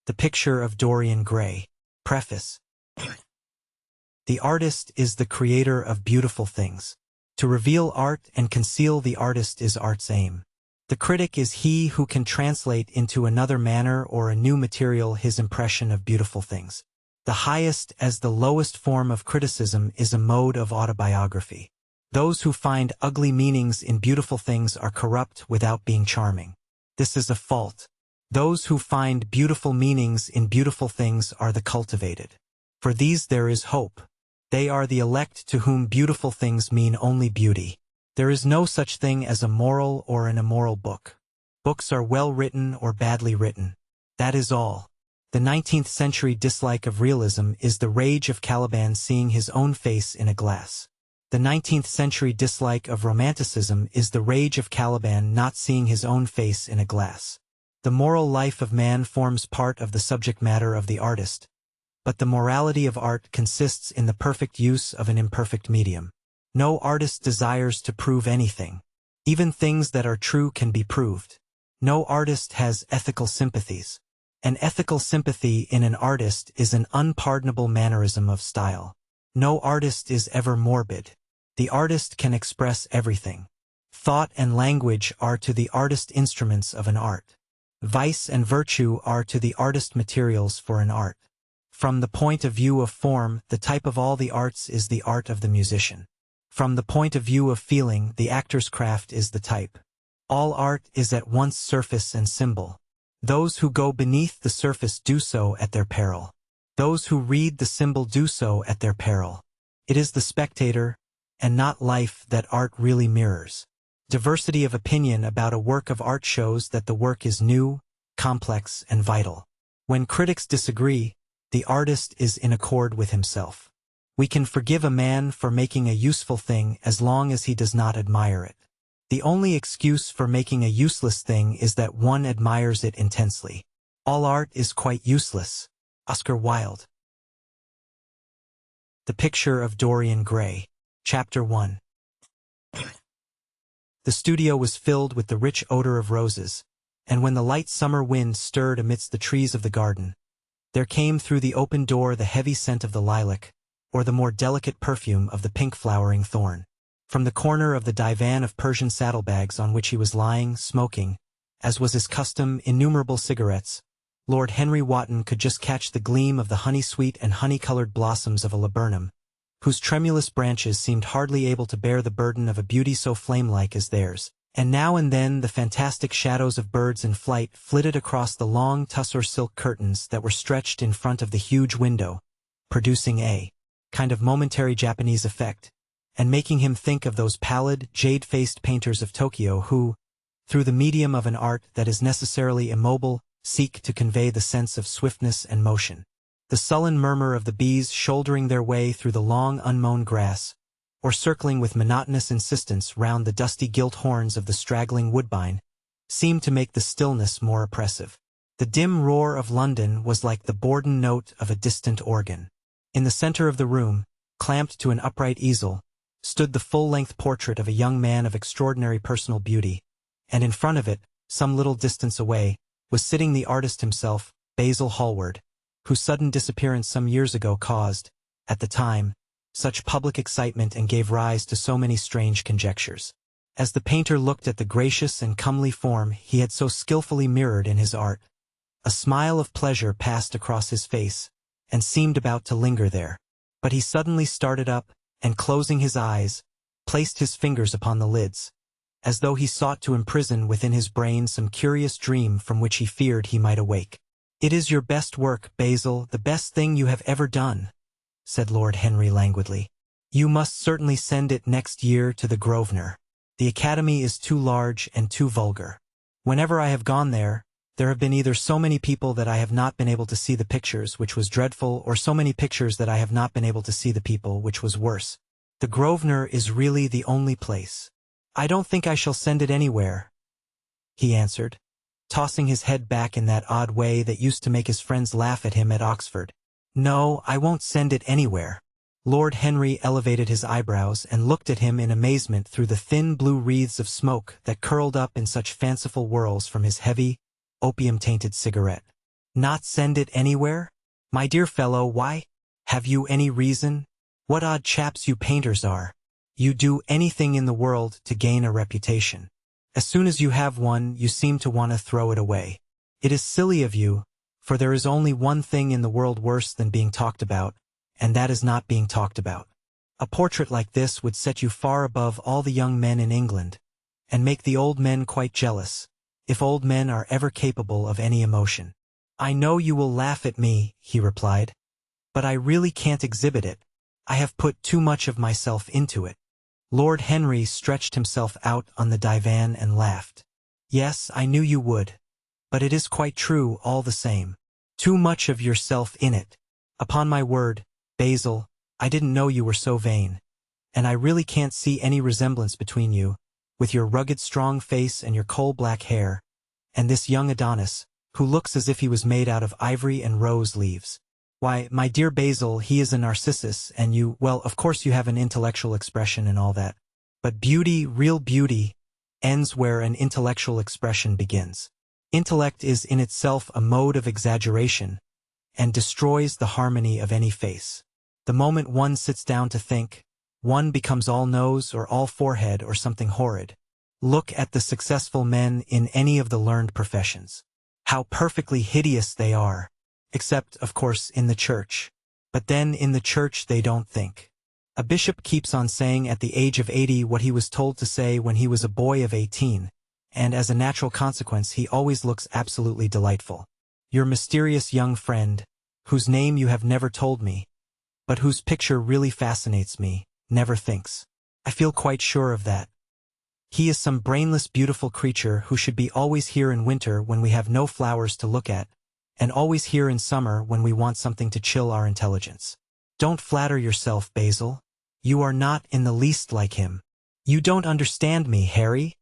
The picture of Dorian Gray. Preface. The artist is the creator of beautiful things. To reveal art and conceal the artist is art's aim. The critic is he who can translate into another manner or a new material his impression of beautiful things. The highest as the lowest form of criticism is a mode of autobiography. Those who find ugly meanings in beautiful things are corrupt without being charming. This is a fault. Those who find beautiful meanings in beautiful things are the cultivated. For these there is hope. They are the elect to whom beautiful things mean only beauty. There is no such thing as a moral or an immoral book. Books are well written or badly written. That is all. The 19th century dislike of realism is the rage of Caliban seeing his own face in a glass. The 19th century dislike of romanticism is the rage of Caliban not seeing his own face in a glass. The moral life of man forms part of the subject matter of the artist, but the morality of art consists in the perfect use of an imperfect medium. No artist desires to prove anything. Even things that are true can be proved. No artist has ethical sympathies. An ethical sympathy in an artist is an unpardonable mannerism of style. No artist is ever morbid. The artist can express everything. Thought and language are to the artist instruments of an art. Vice and virtue are to the artist materials for an art. From the point of view of form, the type of all the arts is the art of the musician. From the point of view of feeling, the actor's craft is the type. All art is at once surface and symbol. Those who go beneath the surface do so at their peril. Those who read the symbol do so at their peril. It is the spectator, and not life, that art really mirrors. Diversity of opinion about a work of art shows that the work is new, complex, and vital. When critics disagree, the artist is in accord with himself. We can forgive a man for making a useful thing as long as he does not admire it. The only excuse for making a useless thing is that one admires it intensely. All art is quite useless. Oscar Wilde. The picture of Dorian Gray. Chapter 1. The studio was filled with the rich odor of roses, and when the light summer wind stirred amidst the trees of the garden, there came through the open door the heavy scent of the lilac, or the more delicate perfume of the pink-flowering thorn. From the corner of the divan of Persian saddlebags on which he was lying, smoking, as was his custom, innumerable cigarettes, Lord Henry Wotton could just catch the gleam of the honey-sweet and honey-colored blossoms of a laburnum, whose tremulous branches seemed hardly able to bear the burden of a beauty so flame-like as theirs. And now and then the fantastic shadows of birds in flight flitted across the long tussore silk curtains that were stretched in front of the huge window, producing a kind of momentary Japanese effect, and making him think of those pallid, jade-faced painters of Tokyo who, through the medium of an art that is necessarily immobile, seek to convey the sense of swiftness and motion. The sullen murmur of the bees shouldering their way through the long unmown grass, or circling with monotonous insistence round the dusty gilt horns of the straggling woodbine, seemed to make the stillness more oppressive. The dim roar of London was like the bourdon note of a distant organ. In the center of the room, clamped to an upright easel, stood the full-length portrait of a young man of extraordinary personal beauty, and in front of it, some little distance away, was sitting the artist himself, Basil Hallward, whose sudden disappearance some years ago caused, at the time, such public excitement and gave rise to so many strange conjectures. As the painter looked at the gracious and comely form he had so skillfully mirrored in his art, a smile of pleasure passed across his face, and seemed about to linger there. But he suddenly started up, and closing his eyes, placed his fingers upon the lids, as though he sought to imprison within his brain some curious dream from which he feared he might awake. "It is your best work, Basil, the best thing you have ever done," said Lord Henry languidly. "You must certainly send it next year to the Grosvenor. The Academy is too large and too vulgar. Whenever I have gone there, there have been either so many people that I have not been able to see the pictures, which was dreadful, or so many pictures that I have not been able to see the people, which was worse. The Grosvenor is really the only place." "I don't think I shall send it anywhere," he answered, tossing his head back in that odd way that used to make his friends laugh at him at Oxford. "No, I won't send it anywhere." Lord Henry elevated his eyebrows and looked at him in amazement through the thin blue wreaths of smoke that curled up in such fanciful whirls from his heavy, opium-tainted cigarette. Not send it anywhere? My dear fellow, why? Have you any reason? What odd chaps you painters are. You do anything in the world to gain a reputation. As soon as you have one, you seem to want to throw it away. It is silly of you, for there is only one thing in the world worse than being talked about, and that is not being talked about. A portrait like this would set you far above all the young men in England, and make the old men quite jealous, if old men are ever capable of any emotion. I know you will laugh at me, he replied, but I really can't exhibit it. I have put too much of myself into it. Lord Henry stretched himself out on the divan and laughed. Yes, I knew you would. But it is quite true all the same. Too much of yourself in it. Upon my word, Basil, I didn't know you were so vain. And I really can't see any resemblance between you, with your rugged strong face and your coal-black hair, and this young Adonis, who looks as if he was made out of ivory and rose leaves. Why, my dear Basil, he is a Narcissus, and you, well, of course you have an intellectual expression and all that. But beauty, real beauty, ends where an intellectual expression begins. Intellect is in itself a mode of exaggeration, and destroys the harmony of any face. The moment one sits down to think, one becomes all nose or all forehead or something horrid. Look at the successful men in any of the learned professions. How perfectly hideous they are. Except, of course, in the church. But then in the church they don't think. A bishop keeps on saying at the age of 80 what he was told to say when he was a boy of 18, and as a natural consequence he always looks absolutely delightful. Your mysterious young friend, whose name you have never told me, but whose picture really fascinates me, never thinks. I feel quite sure of that. He is some brainless beautiful creature who should be always here in winter when we have no flowers to look at, and always here in summer when we want something to chill our intelligence. Don't flatter yourself, Basil. You are not in the least like him. You don't understand me, Harry,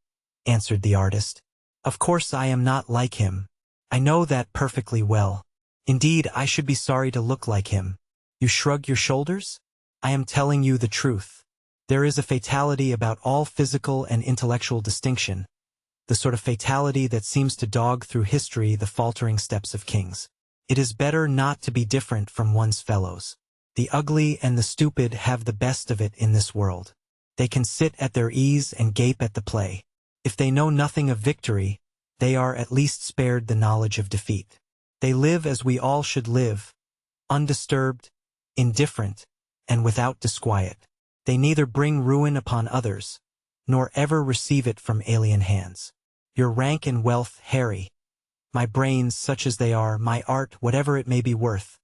answered the artist. Of course I am not like him. I know that perfectly well. Indeed, I should be sorry to look like him. You shrug your shoulders? I am telling you the truth. There is a fatality about all physical and intellectual distinction, the sort of fatality that seems to dog through history the faltering steps of kings. It is better not to be different from one's fellows. The ugly and the stupid have the best of it in this world. They can sit at their ease and gape at the play. If they know nothing of victory, they are at least spared the knowledge of defeat. They live as we all should live, undisturbed, indifferent, and without disquiet. They neither bring ruin upon others, nor ever receive it from alien hands. Your rank and wealth, Harry, my brains, such as they are, my art, whatever it may be worth,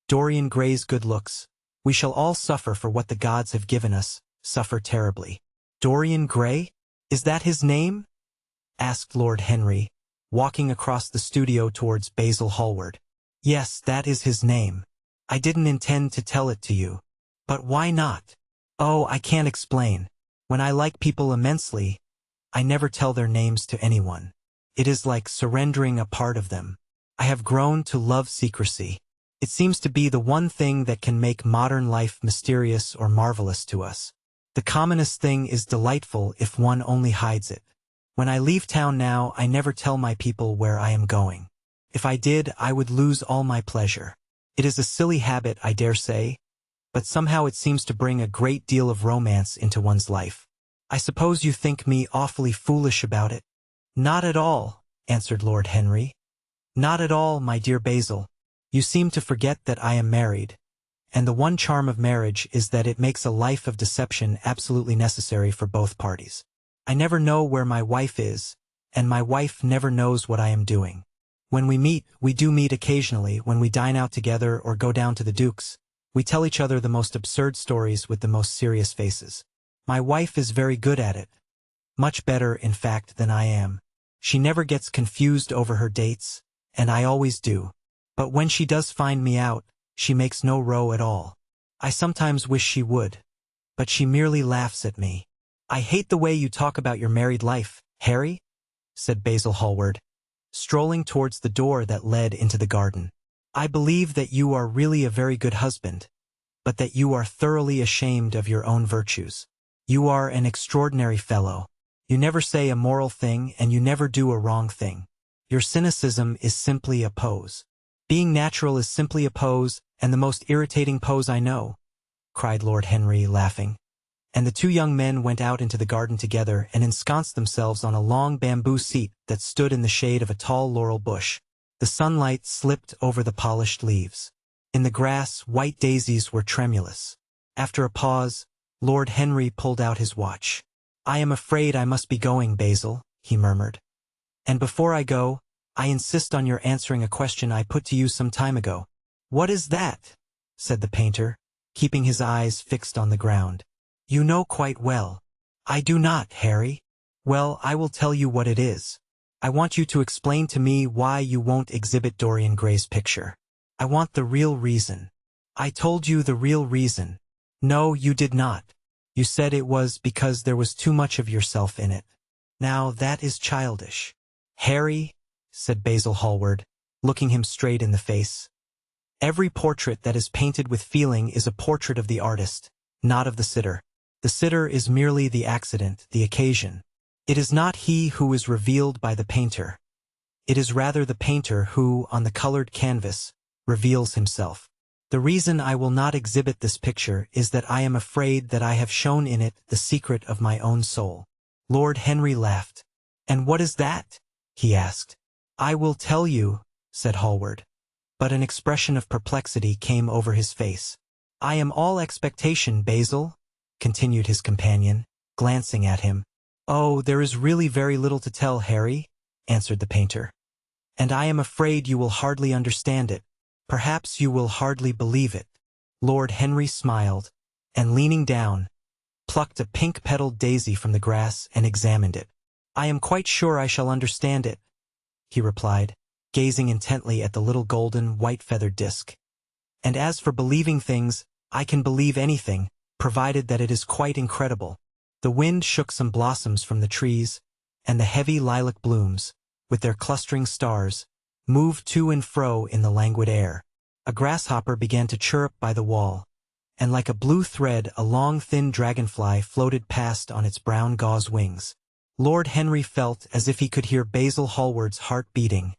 Dorian Gray's good looks, we shall all suffer for what the gods have given us, suffer terribly. Dorian Gray? Is that his name? Asked Lord Henry, walking across the studio towards Basil Hallward. Yes, that is his name. I didn't intend to tell it to you. But why not? Oh, I can't explain. When I like people immensely, I never tell their names to anyone. It is like surrendering a part of them. I have grown to love secrecy. It seems to be the one thing that can make modern life mysterious or marvelous to us. The commonest thing is delightful if one only hides it. When I leave town now, I never tell my people where I am going. If I did, I would lose all my pleasure. It is a silly habit, I dare say, but somehow it seems to bring a great deal of romance into one's life. I suppose you think me awfully foolish about it? Not at all, answered Lord Henry. Not at all, my dear Basil. You seem to forget that I am married, and the one charm of marriage is that it makes a life of deception absolutely necessary for both parties. I never know where my wife is, and my wife never knows what I am doing. When we meet, we do meet occasionally, when we dine out together or go down to the Duke's. We tell each other the most absurd stories with the most serious faces. My wife is very good at it. Much better, in fact, than I am. She never gets confused over her dates, and I always do. But when she does find me out, she makes no row at all. I sometimes wish she would, but she merely laughs at me. I hate the way you talk about your married life, Harry, said Basil Hallward, strolling towards the door that led into the garden. I believe that you are really a very good husband, but that you are thoroughly ashamed of your own virtues. You are an extraordinary fellow. You never say a moral thing and you never do a wrong thing. Your cynicism is simply a pose. Being natural is simply a pose, and the most irritating pose I know," cried Lord Henry, laughing. And the two young men went out into the garden together and ensconced themselves on a long bamboo seat that stood in the shade of a tall laurel bush. The sunlight slipped over the polished leaves. In the grass, white daisies were tremulous. After a pause, Lord Henry pulled out his watch. "I am afraid I must be going, Basil," he murmured. "And before I go, I insist on your answering a question I put to you some time ago." "What is that?" said the painter, keeping his eyes fixed on the ground. "You know quite well." "I do not, Harry." "Well, I will tell you what it is. I want you to explain to me why you won't exhibit Dorian Gray's picture. I want the real reason." "I told you the real reason." "No, you did not. You said it was because there was too much of yourself in it. Now that is childish." "Harry," said Basil Hallward, looking him straight in the face, "every portrait that is painted with feeling is a portrait of the artist, not of the sitter. The sitter is merely the accident, the occasion. It is not he who is revealed by the painter. It is rather the painter who, on the colored canvas, reveals himself. The reason I will not exhibit this picture is that I am afraid that I have shown in it the secret of my own soul." Lord Henry laughed. "And what is that?" he asked. "I will tell you," said Hallward. But an expression of perplexity came over his face. "I am all expectation, Basil," continued his companion, glancing at him. "Oh, there is really very little to tell, Harry," answered the painter. "And I am afraid you will hardly understand it. Perhaps you will hardly believe it." Lord Henry smiled, and leaning down, plucked a pink-petaled daisy from the grass and examined it. "I am quite sure I shall understand it," he replied, gazing intently at the little golden, white-feathered disk. "And as for believing things, I can believe anything, provided that it is quite incredible." The wind shook some blossoms from the trees, and the heavy lilac blooms, with their clustering stars, moved to and fro in the languid air. A grasshopper began to chirrup by the wall, and like a blue thread a long thin dragonfly floated past on its brown gauze wings. Lord Henry felt as if he could hear Basil Hallward's heart beating,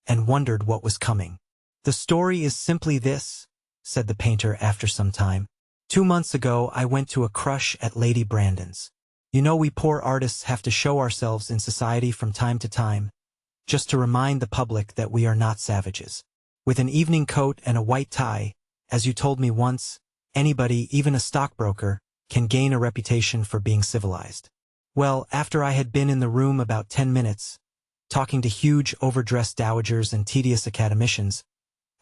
and wondered what was coming. "The story is simply this," said the painter after some time. "2 months ago I went to a crush at Lady Brandon's. You know we poor artists have to show ourselves in society from time to time, just to remind the public that we are not savages. With an evening coat and a white tie, as you told me once, anybody, even a stockbroker, can gain a reputation for being civilized. Well, after I had been in the room about 10 minutes, talking to huge overdressed dowagers and tedious academicians,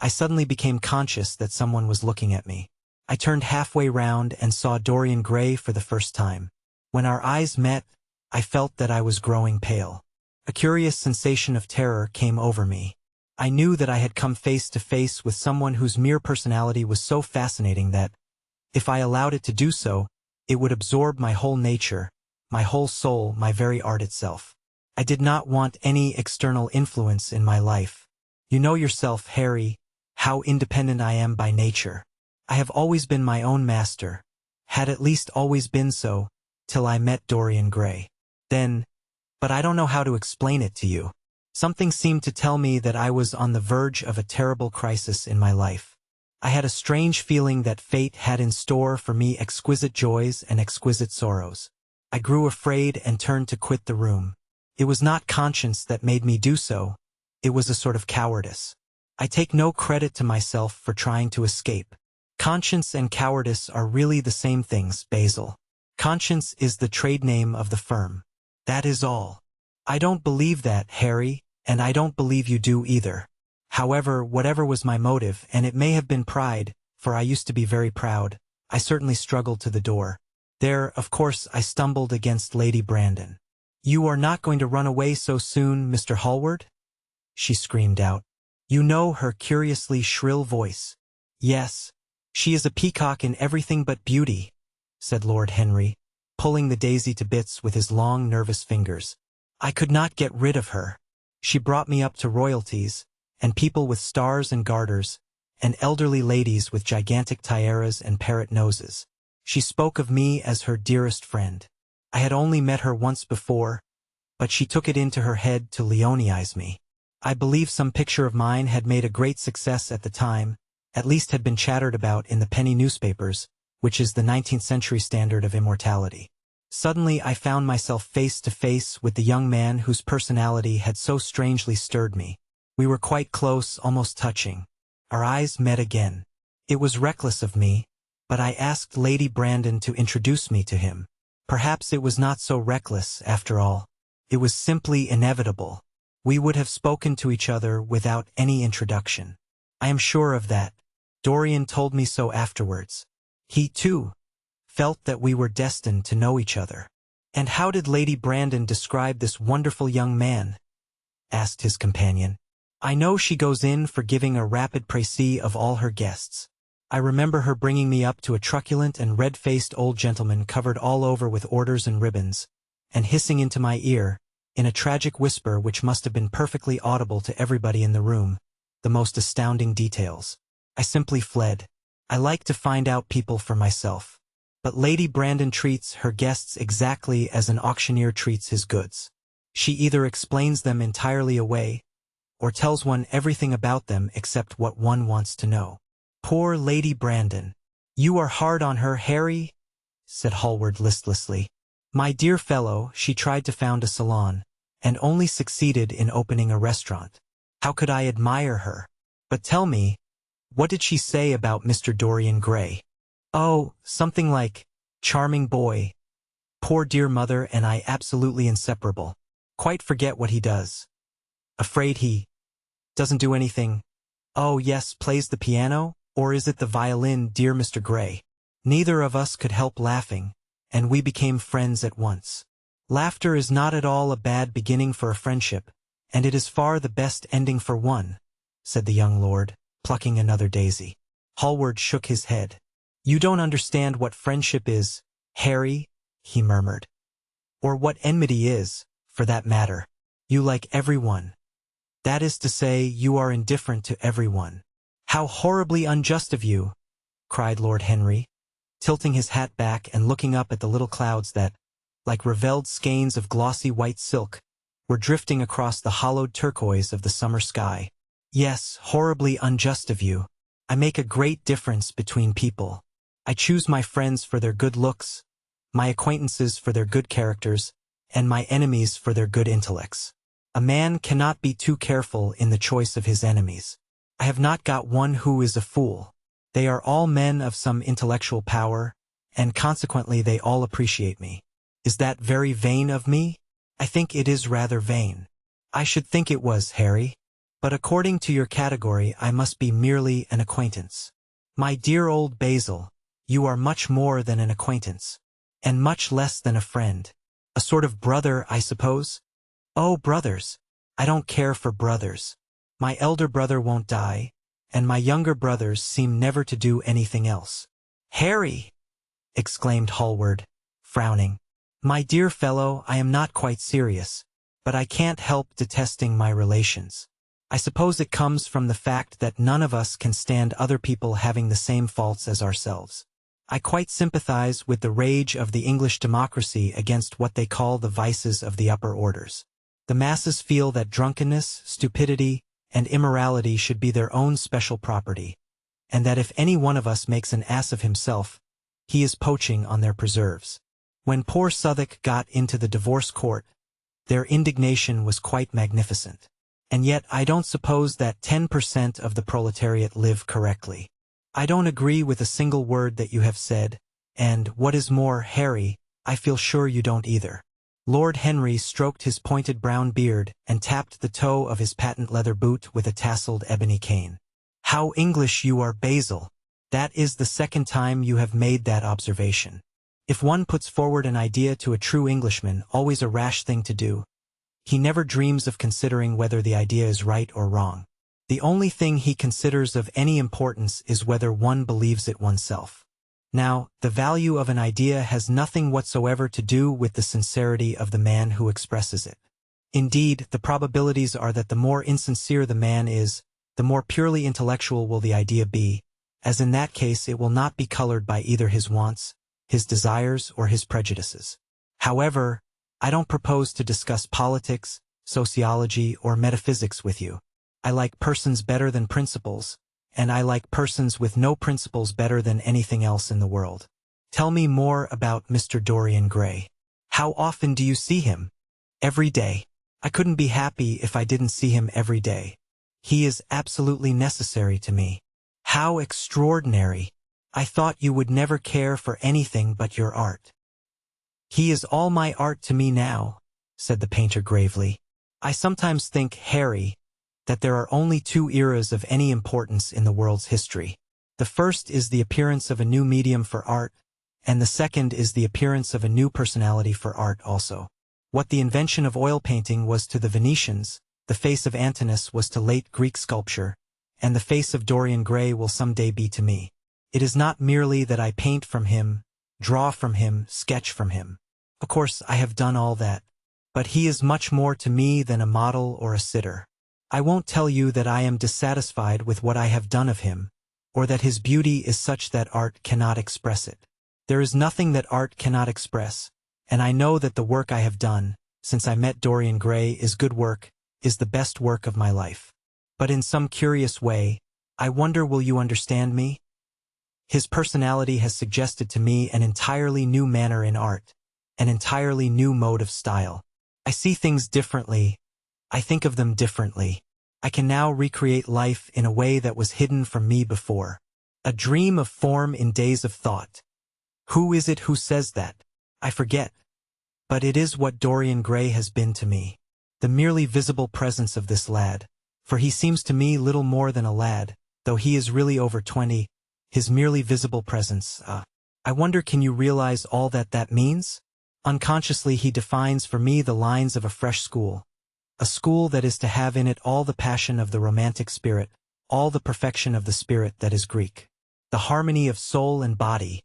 I suddenly became conscious that someone was looking at me. I turned halfway round and saw Dorian Gray for the first time. When our eyes met, I felt that I was growing pale. A curious sensation of terror came over me. I knew that I had come face to face with someone whose mere personality was so fascinating that, if I allowed it to do so, it would absorb my whole nature, my whole soul, my very art itself. I did not want any external influence in my life. You know yourself, Harry, how independent I am by nature. I have always been my own master, had at least always been so, till I met Dorian Gray. Then, but I don't know how to explain it to you. Something seemed to tell me that I was on the verge of a terrible crisis in my life. I had a strange feeling that fate had in store for me exquisite joys and exquisite sorrows. I grew afraid and turned to quit the room. It was not conscience that made me do so. It was a sort of cowardice. I take no credit to myself for trying to escape. Conscience and cowardice are really the same things, Basil. Conscience is the trade name of the firm. That is all. I don't believe that, Harry, and I don't believe you do either. However, whatever was my motive, and it may have been pride, for I used to be very proud, I certainly struggled to the door. There, of course, I stumbled against Lady Brandon. "You are not going to run away so soon, Mr. Hallward?" she screamed out. You know her curiously shrill voice. "Yes, she is a peacock in everything but beauty," said Lord Henry, pulling the daisy to bits with his long, nervous fingers. "I could not get rid of her. She brought me up to royalties, and people with stars and garters, and elderly ladies with gigantic tiaras and parrot noses. She spoke of me as her dearest friend. I had only met her once before, but she took it into her head to Leoneize me. I believe some picture of mine had made a great success at the time, at least had been chattered about in the penny newspapers, which is the 19th century standard of immortality. Suddenly I found myself face to face with the young man whose personality had so strangely stirred me. We were quite close, almost touching. Our eyes met again. It was reckless of me, but I asked Lady Brandon to introduce me to him. Perhaps it was not so reckless, after all. It was simply inevitable. We would have spoken to each other without any introduction. I am sure of that. Dorian told me so afterwards. He, too, felt that we were destined to know each other. And how did Lady Brandon describe this wonderful young man? Asked his companion. I know she goes in for giving a rapid précis of all her guests. I remember her bringing me up to a truculent and red-faced old gentleman covered all over with orders and ribbons, and hissing into my ear, in a tragic whisper which must have been perfectly audible to everybody in the room, the most astounding details. I simply fled. I like to find out people for myself. But Lady Brandon treats her guests exactly as an auctioneer treats his goods. She either explains them entirely away, or tells one everything about them except what one wants to know. Poor Lady Brandon. You are hard on her, Harry, said Hallward listlessly. My dear fellow, she tried to found a salon, and only succeeded in opening a restaurant. How could I admire her? But tell me, what did she say about Mr. Dorian Gray? Oh, something like, charming boy. Poor dear mother and I absolutely inseparable. Quite forget what he does. Afraid he doesn't do anything. Oh yes, plays the piano, or is it the violin, dear Mr. Gray? Neither of us could help laughing, and we became friends at once. Laughter is not at all a bad beginning for a friendship, and it is far the best ending for one, said the young lord, plucking another daisy. Hallward shook his head. You don't understand what friendship is, Harry, he murmured. Or what enmity is, for that matter. You like everyone. That is to say, you are indifferent to everyone. How horribly unjust of you, cried Lord Henry, tilting his hat back and looking up at the little clouds that, like ravelled skeins of glossy white silk, were drifting across the hollowed turquoise of the summer sky. Yes, horribly unjust of you. I make a great difference between people. I choose my friends for their good looks, my acquaintances for their good characters, and my enemies for their good intellects. A man cannot be too careful in the choice of his enemies. I have not got one who is a fool. They are all men of some intellectual power, and consequently they all appreciate me. Is that very vain of me? I think it is rather vain. I should think it was, Harry. But according to your category I must be merely an acquaintance. My dear old Basil, you are much more than an acquaintance, and much less than a friend. A sort of brother, I suppose? Oh, brothers! I don't care for brothers. My elder brother won't die, and my younger brothers seem never to do anything else. Harry! Exclaimed Hallward, frowning. My dear fellow, I am not quite serious, but I can't help detesting my relations. I suppose it comes from the fact that none of us can stand other people having the same faults as ourselves. I quite sympathize with the rage of the English democracy against what they call the vices of the upper orders. The masses feel that drunkenness, stupidity, and immorality should be their own special property, and that if any one of us makes an ass of himself, he is poaching on their preserves. When poor Southwark got into the divorce court, their indignation was quite magnificent. And yet I don't suppose that 10% of the proletariat live correctly. I don't agree with a single word that you have said, and, what is more, Harry, I feel sure you don't either. Lord Henry stroked his pointed brown beard and tapped the toe of his patent leather boot with a tasseled ebony cane. How English you are, Basil! That is the second time you have made that observation. If one puts forward an idea to a true Englishman, always a rash thing to do, he never dreams of considering whether the idea is right or wrong. The only thing he considers of any importance is whether one believes it oneself. Now, the value of an idea has nothing whatsoever to do with the sincerity of the man who expresses it. Indeed, the probabilities are that the more insincere the man is, the more purely intellectual will the idea be, as in that case it will not be colored by either his wants, his desires, or his prejudices. However, I don't propose to discuss politics, sociology, or metaphysics with you. I like persons better than principles, and I like persons with no principles better than anything else in the world. Tell me more about Mr. Dorian Gray. How often do you see him? Every day. I couldn't be happy if I didn't see him every day. He is absolutely necessary to me. How extraordinary! I thought you would never care for anything but your art. He is all my art to me now, said the painter gravely. I sometimes think, Harry, that there are only two eras of any importance in the world's history. The first is the appearance of a new medium for art, and the second is the appearance of a new personality for art also. What the invention of oil painting was to the Venetians, the face of Antinous was to late Greek sculpture, and the face of Dorian Gray will someday be to me. It is not merely that I paint from him, draw from him, sketch from him. Of course, I have done all that. But he is much more to me than a model or a sitter. I won't tell you that I am dissatisfied with what I have done of him, or that his beauty is such that art cannot express it. There is nothing that art cannot express, and I know that the work I have done, since I met Dorian Gray, is good work, is the best work of my life. But in some curious way, I wonder, will you understand me? His personality has suggested to me an entirely new manner in art, an entirely new mode of style. I see things differently. I think of them differently. I can now recreate life in a way that was hidden from me before. A dream of form in days of thought. Who is it who says that? I forget. But it is what Dorian Gray has been to me. The merely visible presence of this lad, for he seems to me little more than a lad, though he is really over 20, his merely visible presence, I wonder, can you realize all that means? Unconsciously he defines for me the lines of a fresh school. A school that is to have in it all the passion of the romantic spirit, all the perfection of the spirit that is Greek. The harmony of soul and body.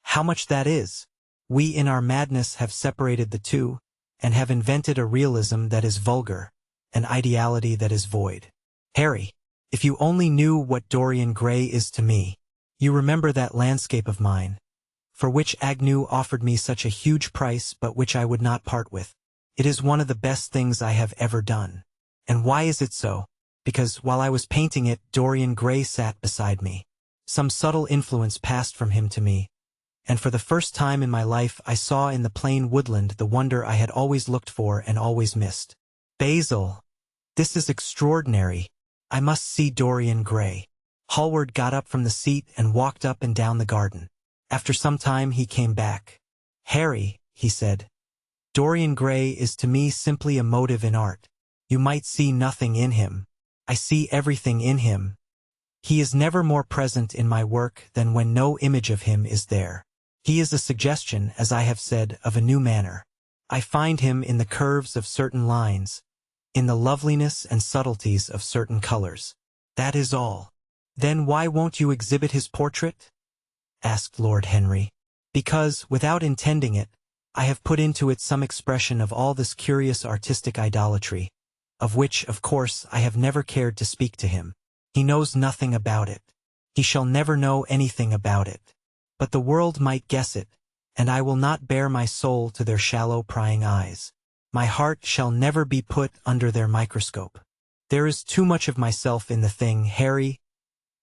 How much that is! We in our madness have separated the two, and have invented a realism that is vulgar, an ideality that is void. Harry, if you only knew what Dorian Gray is to me. You remember that landscape of mine, for which Agnew offered me such a huge price but which I would not part with. It is one of the best things I have ever done. And why is it so? Because while I was painting it, Dorian Gray sat beside me. Some subtle influence passed from him to me, and for the first time in my life I saw in the plain woodland the wonder I had always looked for and always missed. Basil! This is extraordinary. I must see Dorian Gray. Hallward got up from the seat and walked up and down the garden. After some time he came back. Harry, he said, Dorian Gray is to me simply a motive in art. You might see nothing in him. I see everything in him. He is never more present in my work than when no image of him is there. He is a suggestion, as I have said, of a new manner. I find him in the curves of certain lines, in the loveliness and subtleties of certain colors. That is all. Then why won't you exhibit his portrait? Asked Lord Henry. Because, without intending it, I have put into it some expression of all this curious artistic idolatry, of which, of course, I have never cared to speak to him. He knows nothing about it. He shall never know anything about it. But the world might guess it, and I will not bare my soul to their shallow prying eyes. My heart shall never be put under their microscope. There is too much of myself in the thing, Harry.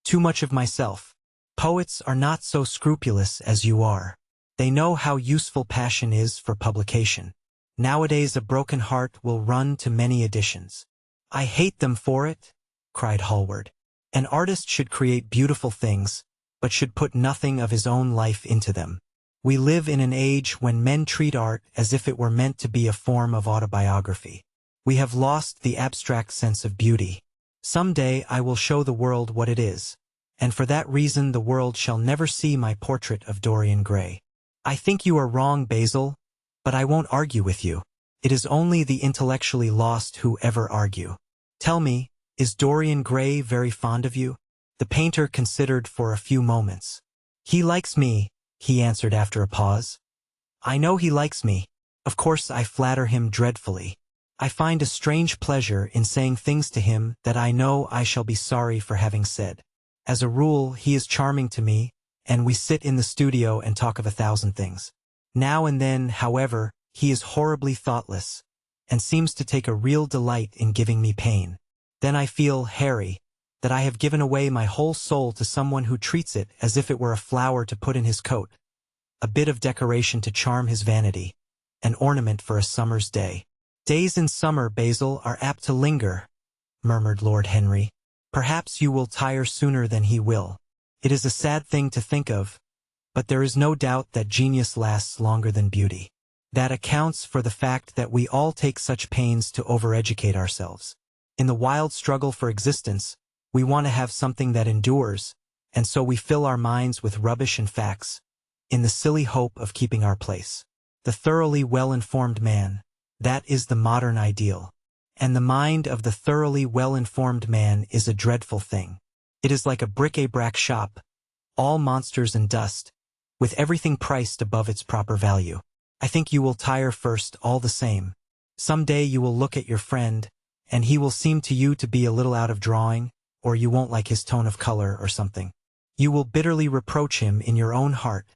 Too much of myself. Poets are not so scrupulous as you are. They know how useful passion is for publication. Nowadays a broken heart will run to many editions. I hate them for it, cried Hallward. An artist should create beautiful things, but should put nothing of his own life into them. We live in an age when men treat art as if it were meant to be a form of autobiography. We have lost the abstract sense of beauty. Some day I will show the world what it is, and for that reason the world shall never see my portrait of Dorian Gray. I think you are wrong, Basil, but I won't argue with you. It is only the intellectually lost who ever argue. Tell me, is Dorian Gray very fond of you? The painter considered for a few moments. He likes me, he answered after a pause. I know he likes me. Of course I flatter him dreadfully. I find a strange pleasure in saying things to him that I know I shall be sorry for having said. As a rule, he is charming to me, and we sit in the studio and talk of 1,000 things. Now and then, however, he is horribly thoughtless, and seems to take a real delight in giving me pain. Then I feel, Harry, that I have given away my whole soul to someone who treats it as if it were a flower to put in his coat, a bit of decoration to charm his vanity, an ornament for a summer's day. Days in summer, Basil, are apt to linger, murmured Lord Henry. Perhaps you will tire sooner than he will. It is a sad thing to think of, but there is no doubt that genius lasts longer than beauty. That accounts for the fact that we all take such pains to overeducate ourselves. In the wild struggle for existence, we want to have something that endures, and so we fill our minds with rubbish and facts, in the silly hope of keeping our place. The thoroughly well-informed man, that is the modern ideal. And the mind of the thoroughly well-informed man is a dreadful thing. It is like a bric-a-brac shop, all monsters and dust, with everything priced above its proper value. I think you will tire first all the same. Some day you will look at your friend, and he will seem to you to be a little out of drawing, or you won't like his tone of color or something. You will bitterly reproach him in your own heart,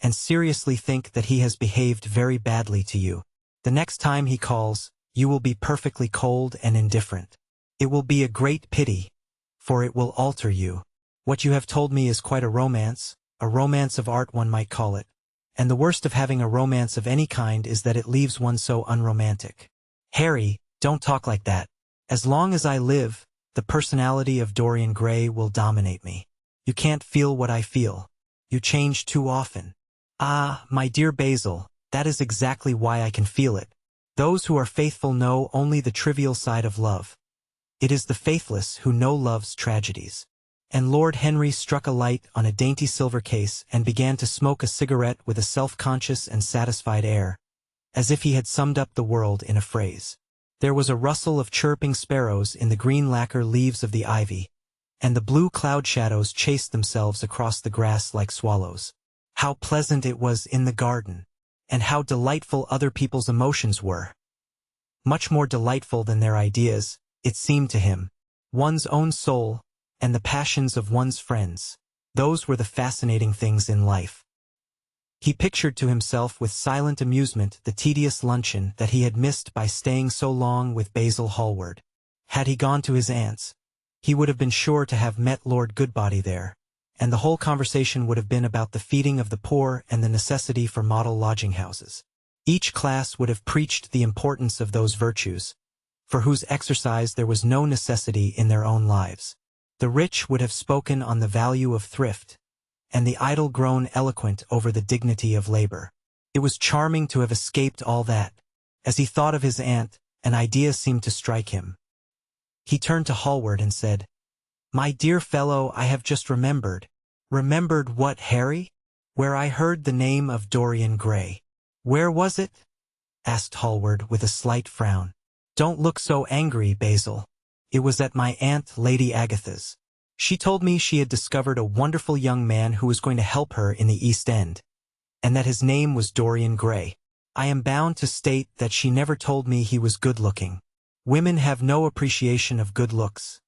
and seriously think that he has behaved very badly to you. The next time he calls, you will be perfectly cold and indifferent. It will be a great pity, for it will alter you. What you have told me is quite a romance of art one might call it. And the worst of having a romance of any kind is that it leaves one so unromantic. Harry, don't talk like that. As long as I live, the personality of Dorian Gray will dominate me. You can't feel what I feel. You change too often. Ah, my dear Basil, that is exactly why I can feel it. Those who are faithful know only the trivial side of love. It is the faithless who know love's tragedies. And Lord Henry struck a light on a dainty silver case and began to smoke a cigarette with a self-conscious and satisfied air, as if he had summed up the world in a phrase. There was a rustle of chirping sparrows in the green lacquer leaves of the ivy, and the blue cloud shadows chased themselves across the grass like swallows. How pleasant it was in the garden, and how delightful other people's emotions were. Much more delightful than their ideas, it seemed to him. One's own soul, and the passions of one's friends. Those were the fascinating things in life. He pictured to himself with silent amusement the tedious luncheon that he had missed by staying so long with Basil Hallward. Had he gone to his aunt's, he would have been sure to have met Lord Goodbody there, and the whole conversation would have been about the feeding of the poor and the necessity for model lodging-houses. Each class would have preached the importance of those virtues, for whose exercise there was no necessity in their own lives. The rich would have spoken on the value of thrift, and the idle grown eloquent over the dignity of labor. It was charming to have escaped all that. As he thought of his aunt, an idea seemed to strike him. He turned to Hallward and said, "My dear fellow, I have just remembered." "Remembered what, Harry?" "Where I heard the name of Dorian Gray." "Where was it?" asked Hallward with a slight frown. "Don't look so angry, Basil. It was at my Aunt Lady Agatha's. She told me she had discovered a wonderful young man who was going to help her in the East End, and that his name was Dorian Gray. I am bound to state that she never told me he was good-looking. Women have no appreciation of good looks.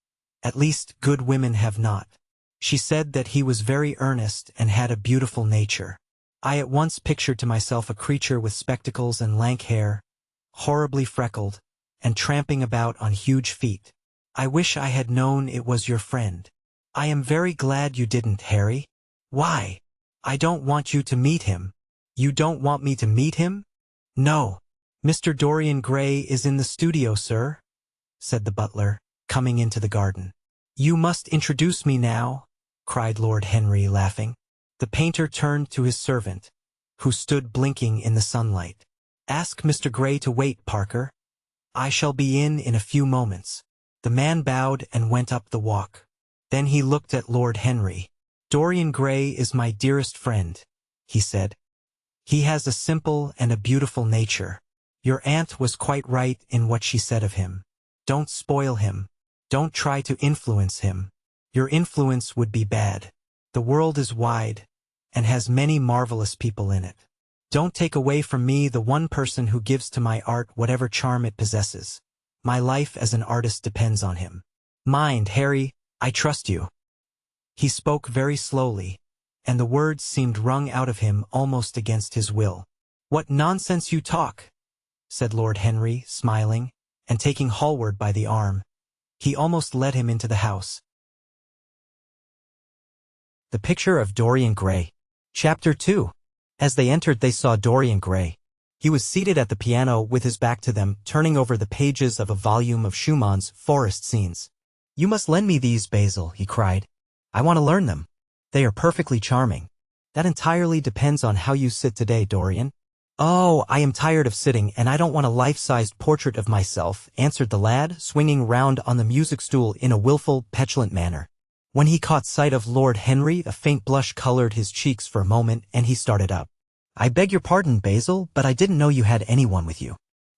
At least, good women have not. She said that he was very earnest and had a beautiful nature. I at once pictured to myself a creature with spectacles and lank hair, horribly freckled, and tramping about on huge feet. I wish I had known it was your friend." "I am very glad you didn't, Harry." "Why?" "I don't want you to meet him." "You don't want me to meet him?" "No." "Mr. Dorian Gray is in the studio, sir," said the butler, coming into the garden. "You must introduce me now," cried Lord Henry, laughing. The painter turned to his servant, who stood blinking in the sunlight. "Ask Mr. Gray to wait, Parker. I shall be in a few moments." The man bowed and went up the walk. Then he looked at Lord Henry. "Dorian Gray is my dearest friend," he said. "He has a simple and a beautiful nature. Your aunt was quite right in what she said of him. Don't spoil him. Don't try to influence him. Your influence would be bad. The world is wide, and has many marvelous people in it. Don't take away from me the one person who gives to my art whatever charm it possesses. My life as an artist depends on him. Mind, Harry, I trust you." He spoke very slowly, and the words seemed wrung out of him almost against his will. "What nonsense you talk," said Lord Henry, smiling, and taking Hallward by the arm. He almost led him into the house. The Picture of Dorian Gray. Chapter 2. As they entered, they saw Dorian Gray. He was seated at the piano with his back to them, turning over the pages of a volume of Schumann's Forest Scenes. "You must lend me these, Basil," he cried. "I want to learn them. They are perfectly charming." "That entirely depends on how you sit today, Dorian." "Oh, I am tired of sitting, and I don't want a life-sized portrait of myself," answered the lad, swinging round on the music stool in a willful, petulant manner. When he caught sight of Lord Henry, a faint blush colored his cheeks for a moment, and he started up. "I beg your pardon, Basil, but I didn't know you had anyone with you.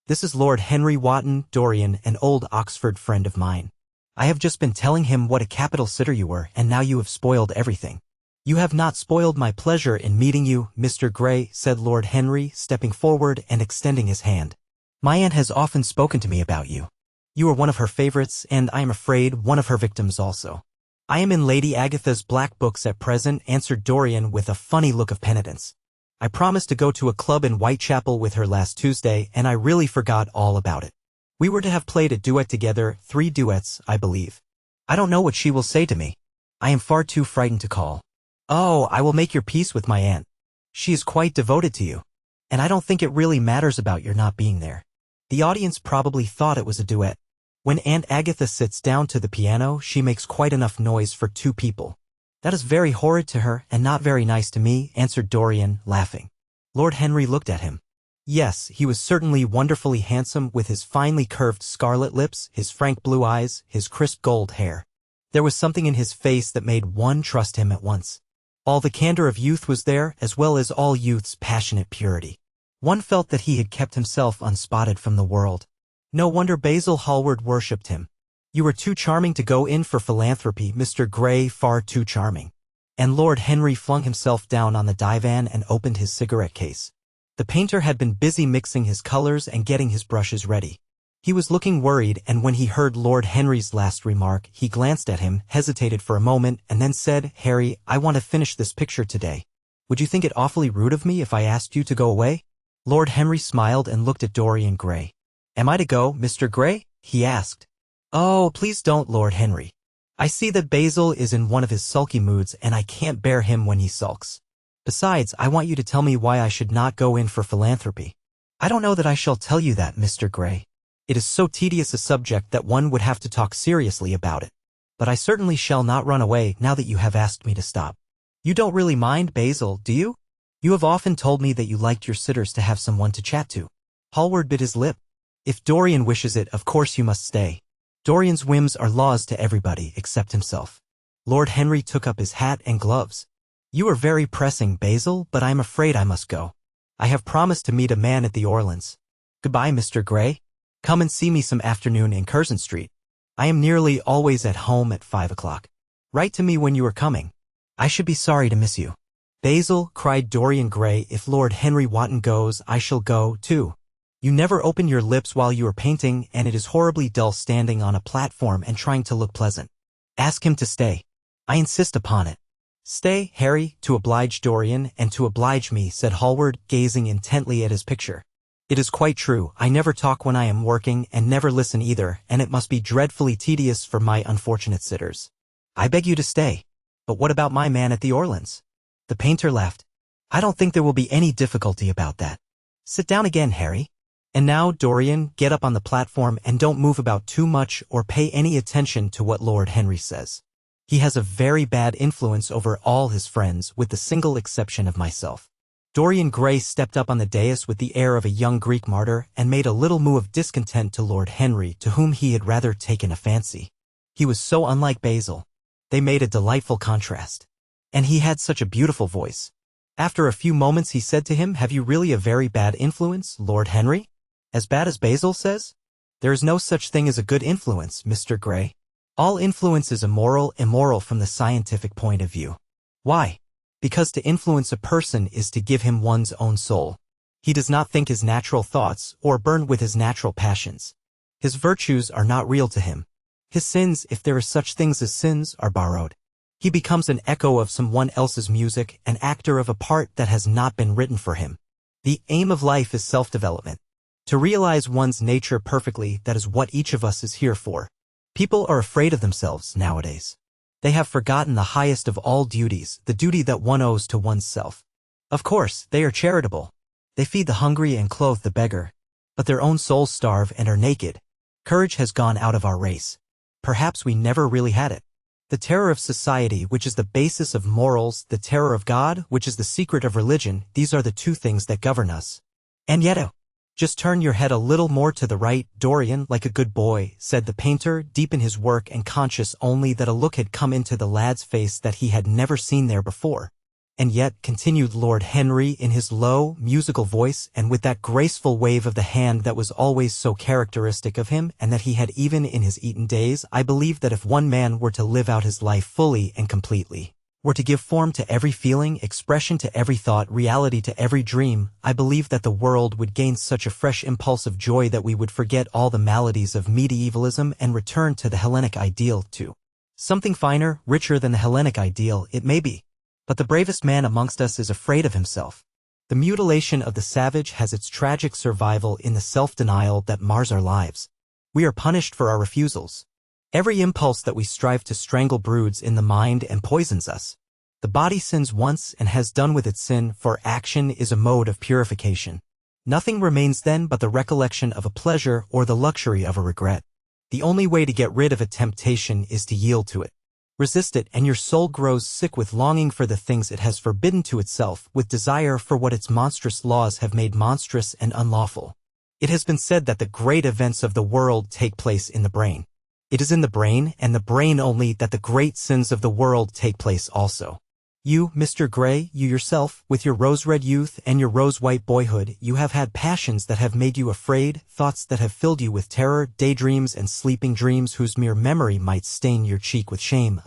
This is Lord Henry Wotton, Dorian, an old Oxford friend of mine. I have just been telling him what a capital sitter you were, and now you have spoiled everything." "You have not spoiled my pleasure in meeting you, Mr. Gray," said Lord Henry, stepping forward and extending his hand. "My aunt has often spoken to me about you. You are one of her favorites, and I am afraid one of her victims also." "I am in Lady Agatha's black books at present," answered Dorian with a funny look of penitence. "I promised to go to a club in Whitechapel with her last Tuesday, and I really forgot all about it. We were to have played a duet together, 3 duets, I believe. I don't know what she will say to me. I am far too frightened to call." "Oh, I will make your peace with my aunt. She is quite devoted to you. And I don't think it really matters about your not being there." The audience probably thought it was a duet. When Aunt Agatha sits down to the piano, she makes quite enough noise for 2 people. "That is very horrid to her, and not very nice to me," answered Dorian, laughing. Lord Henry looked at him. Yes, he was certainly wonderfully handsome, with his finely curved scarlet lips, his frank blue eyes, his crisp gold hair. There was something in his face that made one trust him at once. All the candor of youth was there, as well as all youth's passionate purity. One felt that he had kept himself unspotted from the world. No wonder Basil Hallward worshipped him. "You are too charming to go in for philanthropy, Mr. Gray, far too charming." And Lord Henry flung himself down on the divan and opened his cigarette case. The painter had been busy mixing his colors and getting his brushes ready. He was looking worried, and when he heard Lord Henry's last remark, he glanced at him, hesitated for a moment, and then said, "Harry, I want to finish this picture today. Would you think it awfully rude of me if I asked you to go away?" Lord Henry smiled and looked at Dorian Gray. "Am I to go, Mr. Gray?" he asked. "Oh, please don't, Lord Henry. I see that Basil is in one of his sulky moods, and I can't bear him when he sulks. Besides, I want you to tell me why I should not go in for philanthropy." "I don't know that I shall tell you that, Mr. Gray. It is so tedious a subject that one would have to talk seriously about it. But I certainly shall not run away now that you have asked me to stop. You don't really mind, Basil, do you? You have often told me that you liked your sitters to have someone to chat to." Hallward bit his lip. "If Dorian wishes it, of course you must stay. Dorian's whims are laws to everybody except himself." Lord Henry took up his hat and gloves. "You are very pressing, Basil, but I am afraid I must go. I have promised to meet a man at the Orleans. Goodbye, Mr. Gray. Come and see me some afternoon in Curzon Street. I am nearly always at home at 5 o'clock. Write to me when you are coming. I should be sorry to miss you." "Basil," cried Dorian Gray, "if Lord Henry Wotton goes, I shall go, too. You never open your lips while you are painting, and it is horribly dull standing on a platform and trying to look pleasant. Ask him to stay. I insist upon it." "Stay, Harry, to oblige Dorian, and to oblige me," said Hallward, gazing intently at his picture. "It is quite true, I never talk when I am working, and never listen either, and it must be dreadfully tedious for my unfortunate sitters. I beg you to stay. But what about my man at the Orleans?" The painter laughed. "I don't think there will be any difficulty about that. Sit down again, Harry. And now, Dorian, get up on the platform and don't move about too much or pay any attention to what Lord Henry says. He has a very bad influence over all his friends, with the single exception of myself." Dorian Gray stepped up on the dais with the air of a young Greek martyr and made a little moue of discontent to Lord Henry, to whom he had rather taken a fancy. He was so unlike Basil. They made a delightful contrast. And he had such a beautiful voice. After a few moments he said to him, "Have you really a very bad influence, Lord Henry? As bad as Basil says?" "There is no such thing as a good influence, Mr. Gray. All influence is immoral from the scientific point of view." "Why?" "Because to influence a person is to give him one's own soul. He does not think his natural thoughts or burn with his natural passions. His virtues are not real to him. His sins, if there are such things as sins, are borrowed. He becomes an echo of someone else's music, an actor of a part that has not been written for him. The aim of life is self-development. To realize one's nature perfectly, that is what each of us is here for. People are afraid of themselves nowadays. They have forgotten the highest of all duties, the duty that one owes to oneself. Of course, they are charitable. They feed the hungry and clothe the beggar. But their own souls starve and are naked. Courage has gone out of our race. Perhaps we never really had it. The terror of society, which is the basis of morals, the terror of God, which is the secret of religion, these are the two things that govern us. And yet, just turn your head a little more to the right, Dorian, like a good boy, said the painter, deep in his work and conscious only that a look had come into the lad's face that he had never seen there before. And yet, continued Lord Henry in his low, musical voice and with that graceful wave of the hand that was always so characteristic of him and that he had even in his Eton days, I believe that if one man were to live out his life fully and completely, were to give form to every feeling, expression to every thought, reality to every dream, I believe that the world would gain such a fresh impulse of joy that we would forget all the maladies of medievalism and return to the Hellenic ideal too. Something finer, richer than the Hellenic ideal, it may be. But the bravest man amongst us is afraid of himself. The mutilation of the savage has its tragic survival in the self-denial that mars our lives. We are punished for our refusals. Every impulse that we strive to strangle broods in the mind and poisons us. The body sins once and has done with its sin, for action is a mode of purification. Nothing remains then but the recollection of a pleasure or the luxury of a regret. The only way to get rid of a temptation is to yield to it. Resist it, and your soul grows sick with longing for the things it has forbidden to itself, with desire for what its monstrous laws have made monstrous and unlawful. It has been said that the great events of the world take place in the brain. It is in the brain, and the brain only, that the great sins of the world take place also. You, Mr. Gray, you yourself, with your rose-red youth and your rose-white boyhood, you have had passions that have made you afraid, thoughts that have filled you with terror, daydreams and sleeping dreams whose mere memory might stain your cheek with shame.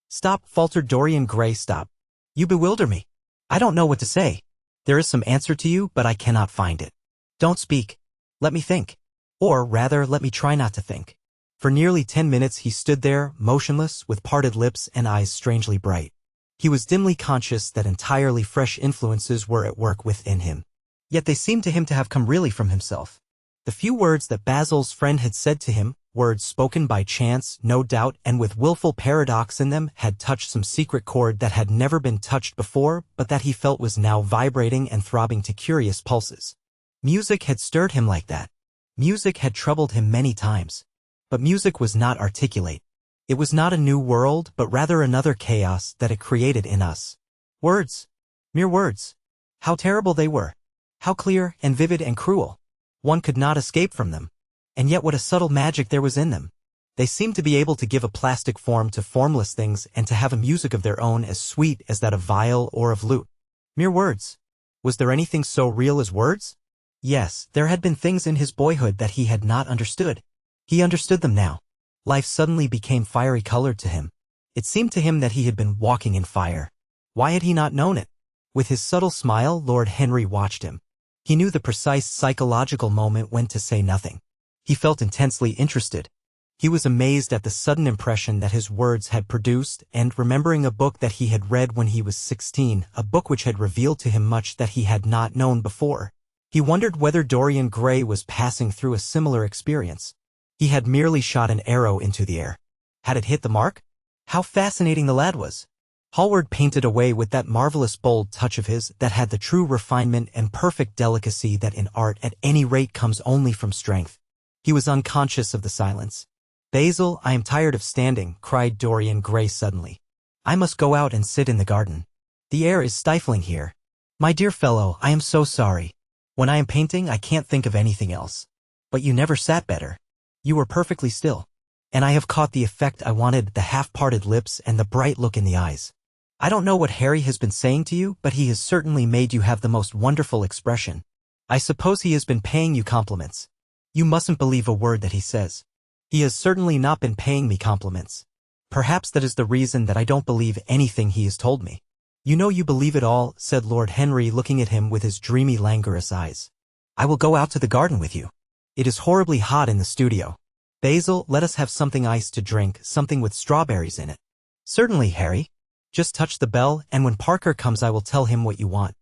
Stop, faltered Dorian Gray, stop. You bewilder me. I don't know what to say. There is some answer to you, but I cannot find it. Don't speak. Let me think. Or, rather, let me try not to think. For nearly 10 minutes he stood there, motionless, with parted lips and eyes strangely bright. He was dimly conscious that entirely fresh influences were at work within him. Yet they seemed to him to have come really from himself. The few words that Basil's friend had said to him, words spoken by chance, no doubt, and with willful paradox in them, had touched some secret chord that had never been touched before, but that he felt was now vibrating and throbbing to curious pulses. Music had stirred him like that. Music had troubled him many times. But music was not articulate. It was not a new world, but rather another chaos that it created in us. Words. Mere words. How terrible they were. How clear and vivid and cruel. One could not escape from them. And yet what a subtle magic there was in them. They seemed to be able to give a plastic form to formless things and to have a music of their own as sweet as that of viol or of lute. Mere words. Was there anything so real as words? Yes, there had been things in his boyhood that he had not understood. He understood them now. Life suddenly became fiery-colored to him. It seemed to him that he had been walking in fire. Why had he not known it? With his subtle smile, Lord Henry watched him. He knew the precise psychological moment when to say nothing. He felt intensely interested. He was amazed at the sudden impression that his words had produced, and remembering a book that he had read when he was 16, a book which had revealed to him much that he had not known before, he wondered whether Dorian Gray was passing through a similar experience. He had merely shot an arrow into the air. Had it hit the mark? How fascinating the lad was! Hallward painted away with that marvelous bold touch of his that had the true refinement and perfect delicacy that in art at any rate comes only from strength. He was unconscious of the silence. Basil, I am tired of standing, cried Dorian Gray suddenly. I must go out and sit in the garden. The air is stifling here. My dear fellow, I am so sorry. When I am painting, I can't think of anything else. But you never sat better. You were perfectly still. And I have caught the effect I wanted, the half-parted lips and the bright look in the eyes. I don't know what Harry has been saying to you, but he has certainly made you have the most wonderful expression. I suppose he has been paying you compliments. You mustn't believe a word that he says. He has certainly not been paying me compliments. Perhaps that is the reason that I don't believe anything he has told me. You know you believe it all, said Lord Henry, looking at him with his dreamy, languorous eyes. I will go out to the garden with you. It is horribly hot in the studio. Basil, let us have something iced to drink, something with strawberries in it. Certainly, Harry. Just touch the bell, and when Parker comes I will tell him what you want.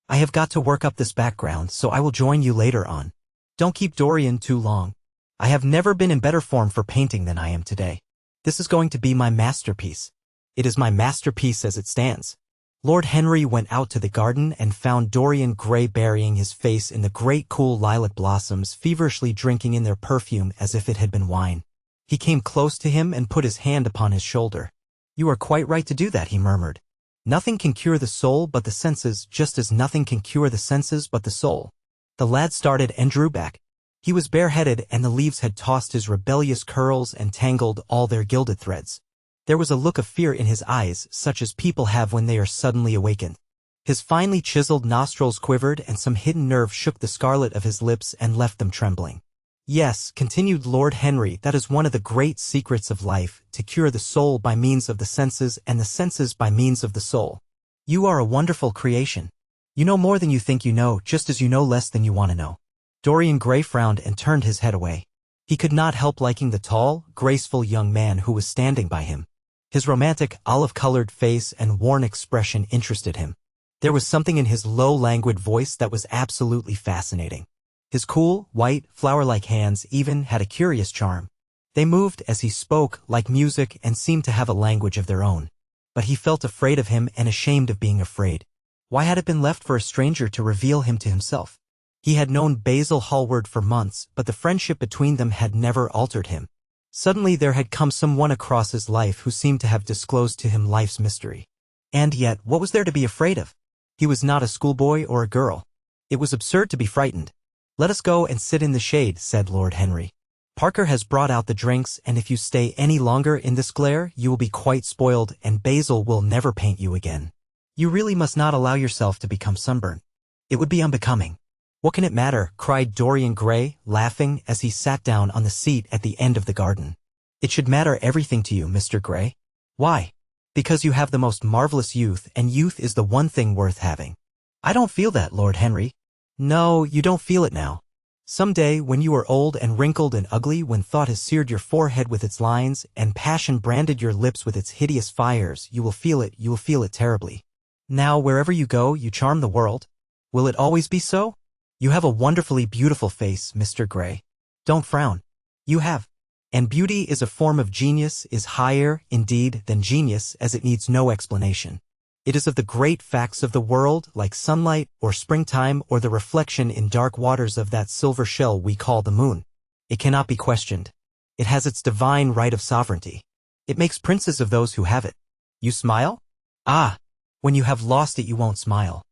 I have got to work up this background, so I will join you later on. Don't keep Dorian too long. I have never been in better form for painting than I am today. This is going to be my masterpiece. It is my masterpiece as it stands. Lord Henry went out to the garden and found Dorian Gray burying his face in the great cool lilac blossoms, feverishly drinking in their perfume as if it had been wine. He came close to him and put his hand upon his shoulder. "You are quite right to do that," he murmured. "Nothing can cure the soul but the senses, just as nothing can cure the senses but the soul." The lad started and drew back. He was bareheaded, and the leaves had tossed his rebellious curls and tangled all their gilded threads. There was a look of fear in his eyes, such as people have when they are suddenly awakened. His finely chiseled nostrils quivered, and some hidden nerve shook the scarlet of his lips and left them trembling. "Yes," continued Lord Henry, "that is one of the great secrets of life, to cure the soul by means of the senses and the senses by means of the soul. You are a wonderful creation. You know more than you think you know, just as you know less than you want to know." Dorian Gray frowned and turned his head away. He could not help liking the tall, graceful young man who was standing by him. His romantic, olive-colored face and worn expression interested him. There was something in his low, languid voice that was absolutely fascinating. His cool, white, flower-like hands even had a curious charm. They moved as he spoke like music and seemed to have a language of their own. But he felt afraid of him and ashamed of being afraid. Why had it been left for a stranger to reveal him to himself? He had known Basil Hallward for months, but the friendship between them had never altered him. Suddenly there had come someone across his life who seemed to have disclosed to him life's mystery. And yet, what was there to be afraid of? He was not a schoolboy or a girl. It was absurd to be frightened. "Let us go and sit in the shade," said Lord Henry. "Parker has brought out the drinks, and if you stay any longer in this glare, you will be quite spoiled, and Basil will never paint you again. You really must not allow yourself to become sunburned. It would be unbecoming." "What can it matter?" cried Dorian Gray, laughing as he sat down on the seat at the end of the garden. "It should matter everything to you, Mr. Gray." "Why?" "Because you have the most marvelous youth, and youth is the one thing worth having." "I don't feel that, Lord Henry." "No, you don't feel it now. Some day, when you are old and wrinkled and ugly, when thought has seared your forehead with its lines, and passion branded your lips with its hideous fires, you will feel it terribly. Now, wherever you go, you charm the world. Will it always be so? You have a wonderfully beautiful face, Mr. Gray. Don't frown. You have. And beauty is a form of genius, is higher, indeed, than genius, as it needs no explanation. It is of the great facts of the world, like sunlight, or springtime, or the reflection in dark waters of that silver shell we call the moon. It cannot be questioned. It has its divine right of sovereignty. It makes princes of those who have it. You smile? Ah! When you have lost it, you won't smile.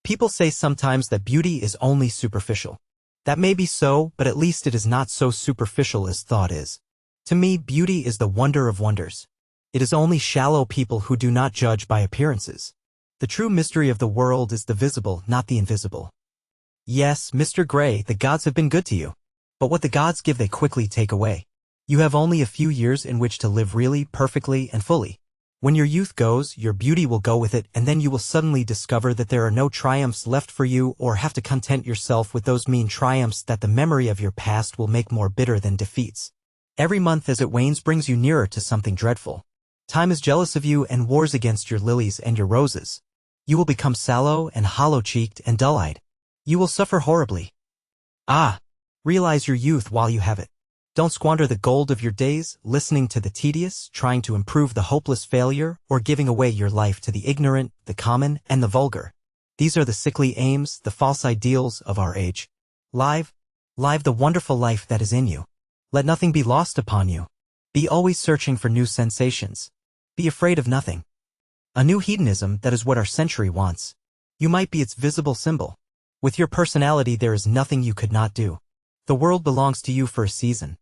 People say sometimes that beauty is only superficial. That may be so, but at least it is not so superficial as thought is. To me, beauty is the wonder of wonders. It is only shallow people who do not judge by appearances. The true mystery of the world is the visible, not the invisible. Yes, Mr. Gray, the gods have been good to you. But what the gods give they quickly take away. You have only a few years in which to live really, perfectly, and fully. When your youth goes, your beauty will go with it, and then you will suddenly discover that there are no triumphs left for you, or have to content yourself with those mean triumphs that the memory of your past will make more bitter than defeats. Every month as it wanes brings you nearer to something dreadful. Time is jealous of you and wars against your lilies and your roses. You will become sallow and hollow-cheeked and dull-eyed. You will suffer horribly. Ah! Realize your youth while you have it. Don't squander the gold of your days, listening to the tedious, trying to improve the hopeless failure, or giving away your life to the ignorant, the common, and the vulgar. These are the sickly aims, the false ideals of our age. Live the wonderful life that is in you. Let nothing be lost upon you. Be always searching for new sensations. Be afraid of nothing. A new hedonism, that is what our century wants. You might be its visible symbol. With your personality there is nothing you could not do. The world belongs to you for a season.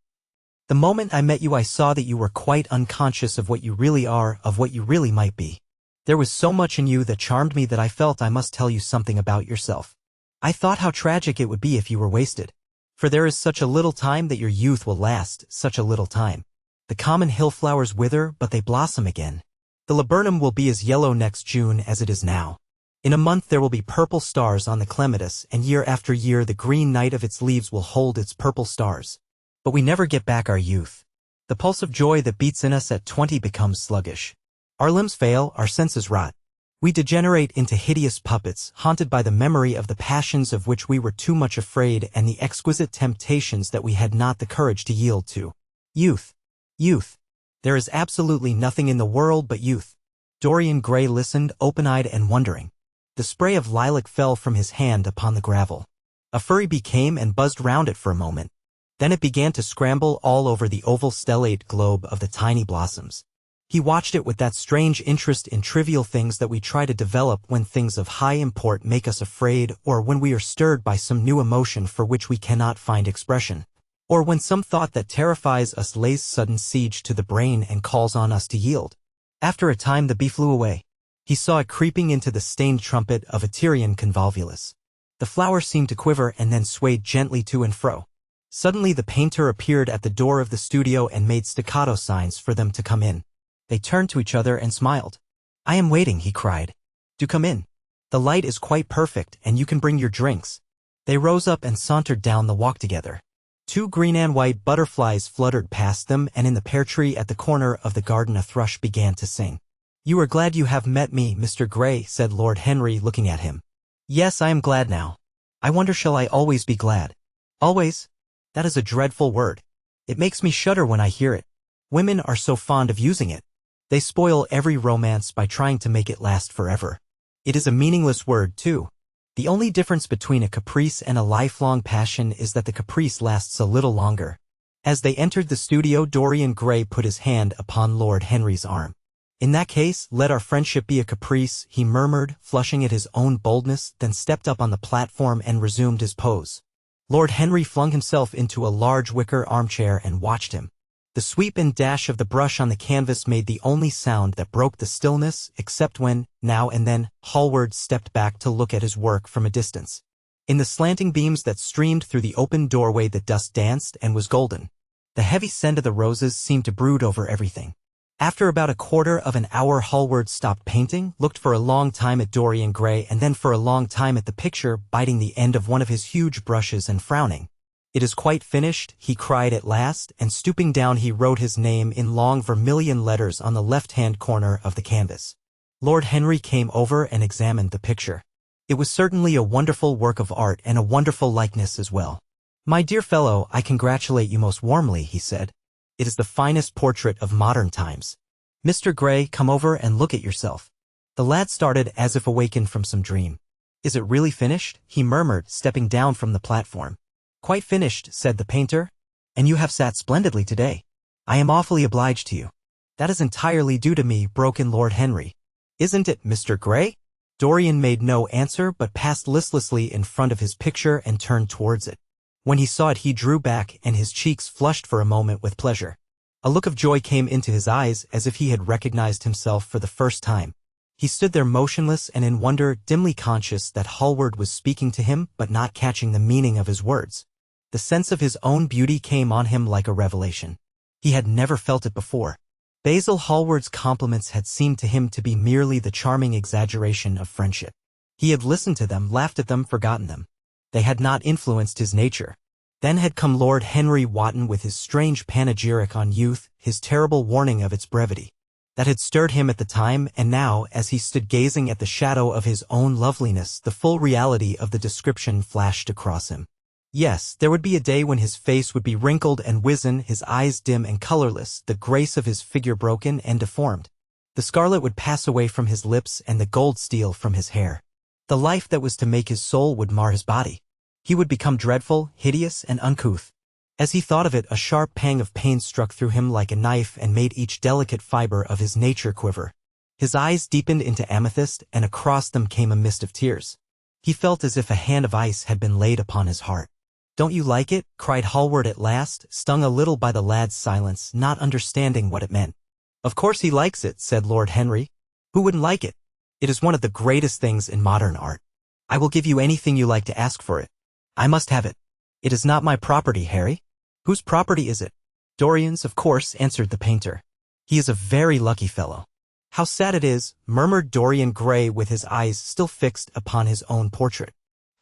The moment I met you I saw that you were quite unconscious of what you really are, of what you really might be. There was so much in you that charmed me that I felt I must tell you something about yourself. I thought how tragic it would be if you were wasted. For there is such a little time that your youth will last, such a little time. The common hill flowers wither, but they blossom again. The laburnum will be as yellow next June as it is now. In a month there will be purple stars on the clematis, and year after year the green night of its leaves will hold its purple stars. But we never get back our youth. The pulse of joy that beats in us at 20 becomes sluggish. Our limbs fail, our senses rot. We degenerate into hideous puppets, haunted by the memory of the passions of which we were too much afraid and the exquisite temptations that we had not the courage to yield to. Youth. Youth. There is absolutely nothing in the world but youth. Dorian Gray listened, open-eyed and wondering. The spray of lilac fell from his hand upon the gravel. A furry bee came and buzzed round it for a moment. Then it began to scramble all over the oval stellate globe of the tiny blossoms. He watched it with that strange interest in trivial things that we try to develop when things of high import make us afraid, or when we are stirred by some new emotion for which we cannot find expression, or when some thought that terrifies us lays sudden siege to the brain and calls on us to yield. After a time the bee flew away. He saw it creeping into the stained trumpet of a Tyrian convolvulus. The flower seemed to quiver and then swayed gently to and fro. Suddenly the painter appeared at the door of the studio and made staccato signs for them to come in. They turned to each other and smiled. "I am waiting," he cried. "Do come in. The light is quite perfect and you can bring your drinks." They rose up and sauntered down the walk together. Two green and white butterflies fluttered past them, and in the pear tree at the corner of the garden a thrush began to sing. "You are glad you have met me, Mr. Gray," said Lord Henry, looking at him. "Yes, I am glad now. I wonder, shall I always be glad?" "Always? That is a dreadful word. It makes me shudder when I hear it. Women are so fond of using it. They spoil every romance by trying to make it last forever. It is a meaningless word, too. The only difference between a caprice and a lifelong passion is that the caprice lasts a little longer." As they entered the studio, Dorian Gray put his hand upon Lord Henry's arm. "In that case, let our friendship be a caprice," he murmured, flushing at his own boldness, then stepped up on the platform and resumed his pose. Lord Henry flung himself into a large wicker armchair and watched him. The sweep and dash of the brush on the canvas made the only sound that broke the stillness, except when, now and then, Hallward stepped back to look at his work from a distance. In the slanting beams that streamed through the open doorway the dust danced and was golden. The heavy scent of the roses seemed to brood over everything. After about a quarter of an hour Hallward stopped painting, looked for a long time at Dorian Gray and then for a long time at the picture, biting the end of one of his huge brushes and frowning. "It is quite finished," he cried at last, and stooping down he wrote his name in long vermilion letters on the left-hand corner of the canvas. Lord Henry came over and examined the picture. It was certainly a wonderful work of art and a wonderful likeness as well. "My dear fellow, I congratulate you most warmly," he said. "It is the finest portrait of modern times. Mr. Gray, come over and look at yourself." The lad started as if awakened from some dream. "Is it really finished?" he murmured, stepping down from the platform. "Quite finished," said the painter. "And you have sat splendidly today. I am awfully obliged to you." "That is entirely due to me," broke in Lord Henry. "Isn't it, Mr. Gray?" Dorian made no answer but passed listlessly in front of his picture and turned towards it. When he saw it he drew back and his cheeks flushed for a moment with pleasure. A look of joy came into his eyes as if he had recognized himself for the first time. He stood there motionless and in wonder, dimly conscious that Hallward was speaking to him but not catching the meaning of his words. The sense of his own beauty came on him like a revelation. He had never felt it before. Basil Hallward's compliments had seemed to him to be merely the charming exaggeration of friendship. He had listened to them, laughed at them, forgotten them. They had not influenced his nature. Then had come Lord Henry Wotton with his strange panegyric on youth, his terrible warning of its brevity. That had stirred him at the time, and now, as he stood gazing at the shadow of his own loveliness, the full reality of the description flashed across him. Yes, there would be a day when his face would be wrinkled and wizen, his eyes dim and colorless, the grace of his figure broken and deformed. The scarlet would pass away from his lips and the gold steal from his hair. The life that was to make his soul would mar his body. He would become dreadful, hideous, and uncouth. As he thought of it, a sharp pang of pain struck through him like a knife and made each delicate fiber of his nature quiver. His eyes deepened into amethyst, and across them came a mist of tears. He felt as if a hand of ice had been laid upon his heart. "Don't you like it?" cried Hallward at last, stung a little by the lad's silence, not understanding what it meant. "Of course he likes it," said Lord Henry. "Who wouldn't like it? It is one of the greatest things in modern art. I will give you anything you like to ask for it. I must have it. It is not my property, Harry." "Whose property is it?" "Dorian's, of course," answered the painter. "He is a very lucky fellow." "How sad it is," murmured Dorian Gray with his eyes still fixed upon his own portrait.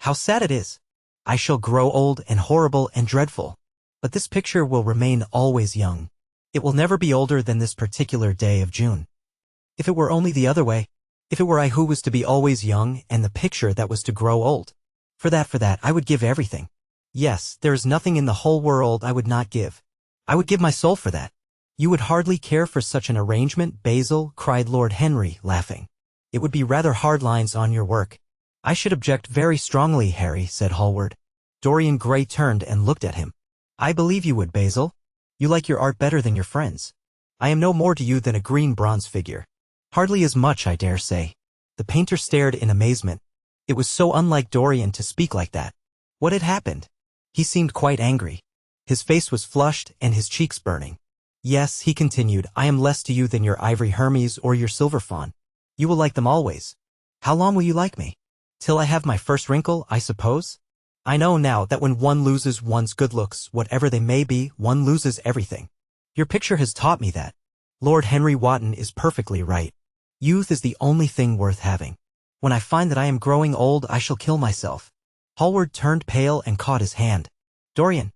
"How sad it is. I shall grow old and horrible and dreadful. But this picture will remain always young. It will never be older than this particular day of June. If it were only the other way." If it were I who was to be always young and the picture that was to grow old. For that, I would give everything. Yes, there is nothing in the whole world I would not give. I would give my soul for that. You would hardly care for such an arrangement, Basil, cried Lord Henry, laughing. It would be rather hard lines on your work. I should object very strongly, Harry, said Hallward. Dorian Gray turned and looked at him. I believe you would, Basil. You like your art better than your friends. I am no more to you than a green bronze figure. Hardly as much, I dare say. The painter stared in amazement. It was so unlike Dorian to speak like that. What had happened? He seemed quite angry. His face was flushed and his cheeks burning. Yes, he continued, I am less to you than your ivory Hermes or your silver fawn. You will like them always. How long will you like me? Till I have my first wrinkle, I suppose? I know now that when one loses one's good looks, whatever they may be, one loses everything. Your picture has taught me that. Lord Henry Wotton is perfectly right. Youth is the only thing worth having. When I find that I am growing old, I shall kill myself. Hallward turned pale and caught his hand. Dorian,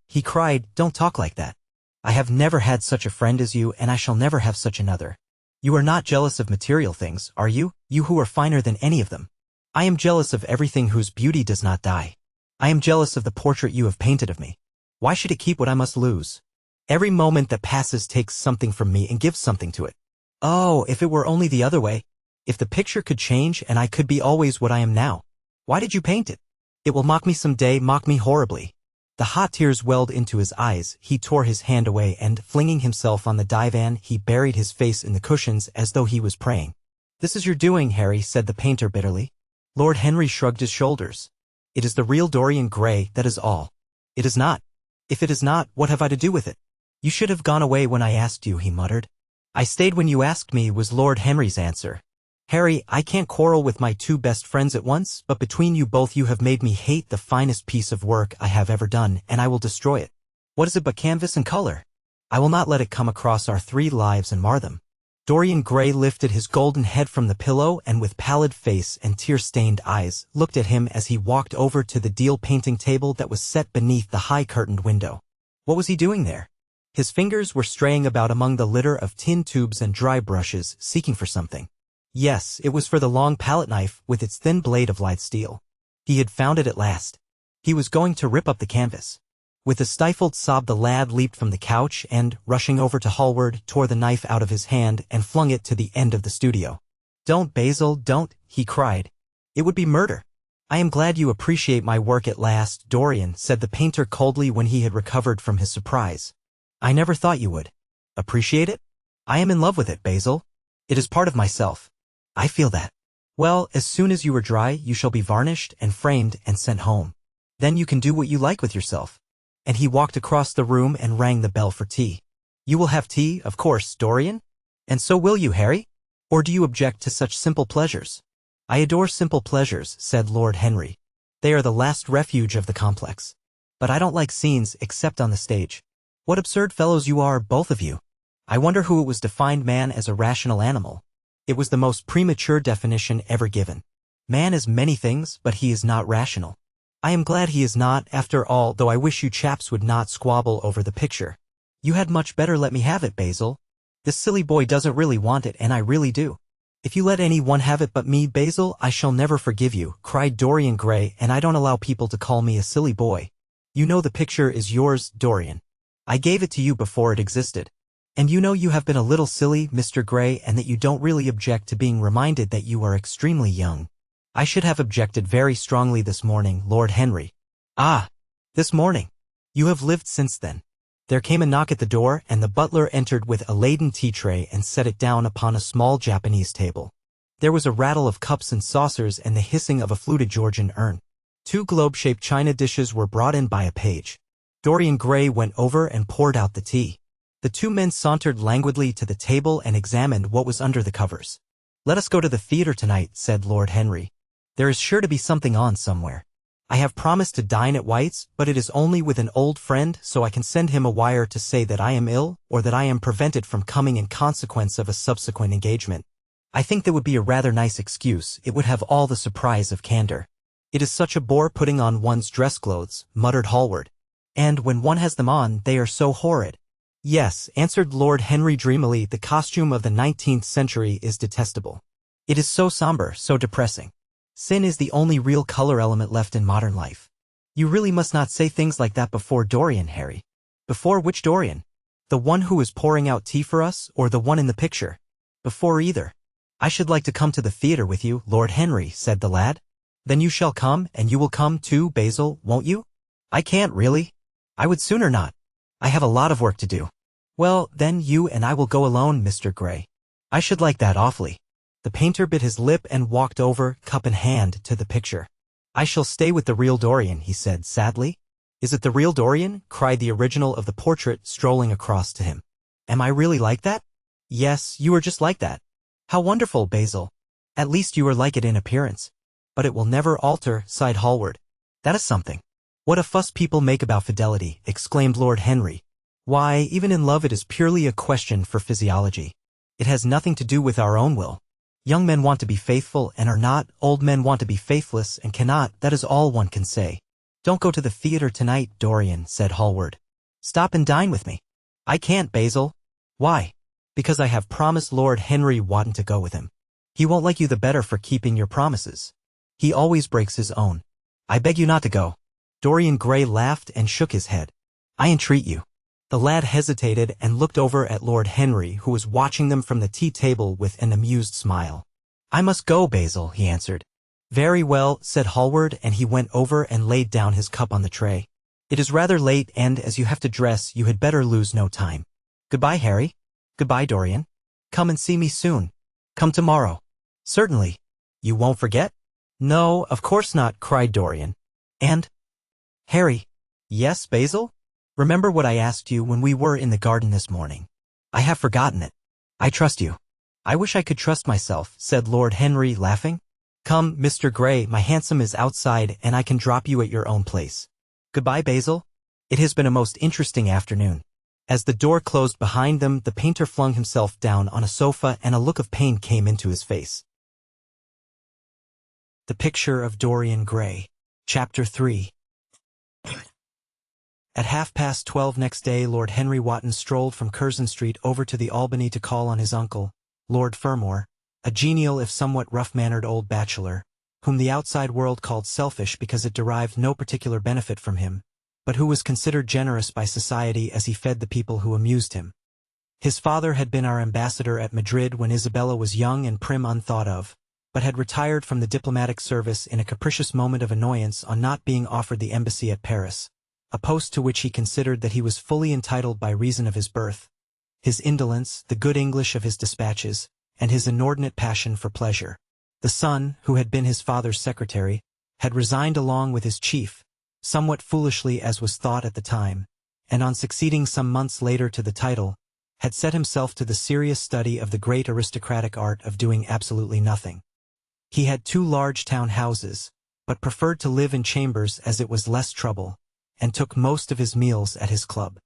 he cried, don't talk like that. I have never had such a friend as you, and I shall never have such another. You are not jealous of material things, are you? You who are finer than any of them. I am jealous of everything whose beauty does not die. I am jealous of the portrait you have painted of me. Why should it keep what I must lose? Every moment that passes takes something from me and gives something to it. Oh, if it were only the other way. If the picture could change and I could be always what I am now. Why did you paint it? It will mock me some day, mock me horribly. The hot tears welled into his eyes. He tore his hand away and, flinging himself on the divan, he buried his face in the cushions as though he was praying. This is your doing, Harry, said the painter bitterly. Lord Henry shrugged his shoulders. It is the real Dorian Gray, that is all. It is not. If it is not, what have I to do with it? You should have gone away when I asked you, he muttered. I stayed when you asked me, was Lord Henry's answer. Harry, I can't quarrel with my two best friends at once, but between you both you have made me hate the finest piece of work I have ever done, and I will destroy it. What is it but canvas and color? I will not let it come across our 3 lives and mar them. Dorian Gray lifted his golden head from the pillow and with pallid face and tear-stained eyes looked at him as he walked over to the deal painting table that was set beneath the high-curtained window. What was he doing there? His fingers were straying about among the litter of tin tubes and dry brushes, seeking for something. Yes, it was for the long palette knife with its thin blade of light steel. He had found it at last. He was going to rip up the canvas. With a stifled sob the lad leaped from the couch and, rushing over to Hallward, tore the knife out of his hand and flung it to the end of the studio. Don't, Basil, don't, he cried. It would be murder. I am glad you appreciate my work at last, Dorian, said the painter coldly when he had recovered from his surprise. I never thought you would. Appreciate it? I am in love with it, Basil. It is part of myself. I feel that. Well, as soon as you are dry, you shall be varnished and framed and sent home. Then you can do what you like with yourself. And he walked across the room and rang the bell for tea. You will have tea, of course, Dorian? And so will you, Harry? Or do you object to such simple pleasures? I adore simple pleasures, said Lord Henry. They are the last refuge of the complex. But I don't like scenes except on the stage. What absurd fellows you are, both of you. I wonder who it was defined man as a rational animal. It was the most premature definition ever given. Man is many things, but he is not rational. I am glad he is not, after all, though I wish you chaps would not squabble over the picture. You had much better let me have it, Basil. This silly boy doesn't really want it, and I really do. If you let any one have it but me, Basil, I shall never forgive you, cried Dorian Gray, and I don't allow people to call me a silly boy. You know the picture is yours, Dorian. I gave it to you before it existed. And you know you have been a little silly, Mr. Gray, and that you don't really object to being reminded that you are extremely young. I should have objected very strongly this morning, Lord Henry. Ah, this morning. You have lived since then. There came a knock at the door, and the butler entered with a laden tea tray and set it down upon a small Japanese table. There was a rattle of cups and saucers and the hissing of a fluted Georgian urn. 2 globe-shaped china dishes were brought in by a page. Dorian Gray went over and poured out the tea. The 2 men sauntered languidly to the table and examined what was under the covers. Let us go to the theater tonight, said Lord Henry. There is sure to be something on somewhere. I have promised to dine at White's, but it is only with an old friend, so I can send him a wire to say that I am ill, or that I am prevented from coming in consequence of a subsequent engagement. I think that would be a rather nice excuse. It would have all the surprise of candor. It is such a bore putting on one's dress clothes, muttered Hallward. And when one has them on, they are so horrid. Yes, answered Lord Henry dreamily, the costume of the 19th century is detestable. It is so somber, so depressing. Sin is the only real color element left in modern life. You really must not say things like that before Dorian, Harry. Before which Dorian? The one who is pouring out tea for us, or the one in the picture? Before either. I should like to come to the theater with you, Lord Henry, said the lad. Then you shall come, and you will come too, Basil, won't you? I can't really. I would sooner not. I have a lot of work to do. Well, then you and I will go alone, Mr. Gray. I should like that awfully. The painter bit his lip and walked over, cup in hand, to the picture. I shall stay with the real Dorian, he said sadly. Is it the real Dorian? Cried the original of the portrait, strolling across to him. Am I really like that? Yes, you are just like that. How wonderful, Basil. At least you are like it in appearance. But it will never alter, sighed Hallward. That is something. What a fuss people make about fidelity, exclaimed Lord Henry. Why, even in love it is purely a question for physiology. It has nothing to do with our own will. Young men want to be faithful and are not, old men want to be faithless and cannot, that is all one can say. Don't go to the theater tonight, Dorian, said Hallward. Stop and dine with me. I can't, Basil. Why? Because I have promised Lord Henry Wotton to go with him. He won't like you the better for keeping your promises. He always breaks his own. I beg you not to go. Dorian Gray laughed and shook his head. I entreat you. The lad hesitated and looked over at Lord Henry, who was watching them from the tea table with an amused smile. I must go, Basil, he answered. Very well, said Hallward, and he went over and laid down his cup on the tray. It is rather late, and as you have to dress, you had better lose no time. Goodbye, Harry. Goodbye, Dorian. Come and see me soon. Come tomorrow. Certainly. You won't forget? No, of course not, cried Dorian. And? Harry. Yes, Basil? Remember what I asked you when we were in the garden this morning. I have forgotten it. I trust you. I wish I could trust myself, said Lord Henry, laughing. Come, Mr. Gray, my hansom is outside and I can drop you at your own place. Goodbye, Basil. It has been a most interesting afternoon. As the door closed behind them, the painter flung himself down on a sofa and a look of pain came into his face. The Picture of Dorian Gray. Chapter 3. At 12:30 next day, Lord Henry Wotton strolled from Curzon Street over to the Albany to call on his uncle, Lord Fermor, a genial if somewhat rough-mannered old bachelor, whom the outside world called selfish because it derived no particular benefit from him, but who was considered generous by society as he fed the people who amused him. His father had been our ambassador at Madrid when Isabella was young and prim unthought of, but had retired from the diplomatic service in a capricious moment of annoyance on not being offered the embassy at Paris, a post to which he considered that he was fully entitled by reason of his birth, his indolence, the good English of his dispatches, and his inordinate passion for pleasure. The son, who had been his father's secretary, had resigned along with his chief, somewhat foolishly as was thought at the time, and on succeeding some months later to the title, had set himself to the serious study of the great aristocratic art of doing absolutely nothing. He had 2 large town houses, but preferred to live in chambers as it was less trouble, and took most of his meals at his club.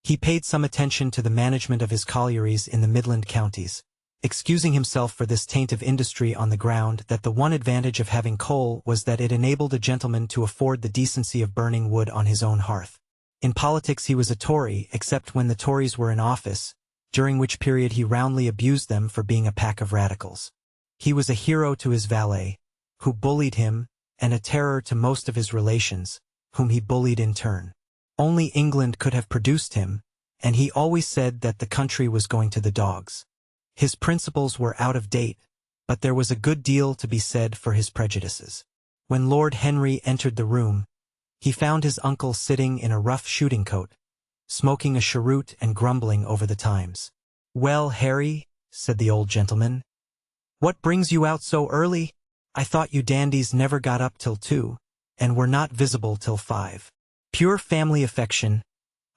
He paid some attention to the management of his collieries in the Midland counties, excusing himself for this taint of industry on the ground that the one advantage of having coal was that it enabled a gentleman to afford the decency of burning wood on his own hearth. In politics he was a Tory, except when the Tories were in office, during which period he roundly abused them for being a pack of radicals. He was a hero to his valet, who bullied him, and a terror to most of his relations, whom he bullied in turn. Only England could have produced him, and he always said that the country was going to the dogs. His principles were out of date, but there was a good deal to be said for his prejudices. When Lord Henry entered the room, he found his uncle sitting in a rough shooting coat, smoking a cheroot and grumbling over the Times. "Well, Harry," said the old gentleman, "what brings you out so early? I thought you dandies never got up till 2, and were not visible till 5. Pure family affection.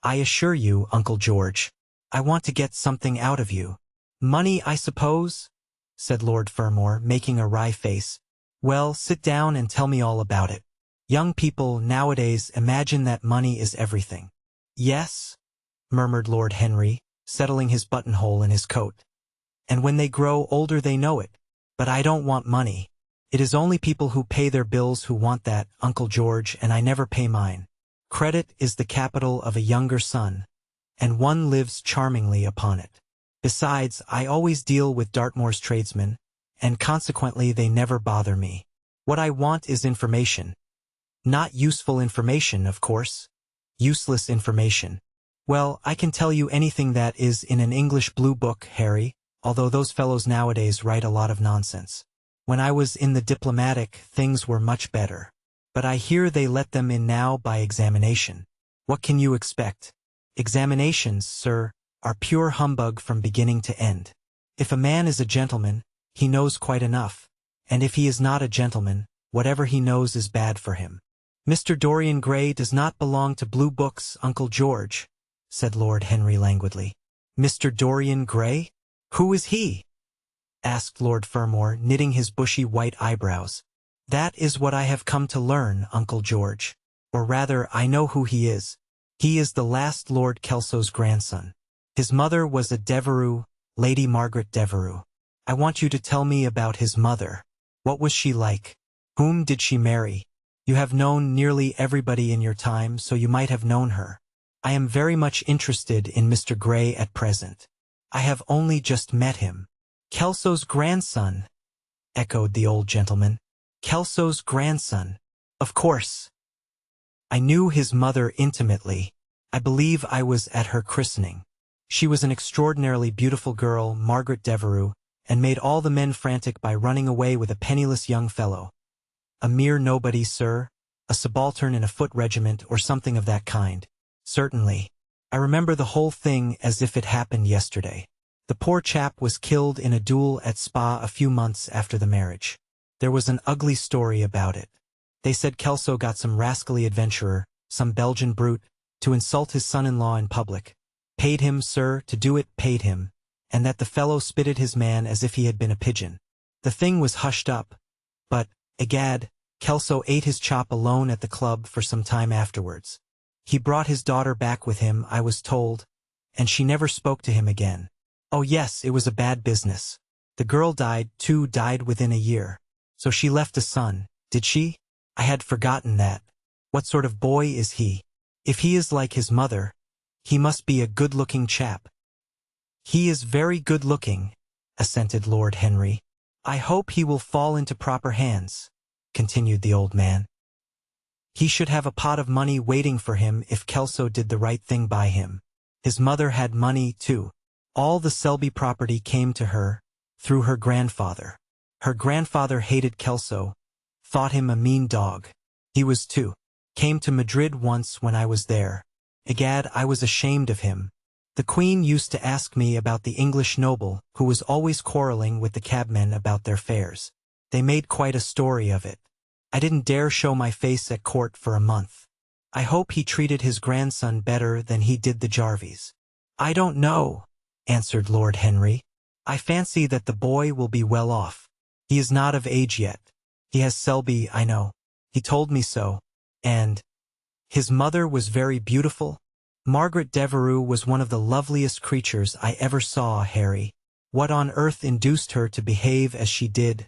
I assure you, Uncle George, I want to get something out of you." "Money, I suppose?" said Lord Fermor, making a wry face. "Well, sit down and tell me all about it. Young people nowadays imagine that money is everything." "Yes," murmured Lord Henry, settling his buttonhole in his coat. "And when they grow older they know it. But I don't want money. It is only people who pay their bills who want that, Uncle George, and I never pay mine. Credit is the capital of a younger son, and one lives charmingly upon it. Besides, I always deal with Dartmoor's tradesmen, and consequently they never bother me. What I want is information. Not useful information, of course. Useless information. Well, I can tell you anything that is in an English blue book, Harry, although those fellows nowadays write a lot of nonsense. When I was in the diplomatic, things were much better. But I hear they let them in now by examination. What can you expect? Examinations, sir, are pure humbug from beginning to end. If a man is a gentleman, he knows quite enough, and if he is not a gentleman, whatever he knows is bad for him. Mr. Dorian Gray does not belong to blue books, Uncle George, said Lord Henry languidly. Mr. Dorian Gray? Who is he? Asked Lord Fermor, knitting his bushy white eyebrows. That is what I have come to learn, Uncle George. Or rather, I know who he is. He is the last Lord Kelso's grandson. His mother was a Devereux, Lady Margaret Devereux. I want you to tell me about his mother. What was she like? Whom did she marry? You have known nearly everybody in your time, so you might have known her. I am very much interested in Mr. Gray at present. I have only just met him. Kelso's grandson, echoed the old gentleman. Kelso's grandson. Of course. I knew his mother intimately. I believe I was at her christening. She was an extraordinarily beautiful girl, Margaret Devereux, and made all the men frantic by running away with a penniless young fellow. A mere nobody, sir, a subaltern in a foot regiment or something of that kind. Certainly. I remember the whole thing as if it happened yesterday. The poor chap was killed in a duel at Spa a few months after the marriage. There was an ugly story about it. They said Kelso got some rascally adventurer, some Belgian brute, to insult his son-in-law in public. Paid him, sir, to do it, paid him, and that the fellow spitted his man as if he had been a pigeon. The thing was hushed up, but, egad, Kelso ate his chop alone at the club for some time afterwards. He brought his daughter back with him, I was told, and she never spoke to him again. Oh yes, it was a bad business. The girl died, too, died within a year. So she left a son, did she? I had forgotten that. What sort of boy is he? If he is like his mother, he must be a good-looking chap. He is very good-looking, assented Lord Henry. I hope he will fall into proper hands, continued the old man. He should have a pot of money waiting for him if Kelso did the right thing by him. His mother had money, too. All the Selby property came to her, through her grandfather. Her grandfather hated Kelso, thought him a mean dog. He was too. Came to Madrid once when I was there. Egad, I was ashamed of him. The Queen used to ask me about the English noble, who was always quarreling with the cabmen about their fares. They made quite a story of it. I didn't dare show my face at court for a month. I hope he treated his grandson better than he did the Jarvies. I don't know, answered Lord Henry. I fancy that the boy will be well off. He is not of age yet. He has Selby, I know. He told me so. And his mother was very beautiful. Margaret Devereux was one of the loveliest creatures I ever saw, Harry. What on earth induced her to behave as she did,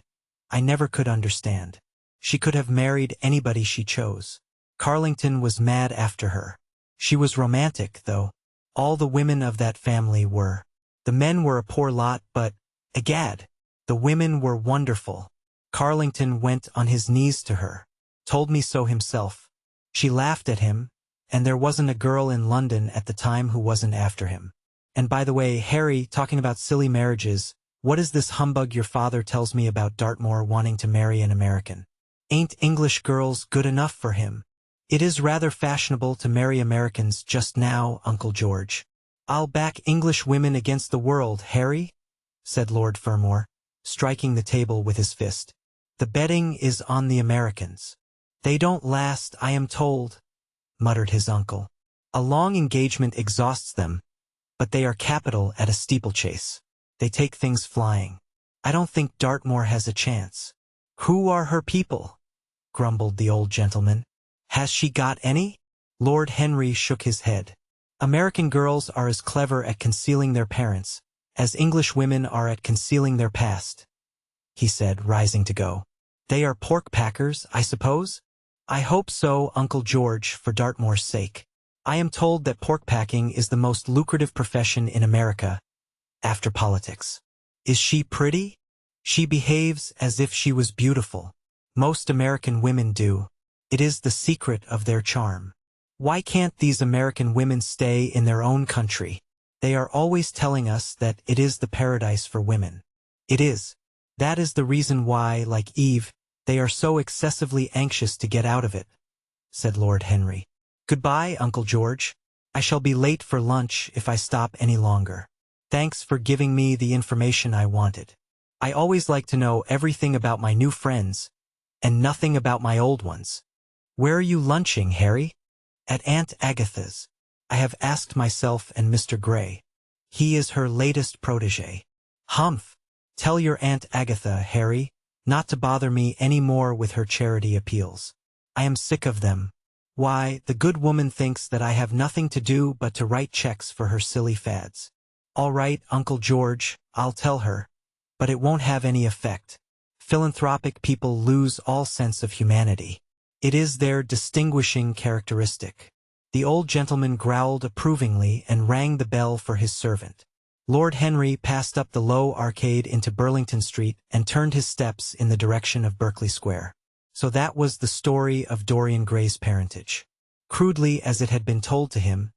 I never could understand. She could have married anybody she chose. Carlington was mad after her. She was romantic, though. All the women of that family were. The men were a poor lot, but, egad, the women were wonderful. Carlington went on his knees to her. Told me so himself. She laughed at him, and there wasn't a girl in London at the time who wasn't after him. And by the way, Harry, talking about silly marriages, what is this humbug your father tells me about Dartmoor wanting to marry an American? Ain't English girls good enough for him? It is rather fashionable to marry Americans just now, Uncle George. I'll back English women against the world, Harry, said Lord Fermor, striking the table with his fist. The betting is on the Americans. They don't last, I am told, muttered his uncle. A long engagement exhausts them, but they are capital at a steeplechase. They take things flying. I don't think Dartmoor has a chance. Who are her people? Grumbled the old gentleman. Has she got any? Lord Henry shook his head. American girls are as clever at concealing their parents as English women are at concealing their past, he said, rising to go. They are pork packers, I suppose? I hope so, Uncle George, for Dartmoor's sake. I am told that pork packing is the most lucrative profession in America, after politics. Is she pretty? She behaves as if she was beautiful. Most American women do. It is the secret of their charm. Why can't these American women stay in their own country? They are always telling us that it is the paradise for women. It is. That is the reason why, like Eve, they are so excessively anxious to get out of it," said Lord Henry. "Goodbye, Uncle George. I shall be late for lunch if I stop any longer. Thanks for giving me the information I wanted. I always like to know everything about my new friends, and nothing about my old ones. Where are you lunching, Harry?" "At Aunt Agatha's. I have asked myself and Mr. Gray. He is her latest protégé." "Humph! Tell your Aunt Agatha, Harry, not to bother me any more with her charity appeals. I am sick of them. Why, the good woman thinks that I have nothing to do but to write checks for her silly fads." "All right, Uncle George, I'll tell her. But it won't have any effect. Philanthropic people lose all sense of humanity. It is their distinguishing characteristic." The old gentleman growled approvingly and rang the bell for his servant. Lord Henry passed up the low arcade into Burlington Street and turned his steps in the direction of Berkeley Square. So that was the story of Dorian Gray's parentage. Crudely as it had been told to him,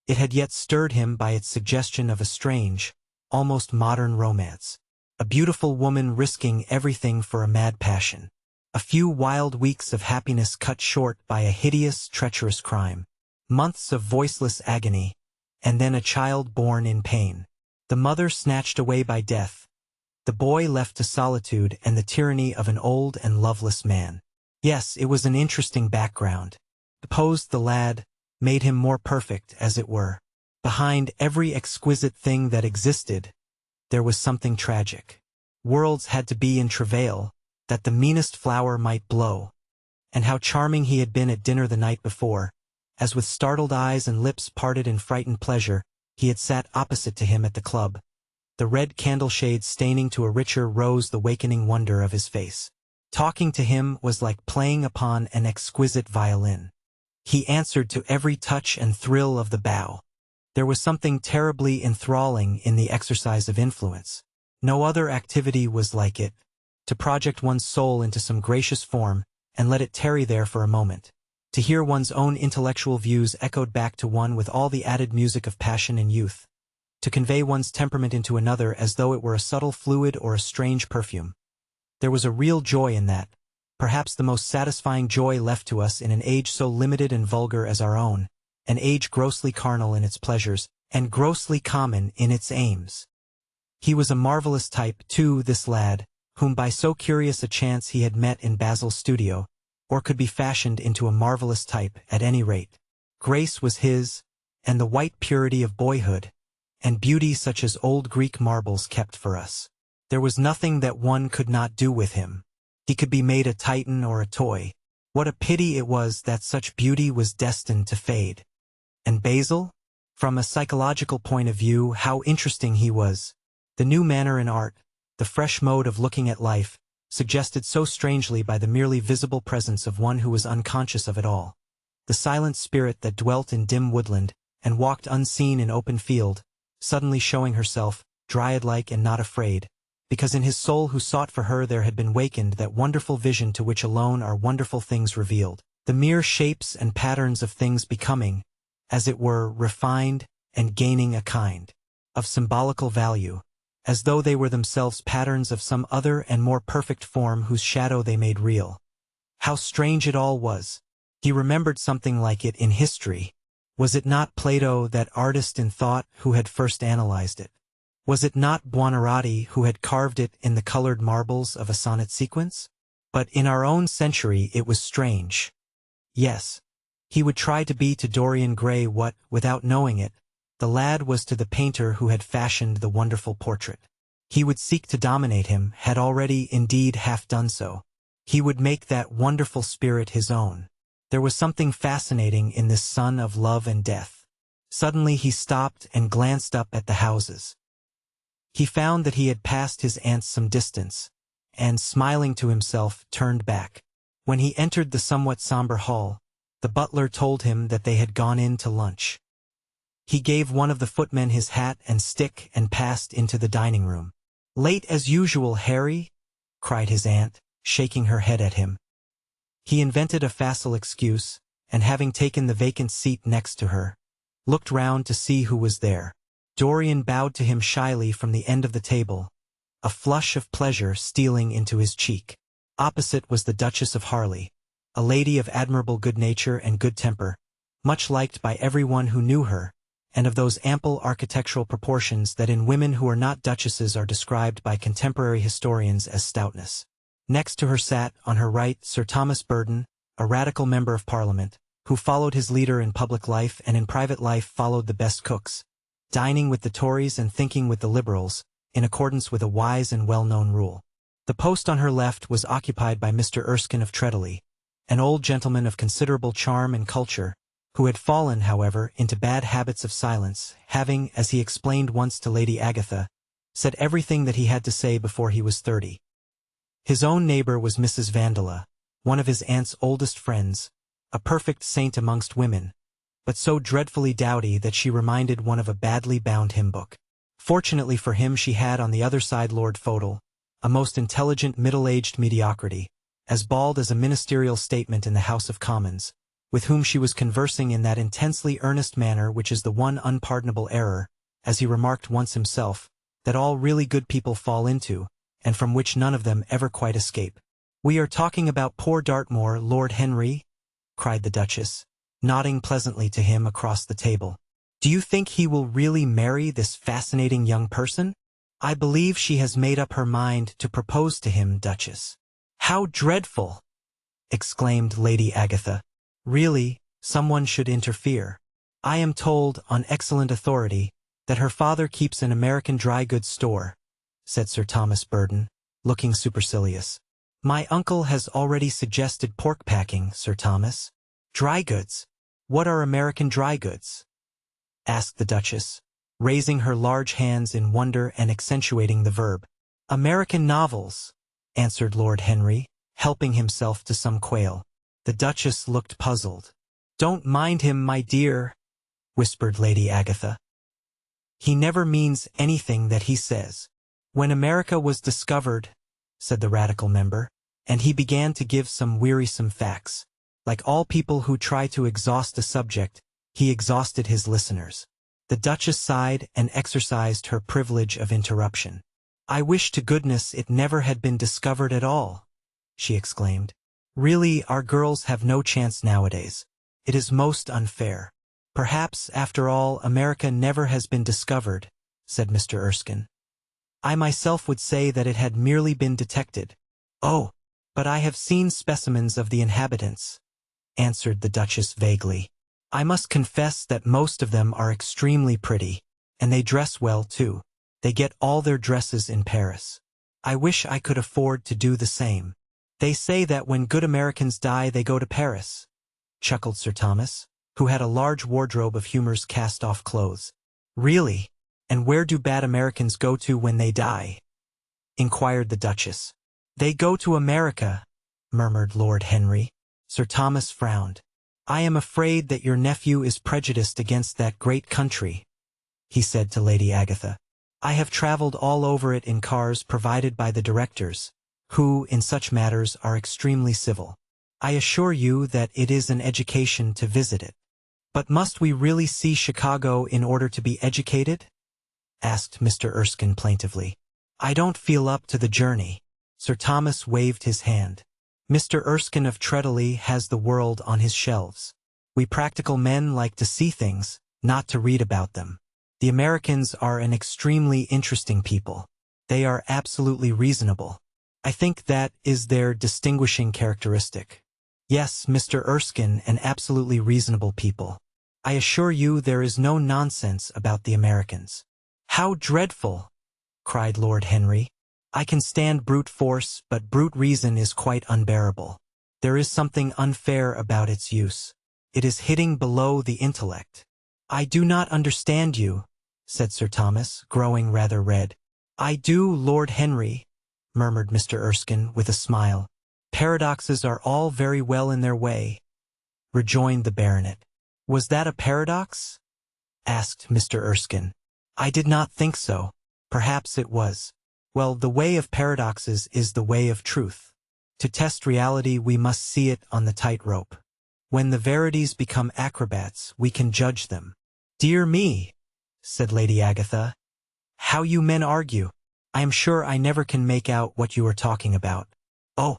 it had yet stirred him by its suggestion of a strange, almost modern romance. A beautiful woman risking everything for a mad passion. A few wild weeks of happiness cut short by a hideous, treacherous crime. Months of voiceless agony, and then a child born in pain. The mother snatched away by death. The boy left to solitude and the tyranny of an old and loveless man. Yes, it was an interesting background. Opposed the lad, made him more perfect, as it were. Behind every exquisite thing that existed, there was something tragic. Worlds had to be in travail, that the meanest flower might blow. And how charming he had been at dinner the night before, as with startled eyes and lips parted in frightened pleasure, he had sat opposite to him at the club, the red candle shade staining to a richer rose the wakening wonder of his face. Talking to him was like playing upon an exquisite violin. He answered to every touch and thrill of the bow. There was something terribly enthralling in the exercise of influence. No other activity was like it, to project one's soul into some gracious form and let it tarry there for a moment. To hear one's own intellectual views echoed back to one with all the added music of passion and youth. To convey one's temperament into another as though it were a subtle fluid or a strange perfume. There was a real joy in that, perhaps the most satisfying joy left to us in an age so limited and vulgar as our own, an age grossly carnal in its pleasures, and grossly common in its aims. He was a marvelous type, too, this lad, whom by so curious a chance he had met in Basil's studio, or could be fashioned into a marvelous type, at any rate. Grace was his, and the white purity of boyhood, and beauty such as old Greek marbles kept for us. There was nothing that one could not do with him. He could be made a Titan or a toy. What a pity it was that such beauty was destined to fade. And Basil? From a psychological point of view, how interesting he was. The new manner in art, the fresh mode of looking at life, suggested so strangely by the merely visible presence of one who was unconscious of it all. The silent spirit that dwelt in dim woodland, and walked unseen in open field, suddenly showing herself, dryad-like and not afraid, because in his soul who sought for her there had been wakened that wonderful vision to which alone are wonderful things revealed, the mere shapes and patterns of things becoming, as it were, refined, and gaining a kind of symbolical value, as though they were themselves patterns of some other and more perfect form whose shadow they made real. How strange it all was! He remembered something like it in history. Was it not Plato, that artist in thought, who had first analyzed it? Was it not Buonarroti who had carved it in the colored marbles of a sonnet sequence? But in our own century it was strange. Yes, he would try to be to Dorian Gray what, without knowing it, the lad was to the painter who had fashioned the wonderful portrait. He would seek to dominate him, had already indeed half done so. He would make that wonderful spirit his own. There was something fascinating in this son of love and death. Suddenly he stopped and glanced up at the houses. He found that he had passed his aunts some distance, and, smiling to himself, turned back. When he entered the somewhat somber hall, the butler told him that they had gone in to lunch. He gave one of the footmen his hat and stick and passed into the dining room. "Late as usual, Harry," cried his aunt, shaking her head at him. He invented a facile excuse, and having taken the vacant seat next to her, looked round to see who was there. Dorian bowed to him shyly from the end of the table, a flush of pleasure stealing into his cheek. Opposite was the Duchess of Harley, a lady of admirable good nature and good temper, much liked by everyone who knew her, and of those ample architectural proportions that in women who are not duchesses are described by contemporary historians as stoutness. Next to her sat, on her right, Sir Thomas Burden, a radical member of Parliament, who followed his leader in public life and in private life followed the best cooks, dining with the Tories and thinking with the Liberals, in accordance with a wise and well-known rule. The post on her left was occupied by Mr. Erskine of Treadley, an old gentleman of considerable charm and culture, who had fallen, however, into bad habits of silence, having, as he explained once to Lady Agatha, said everything that he had to say before he was 30. His own neighbor was Mrs. Vandeleur, one of his aunt's oldest friends, a perfect saint amongst women, but so dreadfully dowdy that she reminded one of a badly bound hymn book. Fortunately for him she had on the other side Lord Fodle, a most intelligent middle-aged mediocrity, as bald as a ministerial statement in the House of Commons, with whom she was conversing in that intensely earnest manner which is the one unpardonable error, as he remarked once himself, that all really good people fall into, and from which none of them ever quite escape. "We are talking about poor Dartmoor, Lord Henry?" cried the Duchess, nodding pleasantly to him across the table. "Do you think he will really marry this fascinating young person?" "I believe she has made up her mind to propose to him, Duchess." "How dreadful!" exclaimed Lady Agatha. "Really, someone should interfere. I am told, on excellent authority, that her father keeps an American dry goods store," said Sir Thomas Burden, looking supercilious. "My uncle has already suggested pork packing, Sir Thomas." "Dry goods? What are American dry goods?" asked the Duchess, raising her large hands in wonder and accentuating the verb. "American novels," answered Lord Henry, helping himself to some quail. The Duchess looked puzzled. "Don't mind him, my dear," whispered Lady Agatha. "He never means anything that he says. When America was discovered," said the radical member, and he began to give some wearisome facts. Like all people who try to exhaust a subject, he exhausted his listeners. The Duchess sighed and exercised her privilege of interruption. "I wish to goodness it never had been discovered at all," she exclaimed. "Really, our girls have no chance nowadays. It is most unfair." "Perhaps, after all, America never has been discovered," said Mr. Erskine. "I myself would say that it had merely been detected." "Oh, but I have seen specimens of the inhabitants," answered the Duchess vaguely. "I must confess that most of them are extremely pretty, and they dress well too. They get all their dresses in Paris. I wish I could afford to do the same." "They say that when good Americans die they go to Paris," chuckled Sir Thomas, who had a large wardrobe of Humour's cast-off clothes. "Really? And where do bad Americans go to when they die?" inquired the Duchess. "They go to America," murmured Lord Henry. Sir Thomas frowned. "I am afraid that your nephew is prejudiced against that great country," he said to Lady Agatha. "I have traveled all over it in cars provided by the directors, who, in such matters, are extremely civil. I assure you that it is an education to visit it." "But must we really see Chicago in order to be educated?" asked Mr. Erskine plaintively. "I don't feel up to the journey." Sir Thomas waved his hand. "Mr. Erskine of Treadley has the world on his shelves. We practical men like to see things, not to read about them. The Americans are an extremely interesting people. They are absolutely reasonable. I think that is their distinguishing characteristic." "Yes, Mr. Erskine, an absolutely reasonable people. I assure you there is no nonsense about the Americans." "How dreadful!" cried Lord Henry. "I can stand brute force, but brute reason is quite unbearable. There is something unfair about its use. It is hitting below the intellect." "I do not understand you," said Sir Thomas, growing rather red. "I do, Lord Henry," murmured Mr. Erskine with a smile. "Paradoxes are all very well in their way," rejoined the baronet. "Was that a paradox?" asked Mr. Erskine. "I did not think so. Perhaps it was." Well, the way of paradoxes is the way of truth. To test reality, we must see it on the tightrope. When the verities become acrobats, we can judge them. Dear me, said Lady Agatha. How you men argue. I am sure I never can make out what you are talking about. Oh.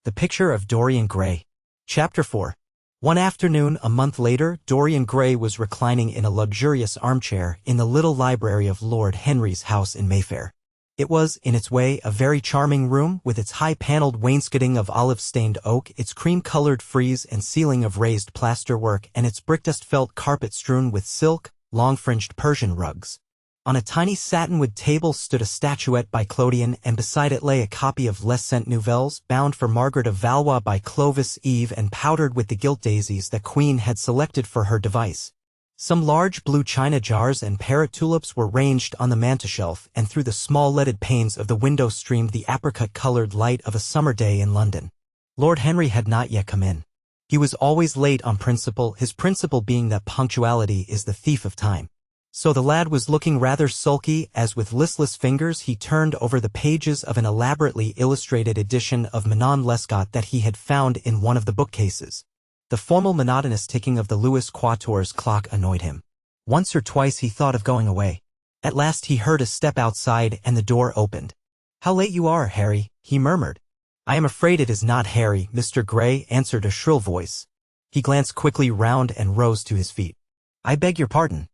The Picture of Dorian Gray. Chapter 4. One afternoon, a month later, Dorian Gray was reclining in a luxurious armchair in the little library of Lord Henry's house in Mayfair. It was, in its way, a very charming room, with its high-paneled wainscoting of olive-stained oak, its cream-colored frieze and ceiling of raised plasterwork, and its brickdust felt carpet strewn with silk, long-fringed Persian rugs. On a tiny satinwood table stood a statuette by Clodion, and beside it lay a copy of Les Cent Nouvelles, bound for Margaret of Valois by Clovis Eve and powdered with the gilt daisies that Queen had selected for her device. Some large blue china jars and parrot tulips were ranged on the mantelshelf, and through the small leaded panes of the window streamed the apricot-colored light of a summer day in London. Lord Henry had not yet come in. He was always late on principle, his principle being that punctuality is the thief of time. So the lad was looking rather sulky as with listless fingers he turned over the pages of an elaborately illustrated edition of Manon Lescaut that he had found in one of the bookcases. The formal monotonous ticking of the Louis Quatorze clock annoyed him. Once or twice he thought of going away. At last he heard a step outside and the door opened. "How late you are, Harry," he murmured. "I am afraid it is not Harry," Mr. Gray answered a shrill voice. He glanced quickly round and rose to his feet. "I beg your pardon.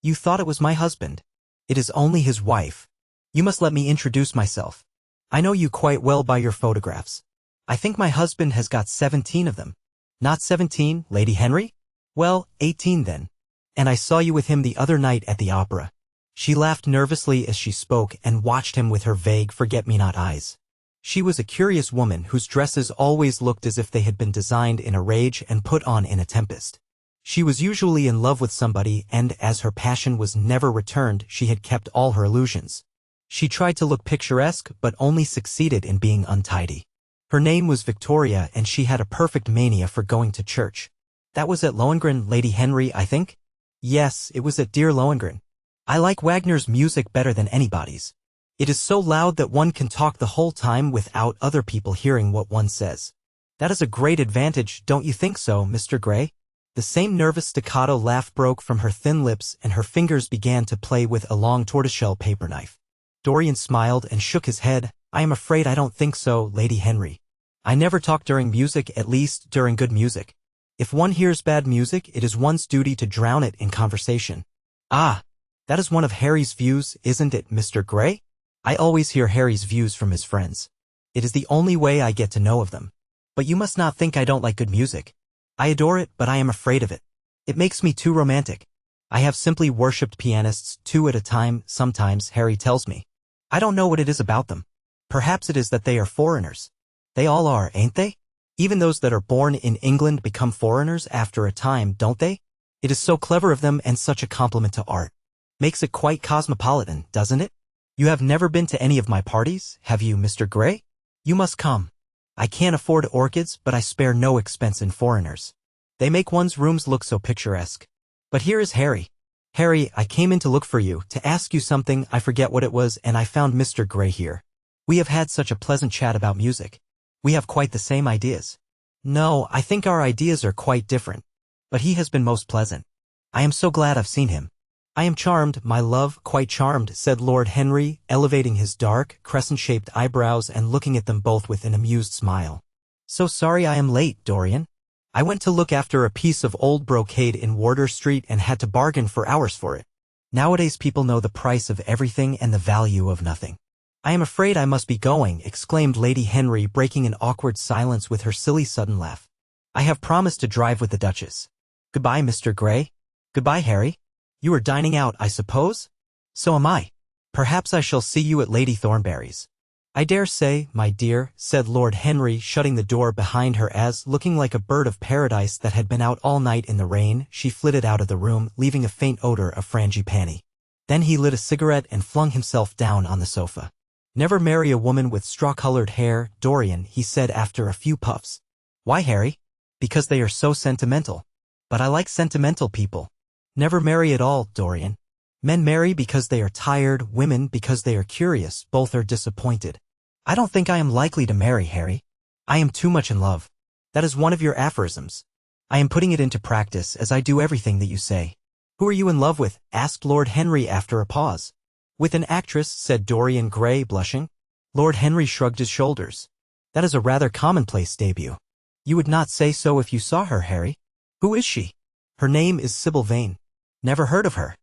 You thought it was my husband. It is only his wife. You must let me introduce myself. I know you quite well by your photographs. I think my husband has got 17 of them." "Not 17, Lady Henry?" "Well, 18 then. And I saw you with him the other night at the opera." She laughed nervously as she spoke and watched him with her vague forget-me-not eyes. She was a curious woman whose dresses always looked as if they had been designed in a rage and put on in a tempest. She was usually in love with somebody, and as her passion was never returned, she had kept all her illusions. She tried to look picturesque, but only succeeded in being untidy. Her name was Victoria, and she had a perfect mania for going to church. "That was at Lohengrin, Lady Henry, I think?" "Yes, it was at dear Lohengrin. I like Wagner's music better than anybody's. It is so loud that one can talk the whole time without other people hearing what one says. That is a great advantage, don't you think so, Mr. Gray?" The same nervous staccato laugh broke from her thin lips, and her fingers began to play with a long tortoiseshell paper knife. Dorian smiled and shook his head. "I am afraid I don't think so, Lady Henry. I never talk during music, at least during good music. If one hears bad music, it is one's duty to drown it in conversation." "Ah, that is one of Harry's views, isn't it, Mr. Gray?" "I always hear Harry's views from his friends. It is the only way I get to know of them. But you must not think I don't like good music. I adore it, but I am afraid of it. It makes me too romantic. I have simply worshipped pianists 2 at a time sometimes, Harry tells me. I don't know what it is about them. Perhaps it is that they are foreigners. They all are, ain't they? Even those that are born in England become foreigners after a time, don't they? It is so clever of them and such a compliment to art. Makes it quite cosmopolitan, doesn't it? You have never been to any of my parties, have you, Mr. Gray? You must come. I can't afford orchids, but I spare no expense in foreigners. They make one's rooms look so picturesque. But here is Harry. Harry, I came in to look for you, to ask you something, I forget what it was, and I found Mr. Gray here. We have had such a pleasant chat about music. We have quite the same ideas. No, I think our ideas are quite different. But he has been most pleasant. I am so glad I've seen him. I am charmed, my love, quite charmed, said Lord Henry, elevating his dark, crescent-shaped eyebrows and looking at them both with an amused smile. So sorry I am late, Dorian. I went to look after a piece of old brocade in Wardour Street and had to bargain for hours for it. Nowadays people know the price of everything and the value of nothing. I am afraid I must be going, exclaimed Lady Henry, breaking an awkward silence with her silly sudden laugh. I have promised to drive with the Duchess. Goodbye, Mr. Gray. Goodbye, Harry. You are dining out, I suppose? So am I. Perhaps I shall see you at Lady Thornberry's. I dare say, my dear, said Lord Henry, shutting the door behind her as, looking like a bird of paradise that had been out all night in the rain, she flitted out of the room, leaving a faint odor of frangipani. Then he lit a cigarette and flung himself down on the sofa. Never marry a woman with straw-colored hair, Dorian, he said after a few puffs. Why, Harry? Because they are so sentimental. But I like sentimental people. Never marry at all, Dorian. Men marry because they are tired, women because they are curious, both are disappointed. I don't think I am likely to marry, Harry. I am too much in love. That is one of your aphorisms. I am putting it into practice as I do everything that you say. Who are you in love with? Asked Lord Henry after a pause. With an actress, said Dorian Gray, blushing. Lord Henry shrugged his shoulders. That is a rather commonplace debut. You would not say so if you saw her, Harry. Who is she? Her name is Sybil Vane. Never heard of her.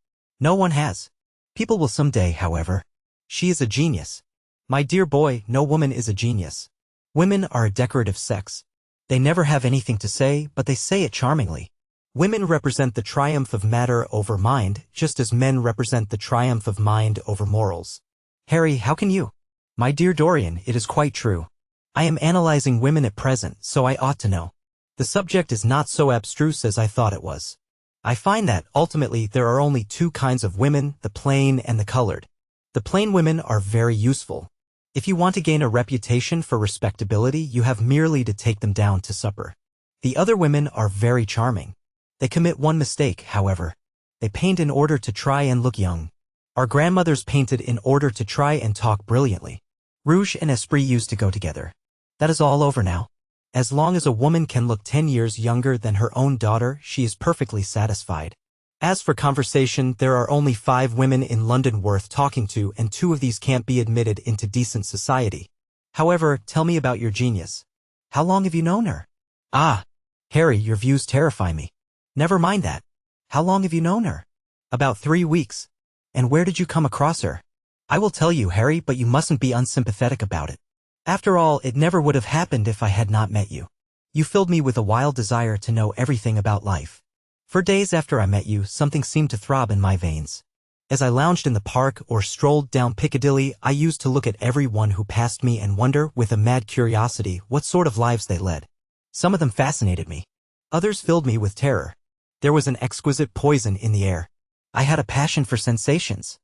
No one has. People will someday, however. She is a genius. My dear boy, no woman is a genius. Women are a decorative sex. They never have anything to say, but they say it charmingly. Women represent the triumph of matter over mind, just as men represent the triumph of mind over morals. Harry, how can you? My dear Dorian, it is quite true. I am analyzing women at present, so I ought to know. The subject is not so abstruse as I thought it was. I find that, ultimately, there are only two kinds of women, the plain and the colored. The plain women are very useful. If you want to gain a reputation for respectability, you have merely to take them down to supper. The other women are very charming. They commit one mistake, however. They paint in order to try and look young. Our grandmothers painted in order to try and talk brilliantly. Rouge and esprit used to go together. That is all over now. As long as a woman can look 10 years younger than her own daughter, she is perfectly satisfied. As for conversation, there are only 5 women in London worth talking to, and 2 of these can't be admitted into decent society. However, tell me about your genius. How long have you known her? Ah, Harry, your views terrify me. Never mind that. How long have you known her? About 3 weeks. And where did you come across her? I will tell you, Harry, but you mustn't be unsympathetic about it. After all, it never would have happened if I had not met you. You filled me with a wild desire to know everything about life. For days after I met you, something seemed to throb in my veins. As I lounged in the park or strolled down Piccadilly, I used to look at everyone who passed me and wonder, with a mad curiosity, what sort of lives they led. Some of them fascinated me. Others filled me with terror. There was an exquisite poison in the air. I had a passion for sensations.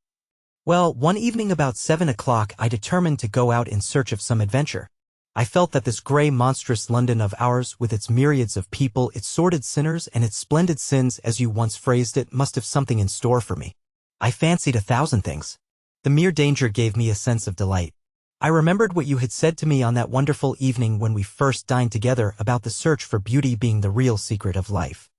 Well, one evening about 7 o'clock, I determined to go out in search of some adventure. I felt that this grey, monstrous London of ours, with its myriads of people, its sordid sinners, and its splendid sins, as you once phrased it, must have something in store for me. I fancied 1,000 things. The mere danger gave me a sense of delight. I remembered what you had said to me on that wonderful evening when we first dined together about the search for beauty being the real secret of life.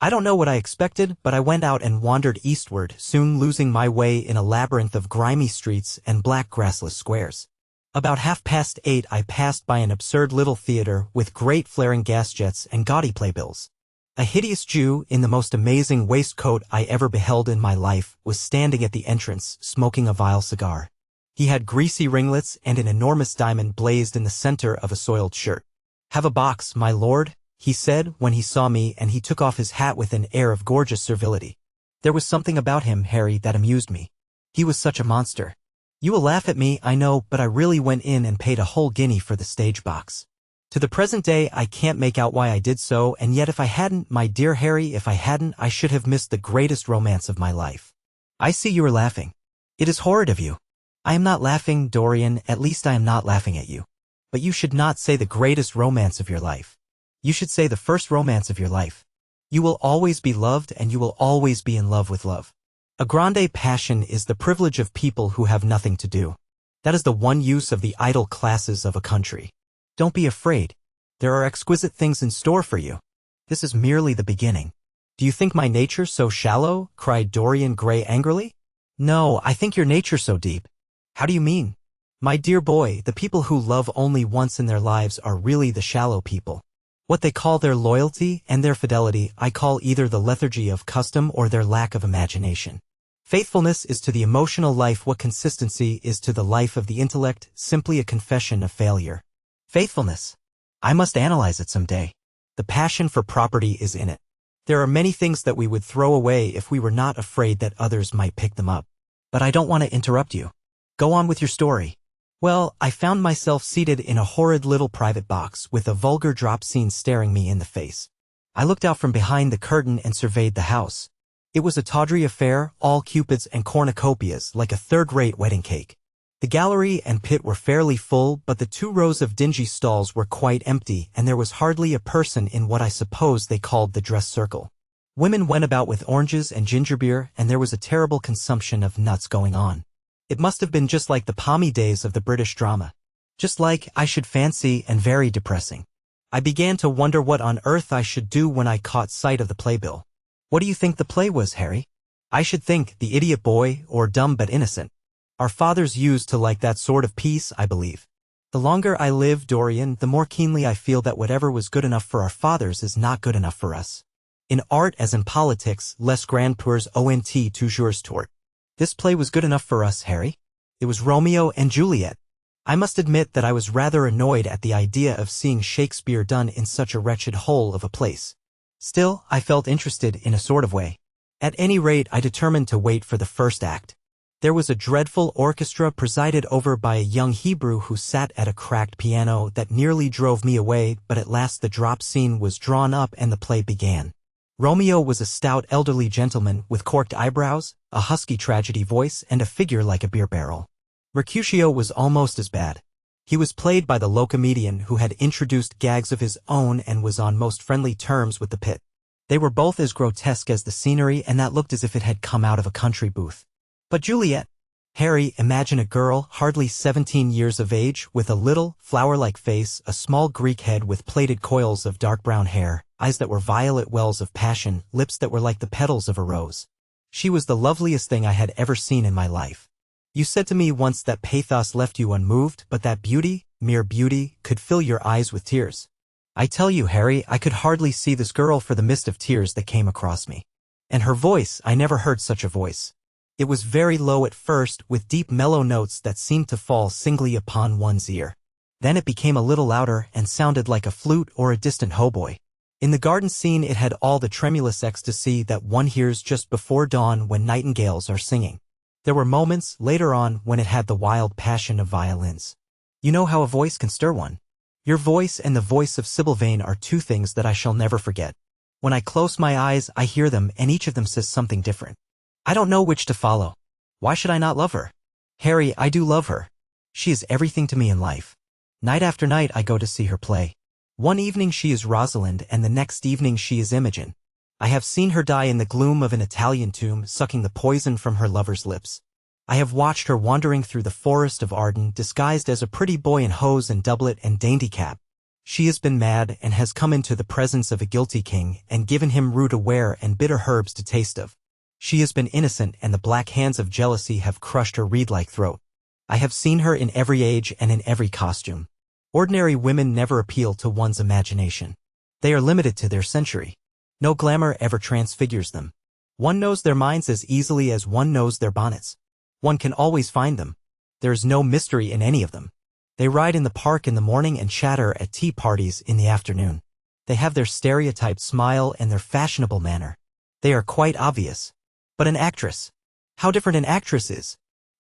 I don't know what I expected, but I went out and wandered eastward, soon losing my way in a labyrinth of grimy streets and black grassless squares. About 8:30 I passed by an absurd little theater with great flaring gas jets and gaudy playbills. A hideous Jew, in the most amazing waistcoat I ever beheld in my life, was standing at the entrance, smoking a vile cigar. He had greasy ringlets and an enormous diamond blazed in the center of a soiled shirt. "Have a box, my lord," he said when he saw me, and he took off his hat with an air of gorgeous servility. There was something about him, Harry, that amused me. He was such a monster. You will laugh at me, I know, but I really went in and paid a whole guinea for the stage box. To the present day, I can't make out why I did so, and yet if I hadn't, my dear Harry, if I hadn't, I should have missed the greatest romance of my life. I see you are laughing. It is horrid of you. I am not laughing, Dorian, at least I am not laughing at you. But you should not say the greatest romance of your life. You should say the first romance of your life. You will always be loved, and you will always be in love with love. A grande passion is the privilege of people who have nothing to do. That is the one use of the idle classes of a country. Don't be afraid. There are exquisite things in store for you. This is merely the beginning. Do you think my nature so shallow? Cried Dorian Gray angrily. No, I think your nature so deep. How do you mean? My dear boy, the people who love only once in their lives are really the shallow people. What they call their loyalty and their fidelity, I call either the lethargy of custom or their lack of imagination. Faithfulness is to the emotional life what consistency is to the life of the intellect, simply a confession of failure. Faithfulness. I must analyze it someday. The passion for property is in it. There are many things that we would throw away if we were not afraid that others might pick them up. But I don't want to interrupt you. Go on with your story. Well, I found myself seated in a horrid little private box with a vulgar drop scene staring me in the face. I looked out from behind the curtain and surveyed the house. It was a tawdry affair, all cupids and cornucopias, like a third-rate wedding cake. The gallery and pit were fairly full, but the 2 rows of dingy stalls were quite empty, and there was hardly a person in what I suppose they called the dress circle. Women went about with oranges and ginger beer, and there was a terrible consumption of nuts going on. It must have been just like the palmy days of the British drama. Just like, I should fancy, and very depressing. I began to wonder what on earth I should do when I caught sight of the playbill. What do you think the play was, Harry? I should think, The Idiot Boy, or Dumb but Innocent. Our fathers used to like that sort of piece, I believe. The longer I live, Dorian, the more keenly I feel that whatever was good enough for our fathers is not good enough for us. In art as in politics, les grands-peurs ont toujours tort. This play was good enough for us, Harry. It was Romeo and Juliet. I must admit that I was rather annoyed at the idea of seeing Shakespeare done in such a wretched hole of a place. Still, I felt interested in a sort of way. At any rate, I determined to wait for the first act. There was a dreadful orchestra presided over by a young Hebrew who sat at a cracked piano that nearly drove me away, but at last the drop scene was drawn up and the play began. Romeo was a stout elderly gentleman with corked eyebrows, a husky tragedy voice, and a figure like a beer barrel. Mercutio was almost as bad. He was played by the locomedian who had introduced gags of his own and was on most friendly terms with the pit. They were both as grotesque as the scenery, and that looked as if it had come out of a country booth. But Juliet. Harry, imagine a girl hardly 17 years of age with a little, flower-like face, a small Greek head with plaited coils of dark brown hair, eyes that were violet wells of passion, lips that were like the petals of a rose. She was the loveliest thing I had ever seen in my life. You said to me once that pathos left you unmoved, but that beauty, mere beauty, could fill your eyes with tears. I tell you, Harry, I could hardly see this girl for the mist of tears that came across me. And her voice, I never heard such a voice. It was very low at first, with deep mellow notes that seemed to fall singly upon one's ear. Then it became a little louder and sounded like a flute or a distant hautboy. In the garden scene it had all the tremulous ecstasy that one hears just before dawn when nightingales are singing. There were moments, later on, when it had the wild passion of violins. You know how a voice can stir one. Your voice and the voice of Sybil Vane are two things that I shall never forget. When I close my eyes, I hear them, and each of them says something different. I don't know which to follow. Why should I not love her? Harry, I do love her. She is everything to me in life. Night after night I go to see her play. One evening she is Rosalind, and the next evening she is Imogen. I have seen her die in the gloom of an Italian tomb, sucking the poison from her lover's lips. I have watched her wandering through the forest of Arden, disguised as a pretty boy in hose and doublet and dainty cap. She has been mad, and has come into the presence of a guilty king, and given him rue to wear and bitter herbs to taste of. She has been innocent, and the black hands of jealousy have crushed her reed-like throat. I have seen her in every age and in every costume. Ordinary women never appeal to one's imagination. They are limited to their century. No glamour ever transfigures them. One knows their minds as easily as one knows their bonnets. One can always find them. There is no mystery in any of them. They ride in the park in the morning and chatter at tea parties in the afternoon. They have their stereotyped smile and their fashionable manner. They are quite obvious. But an actress. How different an actress is.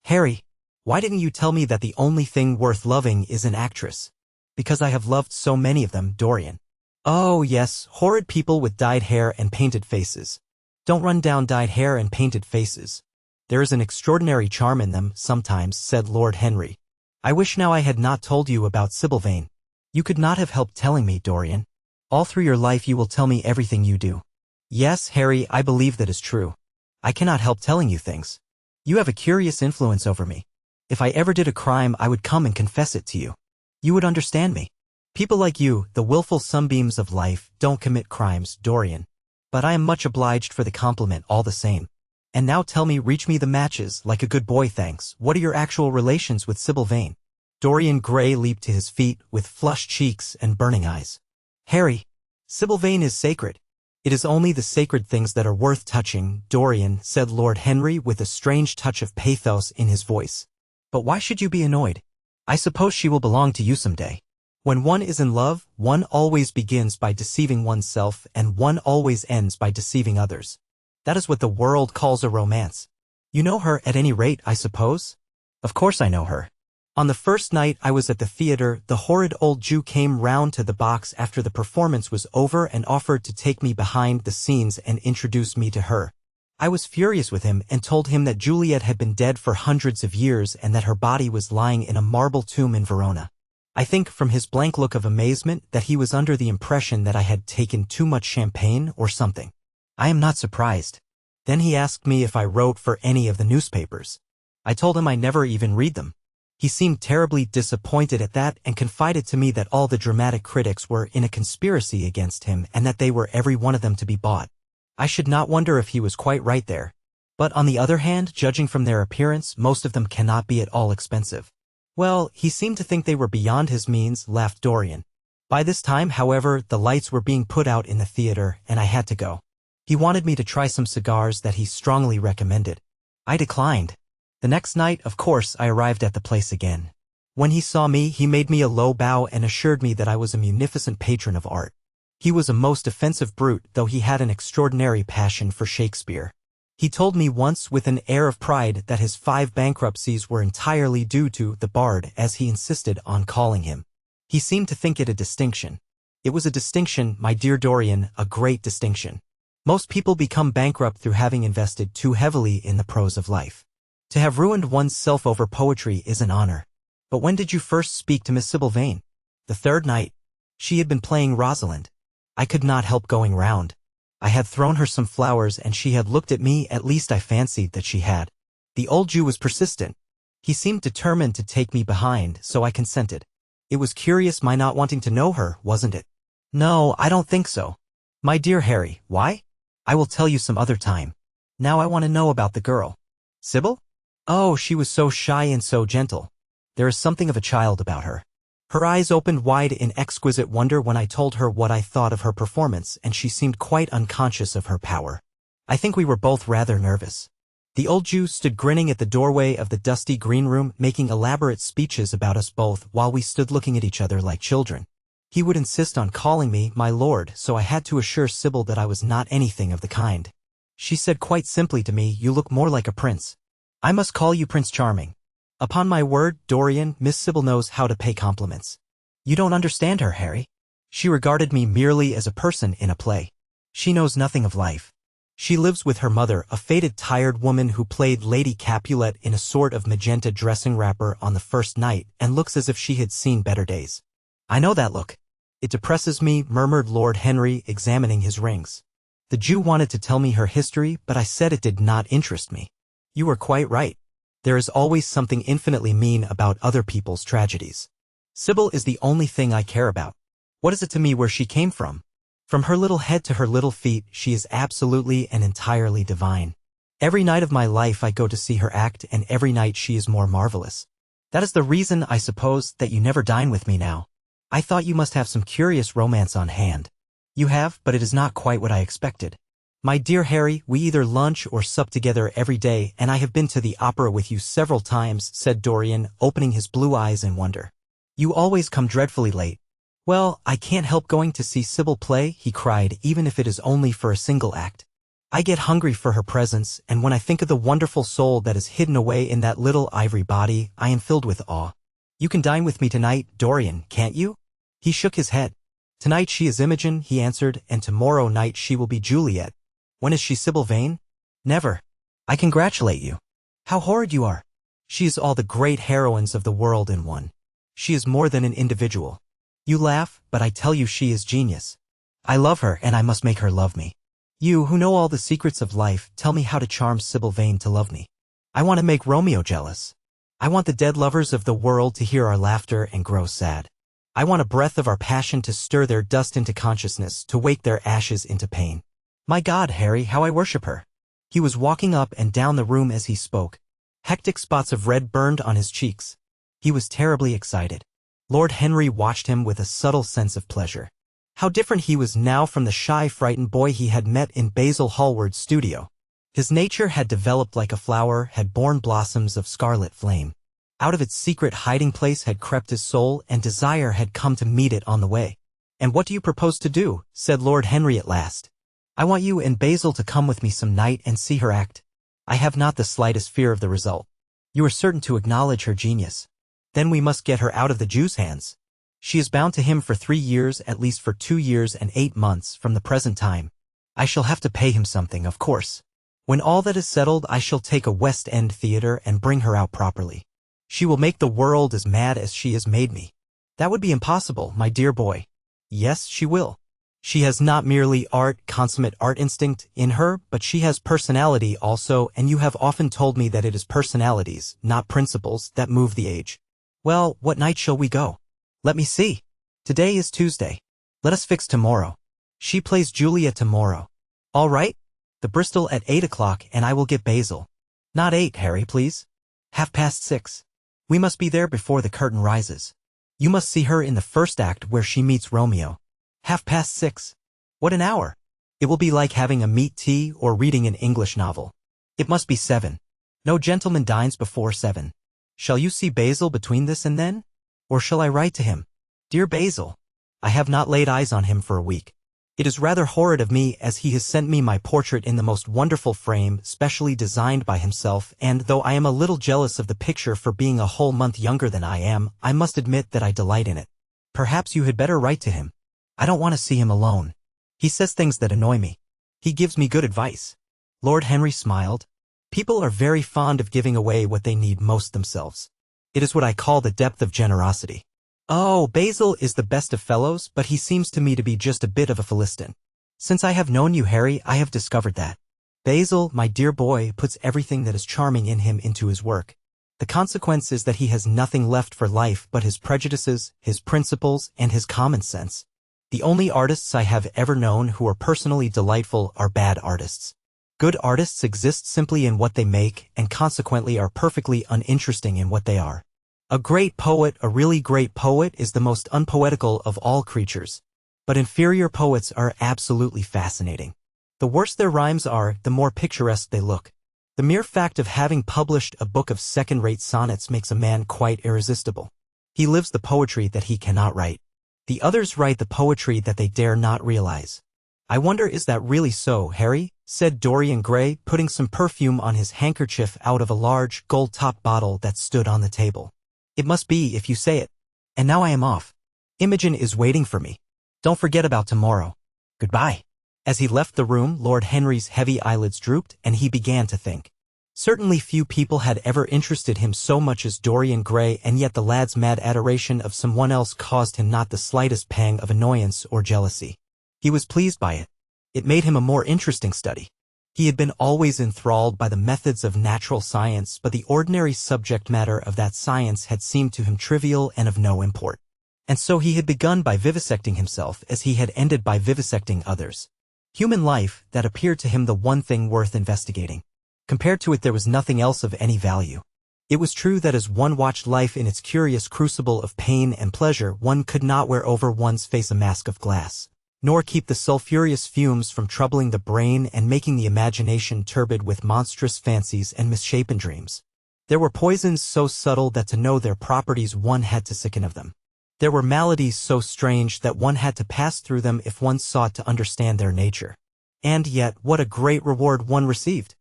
Harry, why didn't you tell me that the only thing worth loving is an actress? Because I have loved so many of them, Dorian. Oh yes, horrid people with dyed hair and painted faces. Don't run down dyed hair and painted faces. There is an extraordinary charm in them, sometimes, said Lord Henry. I wish now I had not told you about Sybil Vane. You could not have helped telling me, Dorian. All through your life you will tell me everything you do. Yes, Harry, I believe that is true. I cannot help telling you things. You have a curious influence over me. If I ever did a crime, I would come and confess it to you. You would understand me. People like you, the willful sunbeams of life, don't commit crimes, Dorian. But I am much obliged for the compliment all the same. And now tell me, reach me the matches, like a good boy, thanks. What are your actual relations with Sybil Vane? Dorian Gray leaped to his feet, with flushed cheeks and burning eyes. Harry, Sybil Vane is sacred. It is only the sacred things that are worth touching, Dorian, said Lord Henry with a strange touch of pathos in his voice. But why should you be annoyed? I suppose she will belong to you someday. When one is in love, one always begins by deceiving oneself, and one always ends by deceiving others. That is what the world calls a romance. You know her at any rate, I suppose? Of course I know her. On the first night I was at the theater, the horrid old Jew came round to the box after the performance was over and offered to take me behind the scenes and introduce me to her. I was furious with him and told him that Juliet had been dead for hundreds of years and that her body was lying in a marble tomb in Verona. I think from his blank look of amazement that he was under the impression that I had taken too much champagne or something. I am not surprised. Then he asked me if I wrote for any of the newspapers. I told him I never even read them. He seemed terribly disappointed at that and confided to me that all the dramatic critics were in a conspiracy against him and that they were every one of them to be bought. I should not wonder if he was quite right there. But on the other hand, judging from their appearance, most of them cannot be at all expensive. Well, he seemed to think they were beyond his means, laughed Dorian. By this time, however, the lights were being put out in the theater, and I had to go. He wanted me to try some cigars that he strongly recommended. I declined. The next night, of course, I arrived at the place again. When he saw me, he made me a low bow and assured me that I was a munificent patron of art. He was a most offensive brute, though he had an extraordinary passion for Shakespeare. He told me once with an air of pride that his 5 bankruptcies were entirely due to the bard, as he insisted on calling him. He seemed to think it a distinction. It was a distinction, my dear Dorian, a great distinction. Most people become bankrupt through having invested too heavily in the prose of life. To have ruined one's self over poetry is an honor. But when did you first speak to Miss Sybil Vane? The 3rd night. She had been playing Rosalind. I could not help going round. I had thrown her some flowers and she had looked at me, at least I fancied that she had. The old Jew was persistent. He seemed determined to take me behind, so I consented. It was curious my not wanting to know her, wasn't it? No, I don't think so. My dear Harry, why? I will tell you some other time. Now I want to know about the girl. Sybil? Oh, she was so shy and so gentle. There is something of a child about her. Her eyes opened wide in exquisite wonder when I told her what I thought of her performance, and she seemed quite unconscious of her power. I think we were both rather nervous. The old Jew stood grinning at the doorway of the dusty green room, making elaborate speeches about us both while we stood looking at each other like children. He would insist on calling me my lord, so I had to assure Sybil that I was not anything of the kind. She said quite simply to me, "You look more like a prince. I must call you Prince Charming." Upon my word, Dorian, Miss Sybil knows how to pay compliments. You don't understand her, Harry. She regarded me merely as a person in a play. She knows nothing of life. She lives with her mother, a faded, tired woman who played Lady Capulet in a sort of magenta dressing wrapper on the first night and looks as if she had seen better days. I know that look. It depresses me, murmured Lord Henry, examining his rings. The Jew wanted to tell me her history, but I said it did not interest me. You were quite right. There is always something infinitely mean about other people's tragedies. Sybil is the only thing I care about. What is it to me where she came from? From her little head to her little feet, she is absolutely and entirely divine. Every night of my life I go to see her act, and every night she is more marvelous. That is the reason, I suppose, that you never dine with me now. I thought you must have some curious romance on hand. You have, but it is not quite what I expected. My dear Harry, we either lunch or sup together every day, and I have been to the opera with you several times, said Dorian, opening his blue eyes in wonder. You always come dreadfully late. Well, I can't help going to see Sybil play, he cried, even if it is only for a single act. I get hungry for her presence, and when I think of the wonderful soul that is hidden away in that little ivory body, I am filled with awe. You can dine with me tonight, Dorian, can't you? He shook his head. Tonight she is Imogen, he answered, and tomorrow night she will be Juliet. When is she Sybil Vane? Never. I congratulate you. How horrid you are. She is all the great heroines of the world in one. She is more than an individual. You laugh, but I tell you she is genius. I love her, and I must make her love me. You, who know all the secrets of life, tell me how to charm Sybil Vane to love me. I want to make Romeo jealous. I want the dead lovers of the world to hear our laughter and grow sad. I want a breath of our passion to stir their dust into consciousness, to wake their ashes into pain. My God, Harry, how I worship her. He was walking up and down the room as he spoke. Hectic spots of red burned on his cheeks. He was terribly excited. Lord Henry watched him with a subtle sense of pleasure. How different he was now from the shy, frightened boy he had met in Basil Hallward's studio. His nature had developed like a flower, had borne blossoms of scarlet flame. Out of its secret hiding place had crept his soul, and desire had come to meet it on the way. And what do you propose to do? Said Lord Henry at last. I want you and Basil to come with me some night and see her act. I have not the slightest fear of the result. You are certain to acknowledge her genius. Then we must get her out of the Jew's hands. She is bound to him for 3 years, at least for 2 years and 8 months from the present time. I shall have to pay him something, of course. When all that is settled, I shall take a West End theater and bring her out properly. She will make the world as mad as she has made me. That would be impossible, my dear boy. Yes, she will. She has not merely consummate art instinct in her, but she has personality also, and you have often told me that it is personalities, not principles, that move the age. Well, what night shall we go? Let me see. Today is Tuesday. Let us fix tomorrow. She plays Julia tomorrow. All right? The Bristol at 8 o'clock, and I will get Basil. Not 8, Harry, please. 6:30. We must be there before the curtain rises. You must see her in the first act where she meets Romeo. 6:30. What an hour. It will be like having a meat tea or reading an English novel. It must be 7. No gentleman dines before 7. Shall you see Basil between this and then? Or shall I write to him? Dear Basil, I have not laid eyes on him for a week. It is rather horrid of me, as he has sent me my portrait in the most wonderful frame, specially designed by himself, and though I am a little jealous of the picture for being a whole month younger than I am, I must admit that I delight in it. Perhaps you had better write to him. I don't want to see him alone. He says things that annoy me. He gives me good advice. Lord Henry smiled. People are very fond of giving away what they need most themselves. It is what I call the depth of generosity. Oh, Basil is the best of fellows, but he seems to me to be just a bit of a Philistine. Since I have known you, Harry, I have discovered that. Basil, my dear boy, puts everything that is charming in him into his work. The consequence is that he has nothing left for life but his prejudices, his principles, and his common sense. The only artists I have ever known who are personally delightful are bad artists. Good artists exist simply in what they make, and consequently are perfectly uninteresting in what they are. A great poet, a really great poet, is the most unpoetical of all creatures. But inferior poets are absolutely fascinating. The worse their rhymes are, the more picturesque they look. The mere fact of having published a book of second-rate sonnets makes a man quite irresistible. He lives the poetry that he cannot write. The others write the poetry that they dare not realize. I wonder, is that really so, Harry? Said Dorian Gray, putting some perfume on his handkerchief out of a large, gold-topped bottle that stood on the table. It must be if you say it. And now I am off. Imogen is waiting for me. Don't forget about tomorrow. Goodbye. As he left the room, Lord Henry's heavy eyelids drooped, and he began to think. Certainly few people had ever interested him so much as Dorian Gray, and yet the lad's mad adoration of someone else caused him not the slightest pang of annoyance or jealousy. He was pleased by it. It made him a more interesting study. He had been always enthralled by the methods of natural science, but the ordinary subject matter of that science had seemed to him trivial and of no import. And so he had begun by vivisecting himself as he had ended by vivisecting others. Human life, that appeared to him the one thing worth investigating. Compared to it there was nothing else of any value. It was true that as one watched life in its curious crucible of pain and pleasure, one could not wear over one's face a mask of glass, nor keep the sulphurous fumes from troubling the brain and making the imagination turbid with monstrous fancies and misshapen dreams. There were poisons so subtle that to know their properties one had to sicken of them. There were maladies so strange that one had to pass through them if one sought to understand their nature. And yet, what a great reward one received!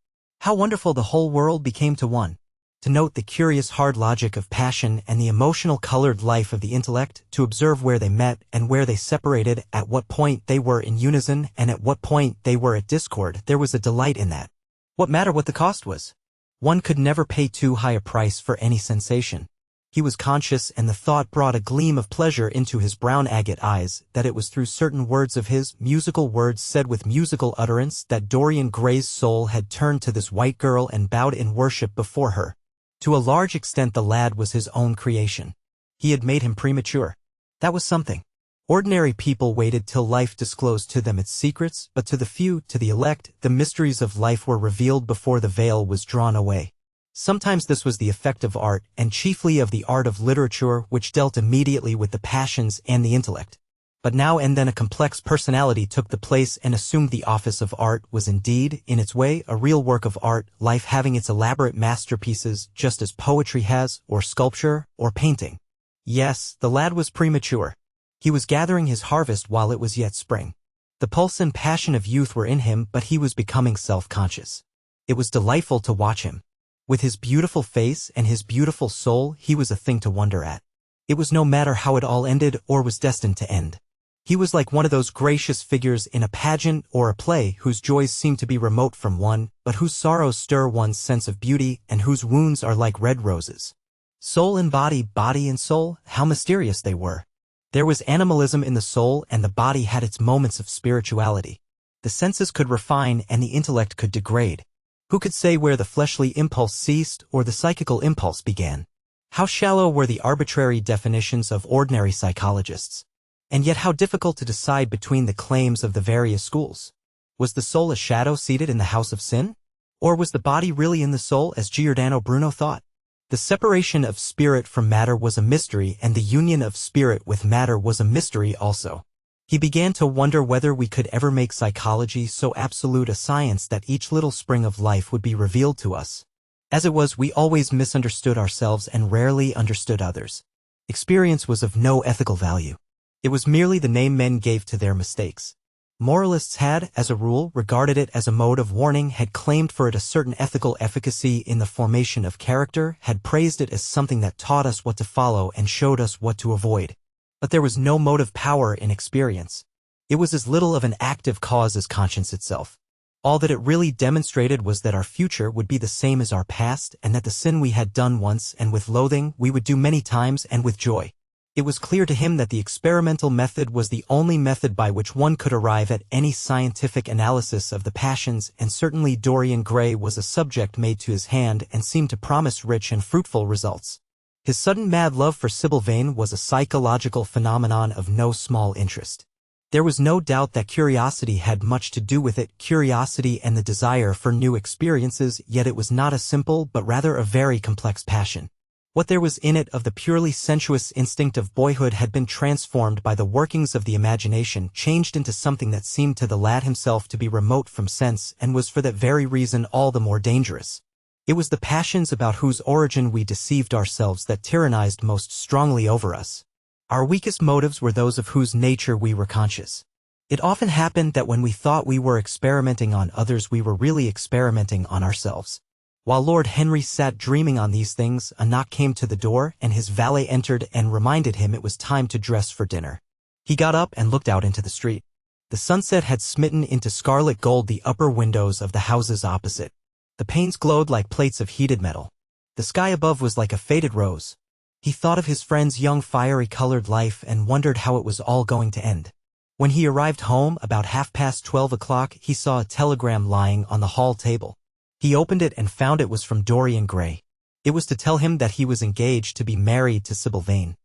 How wonderful the whole world became to one! To note the curious hard logic of passion and the emotional colored life of the intellect, to observe where they met and where they separated, at what point they were in unison and at what point they were at discord, there was a delight in that. What matter what the cost was? One could never pay too high a price for any sensation. He was conscious, and the thought brought a gleam of pleasure into his brown agate eyes, that it was through certain words of his, musical words said with musical utterance, that Dorian Gray's soul had turned to this white girl and bowed in worship before her. To a large extent the lad was his own creation. He had made him premature. That was something. Ordinary people waited till life disclosed to them its secrets, but to the few, to the elect, the mysteries of life were revealed before the veil was drawn away. Sometimes this was the effect of art, and chiefly of the art of literature, which dealt immediately with the passions and the intellect. But now and then a complex personality took the place and assumed the office of art, was indeed, in its way, a real work of art, life having its elaborate masterpieces, just as poetry has, or sculpture, or painting. Yes, the lad was premature. He was gathering his harvest while it was yet spring. The pulse and passion of youth were in him, but he was becoming self-conscious. It was delightful to watch him. With his beautiful face and his beautiful soul, he was a thing to wonder at. It was no matter how it all ended or was destined to end. He was like one of those gracious figures in a pageant or a play whose joys seem to be remote from one, but whose sorrows stir one's sense of beauty and whose wounds are like red roses. Soul and body, body and soul, how mysterious they were. There was animalism in the soul, and the body had its moments of spirituality. The senses could refine and the intellect could degrade. Who could say where the fleshly impulse ceased or the psychical impulse began? How shallow were the arbitrary definitions of ordinary psychologists? And yet how difficult to decide between the claims of the various schools. Was the soul a shadow seated in the house of sin? Or was the body really in the soul, as Giordano Bruno thought? The separation of spirit from matter was a mystery, and the union of spirit with matter was a mystery also. He began to wonder whether we could ever make psychology so absolute a science that each little spring of life would be revealed to us. As it was, we always misunderstood ourselves and rarely understood others. Experience was of no ethical value. It was merely the name men gave to their mistakes. Moralists had, as a rule, regarded it as a mode of warning, had claimed for it a certain ethical efficacy in the formation of character, had praised it as something that taught us what to follow and showed us what to avoid. But there was no motive power in experience. It was as little of an active cause as conscience itself. All that it really demonstrated was that our future would be the same as our past, and that the sin we had done once and with loathing we would do many times and with joy. It was clear to him that the experimental method was the only method by which one could arrive at any scientific analysis of the passions, and certainly Dorian Gray was a subject made to his hand and seemed to promise rich and fruitful results. His sudden mad love for Sybil Vane was a psychological phenomenon of no small interest. There was no doubt that curiosity had much to do with it, curiosity and the desire for new experiences, yet it was not a simple but rather a very complex passion. What there was in it of the purely sensuous instinct of boyhood had been transformed by the workings of the imagination, changed into something that seemed to the lad himself to be remote from sense, and was for that very reason all the more dangerous. It was the passions about whose origin we deceived ourselves that tyrannized most strongly over us. Our weakest motives were those of whose nature we were conscious. It often happened that when we thought we were experimenting on others, we were really experimenting on ourselves. While Lord Henry sat dreaming on these things, a knock came to the door, and his valet entered and reminded him it was time to dress for dinner. He got up and looked out into the street. The sunset had smitten into scarlet gold the upper windows of the houses opposite. The panes glowed like plates of heated metal. The sky above was like a faded rose. He thought of his friend's young fiery-colored life and wondered how it was all going to end. When he arrived home, about 12:30, he saw a telegram lying on the hall table. He opened it and found it was from Dorian Gray. It was to tell him that he was engaged to be married to Sybil Vane.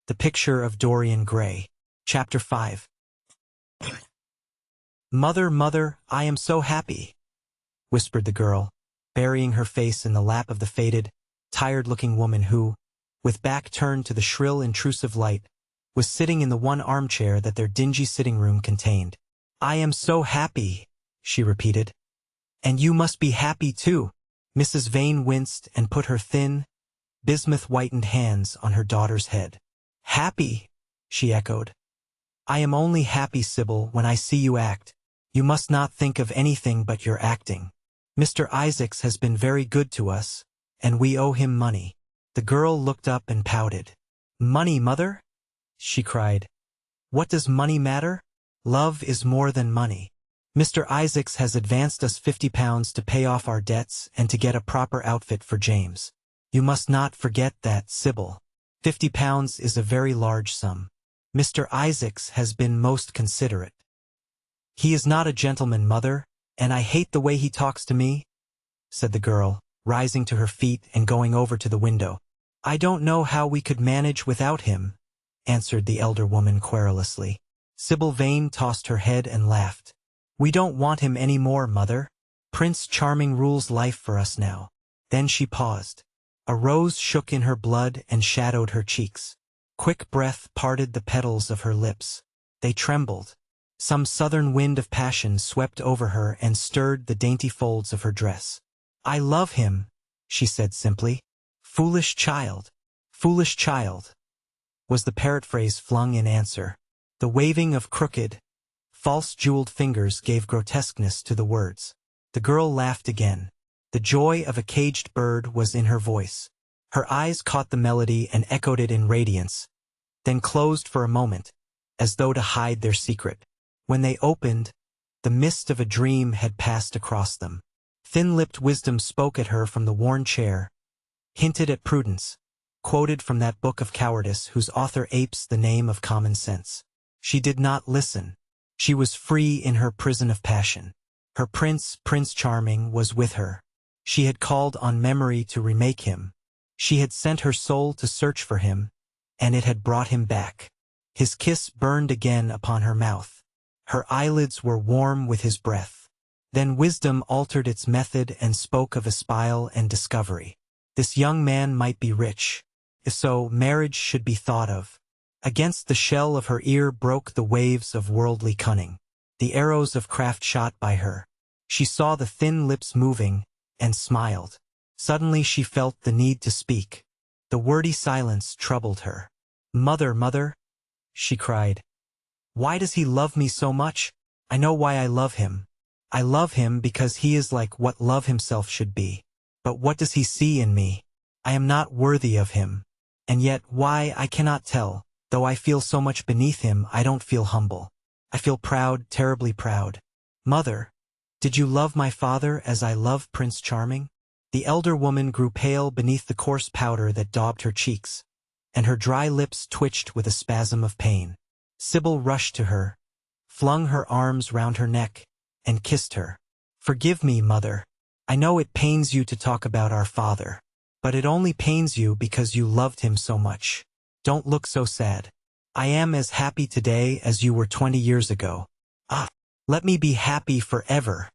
The Picture of Dorian Gray. Chapter 5. "Mother, mother, I am so happy," whispered the girl, burying her face in the lap of the faded, tired-looking woman who, with back turned to the shrill, intrusive light, was sitting in the one armchair that their dingy sitting room contained. "I am so happy," she repeated. "And you must be happy too." Mrs. Vane winced and put her thin, bismuth-whitened hands on her daughter's head. "Happy," she echoed. "I am only happy, Sybil, when I see you act. You must not think of anything but your acting. Mr. Isaacs has been very good to us, and we owe him money." The girl looked up and pouted. "Money, mother?" she cried. "What does money matter? Love is more than money. Mr. Isaacs has advanced us £50 to pay off our debts and to get a proper outfit for James. You must not forget that, Sybil. £50 is a very large sum. Mr. Isaacs has been most considerate." "He is not a gentleman, mother, and I hate the way he talks to me," said the girl, rising to her feet and going over to the window. "I don't know how we could manage without him," answered the elder woman querulously. Sybil Vane tossed her head and laughed. "We don't want him any more, mother. Prince Charming rules life for us now." Then she paused. A rose shook in her blood and shadowed her cheeks. Quick breath parted the petals of her lips. They trembled. Some southern wind of passion swept over her and stirred the dainty folds of her dress. "I love him," she said simply. "Foolish child, was the parrot phrase flung in answer. The waving of crooked, false jeweled fingers gave grotesqueness to the words. The girl laughed again. The joy of a caged bird was in her voice. Her eyes caught the melody and echoed it in radiance, then closed for a moment, as though to hide their secret. When they opened, the mist of a dream had passed across them. Thin-lipped wisdom spoke at her from the worn chair, hinted at prudence, quoted from that book of cowardice whose author apes the name of common sense. She did not listen. She was free in her prison of passion. Her prince, Prince Charming, was with her. She had called on memory to remake him. She had sent her soul to search for him, and it had brought him back. His kiss burned again upon her mouth. Her eyelids were warm with his breath. Then wisdom altered its method and spoke of espial and discovery. This young man might be rich. If so, marriage should be thought of. Against the shell of her ear broke the waves of worldly cunning. The arrows of craft shot by her. She saw the thin lips moving, and smiled. Suddenly she felt the need to speak. The wordy silence troubled her. "Mother, mother," she cried. "Why does he love me so much? I know why I love him. I love him because he is like what love himself should be. But what does he see in me? I am not worthy of him. And yet why I cannot tell. Though I feel so much beneath him, I don't feel humble. I feel proud, terribly proud. Mother, did you love my father as I love Prince Charming?" The elder woman grew pale beneath the coarse powder that daubed her cheeks, and her dry lips twitched with a spasm of pain. Sybil rushed to her, flung her arms round her neck, and kissed her. "Forgive me, mother. I know it pains you to talk about our father. But it only pains you because you loved him so much. Don't look so sad. I am as happy today as you were 20 years ago. Ah, let me be happy forever.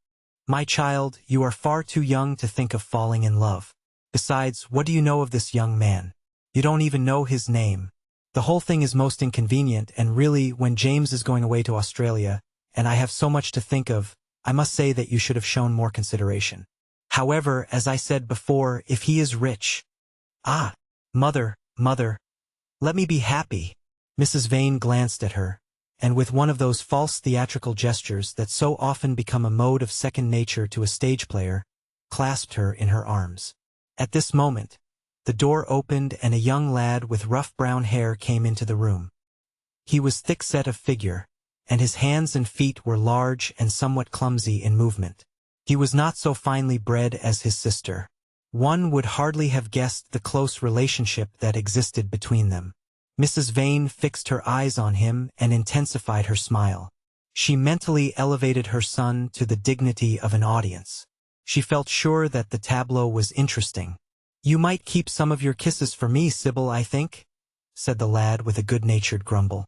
My child, you are far too young to think of falling in love. Besides, what do you know of this young man? You don't even know his name. The whole thing is most inconvenient, and really, when James is going away to Australia, and I have so much to think of, I must say that you should have shown more consideration. However, as I said before, if he is rich—" "Ah, mother, let me be happy." Mrs. Vane glanced at her, and with one of those false theatrical gestures that so often become a mode of second nature to a stage player, clasped her in her arms. At this moment, the door opened and a young lad with rough brown hair came into the room. He was thick-set of figure, and his hands and feet were large and somewhat clumsy in movement. He was not so finely bred as his sister. One would hardly have guessed the close relationship that existed between them. Mrs. Vane fixed her eyes on him and intensified her smile. She mentally elevated her son to the dignity of an audience. She felt sure that the tableau was interesting. "You might keep some of your kisses for me, Sybil, I think," said the lad with a good-natured grumble.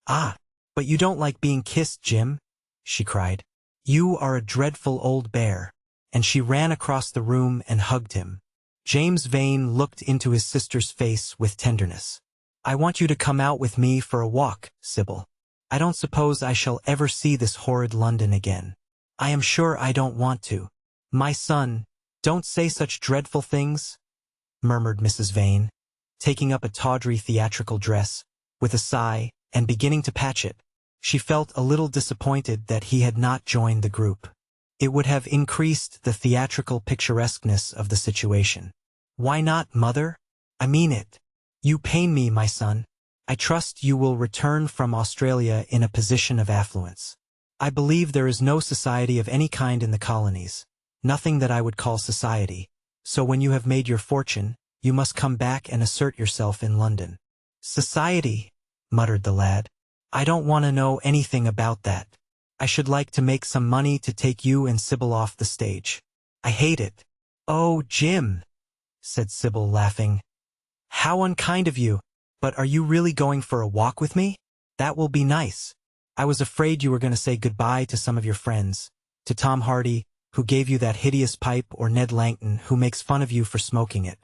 "Ah, but you don't like being kissed, Jim," she cried. "You are a dreadful old bear," and she ran across the room and hugged him. James Vane looked into his sister's face with tenderness. "I want you to come out with me for a walk, Sybil. I don't suppose I shall ever see this horrid London again. I am sure I don't want to." "My son, don't say such dreadful things," murmured Mrs. Vane, taking up a tawdry theatrical dress, with a sigh, and beginning to patch it. She felt a little disappointed that he had not joined the group. It would have increased the theatrical picturesqueness of the situation. "Why not, mother? I mean it. You pain me, my son. I trust you will return from Australia in a position of affluence. I believe there is no society of any kind in the colonies, nothing that I would call society, so when you have made your fortune, you must come back and assert yourself in London." "Society," muttered the lad. "I don't want to know anything about that. I should like to make some money to take you and Sybil off the stage. I hate it." "Oh, Jim," said Sybil, laughing. "How unkind of you. But are you really going for a walk with me? That will be nice. I was afraid you were going to say goodbye to some of your friends, to Tom Hardy, who gave you that hideous pipe, or Ned Langton, who makes fun of you for smoking it.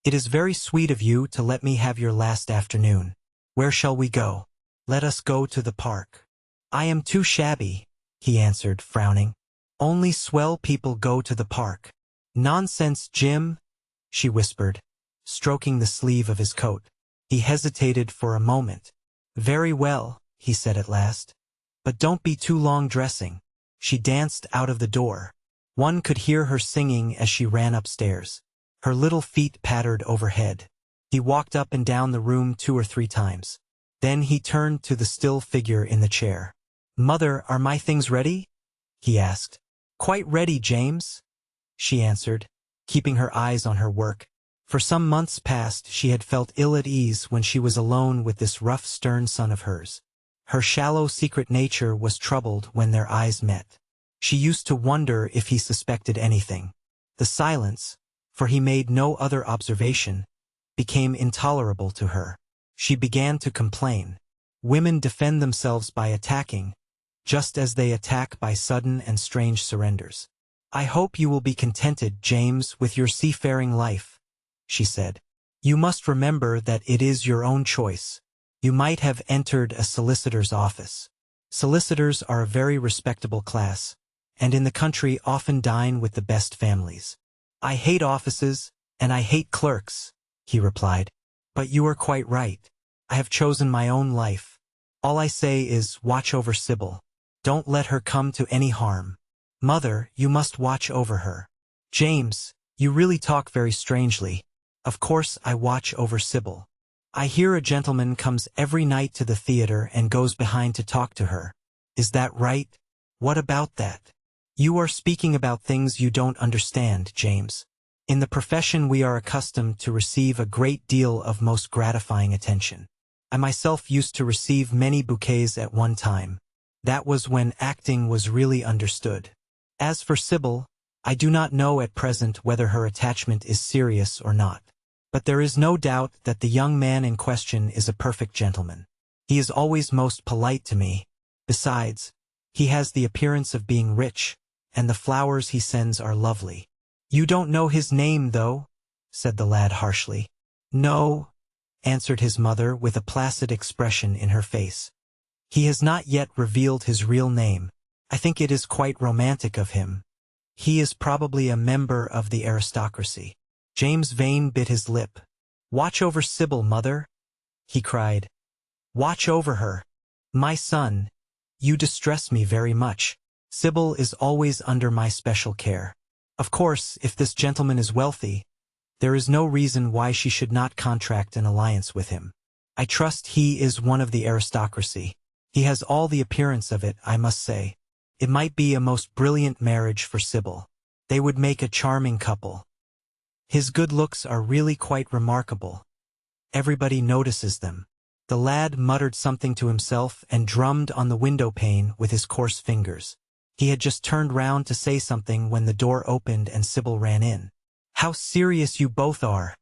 It is very sweet of you to let me have your last afternoon. Where shall we go?" "Let us go to the park." "I am too shabby," he answered, frowning. "Only swell people go to the park." "Nonsense, Jim," she whispered, stroking the sleeve of his coat. He hesitated for a moment. "Very well," he said at last. "But don't be too long dressing." She danced out of the door. One could hear her singing as she ran upstairs. Her little feet pattered overhead. He walked up and down the room 2 or 3 times. Then he turned to the still figure in the chair. "Mother, are my things ready?" he asked. "Quite ready, James," she answered, keeping her eyes on her work. For some months past she had felt ill at ease when she was alone with this rough, stern son of hers. Her shallow, secret nature was troubled when their eyes met. She used to wonder if he suspected anything. The silence, for he made no other observation, became intolerable to her. She began to complain. Women defend themselves by attacking, just as they attack by sudden and strange surrenders. "I hope you will be contented, James, with your seafaring life," she said. "You must remember that it is your own choice. You might have entered a solicitor's office. Solicitors are a very respectable class, and in the country often dine with the best families." "I hate offices, and I hate clerks," he replied. "But you are quite right. I have chosen my own life. All I say is, watch over Sybil. Don't let her come to any harm. Mother, you must watch over her." "James, you really talk very strangely. Of course I watch over Sybil. I hear a gentleman comes every night to the theater and goes behind to talk to her. Is that right?" "What about that?" "You are speaking about things you don't understand, James. In the profession we are accustomed to receive a great deal of most gratifying attention. I myself used to receive many bouquets at one time. That was when acting was really understood. As for Sybil, I do not know at present whether her attachment is serious or not. But there is no doubt that the young man in question is a perfect gentleman. He is always most polite to me. Besides, he has the appearance of being rich, and the flowers he sends are lovely." "You don't know his name, though?" said the lad harshly. "No," answered his mother with a placid expression in her face. "He has not yet revealed his real name. I think it is quite romantic of him. He is probably a member of the aristocracy." James Vane bit his lip. "Watch over Sybil, mother," he cried. "Watch over her. My son, you distress me very much. Sybil is always under my special care. Of course, if this gentleman is wealthy, there is no reason why she should not contract an alliance with him. I trust he is one of the aristocracy. He has all the appearance of it, I must say. It might be a most brilliant marriage for Sybil. They would make a charming couple. His good looks are really quite remarkable. Everybody notices them." The lad muttered something to himself and drummed on the window pane with his coarse fingers. He had just turned round to say something when the door opened and Sybil ran in. "How serious you both are!"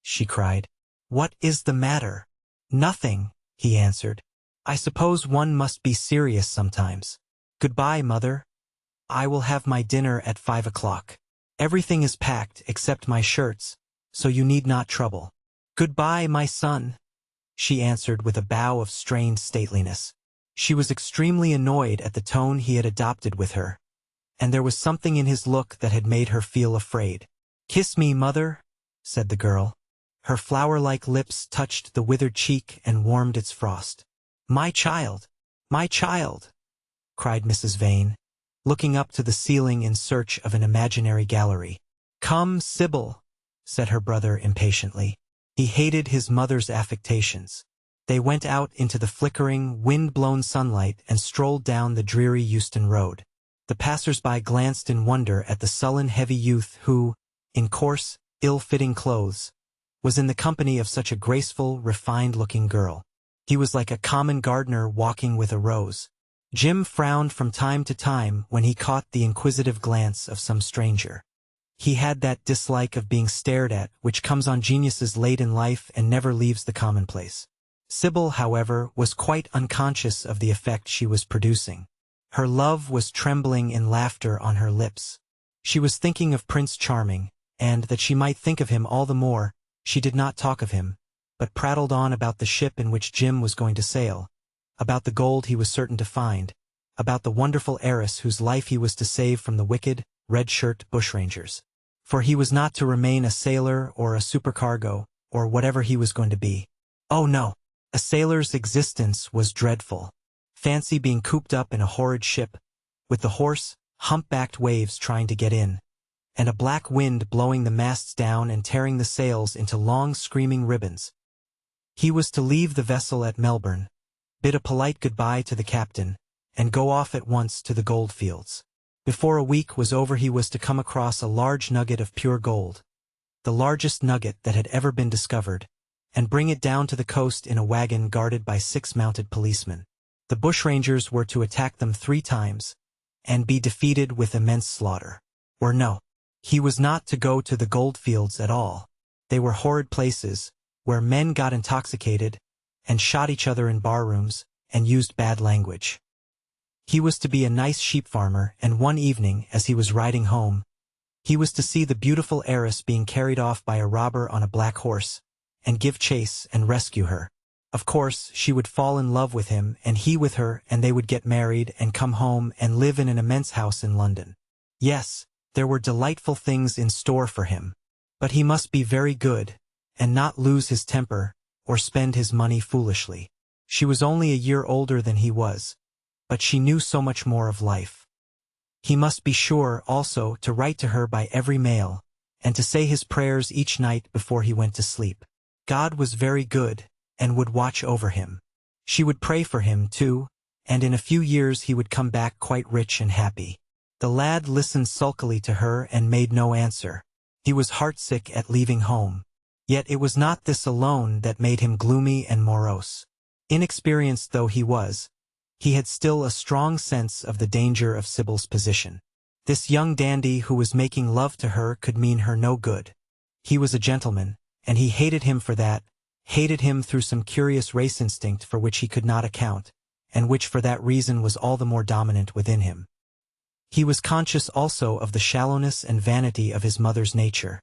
she cried. "What is the matter?" "Nothing," he answered. "I suppose one must be serious sometimes. Goodbye, mother. I will have my dinner at 5 o'clock. Everything is packed except my shirts, so you need not trouble." "Goodbye, my son," she answered with a bow of strained stateliness. She was extremely annoyed at the tone he had adopted with her, and there was something in his look that had made her feel afraid. "Kiss me, mother," said the girl. Her flower-like lips touched the withered cheek and warmed its frost. "My child! My child!" cried Mrs. Vane, looking up to the ceiling in search of an imaginary gallery. "Come, Sybil," said her brother impatiently. He hated his mother's affectations. They went out into the flickering, wind-blown sunlight and strolled down the dreary Euston Road. The passers-by glanced in wonder at the sullen, heavy youth who, in coarse, ill-fitting clothes, was in the company of such a graceful, refined-looking girl. He was like a common gardener walking with a rose. Jim frowned from time to time when he caught the inquisitive glance of some stranger. He had that dislike of being stared at which comes on geniuses late in life and never leaves the commonplace. Sybil, however, was quite unconscious of the effect she was producing. Her love was trembling in laughter on her lips. She was thinking of Prince Charming, and that she might think of him all the more, she did not talk of him, but prattled on about the ship in which Jim was going to sail, about the gold he was certain to find, about the wonderful heiress whose life he was to save from the wicked, red-shirt bushrangers. For he was not to remain a sailor or a supercargo, or whatever he was going to be. Oh no! A sailor's existence was dreadful. Fancy being cooped up in a horrid ship, with the hoarse, hump-backed waves trying to get in, and a black wind blowing the masts down and tearing the sails into long screaming ribbons. He was to leave the vessel at Melbourne, bid a polite goodbye to the captain, and go off at once to the goldfields. Before a week was over he was to come across a large nugget of pure gold. the largest nugget that had ever been discovered, and bring it down to the coast in a wagon guarded by 6 mounted policemen. The bushrangers were to attack them 3 times, and be defeated with immense slaughter. Or no, he was not to go to the goldfields at all. They were horrid places, where men got intoxicated, and shot each other in barrooms, and used bad language. He was to be a nice sheep farmer, and one evening, as he was riding home, he was to see the beautiful heiress being carried off by a robber on a black horse, and give chase and rescue her. Of course, she would fall in love with him, and he with her, and they would get married and come home and live in an immense house in London. Yes, there were delightful things in store for him. But he must be very good, and not lose his temper, or spend his money foolishly. She was only a year older than he was, but she knew so much more of life. He must be sure, also, to write to her by every mail, and to say his prayers each night before he went to sleep. God was very good, and would watch over him. She would pray for him, too, and in a few years he would come back quite rich and happy. The lad listened sulkily to her and made no answer. He was heartsick at leaving home. Yet it was not this alone that made him gloomy and morose. Inexperienced though he was, he had still a strong sense of the danger of Sybil's position. This young dandy who was making love to her could mean her no good. He was a gentleman, and he hated him for that, hated him through some curious race instinct for which he could not account, and which for that reason was all the more dominant within him. He was conscious also of the shallowness and vanity of his mother's nature,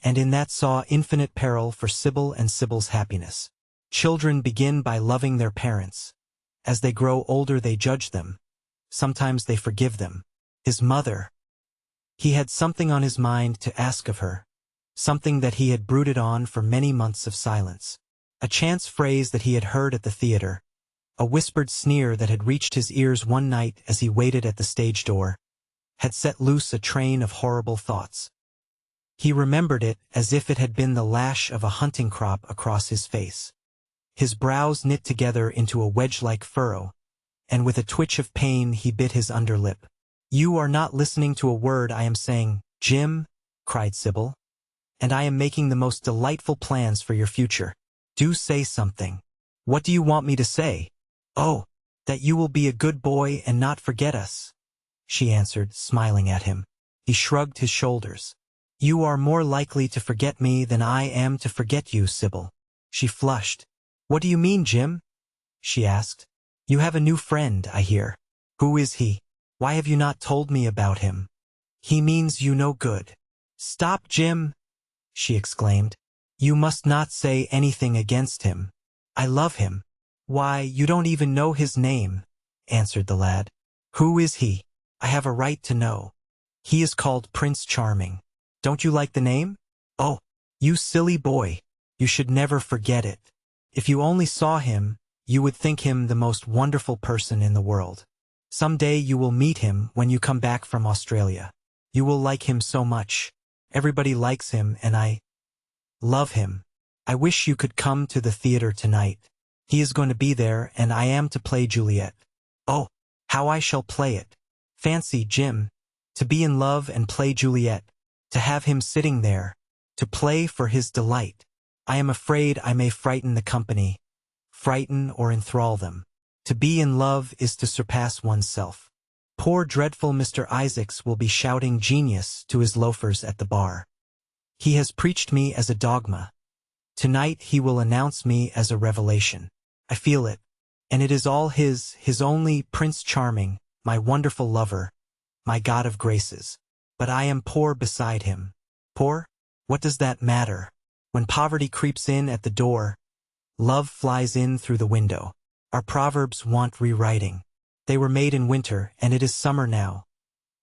and in that saw infinite peril for Sybil and Sybil's happiness. Children begin by loving their parents. As they grow older they judge them. Sometimes they forgive them. His mother. He had something on his mind to ask of her, something that he had brooded on for many months of silence. A chance phrase that he had heard at the theater, a whispered sneer that had reached his ears one night as he waited at the stage door, had set loose a train of horrible thoughts. He remembered it as if it had been the lash of a hunting crop across his face. His brows knit together into a wedge-like furrow, and with a twitch of pain he bit his underlip. "You are not listening to a word I am saying, Jim," cried Sybil. "And I am making the most delightful plans for your future. Do say something. What do you want me to say?" "Oh, that you will be a good boy and not forget us," she answered, smiling at him. He shrugged his shoulders. "You are more likely to forget me than I am to forget you, Sybil." She flushed. "What do you mean, Jim?" she asked. "You have a new friend, I hear. Who is he? Why have you not told me about him? He means you no good." "Stop, Jim," she exclaimed. "You must not say anything against him. I love him." "Why, you don't even know his name," answered the lad. "Who is he? I have a right to know." "He is called Prince Charming. Don't you like the name?" "Oh, you silly boy, you should never forget it. If you only saw him, you would think him the most wonderful person in the world. Some day you will meet him when you come back from Australia. You will like him so much. Everybody likes him, and I love him. I wish you could come to the theater tonight. He is going to be there, and I am to play Juliet. Oh, how I shall play it. Fancy, Jim, to be in love and play Juliet, to have him sitting there, to play for his delight. I am afraid I may frighten the company, frighten or enthrall them. To be in love is to surpass oneself. Poor dreadful Mr. Isaacs will be shouting genius to his loafers at the bar. He has preached me as a dogma. Tonight he will announce me as a revelation. I feel it, and it is all his only Prince Charming, my wonderful lover, my God of graces. But I am poor beside him. Poor? What does that matter? When poverty creeps in at the door, love flies in through the window. Our proverbs want rewriting. They were made in winter, and it is summer now.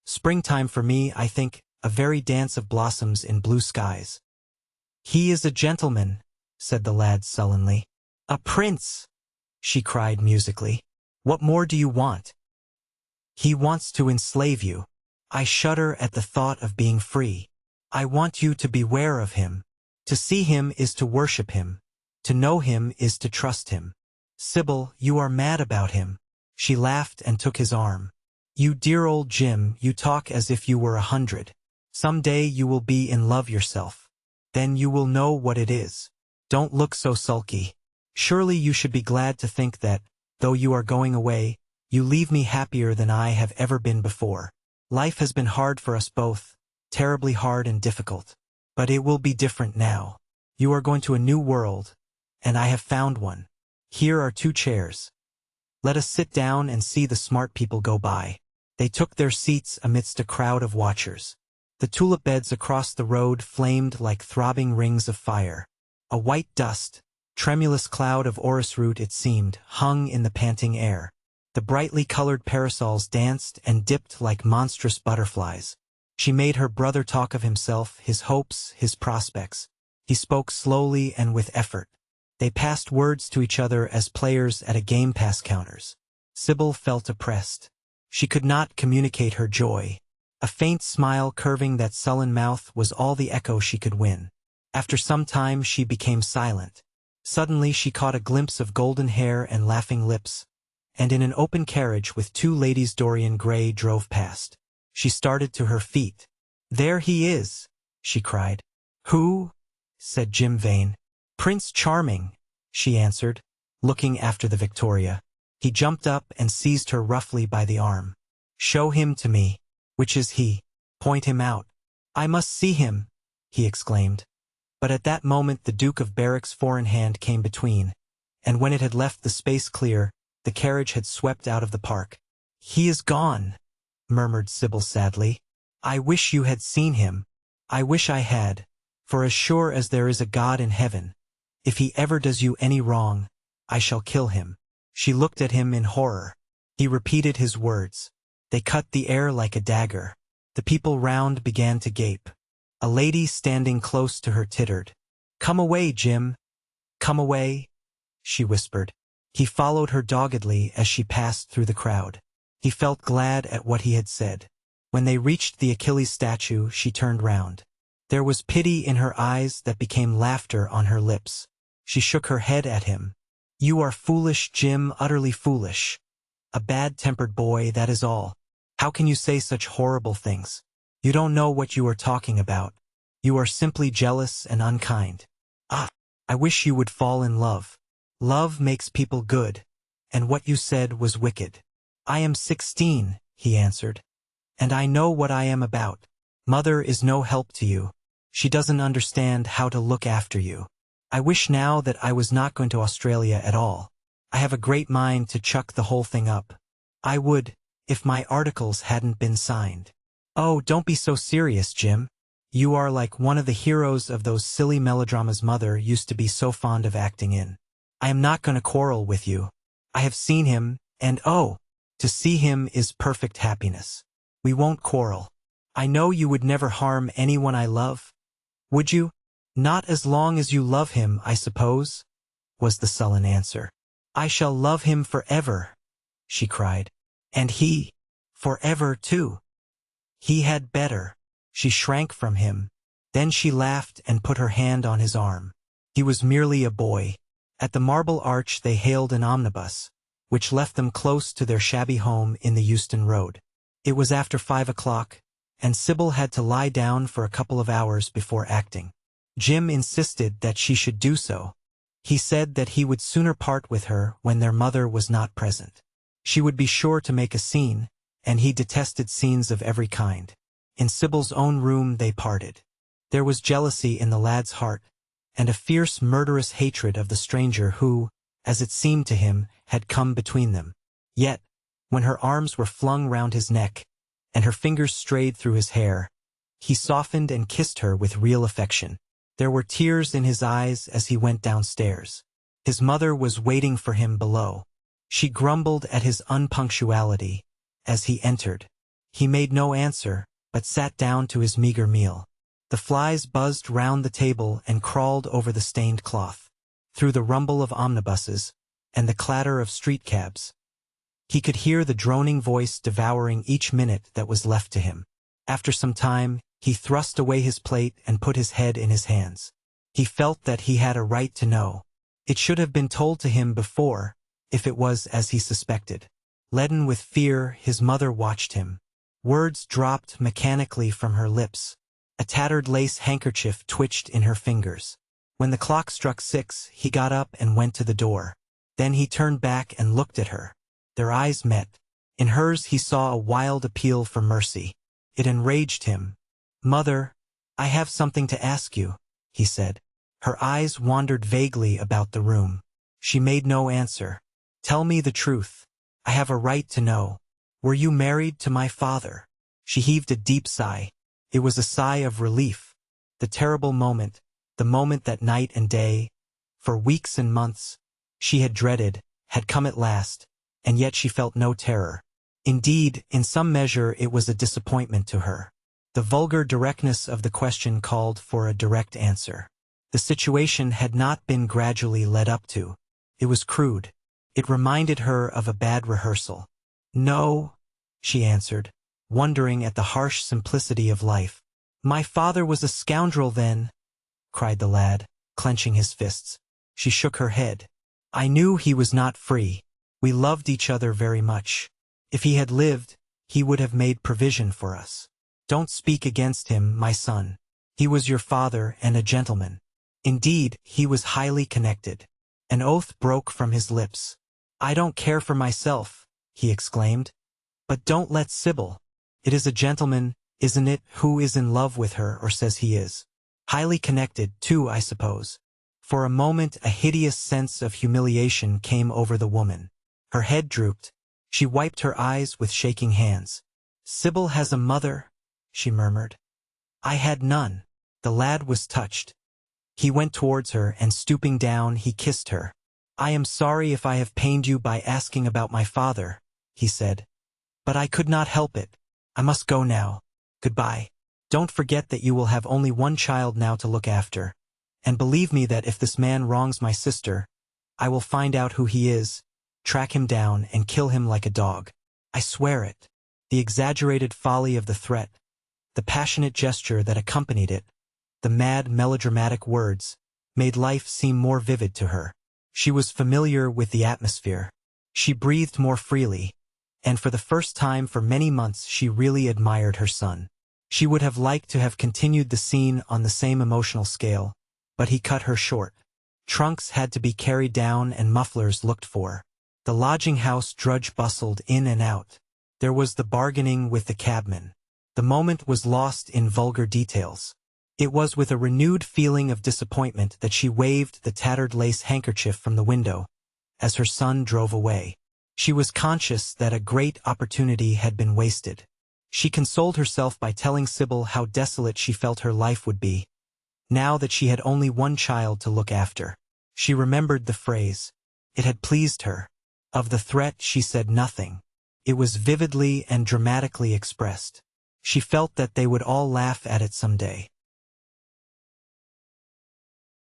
Springtime for me, I think, a very dance of blossoms in blue skies. "He is a gentleman," said the lad sullenly. "A prince," she cried musically. "What more do you want?" "He wants to enslave you. I shudder at the thought of being free. I want you to beware of him. To see him is to worship him. To know him is to trust him. Sybil, you are mad about him." She laughed and took his arm. "You dear old Jim, you talk as if you were 100. Some day you will be in love yourself. Then you will know what it is. Don't look so sulky. Surely you should be glad to think that, though you are going away, you leave me happier than I have ever been before. Life has been hard for us both, terribly hard and difficult. But it will be different now. You are going to a new world, and I have found one. Here are 2 chairs. Let us sit down and see the smart people go by. They took their seats amidst a crowd of watchers. The tulip beds across the road flamed like throbbing rings of fire. A white dust, tremulous cloud of orris root it seemed, hung in the panting air. The brightly colored parasols danced and dipped like monstrous butterflies. She made her brother talk of himself, his hopes, his prospects. He spoke slowly and with effort. They passed words to each other as players at a game pass counters. Sybil felt oppressed. She could not communicate her joy. A faint smile curving that sullen mouth was all the echo she could win. After some time she became silent. Suddenly she caught a glimpse of golden hair and laughing lips, and in an open carriage with 2 ladies Dorian Gray drove past. She started to her feet. "There he is," she cried. "Who?" said Jim Vane. "Prince Charming," she answered, looking after the Victoria. He jumped up and seized her roughly by the arm. "Show him to me." "Which is he? Point him out." "I must see him," he exclaimed. But at that moment the Duke of Berwick's foreign hand came between, and when it had left the space clear, the carriage had swept out of the park. "He is gone," murmured Sybil sadly. "I wish you had seen him. I wish I had, for as sure as there is a God in heaven, if he ever does you any wrong, I shall kill him." She looked at him in horror. He repeated his words. They cut the air like a dagger. The people round began to gape. A lady standing close to her tittered. "Come away, Jim. Come away," she whispered. He followed her doggedly as she passed through the crowd. He felt glad at what he had said. When they reached the Achilles statue, she turned round. There was pity in her eyes that became laughter on her lips. She shook her head at him. "You are foolish, Jim, utterly foolish. A bad-tempered boy, that is all. How can you say such horrible things? You don't know what you are talking about. You are simply jealous and unkind. Ah, I wish you would fall in love. Love makes people good, and what you said was wicked." "I am 16, he answered, "and I know what I am about. Mother is no help to you. She doesn't understand how to look after you. I wish now that I was not going to Australia at all. I have a great mind to chuck the whole thing up. I would, if my articles hadn't been signed." "Oh, don't be so serious, Jim. You are like one of the heroes of those silly melodramas Mother used to be so fond of acting in. I am not going to quarrel with you. I have seen him, and oh, to see him is perfect happiness. We won't quarrel. I know you would never harm anyone I love. Would you?" "Not as long as you love him, I suppose," was the sullen answer. "I shall love him forever," she cried. "And he, forever too." "He had better." She shrank from him. Then she laughed and put her hand on his arm. He was merely a boy. At the Marble Arch they hailed an omnibus, which left them close to their shabby home in the Euston Road. It was after 5 o'clock, and Sybil had to lie down for a couple of hours before acting. Jim insisted that she should do so. He said that he would sooner part with her when their mother was not present. She would be sure to make a scene, and he detested scenes of every kind. In Sybil's own room they parted. There was jealousy in the lad's heart, and a fierce murderous hatred of the stranger who, as it seemed to him, had come between them. Yet, when her arms were flung round his neck, and her fingers strayed through his hair, he softened and kissed her with real affection. There were tears in his eyes as he went downstairs. His mother was waiting for him below. She grumbled at his unpunctuality as he entered. He made no answer, but sat down to his meager meal. The flies buzzed round the table and crawled over the stained cloth. Through the rumble of omnibuses and the clatter of street cabs, he could hear the droning voice devouring each minute that was left to him. After some time, he thrust away his plate and put his head in his hands. He felt that he had a right to know. It should have been told to him before, if it was as he suspected. Leaden with fear, his mother watched him. Words dropped mechanically from her lips. A tattered lace handkerchief twitched in her fingers. When the clock struck 6, he got up and went to the door. Then he turned back and looked at her. Their eyes met. In hers he saw a wild appeal for mercy. It enraged him. "Mother, I have something to ask you," he said. Her eyes wandered vaguely about the room. She made no answer. "Tell me the truth. I have a right to know. Were you married to my father?" She heaved a deep sigh. It was a sigh of relief. The terrible moment, the moment that night and day, for weeks and months, she had dreaded, had come at last, and yet she felt no terror. Indeed, in some measure it was a disappointment to her. The vulgar directness of the question called for a direct answer. The situation had not been gradually led up to. It was crude. It reminded her of a bad rehearsal. "No," she answered, wondering at the harsh simplicity of life. "My father was a scoundrel then," cried the lad, clenching his fists. She shook her head. "I knew he was not free. We loved each other very much. If he had lived, he would have made provision for us. Don't speak against him, my son. He was your father and a gentleman. Indeed, he was highly connected." An oath broke from his lips. "I don't care for myself," he exclaimed. "But don't let Sybil. It is a gentleman, isn't it, who is in love with her or says he is? Highly connected, too, I suppose." For a moment a hideous sense of humiliation came over the woman. Her head drooped. She wiped her eyes with shaking hands. "Sybil has a mother," she murmured. "I had none." The lad was touched. He went towards her and stooping down he kissed her. "I am sorry if I have pained you by asking about my father," he said. "But I could not help it. I must go now. Goodbye. Don't forget that you will have only one child now to look after. And believe me that if this man wrongs my sister, I will find out who he is, track him down, and kill him like a dog. I swear it." The exaggerated folly of the threat, the passionate gesture that accompanied it, the mad melodramatic words, made life seem more vivid to her. She was familiar with the atmosphere. She breathed more freely, and for the first time for many months she really admired her son. She would have liked to have continued the scene on the same emotional scale, but he cut her short. Trunks had to be carried down and mufflers looked for. The lodging house drudge bustled in and out. There was the bargaining with the cabman. The moment was lost in vulgar details. It was with a renewed feeling of disappointment that she waved the tattered lace handkerchief from the window as her son drove away. She was conscious that a great opportunity had been wasted. She consoled herself by telling Sybil how desolate she felt her life would be, now that she had only one child to look after. She remembered the phrase. It had pleased her. Of the threat she said nothing. It was vividly and dramatically expressed. She felt that they would all laugh at it someday.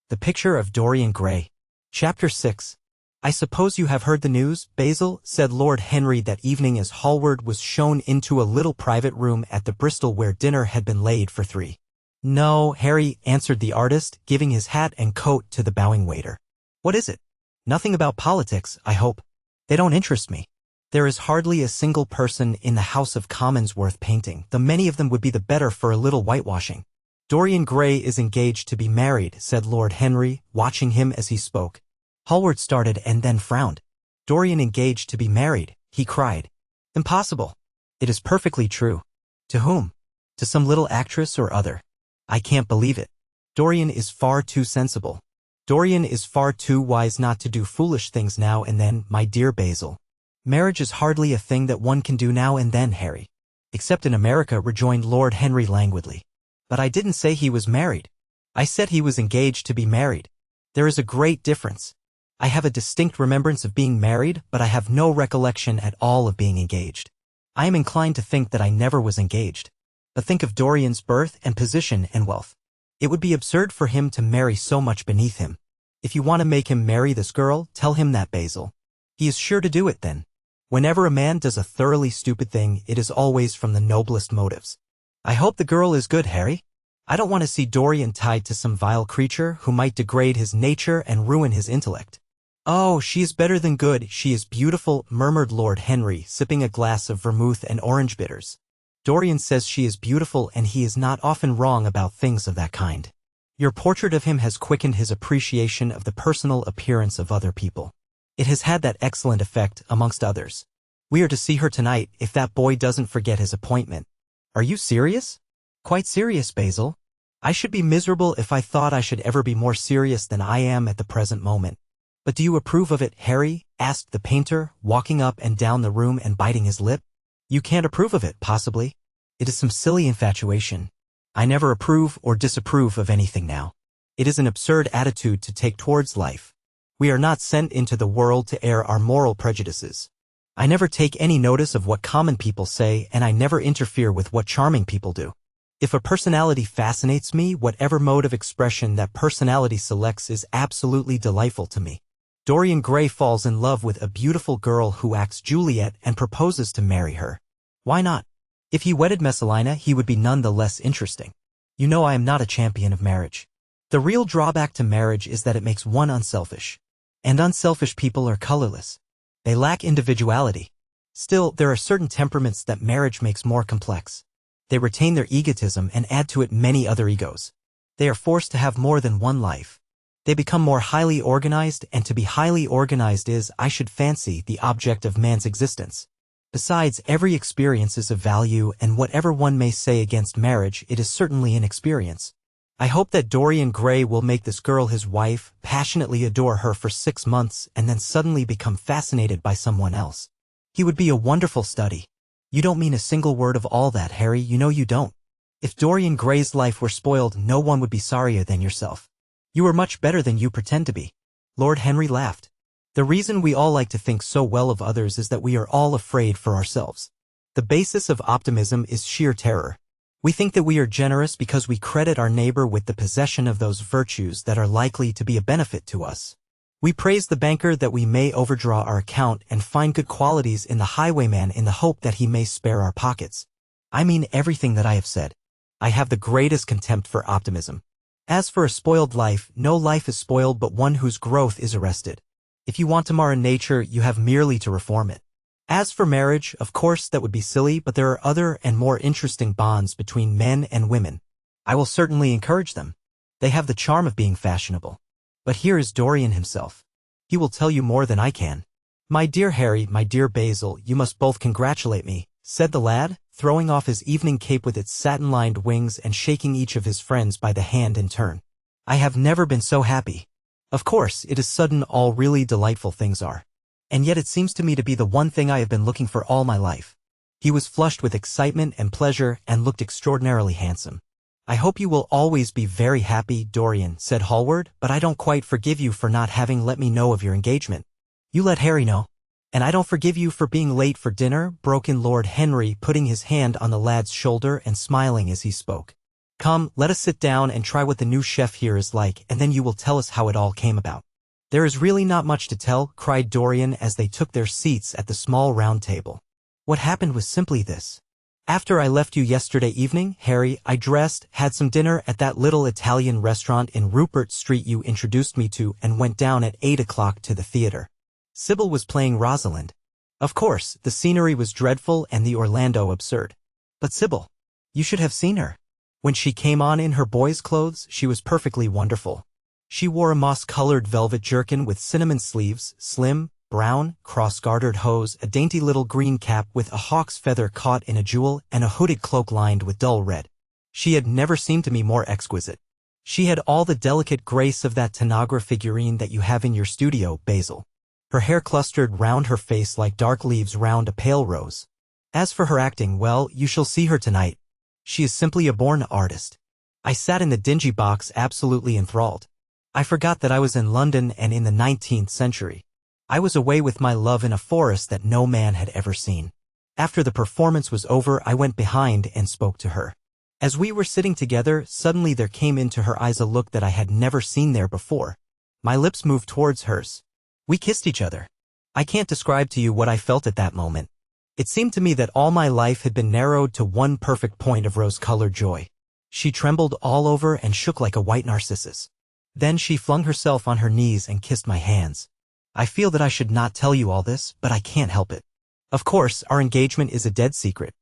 The Picture of Dorian Gray. Chapter 6. "I suppose you have heard the news, Basil," said Lord Henry that evening as Hallward was shown into a little private room at the Bristol where dinner had been laid for 3. "No, Harry," answered the artist, giving his hat and coat to the bowing waiter. "What is it?" "Nothing about politics, I hope. They don't interest me. There is hardly a single person in the House of Commons worth painting, though many of them would be the better for a little whitewashing." "Dorian Gray is engaged to be married," said Lord Henry, watching him as he spoke. Hallward started and then frowned. "Dorian engaged to be married," he cried. "Impossible." "It is perfectly true." "To whom?" "To some little actress or other." "I can't believe it. Dorian is far too sensible. Dorian is far too wise not to do foolish things now and then, my dear Basil." "Marriage is hardly a thing that one can do now and then, Harry." "Except in America," rejoined Lord Henry languidly. "But I didn't say he was married. I said he was engaged to be married. There is a great difference. I have a distinct remembrance of being married, but I have no recollection at all of being engaged. I am inclined to think that I never was engaged. But think of Dorian's birth and position and wealth. It would be absurd for him to marry so much beneath him. If you want to make him marry this girl, tell him that, Basil. He is sure to do it then. Whenever a man does a thoroughly stupid thing, it is always from the noblest motives. I hope the girl is good, Harry. I don't want to see Dorian tied to some vile creature who might degrade his nature and ruin his intellect." "Oh, she is better than good, she is beautiful," murmured Lord Henry, sipping a glass of vermouth and orange bitters. Dorian says she is beautiful and he is not often wrong about things of that kind. Your portrait of him has quickened his appreciation of the personal appearance of other people. It has had that excellent effect, amongst others. We are to see her tonight if that boy doesn't forget his appointment. Are you serious? Quite serious, Basil. I should be miserable if I thought I should ever be more serious than I am at the present moment. But do you approve of it, Harry? Asked the painter, walking up and down the room and biting his lip. You can't approve of it, possibly. It is some silly infatuation. I never approve or disapprove of anything now. It is an absurd attitude to take towards life. We are not sent into the world to air our moral prejudices. I never take any notice of what common people say, and I never interfere with what charming people do. If a personality fascinates me, whatever mode of expression that personality selects is absolutely delightful to me. Dorian Gray falls in love with a beautiful girl who acts Juliet and proposes to marry her. Why not? If he wedded Messalina, he would be none the less interesting. You know I am not a champion of marriage. The real drawback to marriage is that it makes one unselfish. And unselfish people are colorless. They lack individuality. Still, there are certain temperaments that marriage makes more complex. They retain their egotism and add to it many other egos. They are forced to have more than one life. They become more highly organized, and to be highly organized is, I should fancy, the object of man's existence. Besides, every experience is of value, and whatever one may say against marriage, it is certainly an experience. I hope that Dorian Gray will make this girl his wife, passionately adore her for 6 months, and then suddenly become fascinated by someone else. He would be a wonderful study. You don't mean a single word of all that, Harry, you know you don't. If Dorian Gray's life were spoiled, no one would be sorrier than yourself. You are much better than you pretend to be. Lord Henry laughed. The reason we all like to think so well of others is that we are all afraid for ourselves. The basis of optimism is sheer terror. We think that we are generous because we credit our neighbor with the possession of those virtues that are likely to be a benefit to us. We praise the banker that we may overdraw our account and find good qualities in the highwayman in the hope that he may spare our pockets. I mean everything that I have said. I have the greatest contempt for optimism. As for a spoiled life, no life is spoiled but one whose growth is arrested. If you want to mar nature, you have merely to reform it. As for marriage, of course that would be silly, but there are other and more interesting bonds between men and women. I will certainly encourage them. They have the charm of being fashionable. But here is Dorian himself. He will tell you more than I can. My dear Harry, my dear Basil, you must both congratulate me, said the lad, throwing off his evening cape with its satin-lined wings and shaking each of his friends by the hand in turn. I have never been so happy. Of course, it is sudden all really delightful things are. And yet it seems to me to be the one thing I have been looking for all my life. He was flushed with excitement and pleasure and looked extraordinarily handsome. I hope you will always be very happy, Dorian, said Hallward, but I don't quite forgive you for not having let me know of your engagement. You let Harry know. And I don't forgive you for being late for dinner, broke in Lord Henry, putting his hand on the lad's shoulder and smiling as he spoke. Come, let us sit down and try what the new chef here is like, and then you will tell us how it all came about. There is really not much to tell, cried Dorian as they took their seats at the small round table. What happened was simply this. After I left you yesterday evening, Harry, I dressed, had some dinner at that little Italian restaurant in Rupert Street you introduced me to, and went down at 8 o'clock to the theater. Sybil was playing Rosalind. Of course, the scenery was dreadful and the Orlando absurd. But Sybil, you should have seen her. When she came on in her boy's clothes, she was perfectly wonderful. She wore a moss-colored velvet jerkin with cinnamon sleeves, slim, brown, cross-gartered hose, a dainty little green cap with a hawk's feather caught in a jewel, and a hooded cloak lined with dull red. She had never seemed to me more exquisite. She had all the delicate grace of that Tanagra figurine that you have in your studio, Basil. Her hair clustered round her face like dark leaves round a pale rose. As for her acting, well, you shall see her tonight. She is simply a born artist. I sat in the dingy box absolutely enthralled. I forgot that I was in London and in the 19th century. I was away with my love in a forest that no man had ever seen. After the performance was over, I went behind and spoke to her. As we were sitting together, suddenly there came into her eyes a look that I had never seen there before. My lips moved towards hers. We kissed each other. I can't describe to you what I felt at that moment. It seemed to me that all my life had been narrowed to one perfect point of rose-colored joy. She trembled all over and shook like a white narcissus. Then she flung herself on her knees and kissed my hands. I feel that I should not tell you all this, but I can't help it. Of course, our engagement is a dead secret.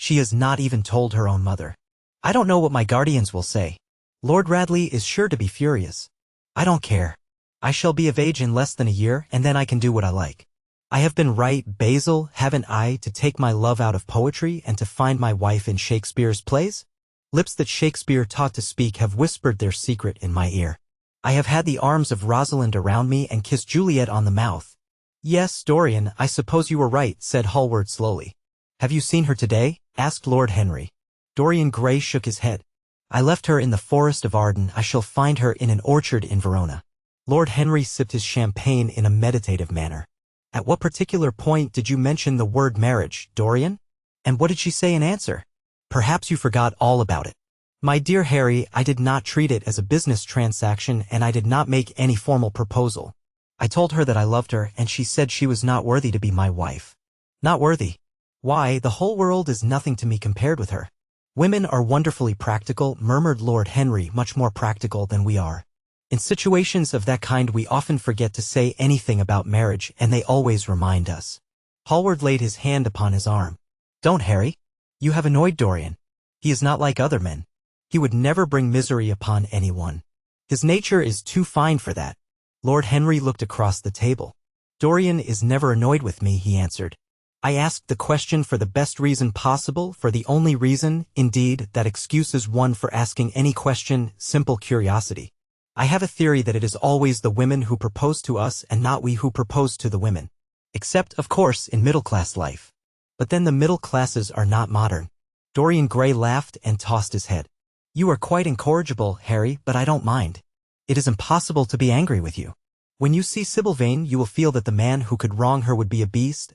She has not even told her own mother. I don't know what my guardians will say. Lord Radley is sure to be furious. I don't care. I shall be of age in less than a year, and then I can do what I like. I have been right, Basil, haven't I, to take my love out of poetry and to find my wife in Shakespeare's plays? Lips that Shakespeare taught to speak have whispered their secret in my ear. I have had the arms of Rosalind around me and kissed Juliet on the mouth. Yes, Dorian, I suppose you were right, said Hallward slowly. Have you seen her today? Asked Lord Henry. Dorian Gray shook his head. I left her in the forest of Arden. I shall find her in an orchard in Verona. Lord Henry sipped his champagne in a meditative manner. At what particular point did you mention the word marriage, Dorian? And what did she say in answer? Perhaps you forgot all about it. My dear Harry, I did not treat it as a business transaction and I did not make any formal proposal. I told her that I loved her and she said she was not worthy to be my wife. Not worthy? Why, the whole world is nothing to me compared with her. Women are wonderfully practical, murmured Lord Henry, much more practical than we are. In situations of that kind we often forget to say anything about marriage and they always remind us. Hallward laid his hand upon his arm. Don't, Harry. You have annoyed Dorian. He is not like other men. He would never bring misery upon anyone. His nature is too fine for that. Lord Henry looked across the table. Dorian is never annoyed with me, he answered. I asked the question for the best reason possible, for the only reason, indeed, that excuses one for asking any question, simple curiosity. I have a theory that it is always the women who propose to us and not we who propose to the women. Except, of course, in middle-class life. But then the middle classes are not modern. Dorian Gray laughed and tossed his head. You are quite incorrigible, Harry, but I don't mind. It is impossible to be angry with you. When you see Sybil Vane, you will feel that the man who could wrong her would be a beast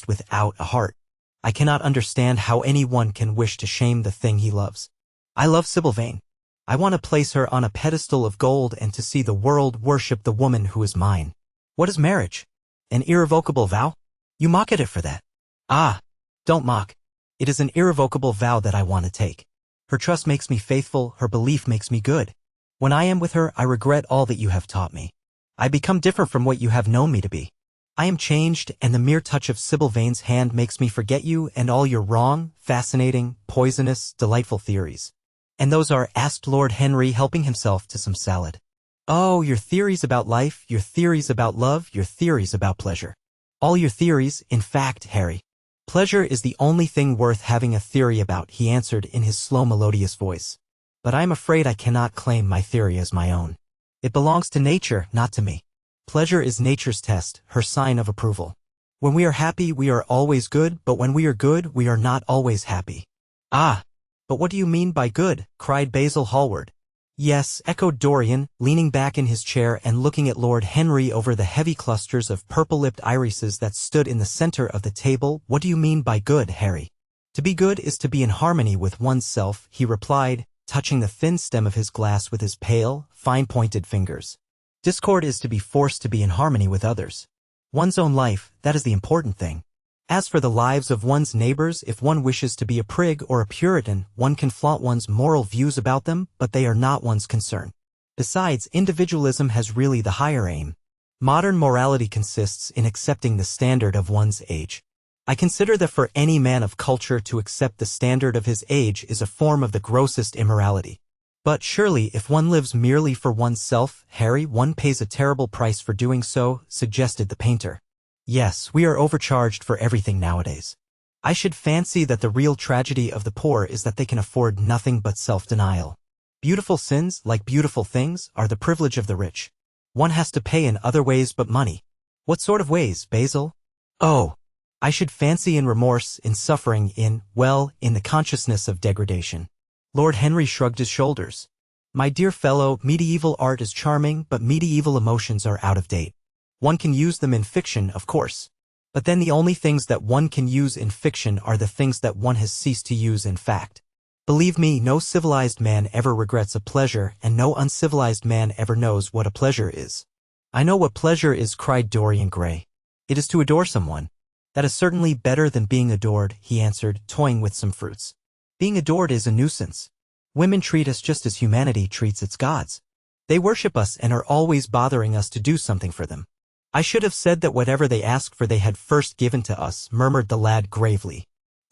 without a heart. I cannot understand how anyone can wish to shame the thing he loves. I love Sybil Vane. I want to place her on a pedestal of gold and to see the world worship the woman who is mine. What is marriage? An irrevocable vow? You mock at it for that. Ah, don't mock. It is an irrevocable vow that I want to take. Her trust makes me faithful, her belief makes me good. When I am with her, I regret all that you have taught me. I become different from what you have known me to be. I am changed, and the mere touch of Sybil Vane's hand makes me forget you and all your wrong, fascinating, poisonous, delightful theories. And those are, asked Lord Henry, helping himself to some salad. Oh, your theories about life, your theories about love, your theories about pleasure. All your theories, in fact, Harry. Pleasure is the only thing worth having a theory about, he answered in his slow melodious voice. But I am afraid I cannot claim my theory as my own. It belongs to nature, not to me. Pleasure is nature's test, her sign of approval. When we are happy, we are always good, but when we are good, we are not always happy. Ah! But what do you mean by good? Cried Basil Hallward. Yes, echoed Dorian, leaning back in his chair and looking at Lord Henry over the heavy clusters of purple-lipped irises that stood in the center of the table. What do you mean by good, Harry? To be good is to be in harmony with one's self, he replied, touching the thin stem of his glass with his pale, fine-pointed fingers. Discord is to be forced to be in harmony with others. One's own life, that is the important thing. As for the lives of one's neighbors, if one wishes to be a prig or a Puritan, one can flaunt one's moral views about them, but they are not one's concern. Besides, individualism has really the higher aim. Modern morality consists in accepting the standard of one's age. I consider that for any man of culture to accept the standard of his age is a form of the grossest immorality. But surely if one lives merely for oneself, Harry, one pays a terrible price for doing so, suggested the painter. Yes, we are overcharged for everything nowadays. I should fancy that the real tragedy of the poor is that they can afford nothing but self-denial. Beautiful sins, like beautiful things, are the privilege of the rich. One has to pay in other ways but money. What sort of ways, Basil? Oh, I should fancy in remorse, in suffering, in the consciousness of degradation. Lord Henry shrugged his shoulders. My dear fellow, medieval art is charming, but medieval emotions are out of date. One can use them in fiction, of course. But then the only things that one can use in fiction are the things that one has ceased to use in fact. Believe me, no civilized man ever regrets a pleasure, and no uncivilized man ever knows what a pleasure is. I know what pleasure is, cried Dorian Gray. It is to adore someone. That is certainly better than being adored, he answered, toying with some fruits. Being adored is a nuisance. Women treat us just as humanity treats its gods. They worship us and are always bothering us to do something for them. I should have said that whatever they asked for they had first given to us, murmured the lad gravely.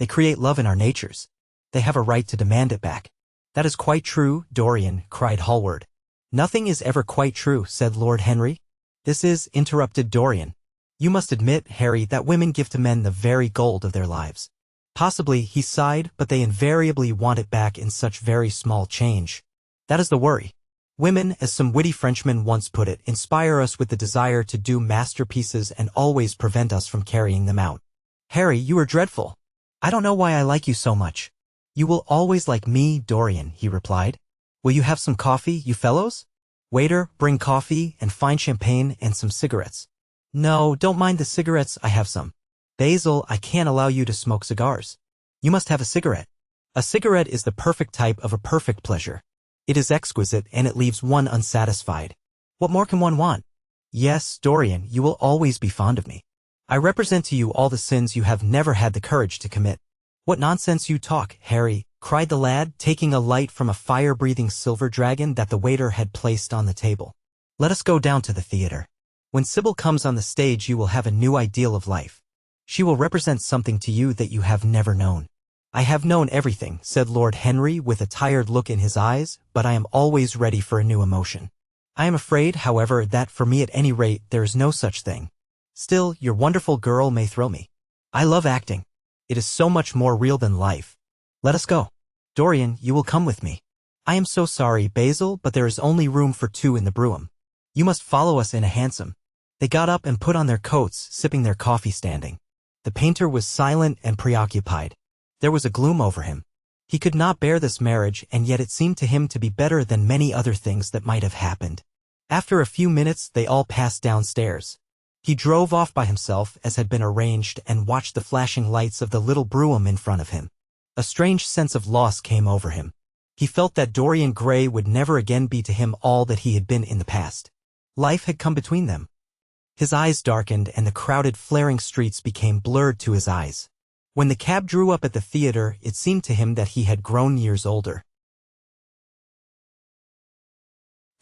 They create love in our natures. They have a right to demand it back. That is quite true, Dorian, cried Hallward. Nothing is ever quite true, said Lord Henry. This is, interrupted Dorian. You must admit, Harry, that women give to men the very gold of their lives. Possibly, he sighed, but they invariably want it back in such very small change. That is the worry. Women, as some witty Frenchman once put it, inspire us with the desire to do masterpieces and always prevent us from carrying them out. Harry, you are dreadful. I don't know why I like you so much. You will always like me, Dorian, he replied. Will you have some coffee, you fellows? Waiter, bring coffee and fine champagne and some cigarettes. No, don't mind the cigarettes, I have some. Basil, I can't allow you to smoke cigars. You must have a cigarette. A cigarette is the perfect type of a perfect pleasure. It is exquisite and it leaves one unsatisfied. What more can one want? Yes, Dorian, you will always be fond of me. I represent to you all the sins you have never had the courage to commit. What nonsense you talk, Harry, cried the lad, taking a light from a fire-breathing silver dragon that the waiter had placed on the table. Let us go down to the theater. When Sybil comes on the stage you will have a new ideal of life. She will represent something to you that you have never known. I have known everything, said Lord Henry with a tired look in his eyes, but I am always ready for a new emotion. I am afraid, however, that for me at any rate there is no such thing. Still, your wonderful girl may thrill me. I love acting. It is so much more real than life. Let us go. Dorian, you will come with me. I am so sorry, Basil, but there is only room for 2 in the brougham. You must follow us in a hansom. They got up and put on their coats, sipping their coffee standing. The painter was silent and preoccupied. There was a gloom over him. He could not bear this marriage, and yet it seemed to him to be better than many other things that might have happened. After a few minutes, they all passed downstairs. He drove off by himself, as had been arranged, and watched the flashing lights of the little brougham in front of him. A strange sense of loss came over him. He felt that Dorian Gray would never again be to him all that he had been in the past. Life had come between them. His eyes darkened, and the crowded, flaring streets became blurred to his eyes. When the cab drew up at the theater, it seemed to him that he had grown years older.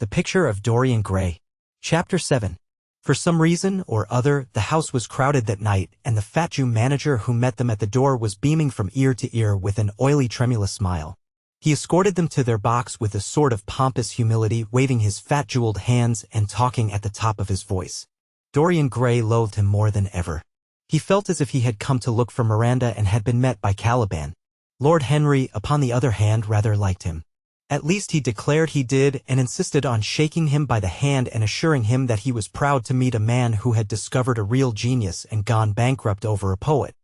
The Picture of Dorian Gray. Chapter 7. For some reason or other, the house was crowded that night, and the fat Jew manager who met them at the door was beaming from ear to ear with an oily, tremulous smile. He escorted them to their box with a sort of pompous humility, waving his fat jeweled hands and talking at the top of his voice. Dorian Gray loathed him more than ever. He felt as if he had come to look for Miranda and had been met by Caliban. Lord Henry, upon the other hand, rather liked him. At least he declared he did, and insisted on shaking him by the hand and assuring him that he was proud to meet a man who had discovered a real genius and gone bankrupt over a poet.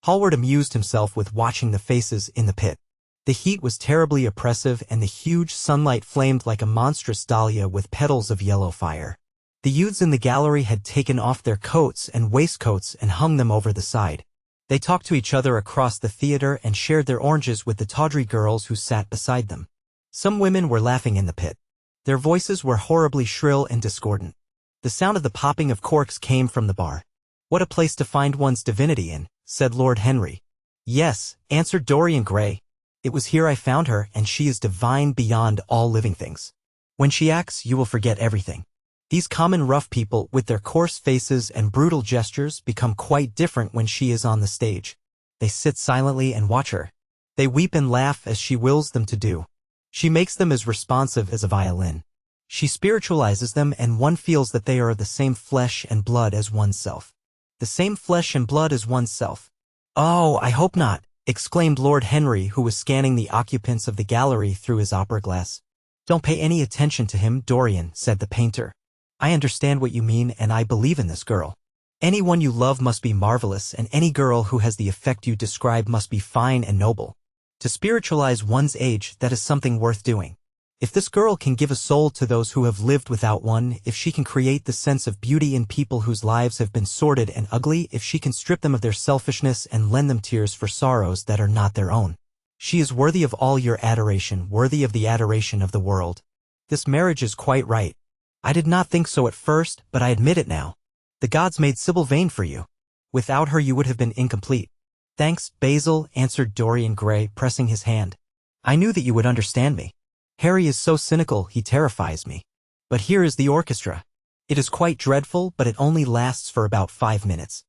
Hallward amused himself with watching the faces in the pit. The heat was terribly oppressive, and the huge sunlight flamed like a monstrous dahlia with petals of yellow fire. The youths in the gallery had taken off their coats and waistcoats and hung them over the side. They talked to each other across the theater and shared their oranges with the tawdry girls who sat beside them. Some women were laughing in the pit. Their voices were horribly shrill and discordant. The sound of the popping of corks came from the bar. What a place to find one's divinity in, said Lord Henry. Yes, answered Dorian Gray. It was here I found her, and she is divine beyond all living things. When she acts, you will forget everything. These common rough people, with their coarse faces and brutal gestures, become quite different when she is on the stage. They sit silently and watch her. They weep and laugh as she wills them to do. She makes them as responsive as a violin. She spiritualizes them, and one feels that they are of the same flesh and blood as oneself. The same flesh and blood as oneself. Oh, I hope not, exclaimed Lord Henry, who was scanning the occupants of the gallery through his opera glass. Don't pay any attention to him, Dorian, said the painter. I understand what you mean, and I believe in this girl. Anyone you love must be marvelous, and any girl who has the effect you describe must be fine and noble. To spiritualize one's age, that is something worth doing. If this girl can give a soul to those who have lived without one, if she can create the sense of beauty in people whose lives have been sordid and ugly, if she can strip them of their selfishness and lend them tears for sorrows that are not their own, she is worthy of all your adoration, worthy of the adoration of the world. This marriage is quite right. I did not think so at first, but I admit it now. The gods made Sybil vain for you. Without her you would have been incomplete. Thanks, Basil, answered Dorian Gray, pressing his hand. I knew that you would understand me. Harry is so cynical, he terrifies me. But here is the orchestra. It is quite dreadful, but it only lasts for about 5 minutes.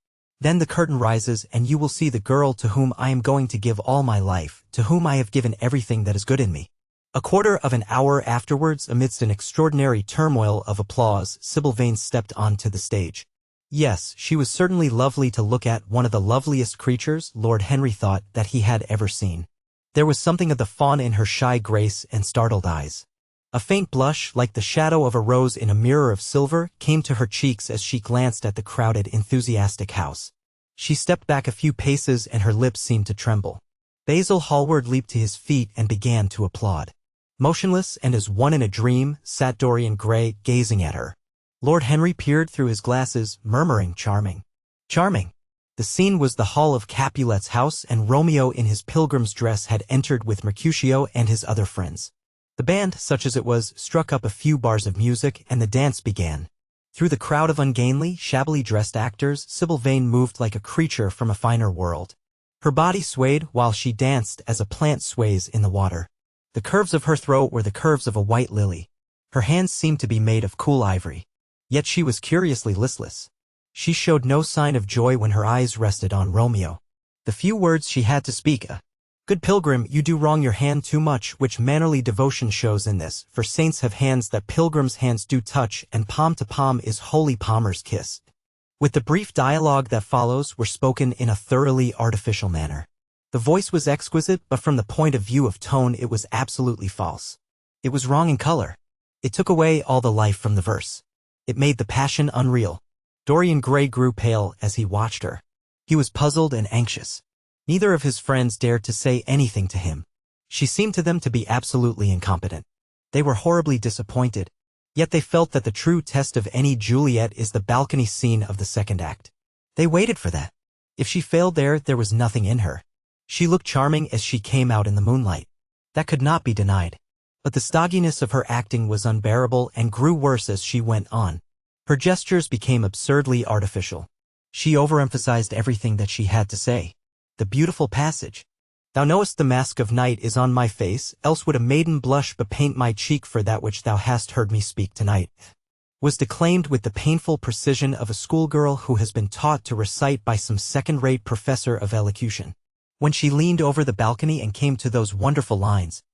Then the curtain rises and you will see the girl to whom I am going to give all my life, to whom I have given everything that is good in me. A quarter of an hour afterwards, amidst an extraordinary turmoil of applause, Sybil Vane stepped onto the stage. Yes, she was certainly lovely to look at, one of the loveliest creatures Lord Henry thought that he had ever seen. There was something of the fawn in her shy grace and startled eyes. A faint blush, like the shadow of a rose in a mirror of silver, came to her cheeks as she glanced at the crowded, enthusiastic house. She stepped back a few paces and her lips seemed to tremble. Basil Hallward leaped to his feet and began to applaud. Motionless and as one in a dream, sat Dorian Gray, gazing at her. Lord Henry peered through his glasses, murmuring, "Charming. Charming." The scene was the hall of Capulet's house, and Romeo in his pilgrim's dress had entered with Mercutio and his other friends. The band, such as it was, struck up a few bars of music, and the dance began. Through the crowd of ungainly, shabbily dressed actors, Sybil Vane moved like a creature from a finer world. Her body swayed while she danced as a plant sways in the water. The curves of her throat were the curves of a white lily. Her hands seemed to be made of cool ivory. Yet she was curiously listless. She showed no sign of joy when her eyes rested on Romeo. The few words she had to speak, "Good pilgrim, you do wrong your hand too much," which mannerly devotion shows in this, for saints have hands that pilgrims' hands do touch, and palm to palm is holy palmer's kiss. With the brief dialogue that follows were spoken in a thoroughly artificial manner. The voice was exquisite, but from the point of view of tone it was absolutely false. It was wrong in color. It took away all the life from the verse. It made the passion unreal. Dorian Gray grew pale as he watched her. He was puzzled and anxious. Neither of his friends dared to say anything to him. She seemed to them to be absolutely incompetent. They were horribly disappointed. Yet they felt that the true test of any Juliet is the balcony scene of the second act. They waited for that. If she failed there was nothing in her. She looked charming as she came out in the moonlight. That could not be denied. But the stodginess of her acting was unbearable and grew worse as she went on. Her gestures became absurdly artificial. She overemphasized everything that she had to say. The beautiful passage, "Thou knowest the mask of night is on my face, else would a maiden blush but paint my cheek for that which thou hast heard me speak tonight," was declaimed with the painful precision of a schoolgirl who has been taught to recite by some second-rate professor of elocution. When she leaned over the balcony and came to those wonderful lines,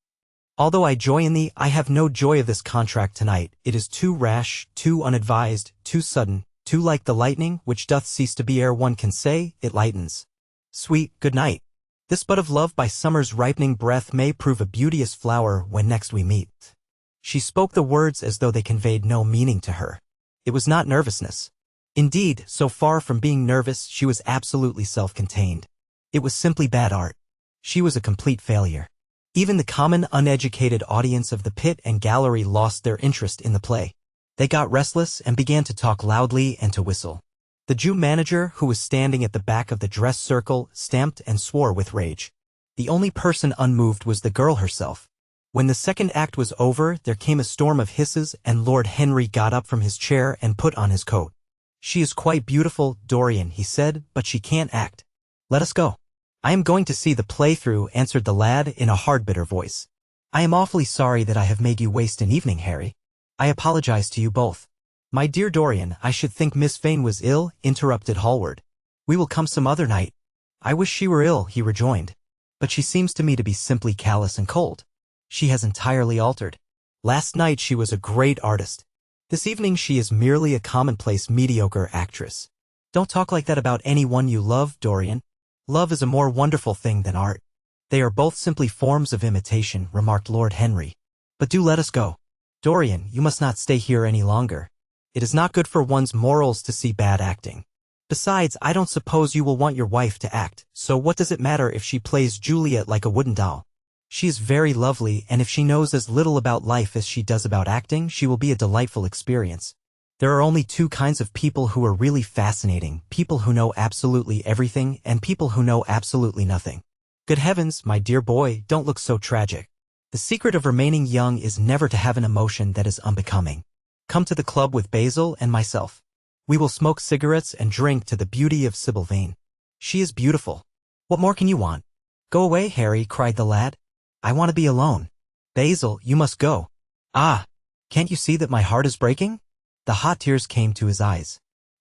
"Although I joy in thee, I have no joy of this contract tonight. It is too rash, too unadvised, too sudden, too like the lightning, which doth cease to be ere one can say, it lightens. Sweet, good night. This bud of love by summer's ripening breath may prove a beauteous flower when next we meet." She spoke the words as though they conveyed no meaning to her. It was not nervousness. Indeed, so far from being nervous, she was absolutely self-contained. It was simply bad art. She was a complete failure. Even the common, uneducated audience of the pit and gallery lost their interest in the play. They got restless and began to talk loudly and to whistle. The Jew manager, who was standing at the back of the dress circle, stamped and swore with rage. The only person unmoved was the girl herself. When the second act was over, there came a storm of hisses, and Lord Henry got up from his chair and put on his coat. "She is quite beautiful, Dorian," he said, "but she can't act. Let us go." "I am going to see the play through," answered the lad in a hard, bitter voice. "I am awfully sorry that I have made you waste an evening, Harry. I apologize to you both." "My dear Dorian, I should think Miss Vane was ill," interrupted Hallward. "We will come some other night." "I wish she were ill," he rejoined. "But she seems to me to be simply callous and cold. She has entirely altered. Last night she was a great artist. This evening she is merely a commonplace, mediocre actress." "Don't talk like that about anyone you love, Dorian. Love is a more wonderful thing than art." "They are both simply forms of imitation," remarked Lord Henry. "But do let us go. Dorian, you must not stay here any longer. It is not good for one's morals to see bad acting. Besides, I don't suppose you will want your wife to act, so what does it matter if she plays Juliet like a wooden doll? She is very lovely, and if she knows as little about life as she does about acting, she will be a delightful experience. There are only two kinds of people who are really fascinating: people who know absolutely everything and people who know absolutely nothing." "Good heavens, my dear boy, don't look so tragic. The secret of remaining young is never to have an emotion that is unbecoming. Come to the club with Basil and myself. We will smoke cigarettes and drink to the beauty of Sybil Vane. She is beautiful. What more can you want?" "Go away, Harry," cried the lad. "I want to be alone." "Basil, you must go." "Ah, can't you see that my heart is breaking?" The hot tears came to his eyes.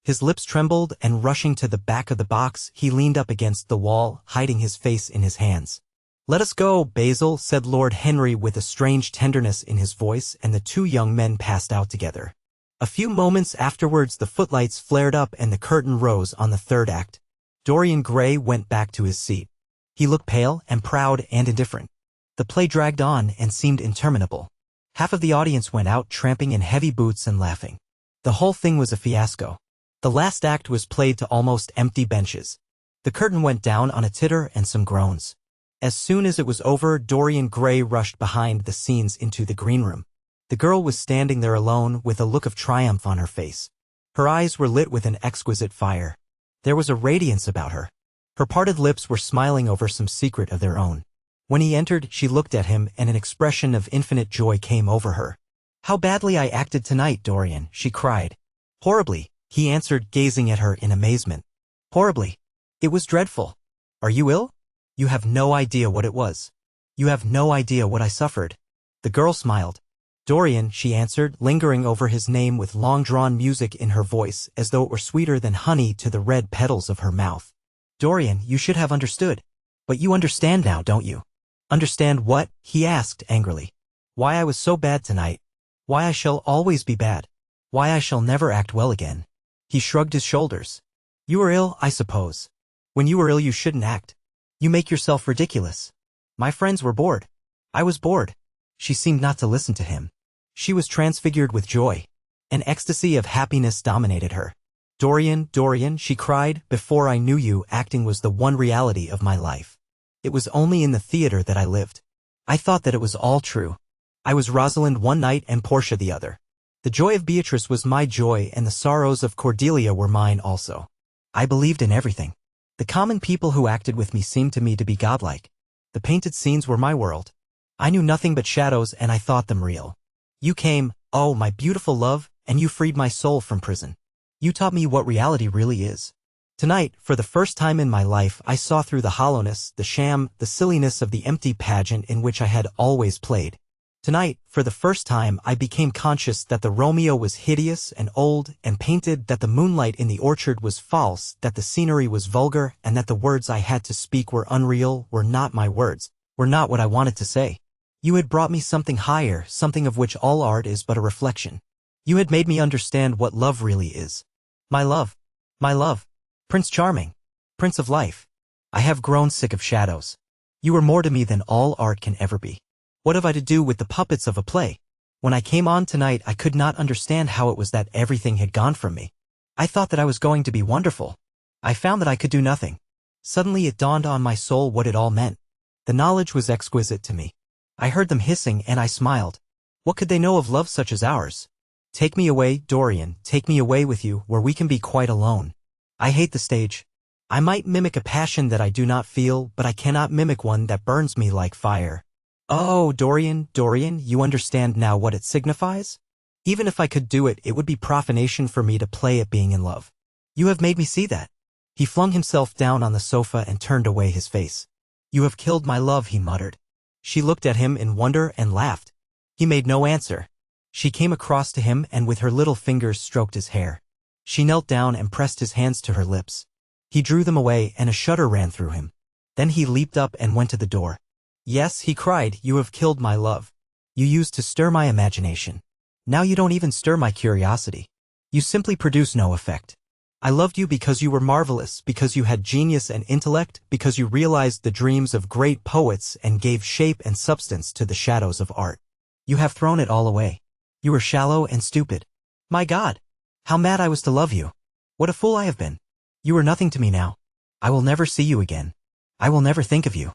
His lips trembled, and rushing to the back of the box, he leaned up against the wall, hiding his face in his hands. "Let us go, Basil," said Lord Henry with a strange tenderness in his voice, and the two young men passed out together. A few moments afterwards the footlights flared up and the curtain rose on the third act. Dorian Gray went back to his seat. He looked pale and proud and indifferent. The play dragged on and seemed interminable. Half of the audience went out tramping in heavy boots and laughing. The whole thing was a fiasco. The last act was played to almost empty benches. The curtain went down on a titter and some groans. As soon as it was over, Dorian Gray rushed behind the scenes into the green room. The girl was standing there alone with a look of triumph on her face. Her eyes were lit with an exquisite fire. There was a radiance about her. Her parted lips were smiling over some secret of their own. When he entered, she looked at him and an expression of infinite joy came over her. "How badly I acted tonight, Dorian," she cried. "Horribly," he answered, gazing at her in amazement. "Horribly. It was dreadful. Are you ill? You have no idea what it was. You have no idea what I suffered." The girl smiled. "Dorian," she answered, lingering over his name with long-drawn music in her voice, as though it were sweeter than honey to the red petals of her mouth. "Dorian, you should have understood. But you understand now, don't you?" "Understand what?" he asked angrily. "Why I was so bad tonight. Why I shall always be bad. Why I shall never act well again." He shrugged his shoulders. "You were ill, I suppose. When you were ill you shouldn't act. You make yourself ridiculous. My friends were bored. I was bored." She seemed not to listen to him. She was transfigured with joy. An ecstasy of happiness dominated her. "Dorian, Dorian," she cried, "before I knew you, acting was the one reality of my life. It was only in the theater that I lived. I thought that it was all true. I was Rosalind one night and Portia the other. The joy of Beatrice was my joy and the sorrows of Cordelia were mine also. I believed in everything. The common people who acted with me seemed to me to be godlike. The painted scenes were my world. I knew nothing but shadows and I thought them real. You came, oh my beautiful love, and you freed my soul from prison. You taught me what reality really is. Tonight, for the first time in my life, I saw through the hollowness, the sham, the silliness of the empty pageant in which I had always played. Tonight, for the first time, I became conscious that the Romeo was hideous and old and painted, that the moonlight in the orchard was false, that the scenery was vulgar, and that the words I had to speak were unreal, were not my words, were not what I wanted to say. You had brought me something higher, something of which all art is but a reflection. You had made me understand what love really is. My love. My love. Prince Charming. Prince of Life. I have grown sick of shadows. You were more to me than all art can ever be. What have I to do with the puppets of a play? When I came on tonight I could not understand how it was that everything had gone from me. I thought that I was going to be wonderful. I found that I could do nothing. Suddenly it dawned on my soul what it all meant. The knowledge was exquisite to me. I heard them hissing and I smiled. What could they know of love such as ours? Take me away, Dorian, take me away with you, where we can be quite alone. I hate the stage. I might mimic a passion that I do not feel, but I cannot mimic one that burns me like fire. Oh, Dorian, Dorian, you understand now what it signifies? Even if I could do it, it would be profanation for me to play at being in love. You have made me see that. He flung himself down on the sofa and turned away his face. You have killed my love, he muttered. She looked at him in wonder and laughed. He made no answer. She came across to him and with her little fingers stroked his hair. She knelt down and pressed his hands to her lips. He drew them away and a shudder ran through him. Then he leaped up and went to the door. Yes, he cried, you have killed my love. You used to stir my imagination. Now you don't even stir my curiosity. You simply produce no effect. I loved you because you were marvelous, because you had genius and intellect, because you realized the dreams of great poets and gave shape and substance to the shadows of art. You have thrown it all away. You were shallow and stupid. My God! How mad I was to love you. What a fool I have been. You are nothing to me now. I will never see you again. I will never think of you.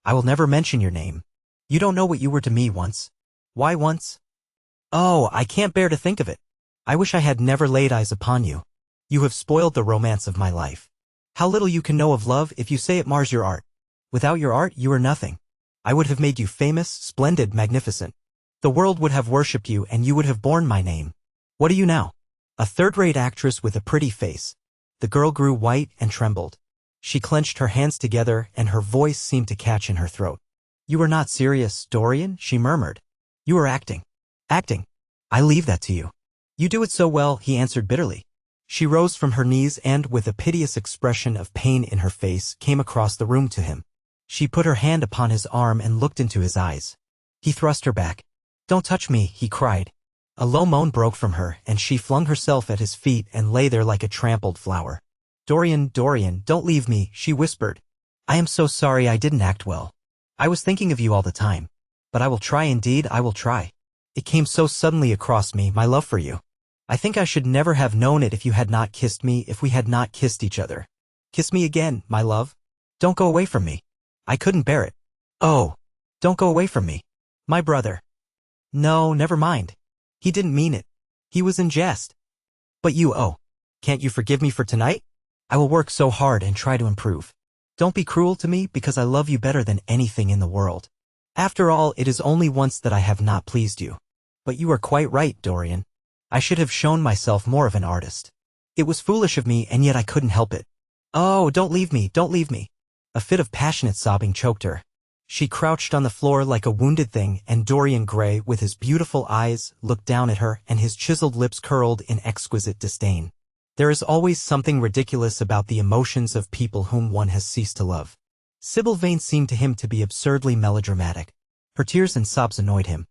I will never mention your name. You don't know what you were to me once. Why once? Oh, I can't bear to think of it. I wish I had never laid eyes upon you. You have spoiled the romance of my life. How little you can know of love if you say it mars your art. Without your art, you are nothing. I would have made you famous, splendid, magnificent. The world would have worshipped you and you would have borne my name. What are you now? A third-rate actress with a pretty face. The girl grew white and trembled. She clenched her hands together and her voice seemed to catch in her throat. You are not serious, Dorian, she murmured. You are acting. Acting. I leave that to you. You do it so well, he answered bitterly. She rose from her knees and, with a piteous expression of pain in her face, came across the room to him. She put her hand upon his arm and looked into his eyes. He thrust her back. "Don't touch me," he cried. A low moan broke from her, and she flung herself at his feet and lay there like a trampled flower. "Dorian, Dorian, don't leave me," she whispered. "I am so sorry I didn't act well. I was thinking of you all the time. But I will try, indeed I will try. It came so suddenly across me, my love for you. I think I should never have known it if you had not kissed me, if we had not kissed each other. Kiss me again, my love. Don't go away from me. I couldn't bear it. Oh, don't go away from me. My brother." "No, never mind. He didn't mean it. He was in jest. But you, oh, can't you forgive me for tonight? I will work so hard and try to improve. Don't be cruel to me because I love you better than anything in the world. After all, it is only once that I have not pleased you. But you are quite right, Dorian. I should have shown myself more of an artist. It was foolish of me, and yet I couldn't help it. Oh, don't leave me, don't leave me." A fit of passionate sobbing choked her. She crouched on the floor like a wounded thing, and Dorian Gray, with his beautiful eyes, looked down at her, and his chiseled lips curled in exquisite disdain. There is always something ridiculous about the emotions of people whom one has ceased to love. Sybil Vane seemed to him to be absurdly melodramatic. Her tears and sobs annoyed him.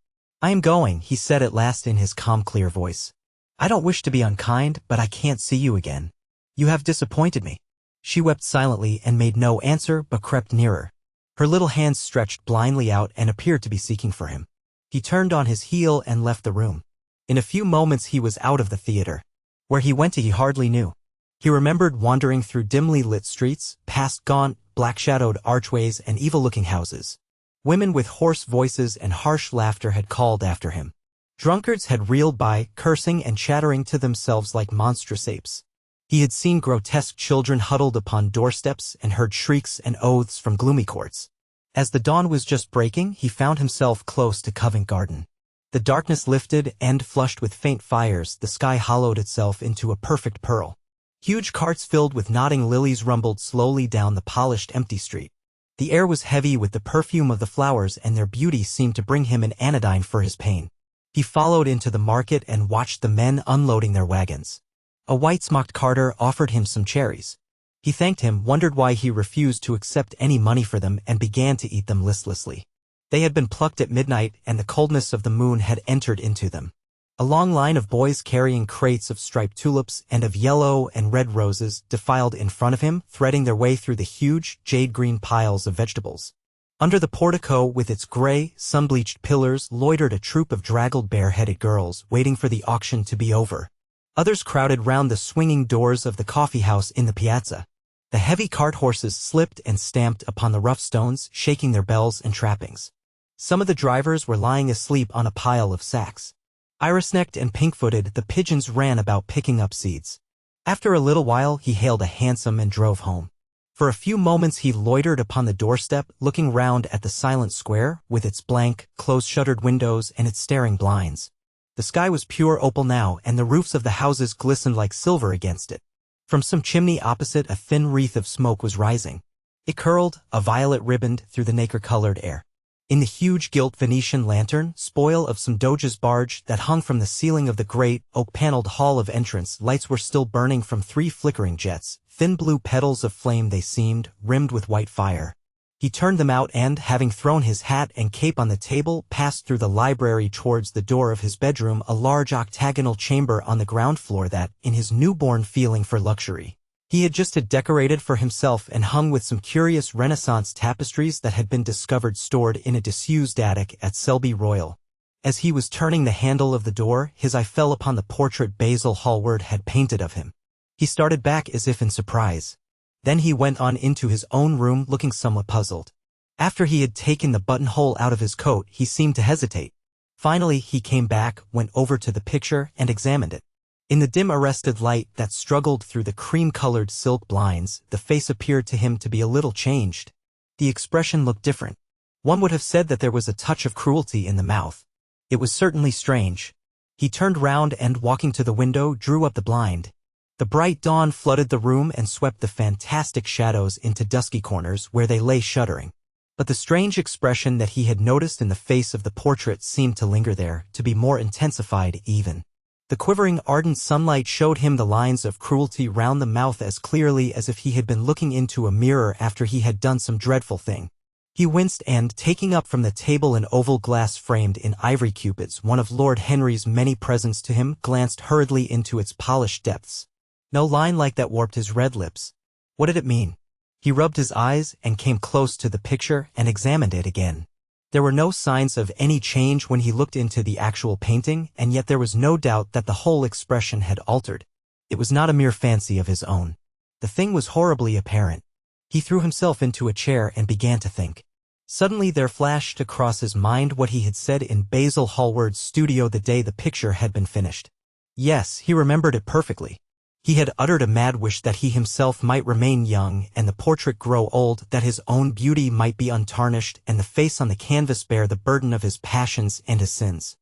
"I am going," he said at last in his calm, clear voice. "I don't wish to be unkind, but I can't see you again. You have disappointed me." She wept silently and made no answer but crept nearer. Her little hands stretched blindly out and appeared to be seeking for him. He turned on his heel and left the room. In a few moments he was out of the theater. Where he went to he hardly knew. He remembered wandering through dimly lit streets, past gaunt, black-shadowed archways and evil-looking houses. Women with hoarse voices and harsh laughter had called after him. Drunkards had reeled by, cursing and chattering to themselves like monstrous apes. He had seen grotesque children huddled upon doorsteps and heard shrieks and oaths from gloomy courts. As the dawn was just breaking, he found himself close to Covent Garden. The darkness lifted, and, flushed with faint fires, the sky hollowed itself into a perfect pearl. Huge carts filled with nodding lilies rumbled slowly down the polished, empty street. The air was heavy with the perfume of the flowers, and their beauty seemed to bring him an anodyne for his pain. He followed into the market and watched the men unloading their wagons. A white-smocked carter offered him some cherries. He thanked him, wondered why he refused to accept any money for them, and began to eat them listlessly. They had been plucked at midnight, and the coldness of the moon had entered into them. A long line of boys carrying crates of striped tulips and of yellow and red roses defiled in front of him, threading their way through the huge, jade-green piles of vegetables. Under the portico with its gray, sun-bleached pillars loitered a troop of draggled bare-headed girls, waiting for the auction to be over. Others crowded round the swinging doors of the coffee-house in the piazza. The heavy cart horses slipped and stamped upon the rough stones, shaking their bells and trappings. Some of the drivers were lying asleep on a pile of sacks. Iris-necked and pink-footed, the pigeons ran about picking up seeds. After a little while he hailed a hansom and drove home. For a few moments he loitered upon the doorstep, looking round at the silent square, with its blank, close-shuttered windows and its staring blinds. The sky was pure opal now, and the roofs of the houses glistened like silver against it. From some chimney opposite a thin wreath of smoke was rising. It curled, a violet riband, through the nacre-colored air. In the huge gilt Venetian lantern, spoil of some doge's barge that hung from the ceiling of the great, oak-paneled hall of entrance, lights were still burning from 3 flickering jets, thin blue petals of flame they seemed, rimmed with white fire. He turned them out and, having thrown his hat and cape on the table, passed through the library towards the door of his bedroom, a large octagonal chamber on the ground floor that, in his newborn feeling for luxury, he had just decorated for himself and hung with some curious Renaissance tapestries that had been discovered stored in a disused attic at Selby Royal. As he was turning the handle of the door, his eye fell upon the portrait Basil Hallward had painted of him. He started back as if in surprise. Then he went on into his own room, looking somewhat puzzled. After he had taken the buttonhole out of his coat, he seemed to hesitate. Finally he came back, went over to the picture, and examined it. In the dim arrested light that struggled through the cream-colored silk blinds, the face appeared to him to be a little changed. The expression looked different. One would have said that there was a touch of cruelty in the mouth. It was certainly strange. He turned round and, walking to the window, drew up the blind. The bright dawn flooded the room and swept the fantastic shadows into dusky corners where they lay shuddering. But the strange expression that he had noticed in the face of the portrait seemed to linger there, to be more intensified even. The quivering, ardent sunlight showed him the lines of cruelty round the mouth as clearly as if he had been looking into a mirror after he had done some dreadful thing. He winced and, taking up from the table an oval glass framed in ivory cupids, one of Lord Henry's many presents to him, glanced hurriedly into its polished depths. No line like that warped his red lips. What did it mean? He rubbed his eyes and came close to the picture and examined it again. There were no signs of any change when he looked into the actual painting, and yet there was no doubt that the whole expression had altered. It was not a mere fancy of his own. The thing was horribly apparent. He threw himself into a chair and began to think. Suddenly there flashed across his mind what he had said in Basil Hallward's studio the day the picture had been finished. Yes, he remembered it perfectly. He had uttered a mad wish that he himself might remain young and the portrait grow old, that his own beauty might be untarnished and the face on the canvas bear the burden of his passions and his sins.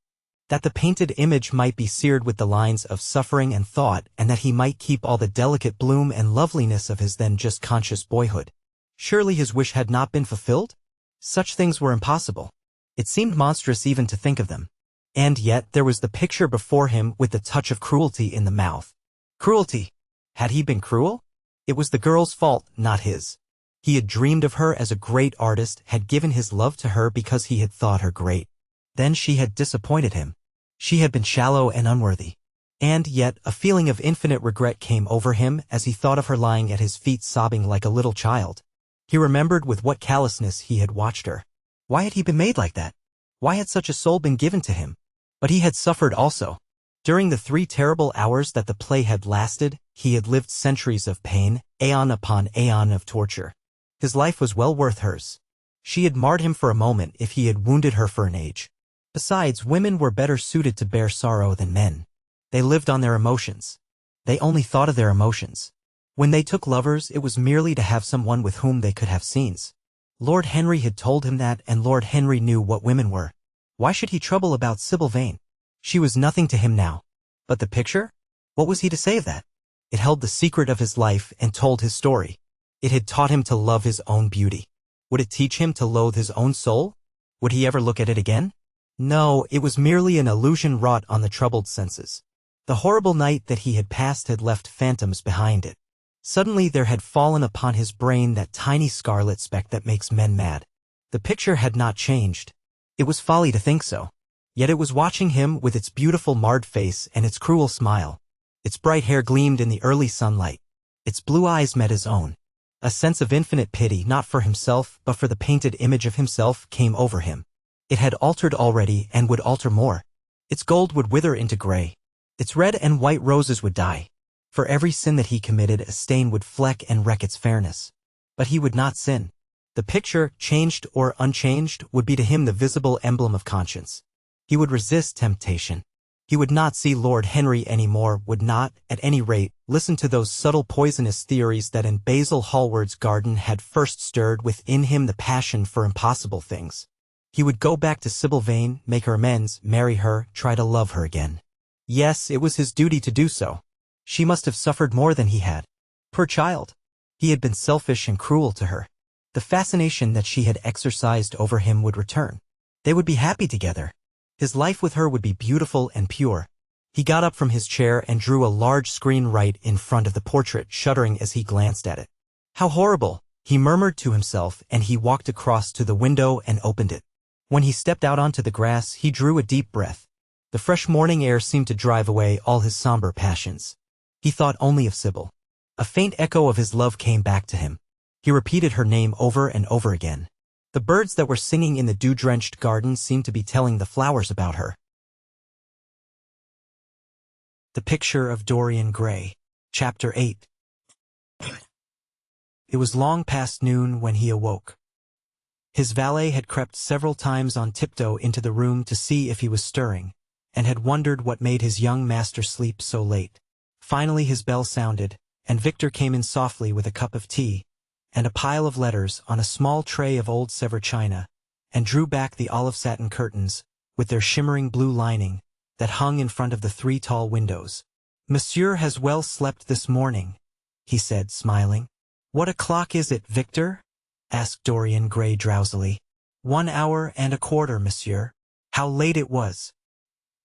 That the painted image might be seared with the lines of suffering and thought, and that he might keep all the delicate bloom and loveliness of his then just conscious boyhood. Surely his wish had not been fulfilled? Such things were impossible. It seemed monstrous even to think of them. And yet there was the picture before him with the touch of cruelty in the mouth. Cruelty! Had he been cruel? It was the girl's fault, not his. He had dreamed of her as a great artist, had given his love to her because he had thought her great. Then she had disappointed him. She had been shallow and unworthy. And yet a feeling of infinite regret came over him as he thought of her lying at his feet sobbing like a little child. He remembered with what callousness he had watched her. Why had he been made like that? Why had such a soul been given to him? But he had suffered also. During the 3 terrible hours that the play had lasted, he had lived centuries of pain, aeon upon aeon of torture. His life was well worth hers. She had marred him for a moment if he had wounded her for an age. Besides, women were better suited to bear sorrow than men. They lived on their emotions. They only thought of their emotions. When they took lovers, it was merely to have someone with whom they could have scenes. Lord Henry had told him that, and Lord Henry knew what women were. Why should he trouble about Sybil Vane? She was nothing to him now. But the picture? What was he to say of that? It held the secret of his life and told his story. It had taught him to love his own beauty. Would it teach him to loathe his own soul? Would he ever look at it again? No, it was merely an illusion wrought on the troubled senses. The horrible night that he had passed had left phantoms behind it. Suddenly there had fallen upon his brain that tiny scarlet speck that makes men mad. The picture had not changed. It was folly to think so. Yet it was watching him with its beautiful marred face and its cruel smile. Its bright hair gleamed in the early sunlight. Its blue eyes met his own. A sense of infinite pity, not for himself, but for the painted image of himself, came over him. It had altered already and would alter more. Its gold would wither into gray. Its red and white roses would die. For every sin that he committed, a stain would fleck and wreck its fairness. But he would not sin. The picture, changed or unchanged, would be to him the visible emblem of conscience. He would resist temptation. He would not see Lord Henry any more, would not, at any rate, listen to those subtle poisonous theories that in Basil Hallward's garden had first stirred within him the passion for impossible things. He would go back to Sybil Vane, make her amends, marry her, try to love her again. Yes, it was his duty to do so. She must have suffered more than he had. Poor child. He had been selfish and cruel to her. The fascination that she had exercised over him would return. They would be happy together. His life with her would be beautiful and pure. He got up from his chair and drew a large screen right in front of the portrait, shuddering as he glanced at it. How horrible, he murmured to himself, and he walked across to the window and opened it. When he stepped out onto the grass, he drew a deep breath. The fresh morning air seemed to drive away all his somber passions. He thought only of Sybil. A faint echo of his love came back to him. He repeated her name over and over again. The birds that were singing in the dew-drenched garden seemed to be telling the flowers about her. The Picture of Dorian Gray. Chapter 8. It was long past noon when he awoke. His valet had crept several times on tiptoe into the room to see if he was stirring, and had wondered what made his young master sleep so late. Finally his bell sounded, and Victor came in softly with a cup of tea and a pile of letters on a small tray of old Sevres china, and drew back the olive satin curtains, with their shimmering blue lining, that hung in front of the 3 tall windows. "Monsieur has well slept this morning," he said, smiling. "What o'clock is it, Victor?" asked Dorian Gray drowsily. 1 hour and a quarter, monsieur. How late it was.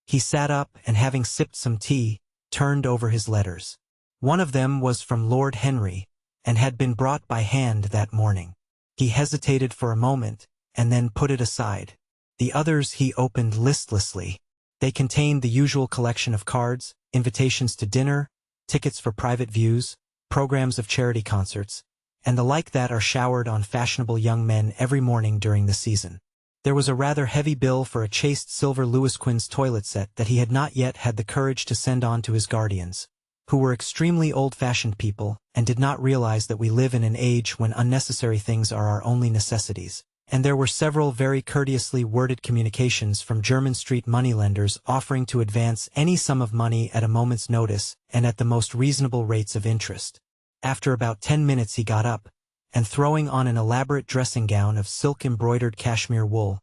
He sat up and, having sipped some tea, turned over his letters. One of them was from Lord Henry, and had been brought by hand that morning. He hesitated for a moment, and then put it aside. The others he opened listlessly. They contained the usual collection of cards, invitations to dinner, tickets for private views, programs of charity concerts, and the like that are showered on fashionable young men every morning during the season. There was a rather heavy bill for a chased silver Louis Quinze toilet set that he had not yet had the courage to send on to his guardians, who were extremely old-fashioned people and did not realize that we live in an age when unnecessary things are our only necessities. And there were several very courteously worded communications from Jermyn Street moneylenders offering to advance any sum of money at a moment's notice and at the most reasonable rates of interest. After about 10 minutes he got up, and throwing on an elaborate dressing gown of silk-embroidered cashmere wool,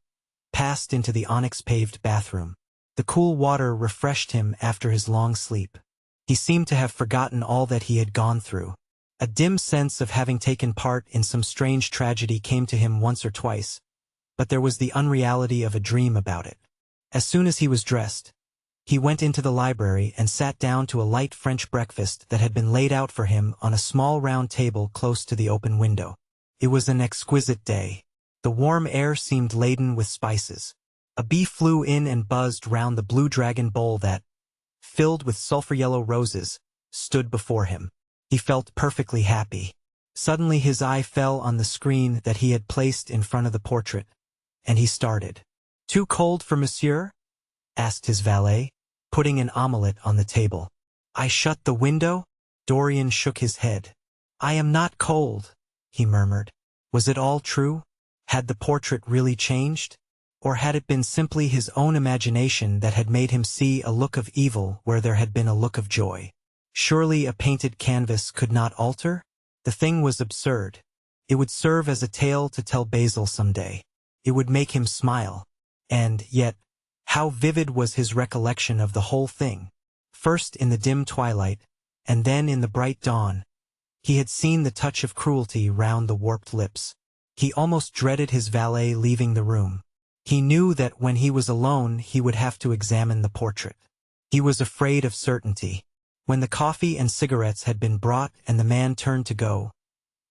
passed into the onyx-paved bathroom. The cool water refreshed him after his long sleep. He seemed to have forgotten all that he had gone through. A dim sense of having taken part in some strange tragedy came to him once or twice, but there was the unreality of a dream about it. As soon as he was dressed, he went into the library and sat down to a light French breakfast that had been laid out for him on a small round table close to the open window. It was an exquisite day. The warm air seemed laden with spices. A bee flew in and buzzed round the blue dragon bowl that, filled with sulphur-yellow roses, stood before him. He felt perfectly happy. Suddenly his eye fell on the screen that he had placed in front of the portrait, and he started. "Too cold for monsieur?" asked his valet, putting an omelette on the table. "I shut the window?" Dorian shook his head. "I am not cold," he murmured. Was it all true? Had the portrait really changed? Or had it been simply his own imagination that had made him see a look of evil where there had been a look of joy? Surely a painted canvas could not alter? The thing was absurd. It would serve as a tale to tell Basil some day. It would make him smile. And yet, how vivid was his recollection of the whole thing. First in the dim twilight, and then in the bright dawn, he had seen the touch of cruelty round the warped lips. He almost dreaded his valet leaving the room. He knew that when he was alone he would have to examine the portrait. He was afraid of certainty. When the coffee and cigarettes had been brought and the man turned to go,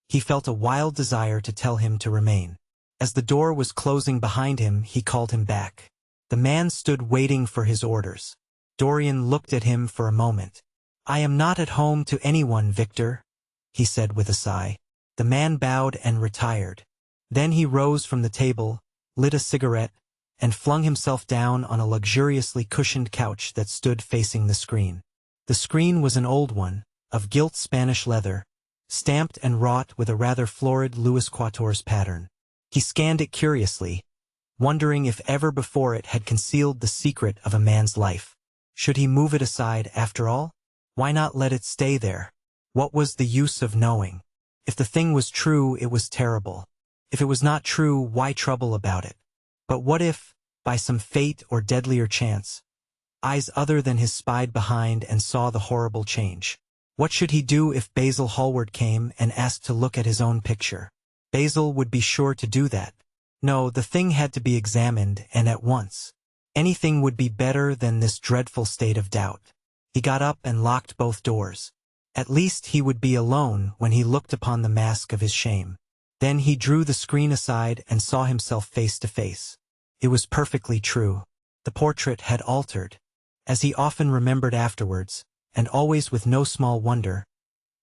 he felt a wild desire to tell him to remain. As the door was closing behind him, he called him back. The man stood waiting for his orders. Dorian looked at him for a moment. "I am not at home to anyone, Victor," he said with a sigh. The man bowed and retired. Then he rose from the table, lit a cigarette, and flung himself down on a luxuriously cushioned couch that stood facing the screen. The screen was an old one, of gilt Spanish leather, stamped and wrought with a rather florid Louis Quatorze pattern. He scanned it curiously, wondering if ever before it had concealed the secret of a man's life. Should he move it aside after all? Why not let it stay there? What was the use of knowing? If the thing was true, it was terrible. If it was not true, why trouble about it? But what if, by some fate or deadlier chance, eyes other than his spied behind and saw the horrible change? What should he do if Basil Hallward came and asked to look at his own picture? Basil would be sure to do that. No, the thing had to be examined, and at once. Anything would be better than this dreadful state of doubt. He got up and locked both doors. At least he would be alone when he looked upon the mask of his shame. Then he drew the screen aside and saw himself face to face. It was perfectly true. The portrait had altered. As he often remembered afterwards, and always with no small wonder,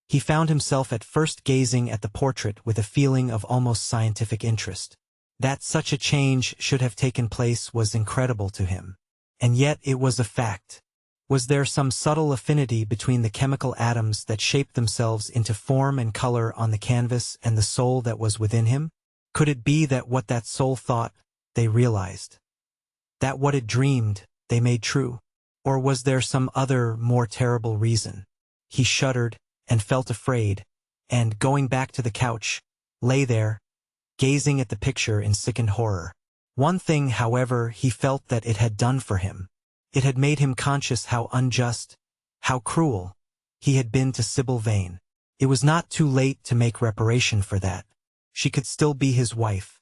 he found himself at first gazing at the portrait with a feeling of almost scientific interest. That such a change should have taken place was incredible to him. And yet it was a fact. Was there some subtle affinity between the chemical atoms that shaped themselves into form and color on the canvas and the soul that was within him? Could it be that what that soul thought, they realized? That what it dreamed, they made true? Or was there some other, more terrible reason? He shuddered and felt afraid, and, going back to the couch, lay there, gazing at the picture in sickened horror. One thing, however, he felt that it had done for him. It had made him conscious how unjust, how cruel, he had been to Sybil Vane. It was not too late to make reparation for that. She could still be his wife.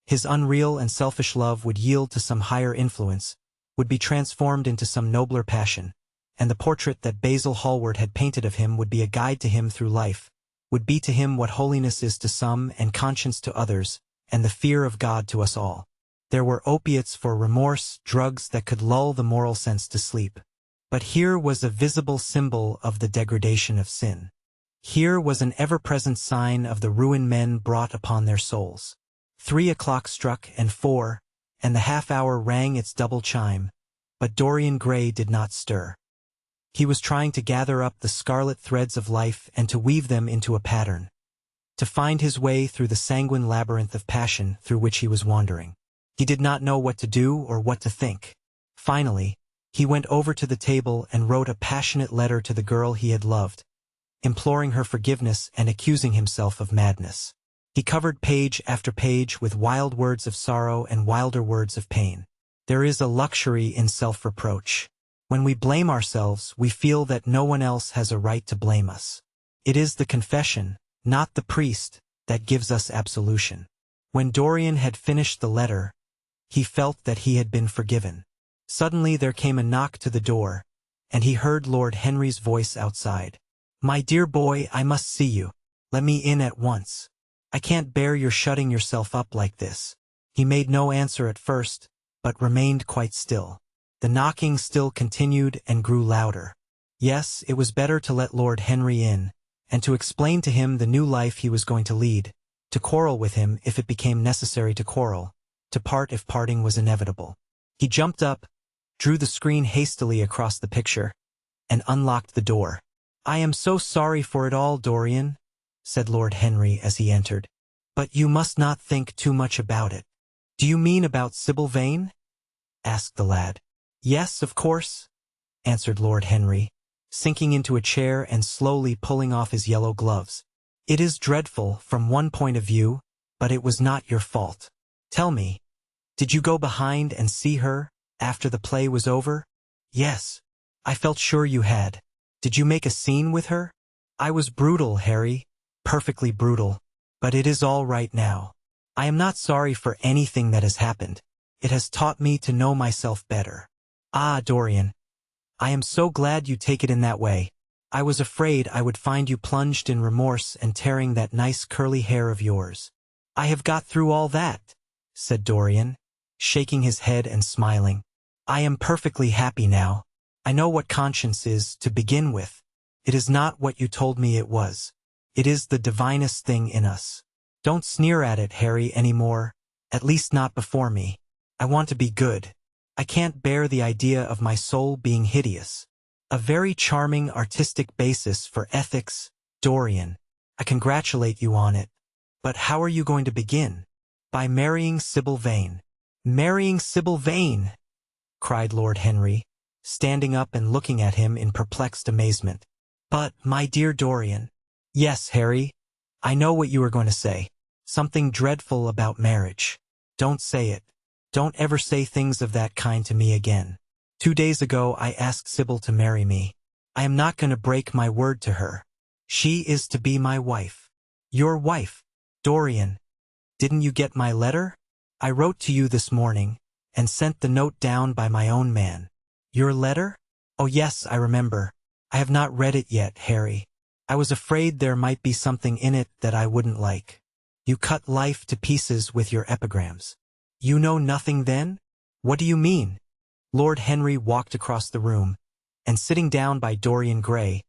His unreal and selfish love would yield to some higher influence, would be transformed into some nobler passion, and the portrait that Basil Hallward had painted of him would be a guide to him through life, would be to him what holiness is to some and conscience to others, and the fear of God to us all. There were opiates for remorse, drugs that could lull the moral sense to sleep. But here was a visible symbol of the degradation of sin. Here was an ever-present sign of the ruin men brought upon their souls. 3 o'clock struck, and 4, and the half-hour rang its double chime, but Dorian Gray did not stir. He was trying to gather up the scarlet threads of life and to weave them into a pattern, to find his way through the sanguine labyrinth of passion through which he was wandering. He did not know what to do or what to think. Finally, he went over to the table and wrote a passionate letter to the girl he had loved, imploring her forgiveness and accusing himself of madness. He covered page after page with wild words of sorrow and wilder words of pain. There is a luxury in self-reproach. When we blame ourselves, we feel that no one else has a right to blame us. It is the confession, not the priest, that gives us absolution. When Dorian had finished the letter, he felt that he had been forgiven. Suddenly there came a knock to the door, and he heard Lord Henry's voice outside. "My dear boy, I must see you. Let me in at once. I can't bear your shutting yourself up like this." He made no answer at first, but remained quite still. The knocking still continued and grew louder. Yes, it was better to let Lord Henry in, and to explain to him the new life he was going to lead, to quarrel with him if it became necessary to quarrel, to part if parting was inevitable. He jumped up, drew the screen hastily across the picture, and unlocked the door. "I am so sorry for it all, Dorian," said Lord Henry as he entered. "But you must not think too much about it." "Do you mean about Sybil Vane?" asked the lad. "Yes, of course," answered Lord Henry, sinking into a chair and slowly pulling off his yellow gloves. "It is dreadful from one point of view, but it was not your fault. Tell me, did you go behind and see her after the play was over?" "Yes. I felt sure you had. Did you make a scene with her?" "I was brutal, Harry, perfectly brutal, but it is all right now. I am not sorry for anything that has happened. It has taught me to know myself better." "Ah, Dorian, I am so glad you take it in that way. I was afraid I would find you plunged in remorse and tearing that nice curly hair of yours." "I have got through all that," said Dorian, shaking his head and smiling. "I am perfectly happy now. I know what conscience is, to begin with. It is not what you told me it was. It is the divinest thing in us. Don't sneer at it, Harry, any more, at least not before me. I want to be good. I can't bear the idea of my soul being hideous. A very charming artistic basis for ethics, Dorian. I congratulate you on it. But how are you going to begin?" "By marrying Sybil Vane." "Marrying Sybil Vane!" cried Lord Henry, standing up and looking at him in perplexed amazement. "But, my dear Dorian—" "Yes, Harry, I know what you are going to say. Something dreadful about marriage. Don't say it. Don't ever say things of that kind to me again. 2 days ago I asked Sybil to marry me. I am not going to break my word to her. She is to be my wife." "Your wife? Dorian, didn't you get my letter? I wrote to you this morning, and sent the note down by my own man." "Your letter? Oh yes, I remember. I have not read it yet, Harry. I was afraid there might be something in it that I wouldn't like. You cut life to pieces with your epigrams." "You know nothing then? What do you mean?" Lord Henry walked across the room, and sitting down by Dorian Gray,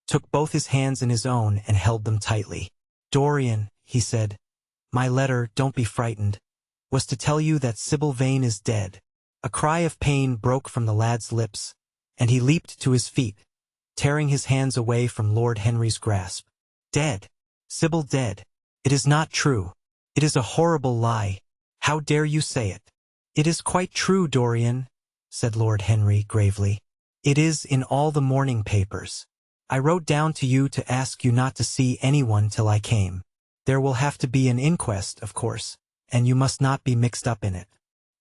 took both his hands in his own and held them tightly. "Dorian," he said, "my letter, don't be frightened, was to tell you that Sybil Vane is dead." A cry of pain broke from the lad's lips, and he leaped to his feet, tearing his hands away from Lord Henry's grasp. "Dead? Sybil dead? It is not true. It is a horrible lie. How dare you say it?" "It is quite true, Dorian," said Lord Henry gravely. "It is in all the morning papers. I wrote down to you to ask you not to see anyone till I came. There will have to be an inquest, of course, and you must not be mixed up in it.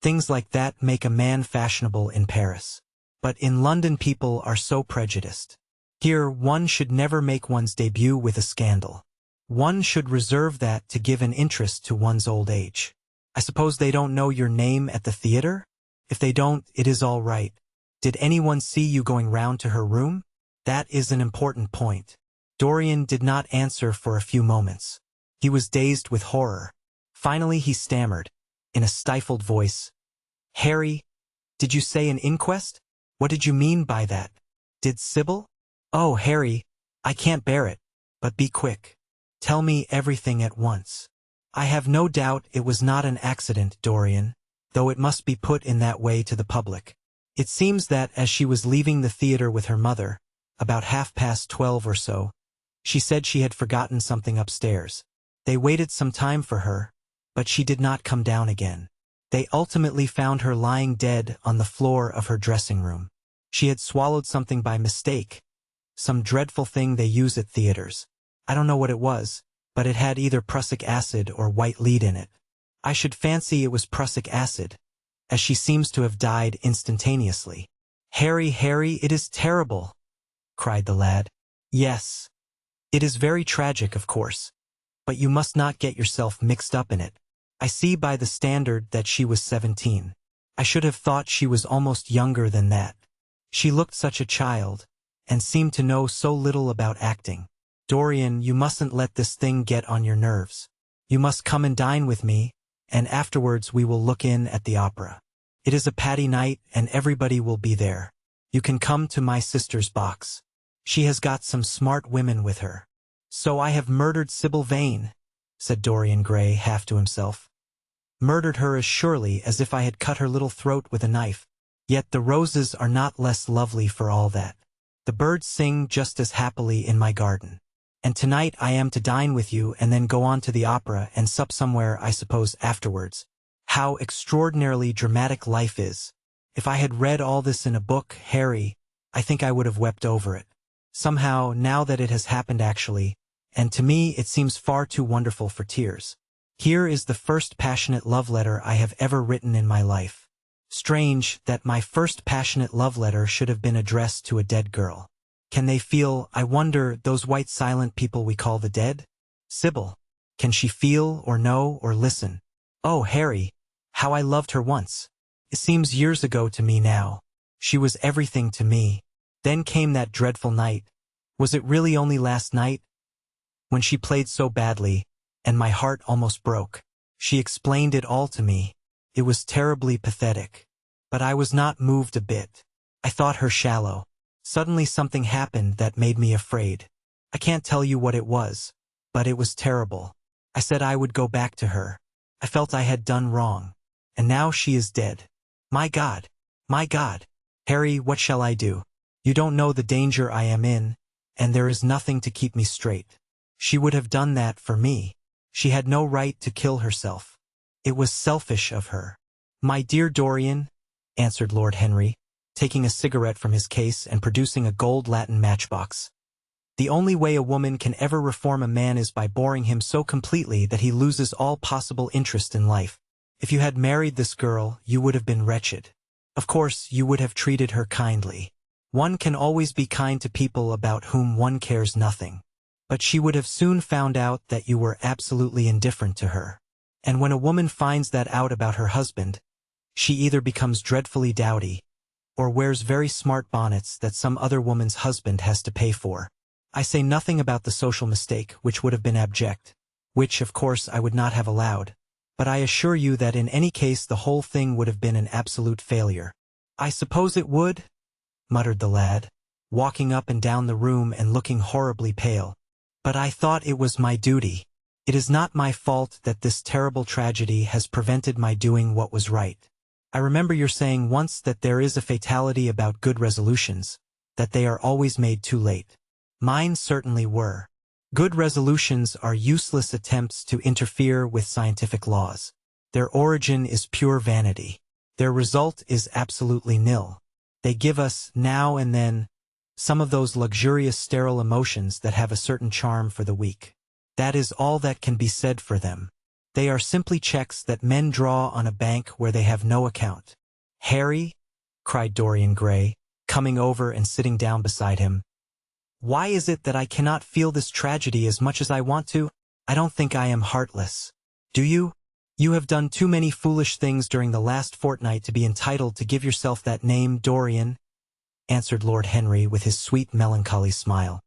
Things like that make a man fashionable in Paris. But in London people are so prejudiced. Here one should never make one's debut with a scandal. One should reserve that to give an interest to one's old age. I suppose they don't know your name at the theater?" If they don't, it is all right. Did anyone see you going round to her room? That is an important point. Dorian did not answer for a few moments. He was dazed with horror. Finally he stammered, in a stifled voice. Harry, did you say an inquest? What did you mean by that? Did Sybil? Oh, Harry, I can't bear it. But be quick. Tell me everything at once. I have no doubt it was not an accident, Dorian, though it must be put in that way to the public. It seems that as she was leaving the theater with her mother, about 12:30 or so, she said she had forgotten something upstairs. They waited some time for her, but she did not come down again. They ultimately found her lying dead on the floor of her dressing room. She had swallowed something by mistake, some dreadful thing they use at theaters. I don't know what it was, but it had either prussic acid or white lead in it. I should fancy it was prussic acid, as she seems to have died instantaneously. Harry, it is terrible, cried the lad. Yes. It is very tragic, of course. But you must not get yourself mixed up in it. I see by the standard that she was 17. I should have thought she was almost younger than that. She looked such a child, and seemed to know so little about acting. Dorian, you mustn't let this thing get on your nerves. You must come and dine with me, and afterwards we will look in at the opera. It is a Paddy night, and everybody will be there. You can come to my sister's box. She has got some smart women with her. So I have murdered Sybil Vane, said Dorian Gray half to himself. Murdered her as surely as if I had cut her little throat with a knife. Yet the roses are not less lovely for all that. The birds sing just as happily in my garden. And tonight I am to dine with you and then go on to the opera and sup somewhere, I suppose, afterwards. How extraordinarily dramatic life is. If I had read all this in a book, Harry, I think I would have wept over it. Somehow, now that it has happened actually, and to me it seems far too wonderful for tears. Here is the first passionate love letter I have ever written in my life. Strange that my first passionate love letter should have been addressed to a dead girl. Can they feel, I wonder, those white silent people we call the dead? Sybil, can she feel or know or listen? Oh, Harry, how I loved her once. It seems years ago to me now. She was everything to me. Then came that dreadful night. Was it really only last night? When she played so badly, and my heart almost broke. She explained it all to me. It was terribly pathetic. But I was not moved a bit. I thought her shallow. Suddenly something happened that made me afraid. I can't tell you what it was, but it was terrible. I said I would go back to her. I felt I had done wrong. And now she is dead. My God! My God! Harry, what shall I do? You don't know the danger I am in, and there is nothing to keep me straight. She would have done that for me. She had no right to kill herself. It was selfish of her. My dear Dorian, answered Lord Henry, taking a cigarette from his case and producing a gold Latin matchbox. The only way a woman can ever reform a man is by boring him so completely that he loses all possible interest in life. If you had married this girl, you would have been wretched. Of course, you would have treated her kindly. One can always be kind to people about whom one cares nothing. But she would have soon found out that you were absolutely indifferent to her. And when a woman finds that out about her husband, she either becomes dreadfully dowdy, or wears very smart bonnets that some other woman's husband has to pay for. I say nothing about the social mistake, which would have been abject, which, of course, I would not have allowed. But I assure you that in any case the whole thing would have been an absolute failure. I suppose it would, muttered the lad, walking up and down the room and looking horribly pale. But I thought it was my duty. It is not my fault that this terrible tragedy has prevented my doing what was right. I remember your saying once that there is a fatality about good resolutions, that they are always made too late. Mine certainly were. Good resolutions are useless attempts to interfere with scientific laws. Their origin is pure vanity. Their result is absolutely nil. They give us, now and then, some of those luxurious sterile emotions that have a certain charm for the weak. That is all that can be said for them. They are simply checks that men draw on a bank where they have no account. Harry, cried Dorian Gray, coming over and sitting down beside him. Why is it that I cannot feel this tragedy as much as I want to? I don't think I am heartless. Do you? You have done too many foolish things during the last fortnight to be entitled to give yourself that name, Dorian, answered Lord Henry with his sweet melancholy smile.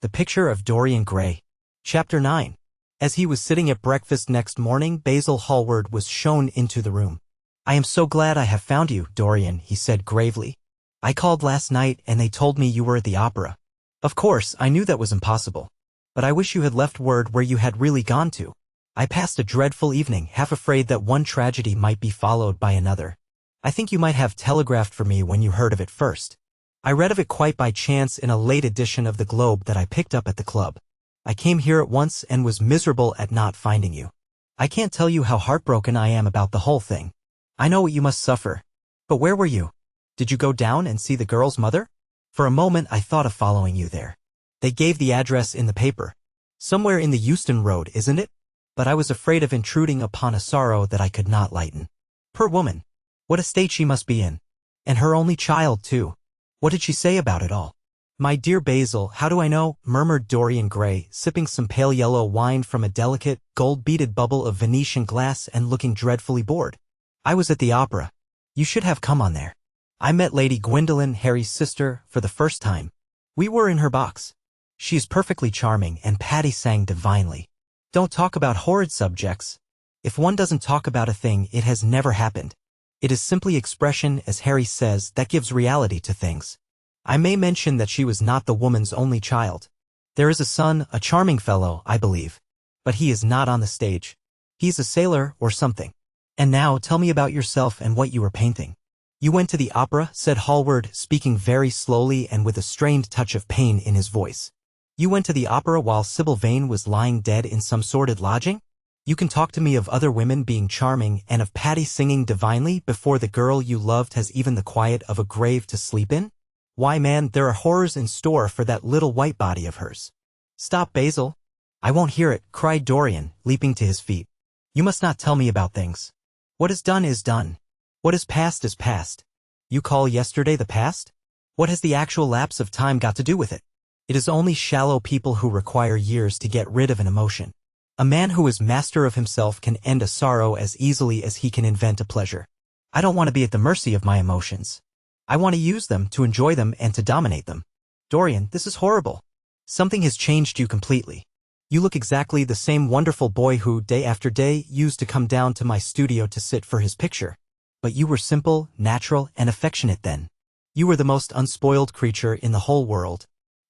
The Picture of Dorian Gray. Chapter 9. As he was sitting at breakfast next morning, Basil Hallward was shown into the room. "I am so glad I have found you, Dorian," he said gravely. "I called last night and they told me you were at the opera. Of course, I knew that was impossible. But I wish you had left word where you had really gone to. I passed a dreadful evening, half afraid that one tragedy might be followed by another. I think you might have telegraphed for me when you heard of it first. I read of it quite by chance in a late edition of the Globe that I picked up at the club. I came here at once and was miserable at not finding you. I can't tell you how heartbroken I am about the whole thing. I know what you must suffer. But where were you? Did you go down and see the girl's mother? For a moment I thought of following you there. They gave the address in the paper. Somewhere in the Euston Road, isn't it? But I was afraid of intruding upon a sorrow that I could not lighten. Poor woman. What a state she must be in. And her only child, too. What did she say about it all?" "My dear Basil, how do I know?" murmured Dorian Gray, sipping some pale yellow wine from a delicate, gold-beaded bubble of Venetian glass and looking dreadfully bored. "I was at the opera. You should have come on there. I met Lady Gwendolen, Harry's sister, for the first time. We were in her box. She is perfectly charming, and Patty sang divinely. Don't talk about horrid subjects. If one doesn't talk about a thing, it has never happened. It is simply expression, as Harry says, that gives reality to things. I may mention that she was not the woman's only child. There is a son, a charming fellow, I believe. But he is not on the stage. He's a sailor or something. And now tell me about yourself and what you were painting." "You went to the opera," said Hallward, speaking very slowly and with a strained touch of pain in his voice. "You went to the opera while Sybil Vane was lying dead in some sordid lodging? You can talk to me of other women being charming and of Patty singing divinely before the girl you loved has even the quiet of a grave to sleep in? Why, man, there are horrors in store for that little white body of hers." "Stop, Basil." "I won't hear it," cried Dorian, leaping to his feet. "You must not tell me about things. What is done is done. What is past is past. You call yesterday the past? What has the actual lapse of time got to do with it? It is only shallow people who require years to get rid of an emotion. A man who is master of himself can end a sorrow as easily as he can invent a pleasure. I don't want to be at the mercy of my emotions. I want to use them, to enjoy them, and to dominate them. Dorian, this is horrible. Something has changed you completely. You look exactly the same wonderful boy who, day after day, used to come down to my studio to sit for his picture. But you were simple, natural, and affectionate then. You were the most unspoiled creature in the whole world.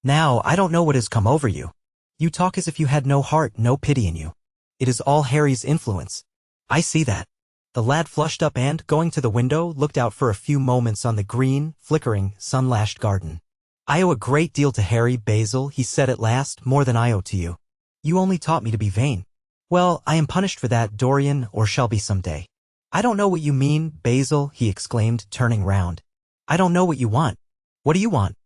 Now, I don't know what has come over you. You talk as if you had no heart, no pity in you. It is all Harry's influence. I see that." The lad flushed up and, going to the window, looked out for a few moments on the green, flickering, sun-lashed garden. "I owe a great deal to Harry, Basil," he said at last, "more than I owe to you. You only taught me to be vain. Well, I am punished for that, Dorian, or shall be some day." "I don't know what you mean, Basil," he exclaimed, turning round. "I don't know what you want. What do you want?"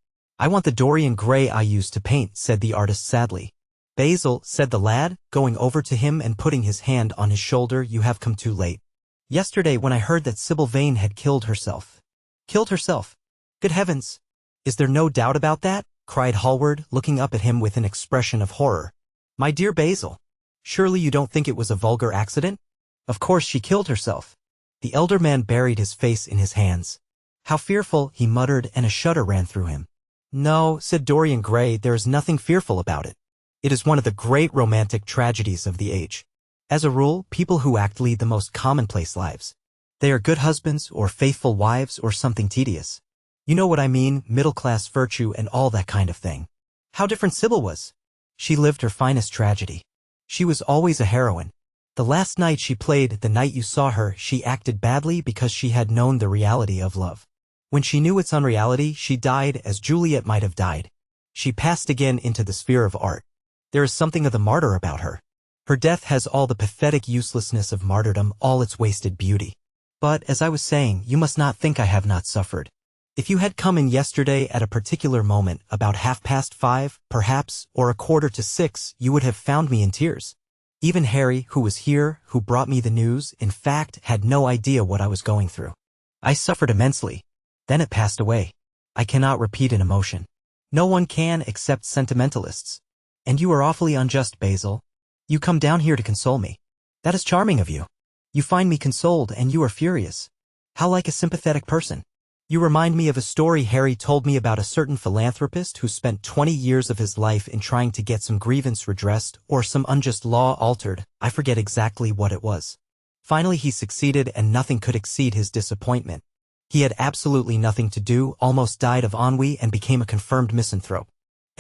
"I want the Dorian Gray I used to paint," said the artist sadly. "Basil," said the lad, going over to him and putting his hand on his shoulder, "you have come too late. Yesterday when I heard that Sybil Vane had killed herself." "Killed herself? Good heavens! Is there no doubt about that?" cried Hallward, looking up at him with an expression of horror. "My dear Basil, surely you don't think it was a vulgar accident? Of course she killed herself." The elder man buried his face in his hands. "How fearful," he muttered, and a shudder ran through him. "No," said Dorian Gray, "there is nothing fearful about it. It is one of the great romantic tragedies of the age. As a rule, people who act lead the most commonplace lives. They are good husbands, or faithful wives, or something tedious. You know what I mean, middle-class virtue and all that kind of thing. How different Sybil was. She lived her finest tragedy. She was always a heroine. The last night she played, the night you saw her, she acted badly because she had known the reality of love. When she knew its unreality, she died as Juliet might have died. She passed again into the sphere of art. There is something of the martyr about her. Her death has all the pathetic uselessness of martyrdom, all its wasted beauty. But, as I was saying, you must not think I have not suffered. If you had come in yesterday at a particular moment, about 5:30, perhaps, or 5:45, you would have found me in tears. Even Harry, who was here, who brought me the news, in fact, had no idea what I was going through. I suffered immensely. Then it passed away. I cannot repeat an emotion. No one can except sentimentalists. And you are awfully unjust, Basil. You come down here to console me. That is charming of you. You find me consoled and you are furious. How like a sympathetic person. You remind me of a story Harry told me about a certain philanthropist who spent 20 years of his life in trying to get some grievance redressed or some unjust law altered. I forget exactly what it was. Finally he succeeded and nothing could exceed his disappointment. He had absolutely nothing to do, almost died of ennui and became a confirmed misanthrope.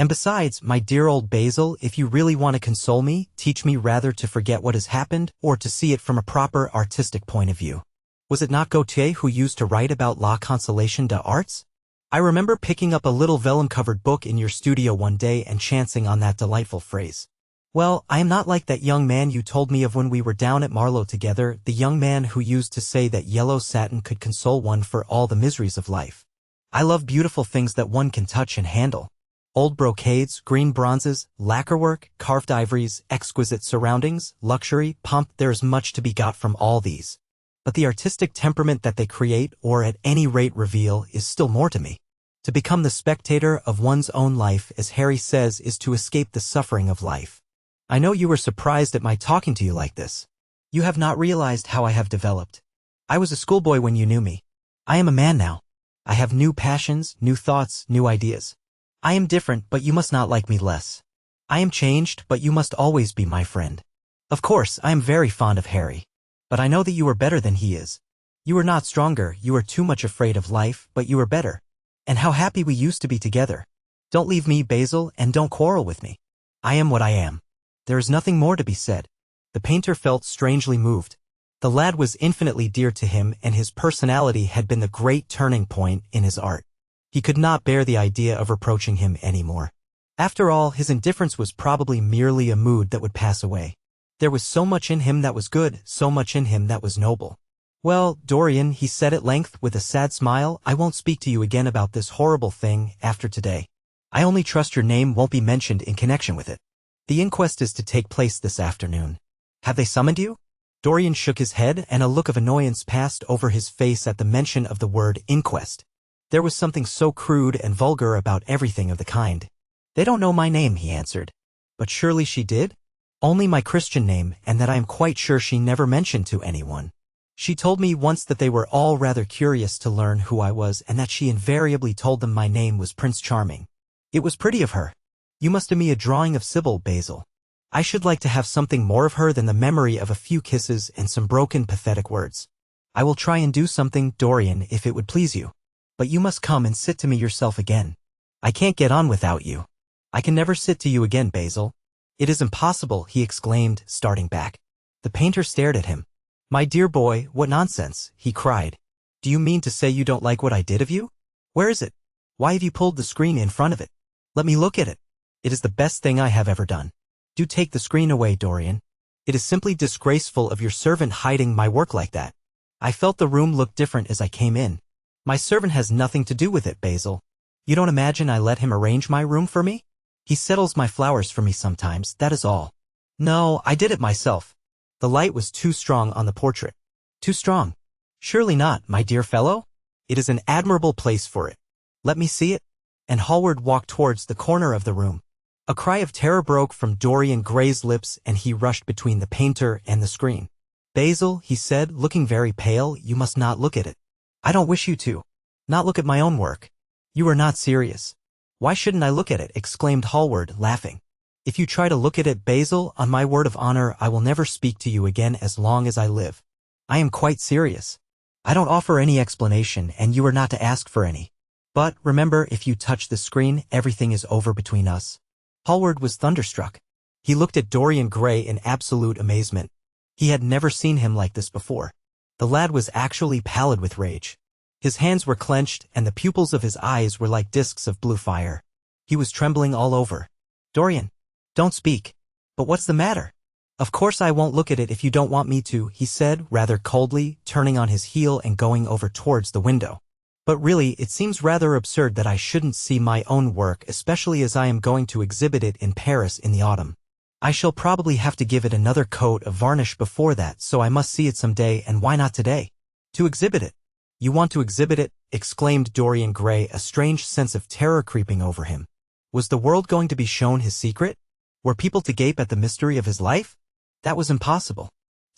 And besides, my dear old Basil, if you really want to console me, teach me rather to forget what has happened or to see it from a proper artistic point of view. Was it not Gautier who used to write about La Consolation des Arts? I remember picking up a little vellum-covered book in your studio one day and chancing on that delightful phrase. Well, I am not like that young man you told me of when we were down at Marlow together, the young man who used to say that yellow satin could console one for all the miseries of life. I love beautiful things that one can touch and handle. Old brocades, green bronzes, lacquerwork, carved ivories, exquisite surroundings, luxury, pomp, there is much to be got from all these. But the artistic temperament that they create, or at any rate reveal, is still more to me. To become the spectator of one's own life, as Harry says, is to escape the suffering of life. I know you were surprised at my talking to you like this. You have not realized how I have developed. I was a schoolboy when you knew me. I am a man now. I have new passions, new thoughts, new ideas. I am different, but you must not like me less. I am changed, but you must always be my friend. Of course, I am very fond of Harry. But I know that you are better than he is. You are not stronger, you are too much afraid of life, but you are better. And how happy we used to be together. Don't leave me, Basil, and don't quarrel with me. I am what I am. There is nothing more to be said. The painter felt strangely moved. The lad was infinitely dear to him, and his personality had been the great turning point in his art. He could not bear the idea of reproaching him anymore. After all, his indifference was probably merely a mood that would pass away. There was so much in him that was good, so much in him that was noble. Well, Dorian, he said at length with a sad smile, I won't speak to you again about this horrible thing after today. I only trust your name won't be mentioned in connection with it. The inquest is to take place this afternoon. Have they summoned you? Dorian shook his head, and a look of annoyance passed over his face at the mention of the word inquest. There was something so crude and vulgar about everything of the kind. They don't know my name, he answered. But surely she did? Only my Christian name, and that I am quite sure she never mentioned to anyone. She told me once that they were all rather curious to learn who I was, and that she invariably told them my name was Prince Charming. It was pretty of her. You must do me a drawing of Sybil, Basil. I should like to have something more of her than the memory of a few kisses and some broken, pathetic words. I will try and do something, Dorian, if it would please you. But you must come and sit to me yourself again. I can't get on without you. I can never sit to you again, Basil. It is impossible, he exclaimed, starting back. The painter stared at him. My dear boy, what nonsense, he cried. Do you mean to say you don't like what I did of you? Where is it? Why have you pulled the screen in front of it? Let me look at it. It is the best thing I have ever done. Do take the screen away, Dorian. It is simply disgraceful of your servant hiding my work like that. I felt the room looked different as I came in. My servant has nothing to do with it, Basil. You don't imagine I let him arrange my room for me? He settles my flowers for me sometimes, that is all. No, I did it myself. The light was too strong on the portrait. Too strong? Surely not, my dear fellow. It is an admirable place for it. Let me see it. And Hallward walked towards the corner of the room. A cry of terror broke from Dorian Gray's lips, and he rushed between the painter and the screen. Basil, he said, looking very pale, you must not look at it. I don't wish you to. Not look at my own work. You are not serious. Why shouldn't I look at it? Exclaimed Hallward, laughing. If you try to look at it, Basil, on my word of honor, I will never speak to you again as long as I live. I am quite serious. I don't offer any explanation, and you are not to ask for any. But, remember, if you touch the screen, everything is over between us. Hallward was thunderstruck. He looked at Dorian Gray in absolute amazement. He had never seen him like this before. The lad was actually pallid with rage. His hands were clenched, and the pupils of his eyes were like discs of blue fire. He was trembling all over. Dorian, don't speak. But what's the matter? Of course I won't look at it if you don't want me to, he said, rather coldly, turning on his heel and going over towards the window. But really, it seems rather absurd that I shouldn't see my own work, especially as I am going to exhibit it in Paris in the autumn. I shall probably have to give it another coat of varnish before that, so I must see it some day, and why not today? To exhibit it. You want to exhibit it? Exclaimed Dorian Gray, a strange sense of terror creeping over him. Was the world going to be shown his secret? Were people to gape at the mystery of his life? That was impossible.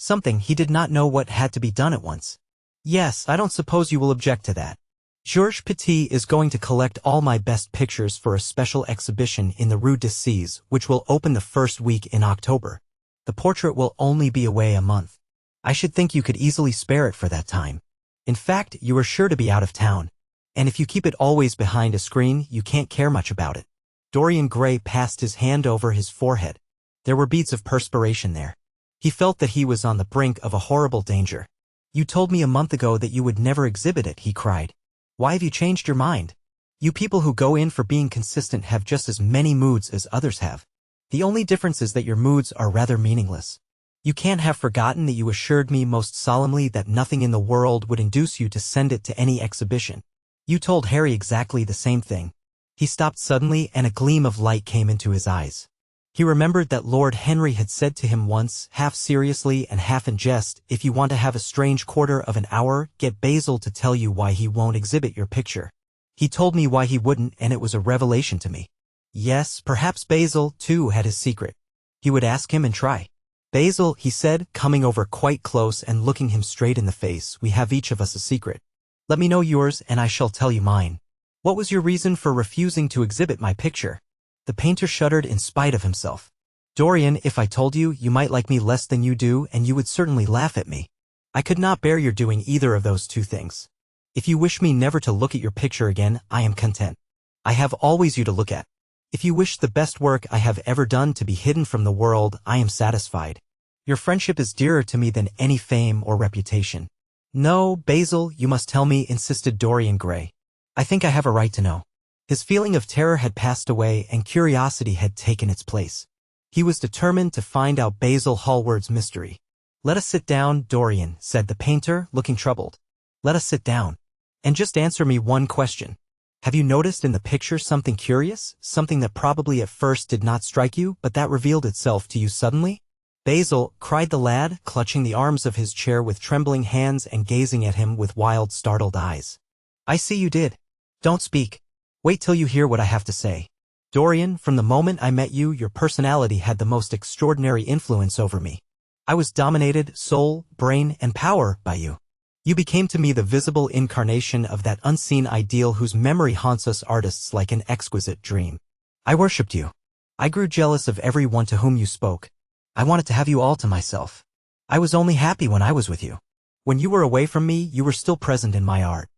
Something he did not know what had to be done at once. Yes, I don't suppose you will object to that. Georges Petit is going to collect all my best pictures for a special exhibition in the Rue d'Assise, which will open the first week in October. The portrait will only be away a month. I should think you could easily spare it for that time. In fact, you are sure to be out of town. And if you keep it always behind a screen, you can't care much about it. Dorian Gray passed his hand over his forehead. There were beads of perspiration there. He felt that he was on the brink of a horrible danger. You told me a month ago that you would never exhibit it, he cried. Why have you changed your mind? You people who go in for being consistent have just as many moods as others have. The only difference is that your moods are rather meaningless. You can't have forgotten that you assured me most solemnly that nothing in the world would induce you to send it to any exhibition. You told Harry exactly the same thing. He stopped suddenly and a gleam of light came into his eyes. He remembered that Lord Henry had said to him once, half seriously and half in jest, if you want to have a strange quarter of an hour, get Basil to tell you why he won't exhibit your picture. He told me why he wouldn't, and it was a revelation to me. Yes, perhaps Basil, too, had his secret. He would ask him and try. Basil, he said, coming over quite close and looking him straight in the face, we have each of us a secret. Let me know yours and I shall tell you mine. What was your reason for refusing to exhibit my picture? The painter shuddered in spite of himself. Dorian, if I told you, you might like me less than you do and you would certainly laugh at me. I could not bear your doing either of those two things. If you wish me never to look at your picture again, I am content. I have always you to look at. If you wish the best work I have ever done to be hidden from the world, I am satisfied. Your friendship is dearer to me than any fame or reputation. No, Basil, you must tell me, insisted Dorian Gray. I think I have a right to know. His feeling of terror had passed away and curiosity had taken its place. He was determined to find out Basil Hallward's mystery. Let us sit down, Dorian, said the painter, looking troubled. Let us sit down. And just answer me one question. Have you noticed in the picture something curious, something that probably at first did not strike you, but that revealed itself to you suddenly? Basil, cried the lad, clutching the arms of his chair with trembling hands and gazing at him with wild, startled eyes. I see you did. Don't speak. Wait till you hear what I have to say. Dorian, from the moment I met you, your personality had the most extraordinary influence over me. I was dominated, soul, brain, and power, by you. You became to me the visible incarnation of that unseen ideal whose memory haunts us artists like an exquisite dream. I worshipped you. I grew jealous of every one to whom you spoke. I wanted to have you all to myself. I was only happy when I was with you. When you were away from me, you were still present in my art.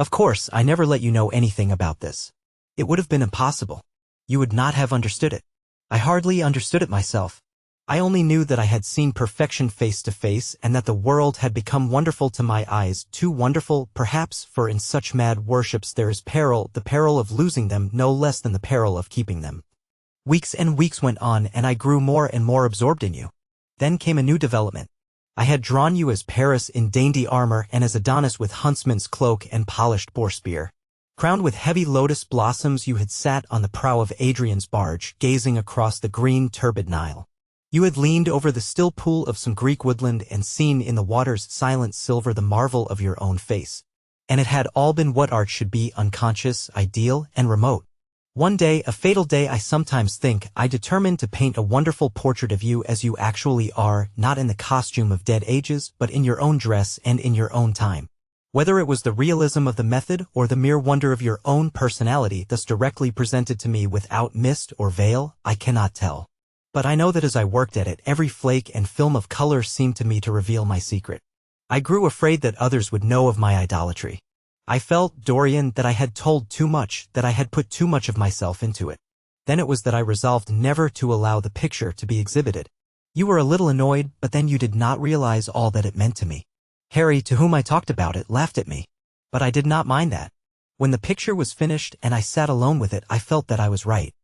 Of course, I never let you know anything about this. It would have been impossible. You would not have understood it. I hardly understood it myself. I only knew that I had seen perfection face to face and that the world had become wonderful to my eyes, too wonderful, perhaps, for in such mad worships there is peril, the peril of losing them no less than the peril of keeping them. Weeks and weeks went on and I grew more and more absorbed in you. Then came a new development. I had drawn you as Paris in dainty armor and as Adonis with huntsman's cloak and polished boar spear. Crowned with heavy lotus blossoms you had sat on the prow of Adrian's barge, gazing across the green turbid Nile. You had leaned over the still pool of some Greek woodland and seen in the water's silent silver the marvel of your own face. And it had all been what art should be, unconscious, ideal, and remote. One day, a fatal day I sometimes think, I determined to paint a wonderful portrait of you as you actually are, not in the costume of dead ages, but in your own dress and in your own time. Whether it was the realism of the method or the mere wonder of your own personality thus directly presented to me without mist or veil, I cannot tell. But I know that as I worked at it, every flake and film of color seemed to me to reveal my secret. I grew afraid that others would know of my idolatry. I felt, Dorian, that I had told too much, that I had put too much of myself into it. Then it was that I resolved never to allow the picture to be exhibited. You were a little annoyed, but then you did not realize all that it meant to me. Harry, to whom I talked about it, laughed at me. But I did not mind that. When the picture was finished and I sat alone with it, I felt that I was right.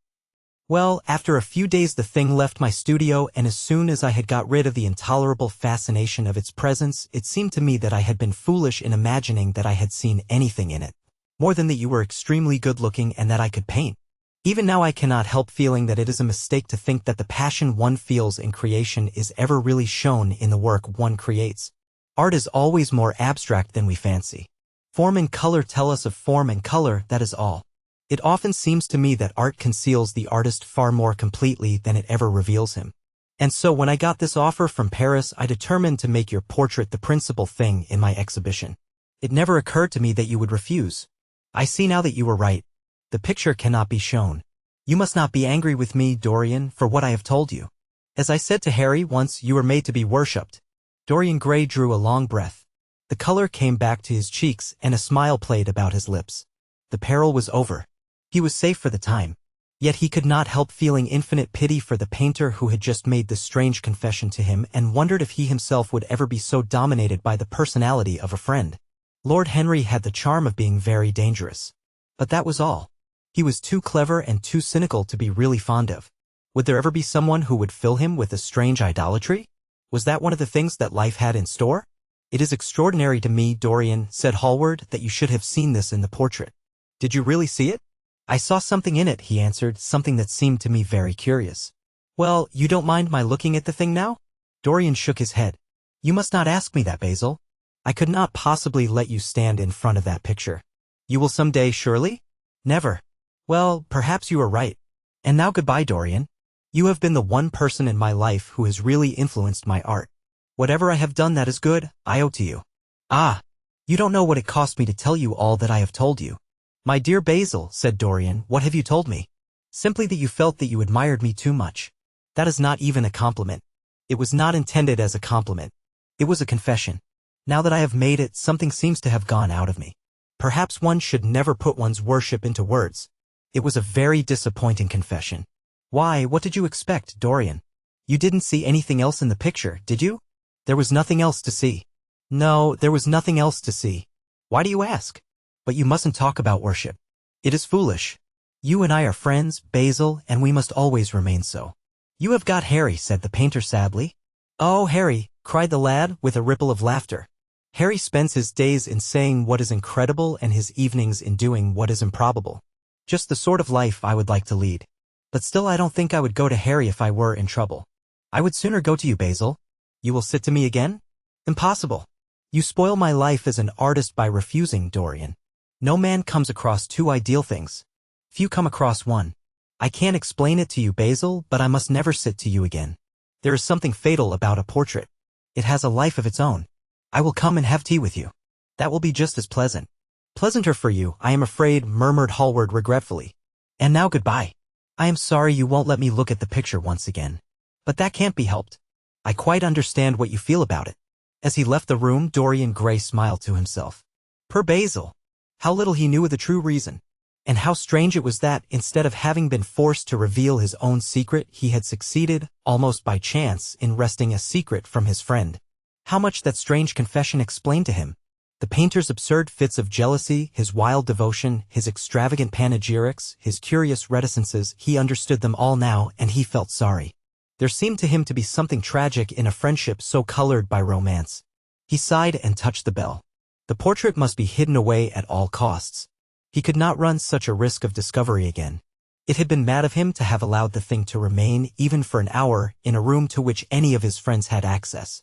Well, after a few days the thing left my studio, and as soon as I had got rid of the intolerable fascination of its presence, it seemed to me that I had been foolish in imagining that I had seen anything in it. More than that you were extremely good-looking and that I could paint. Even now I cannot help feeling that it is a mistake to think that the passion one feels in creation is ever really shown in the work one creates. Art is always more abstract than we fancy. Form and color tell us of form and color, that is all. It often seems to me that art conceals the artist far more completely than it ever reveals him. And so when I got this offer from Paris, I determined to make your portrait the principal thing in my exhibition. It never occurred to me that you would refuse. I see now that you were right. The picture cannot be shown. You must not be angry with me, Dorian, for what I have told you. As I said to Harry once, you were made to be worshipped. Dorian Gray drew a long breath. The color came back to his cheeks and a smile played about his lips. The peril was over. He was safe for the time. Yet he could not help feeling infinite pity for the painter who had just made this strange confession to him and wondered if he himself would ever be so dominated by the personality of a friend. Lord Henry had the charm of being very dangerous. But that was all. He was too clever and too cynical to be really fond of. Would there ever be someone who would fill him with a strange idolatry? Was that one of the things that life had in store? It is extraordinary to me, Dorian, said Hallward, that you should have seen this in the portrait. Did you really see it? I saw something in it, he answered, something that seemed to me very curious. Well, you don't mind my looking at the thing now? Dorian shook his head. You must not ask me that, Basil. I could not possibly let you stand in front of that picture. You will someday, surely? Never. Well, perhaps you are right. And now goodbye, Dorian. You have been the one person in my life who has really influenced my art. Whatever I have done that is good, I owe to you. Ah, you don't know what it cost me to tell you all that I have told you. My dear Basil, said Dorian, what have you told me? Simply that you felt that you admired me too much. That is not even a compliment. It was not intended as a compliment. It was a confession. Now that I have made it, something seems to have gone out of me. Perhaps one should never put one's worship into words. It was a very disappointing confession. Why, what did you expect, Dorian? You didn't see anything else in the picture, did you? There was nothing else to see. No, there was nothing else to see. Why do you ask? But you mustn't talk about worship. It is foolish. You and I are friends, Basil, and we must always remain so. You have got Harry, said the painter sadly. Oh, Harry, cried the lad with a ripple of laughter. Harry spends his days in saying what is incredible and his evenings in doing what is improbable. Just the sort of life I would like to lead. But still I don't think I would go to Harry if I were in trouble. I would sooner go to you, Basil. You will sit to me again? Impossible. You spoil my life as an artist by refusing, Dorian. No man comes across two ideal things. Few come across one. I can't explain it to you, Basil, but I must never sit to you again. There is something fatal about a portrait. It has a life of its own. I will come and have tea with you. That will be just as pleasant. Pleasanter for you, I am afraid, murmured Hallward regretfully. And now goodbye. I am sorry you won't let me look at the picture once again. But that can't be helped. I quite understand what you feel about it. As he left the room, Dorian Gray smiled to himself. Poor Basil. How little he knew of the true reason. And how strange it was that, instead of having been forced to reveal his own secret, he had succeeded, almost by chance, in wresting a secret from his friend. How much that strange confession explained to him. The painter's absurd fits of jealousy, his wild devotion, his extravagant panegyrics, his curious reticences, he understood them all now, and he felt sorry. There seemed to him to be something tragic in a friendship so colored by romance. He sighed and touched the bell. The portrait must be hidden away at all costs. He could not run such a risk of discovery again. It had been mad of him to have allowed the thing to remain, even for an hour, in a room to which any of his friends had access.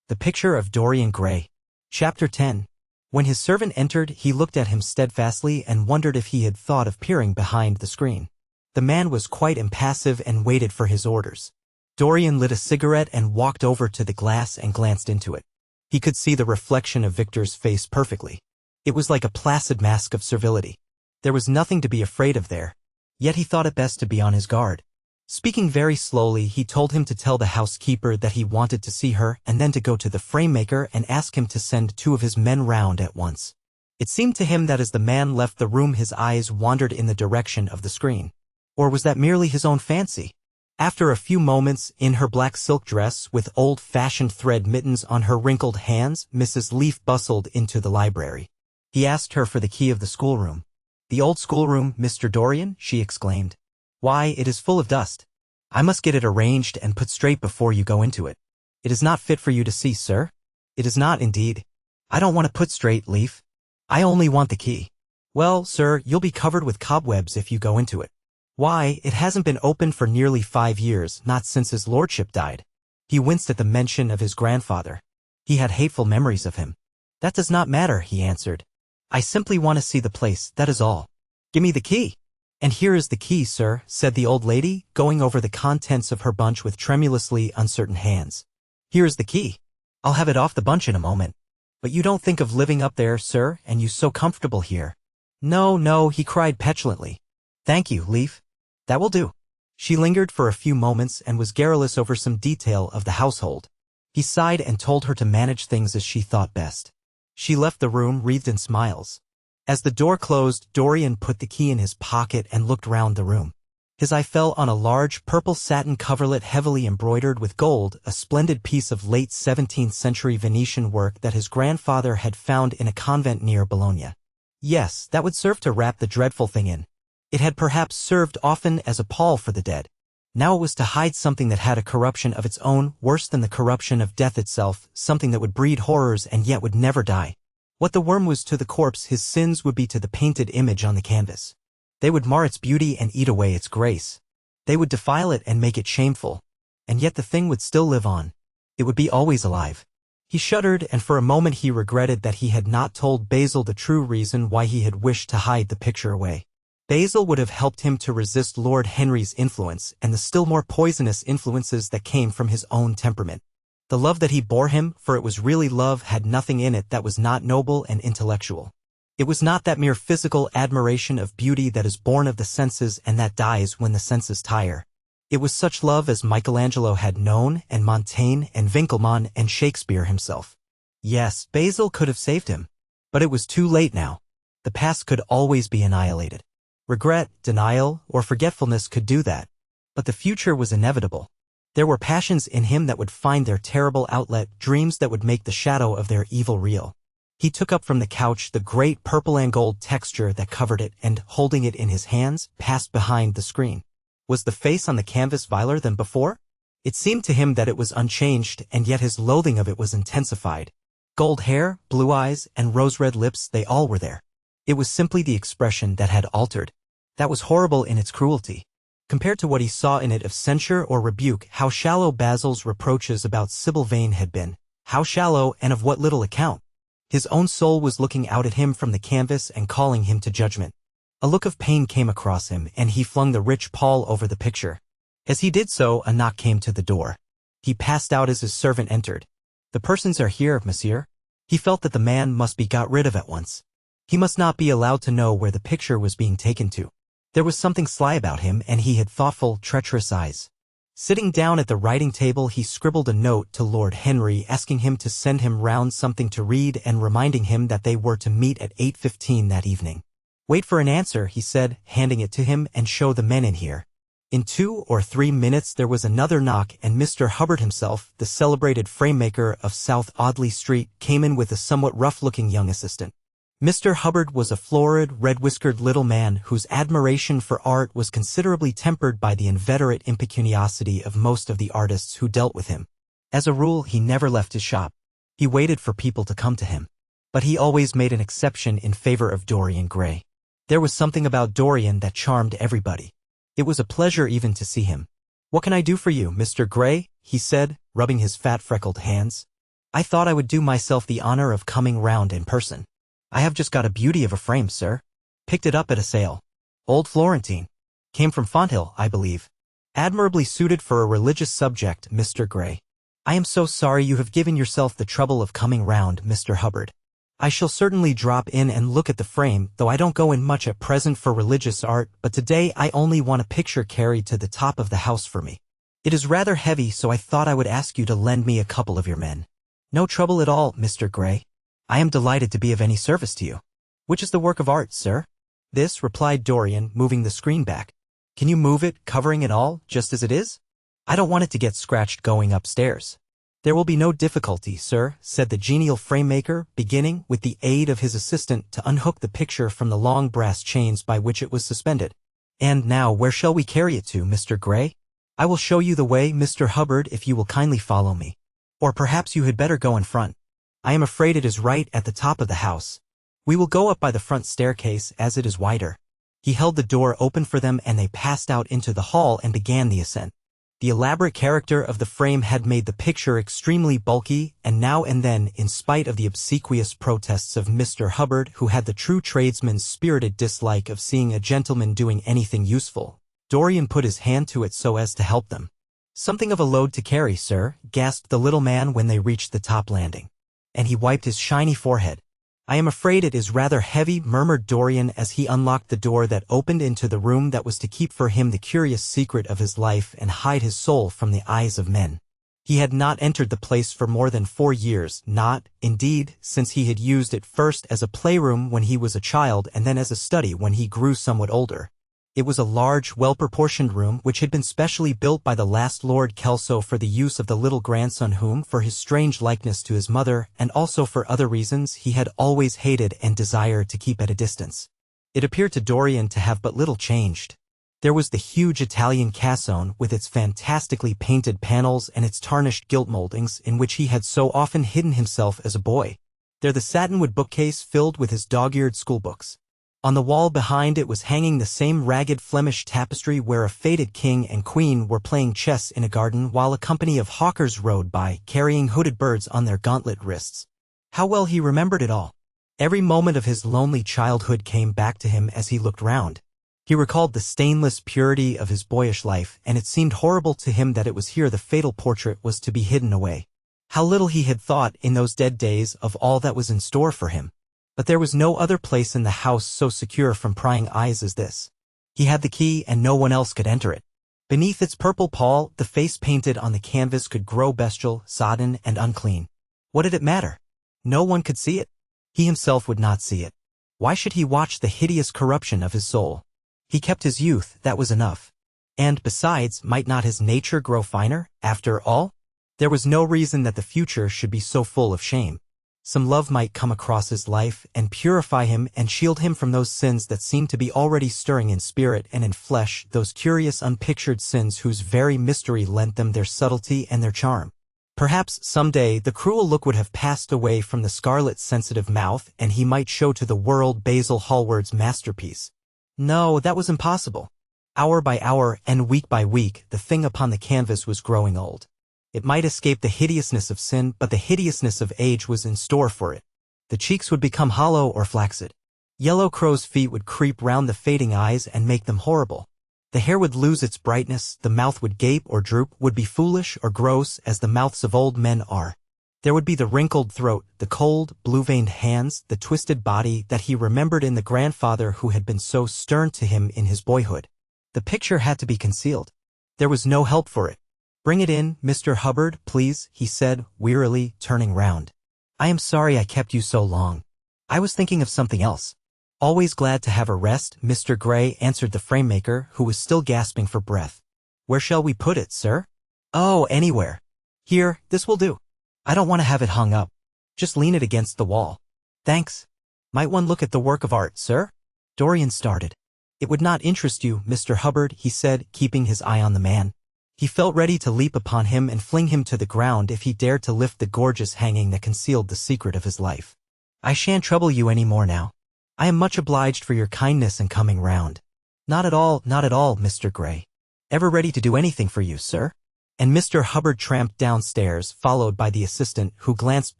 The Picture of Dorian Gray. Chapter 10. When his servant entered, he looked at him steadfastly and wondered if he had thought of peering behind the screen. The man was quite impassive and waited for his orders. Dorian lit a cigarette and walked over to the glass and glanced into it. He could see the reflection of Victor's face perfectly. It was like a placid mask of servility. There was nothing to be afraid of there. Yet he thought it best to be on his guard. Speaking very slowly, he told him to tell the housekeeper that he wanted to see her and then to go to the frame-maker and ask him to send 2 of his men round at once. It seemed to him that as the man left the room his eyes wandered in the direction of the screen. Or was that merely his own fancy? After a few moments, in her black silk dress, with old-fashioned thread mittens on her wrinkled hands, Mrs. Leaf bustled into the library. He asked her for the key of the schoolroom. "The old schoolroom, Mr. Dorian?" she exclaimed. "Why, it is full of dust. I must get it arranged and put straight before you go into it. It is not fit for you to see, sir. It is not, indeed. I don't want to put straight, Leaf. I only want the key. Well, sir, you'll be covered with cobwebs if you go into it. Why, it hasn't been opened for nearly 5 years, not since his lordship died." He winced at the mention of his grandfather. He had hateful memories of him. "That does not matter," he answered. "I simply want to see the place, that is all. Give me the key." "And here is the key, sir," said the old lady, going over the contents of her bunch with tremulously uncertain hands. "Here is the key. I'll have it off the bunch in a moment. But you don't think of living up there, sir, and you so comfortable here." "No, no," he cried petulantly. "Thank you, Leaf. That will do." She lingered for a few moments and was garrulous over some detail of the household. He sighed and told her to manage things as she thought best. She left the room wreathed in smiles. As the door closed, Dorian put the key in his pocket and looked round the room. His eye fell on a large purple satin coverlet heavily embroidered with gold, a splendid piece of late 17th century Venetian work that his grandfather had found in a convent near Bologna. Yes, that would serve to wrap the dreadful thing in. It had perhaps served often as a pall for the dead. Now it was to hide something that had a corruption of its own, worse than the corruption of death itself, something that would breed horrors and yet would never die. What the worm was to the corpse, his sins would be to the painted image on the canvas. They would mar its beauty and eat away its grace. They would defile it and make it shameful. And yet the thing would still live on. It would be always alive. He shuddered, and for a moment he regretted that he had not told Basil the true reason why he had wished to hide the picture away. Basil would have helped him to resist Lord Henry's influence and the still more poisonous influences that came from his own temperament. The love that he bore him, for it was really love, had nothing in it that was not noble and intellectual. It was not that mere physical admiration of beauty that is born of the senses and that dies when the senses tire. It was such love as Michelangelo had known, and Montaigne, and Winckelmann, and Shakespeare himself. Yes, Basil could have saved him. But it was too late now. The past could always be annihilated. Regret, denial, or forgetfulness could do that. But the future was inevitable. There were passions in him that would find their terrible outlet, dreams that would make the shadow of their evil real. He took up from the couch the great purple and gold texture that covered it and, holding it in his hands, passed behind the screen. Was the face on the canvas viler than before? It seemed to him that it was unchanged, and yet his loathing of it was intensified. Gold hair, blue eyes, and rose-red lips, they all were there. It was simply the expression that had altered. That was horrible in its cruelty. Compared to what he saw in it of censure or rebuke, how shallow Basil's reproaches about Sybil Vane had been. How shallow, and of what little account. His own soul was looking out at him from the canvas and calling him to judgment. A look of pain came across him, and he flung the rich pall over the picture. As he did so, a knock came to the door. He passed out as his servant entered. "The persons are here, monsieur." He felt that the man must be got rid of at once. He must not be allowed to know where the picture was being taken to. There was something sly about him, and he had thoughtful, treacherous eyes. Sitting down at the writing table, he scribbled a note to Lord Henry asking him to send him round something to read and reminding him that they were to meet at 8:15 that evening. "Wait for an answer," he said, handing it to him, "and show the men in here." In 2 or 3 minutes there was another knock, and Mr. Hubbard himself, the celebrated frame-maker of South Audley Street, came in with a somewhat rough-looking young assistant. Mr. Hubbard was a florid, red-whiskered little man whose admiration for art was considerably tempered by the inveterate impecuniosity of most of the artists who dealt with him. As a rule, he never left his shop. He waited for people to come to him. But he always made an exception in favor of Dorian Gray. There was something about Dorian that charmed everybody. It was a pleasure even to see him. "What can I do for you, Mr. Gray?" he said, rubbing his fat freckled hands. "I thought I would do myself the honor of coming round in person. I have just got a beauty of a frame, sir. Picked it up at a sale. Old Florentine. Came from Fonthill, I believe. Admirably suited for a religious subject, Mr. Gray. I am so sorry you have given yourself the trouble of coming round, Mr. Hubbard. I shall certainly drop in and look at the frame, though I don't go in much at present for religious art, but today I only want a picture carried to the top of the house for me. It is rather heavy, so I thought I would ask you to lend me a couple of your men. No trouble at all, Mr. Gray. I am delighted to be of any service to you. Which is the work of art, sir?" "This," replied Dorian, moving the screen back. "Can you move it, covering it all, just as it is? I don't want it to get scratched going upstairs." "There will be no difficulty, sir," said the genial frame-maker, beginning, with the aid of his assistant, to unhook the picture from the long brass chains by which it was suspended. "And now, where shall we carry it to, Mr. Gray? I will show you the way, Mr. Hubbard, if you will kindly follow me. Or perhaps you had better go in front. I am afraid it is right at the top of the house. We will go up by the front staircase, as it is wider." He held the door open for them, and they passed out into the hall and began the ascent. The elaborate character of the frame had made the picture extremely bulky, and now and then, in spite of the obsequious protests of Mr. Hubbard, who had the true tradesman's spirited dislike of seeing a gentleman doing anything useful, Dorian put his hand to it so as to help them. "Something of a load to carry, sir," gasped the little man when they reached the top landing. And he wiped his shiny forehead. "I am afraid it is rather heavy," murmured Dorian as he unlocked the door that opened into the room that was to keep for him the curious secret of his life and hide his soul from the eyes of men. He had not entered the place for more than 4 years, not, indeed, since he had used it first as a playroom when he was a child and then as a study when he grew somewhat older. It was a large, well-proportioned room which had been specially built by the last Lord Kelso for the use of the little grandson whom, for his strange likeness to his mother, and also for other reasons, he had always hated and desired to keep at a distance. It appeared to Dorian to have but little changed. There was the huge Italian cassone with its fantastically painted panels and its tarnished gilt moldings in which he had so often hidden himself as a boy. There the satinwood bookcase filled with his dog-eared schoolbooks. On the wall behind it was hanging the same ragged Flemish tapestry where a faded king and queen were playing chess in a garden while a company of hawkers rode by, carrying hooded birds on their gauntlet wrists. How well he remembered it all. Every moment of his lonely childhood came back to him as he looked round. He recalled the stainless purity of his boyish life, and it seemed horrible to him that it was here the fatal portrait was to be hidden away. How little he had thought in those dead days of all that was in store for him. But there was no other place in the house so secure from prying eyes as this. He had the key and no one else could enter it. Beneath its purple pall, the face painted on the canvas could grow bestial, sodden, and unclean. What did it matter? No one could see it. He himself would not see it. Why should he watch the hideous corruption of his soul? He kept his youth, that was enough. And, besides, might not his nature grow finer, after all? There was no reason that the future should be so full of shame. Some love might come across his life and purify him and shield him from those sins that seemed to be already stirring in spirit and in flesh, those curious unpictured sins whose very mystery lent them their subtlety and their charm. Perhaps someday the cruel look would have passed away from the scarlet sensitive mouth and he might show to the world Basil Hallward's masterpiece. No, that was impossible. Hour by hour and week by week, the thing upon the canvas was growing old. It might escape the hideousness of sin, but the hideousness of age was in store for it. The cheeks would become hollow or flaccid. Yellow crow's feet would creep round the fading eyes and make them horrible. The hair would lose its brightness, the mouth would gape or droop, would be foolish or gross as the mouths of old men are. There would be the wrinkled throat, the cold, blue-veined hands, the twisted body that he remembered in the grandfather who had been so stern to him in his boyhood. The picture had to be concealed. There was no help for it. "Bring it in, Mr. Hubbard, please," he said, wearily, turning round. "I am sorry I kept you so long. I was thinking of something else." "Always glad to have a rest, Mr. Gray," answered the frame-maker, who was still gasping for breath. "Where shall we put it, sir?" "Oh, anywhere. Here, this will do. I don't want to have it hung up. Just lean it against the wall." "Thanks. Might one look at the work of art, sir?" Dorian started. "It would not interest you, Mr. Hubbard," he said, keeping his eye on the man. He felt ready to leap upon him and fling him to the ground if he dared to lift the gorgeous hanging that concealed the secret of his life. "I shan't trouble you any more now. I am much obliged for your kindness in coming round." Not at all, Mr. Gray. Ever ready to do anything for you, sir." And Mr. Hubbard tramped downstairs, followed by the assistant, who glanced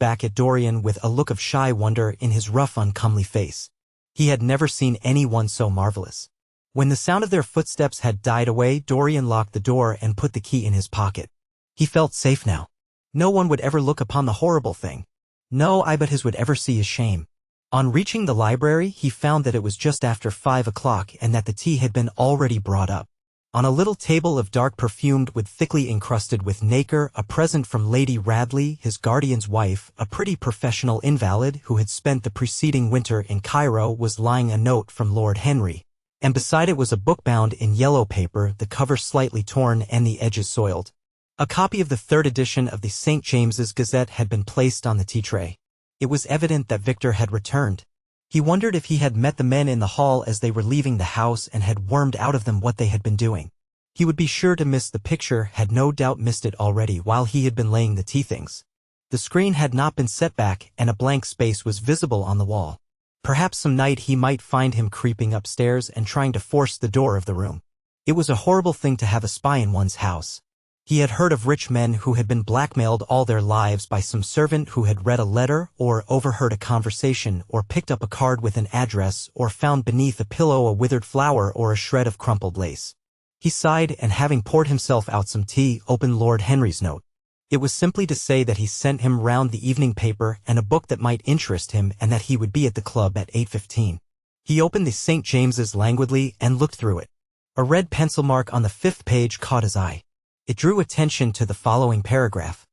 back at Dorian with a look of shy wonder in his rough, uncomely face. He had never seen anyone so marvelous. When the sound of their footsteps had died away, Dorian locked the door and put the key in his pocket. He felt safe now. No one would ever look upon the horrible thing. No eye but his would ever see his shame. On reaching the library, he found that it was just after 5 o'clock and that the tea had been already brought up. On a little table of dark perfumed wood thickly encrusted with nacre, a present from Lady Radley, his guardian's wife, a pretty professional invalid who had spent the preceding winter in Cairo, was lying a note from Lord Henry. And beside it was a book bound in yellow paper, the cover slightly torn and the edges soiled. A copy of the 3rd edition of the St. James's Gazette had been placed on the tea tray. It was evident that Victor had returned. He wondered if he had met the men in the hall as they were leaving the house and had wormed out of them what they had been doing. He would be sure to miss the picture, had no doubt missed it already while he had been laying the tea things. The screen had not been set back and a blank space was visible on the wall. Perhaps some night he might find him creeping upstairs and trying to force the door of the room. It was a horrible thing to have a spy in one's house. He had heard of rich men who had been blackmailed all their lives by some servant who had read a letter or overheard a conversation or picked up a card with an address or found beneath a pillow a withered flower or a shred of crumpled lace. He sighed and, having poured himself out some tea, opened Lord Henry's note. It was simply to say that he sent him round the evening paper and a book that might interest him and that he would be at the club at 8:15. He opened the St. James's languidly and looked through it. A red pencil mark on the 5th page caught his eye. It drew attention to the following paragraph.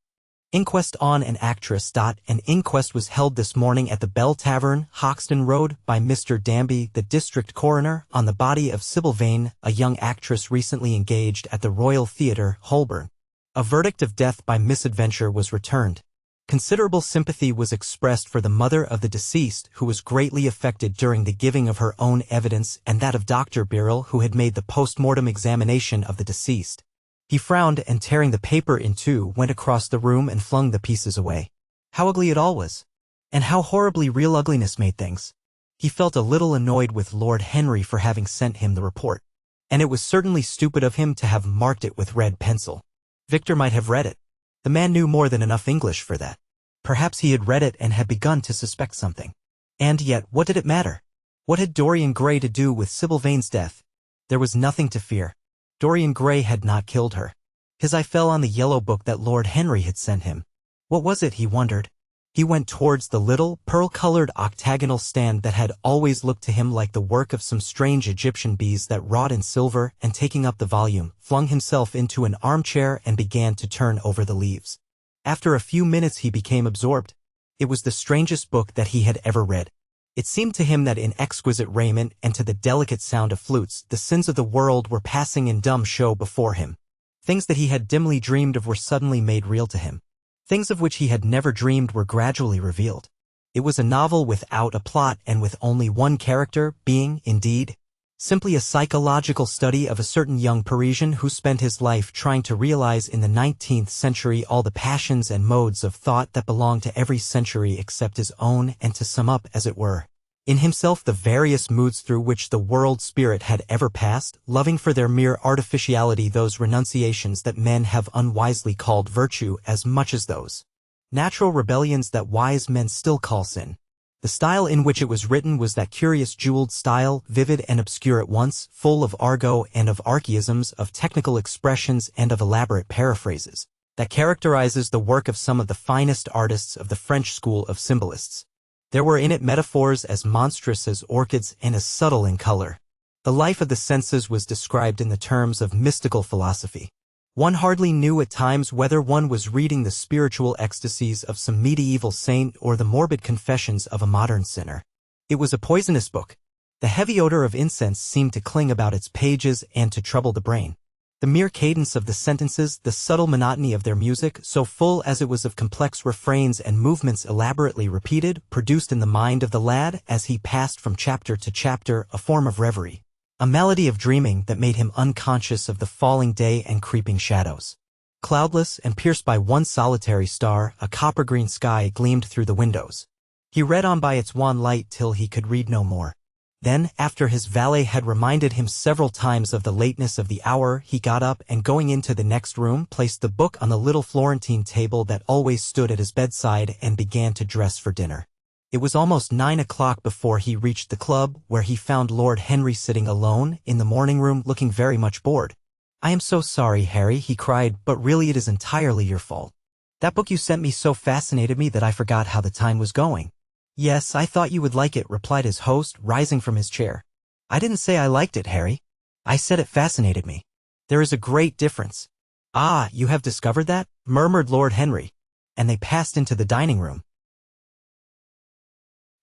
Inquest on an actress. An inquest was held this morning at the Bell Tavern, Hoxton Road, by Mr. Danby, the district coroner, on the body of Sybil Vane, a young actress recently engaged at the Royal Theatre, Holborn. A verdict of death by misadventure was returned. Considerable sympathy was expressed for the mother of the deceased, who was greatly affected during the giving of her own evidence and that of Dr. Birrell, who had made the post-mortem examination of the deceased. He frowned and, tearing the paper in two, went across the room and flung the pieces away. How ugly it all was. And how horribly real ugliness made things. He felt a little annoyed with Lord Henry for having sent him the report. And it was certainly stupid of him to have marked it with red pencil. Victor might have read it. The man knew more than enough English for that. Perhaps he had read it and had begun to suspect something. And yet, what did it matter? What had Dorian Gray to do with Sybil Vane's death? There was nothing to fear. Dorian Gray had not killed her. His eye fell on the yellow book that Lord Henry had sent him. What was it, he wondered? He went towards the little, pearl-colored octagonal stand that had always looked to him like the work of some strange Egyptian bees that wrought in silver, and taking up the volume, flung himself into an armchair and began to turn over the leaves. After a few minutes he became absorbed. It was the strangest book that he had ever read. It seemed to him that in exquisite raiment and to the delicate sound of flutes, the sins of the world were passing in dumb show before him. Things that he had dimly dreamed of were suddenly made real to him. Things of which he had never dreamed were gradually revealed. It was a novel without a plot and with only one character, being, indeed, simply a psychological study of a certain young Parisian who spent his life trying to realize in the 19th century all the passions and modes of thought that belonged to every century except his own, and to sum up, as it were, in himself the various moods through which the world spirit had ever passed, loving for their mere artificiality those renunciations that men have unwisely called virtue as much as those natural rebellions that wise men still call sin. The style in which it was written was that curious jeweled style, vivid and obscure at once, full of argot and of archaisms, of technical expressions and of elaborate paraphrases, that characterizes the work of some of the finest artists of the French school of symbolists. There were in it metaphors as monstrous as orchids and as subtle in color. The life of the senses was described in the terms of mystical philosophy. One hardly knew at times whether one was reading the spiritual ecstasies of some medieval saint or the morbid confessions of a modern sinner. It was a poisonous book. The heavy odor of incense seemed to cling about its pages and to trouble the brain. The mere cadence of the sentences, the subtle monotony of their music, so full as it was of complex refrains and movements elaborately repeated, produced in the mind of the lad, as he passed from chapter to chapter, a form of reverie. A melody of dreaming that made him unconscious of the falling day and creeping shadows. Cloudless and pierced by one solitary star, a copper-green sky gleamed through the windows. He read on by its wan light till he could read no more. Then, after his valet had reminded him several times of the lateness of the hour, he got up and, going into the next room, placed the book on the little Florentine table that always stood at his bedside and began to dress for dinner. It was almost 9 o'clock before he reached the club, where he found Lord Henry sitting alone in the morning room, looking very much bored. "I am so sorry, Harry," he cried, "but really it is entirely your fault. That book you sent me so fascinated me that I forgot how the time was going." "Yes, I thought you would like it," replied his host, rising from his chair. "I didn't say I liked it, Harry. I said it fascinated me. There is a great difference." "Ah, you have discovered that?" murmured Lord Henry. And they passed into the dining room.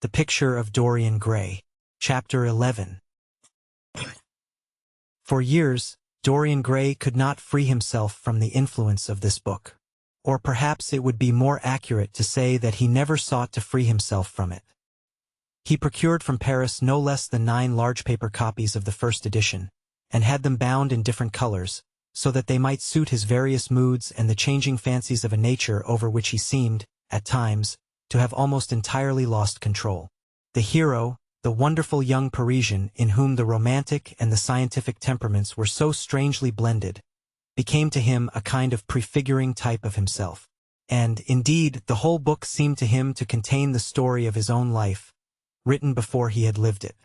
The Picture of Dorian Gray. Chapter 11. For years, Dorian Gray could not free himself from the influence of this book. Or perhaps it would be more accurate to say that he never sought to free himself from it. He procured from Paris no less than 9 large paper copies of the first edition, and had them bound in different colors, so that they might suit his various moods and the changing fancies of a nature over which he seemed, at times, to have almost entirely lost control. The hero, the wonderful young Parisian in whom the romantic and the scientific temperaments were so strangely blended, became to him a kind of prefiguring type of himself. And, indeed, the whole book seemed to him to contain the story of his own life, written before he had lived it.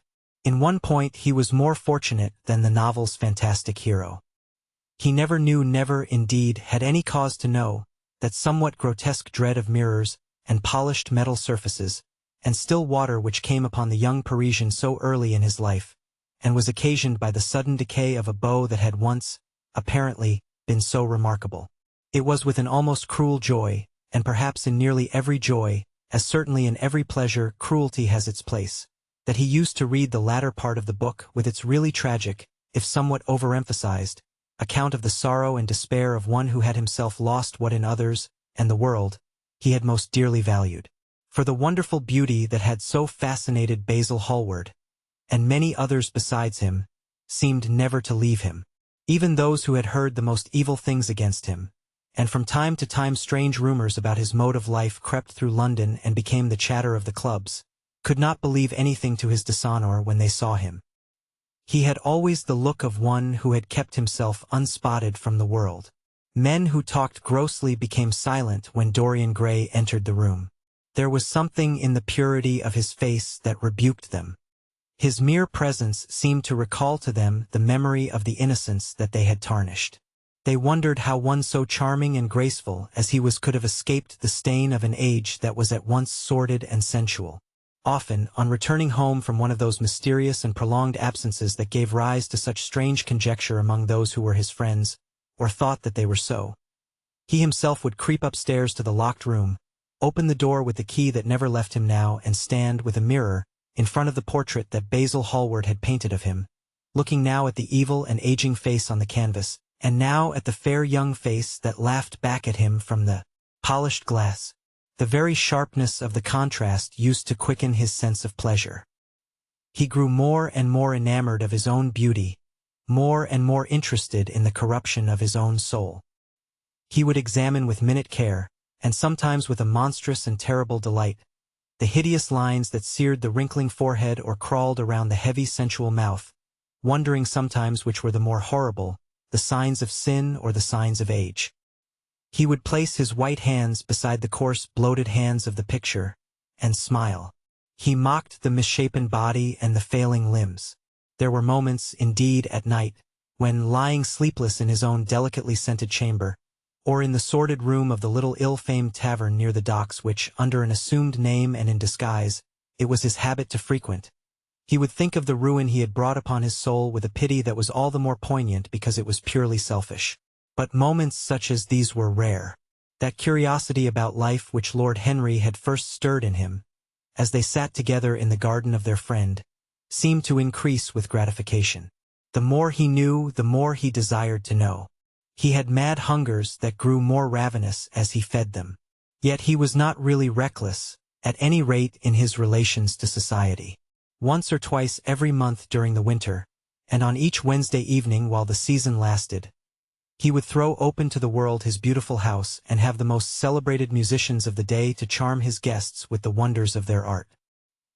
In one point he was more fortunate than the novel's fantastic hero. He never indeed had any cause to know, that somewhat grotesque dread of mirrors, and polished metal surfaces, and still water which came upon the young Parisian so early in his life, and was occasioned by the sudden decay of a beau that had once, apparently, been so remarkable. It was with an almost cruel joy, and perhaps in nearly every joy, as certainly in every pleasure cruelty has its place, that he used to read the latter part of the book with its really tragic, if somewhat overemphasized, account of the sorrow and despair of one who had himself lost what in others, and the world, he had most dearly valued. For the wonderful beauty that had so fascinated Basil Hallward, and many others besides him, seemed never to leave him. Even those who had heard the most evil things against him, and from time to time strange rumors about his mode of life crept through London and became the chatter of the clubs, could not believe anything to his dishonor when they saw him. He had always the look of one who had kept himself unspotted from the world. Men who talked grossly became silent when Dorian Gray entered the room. There was something in the purity of his face that rebuked them. His mere presence seemed to recall to them the memory of the innocence that they had tarnished. They wondered how one so charming and graceful as he was could have escaped the stain of an age that was at once sordid and sensual. Often, on returning home from one of those mysterious and prolonged absences that gave rise to such strange conjecture among those who were his friends, or thought that they were so, he himself would creep upstairs to the locked room, open the door with the key that never left him now, and stand with a mirror in front of the portrait that Basil Hallward had painted of him, looking now at the evil and aging face on the canvas, and now at the fair young face that laughed back at him from the polished glass. The very sharpness of the contrast used to quicken his sense of pleasure. He grew more and more enamored of his own beauty, more and more interested in the corruption of his own soul. He would examine with minute care, and sometimes with a monstrous and terrible delight, the hideous lines that seared the wrinkling forehead or crawled around the heavy sensual mouth, wondering sometimes which were the more horrible, the signs of sin or the signs of age. He would place his white hands beside the coarse, bloated hands of the picture, and smile. He mocked the misshapen body and the failing limbs. There were moments, indeed, at night, when, lying sleepless in his own delicately scented chamber, or in the sordid room of the little ill-famed tavern near the docks which, under an assumed name and in disguise, it was his habit to frequent, he would think of the ruin he had brought upon his soul with a pity that was all the more poignant because it was purely selfish. But moments such as these were rare. That curiosity about life which Lord Henry had first stirred in him, as they sat together in the garden of their friend, seemed to increase with gratification. The more he knew, the more he desired to know. He had mad hungers that grew more ravenous as he fed them. Yet he was not really reckless, at any rate in his relations to society. Once or twice every month during the winter, and on each Wednesday evening while the season lasted, he would throw open to the world his beautiful house and have the most celebrated musicians of the day to charm his guests with the wonders of their art.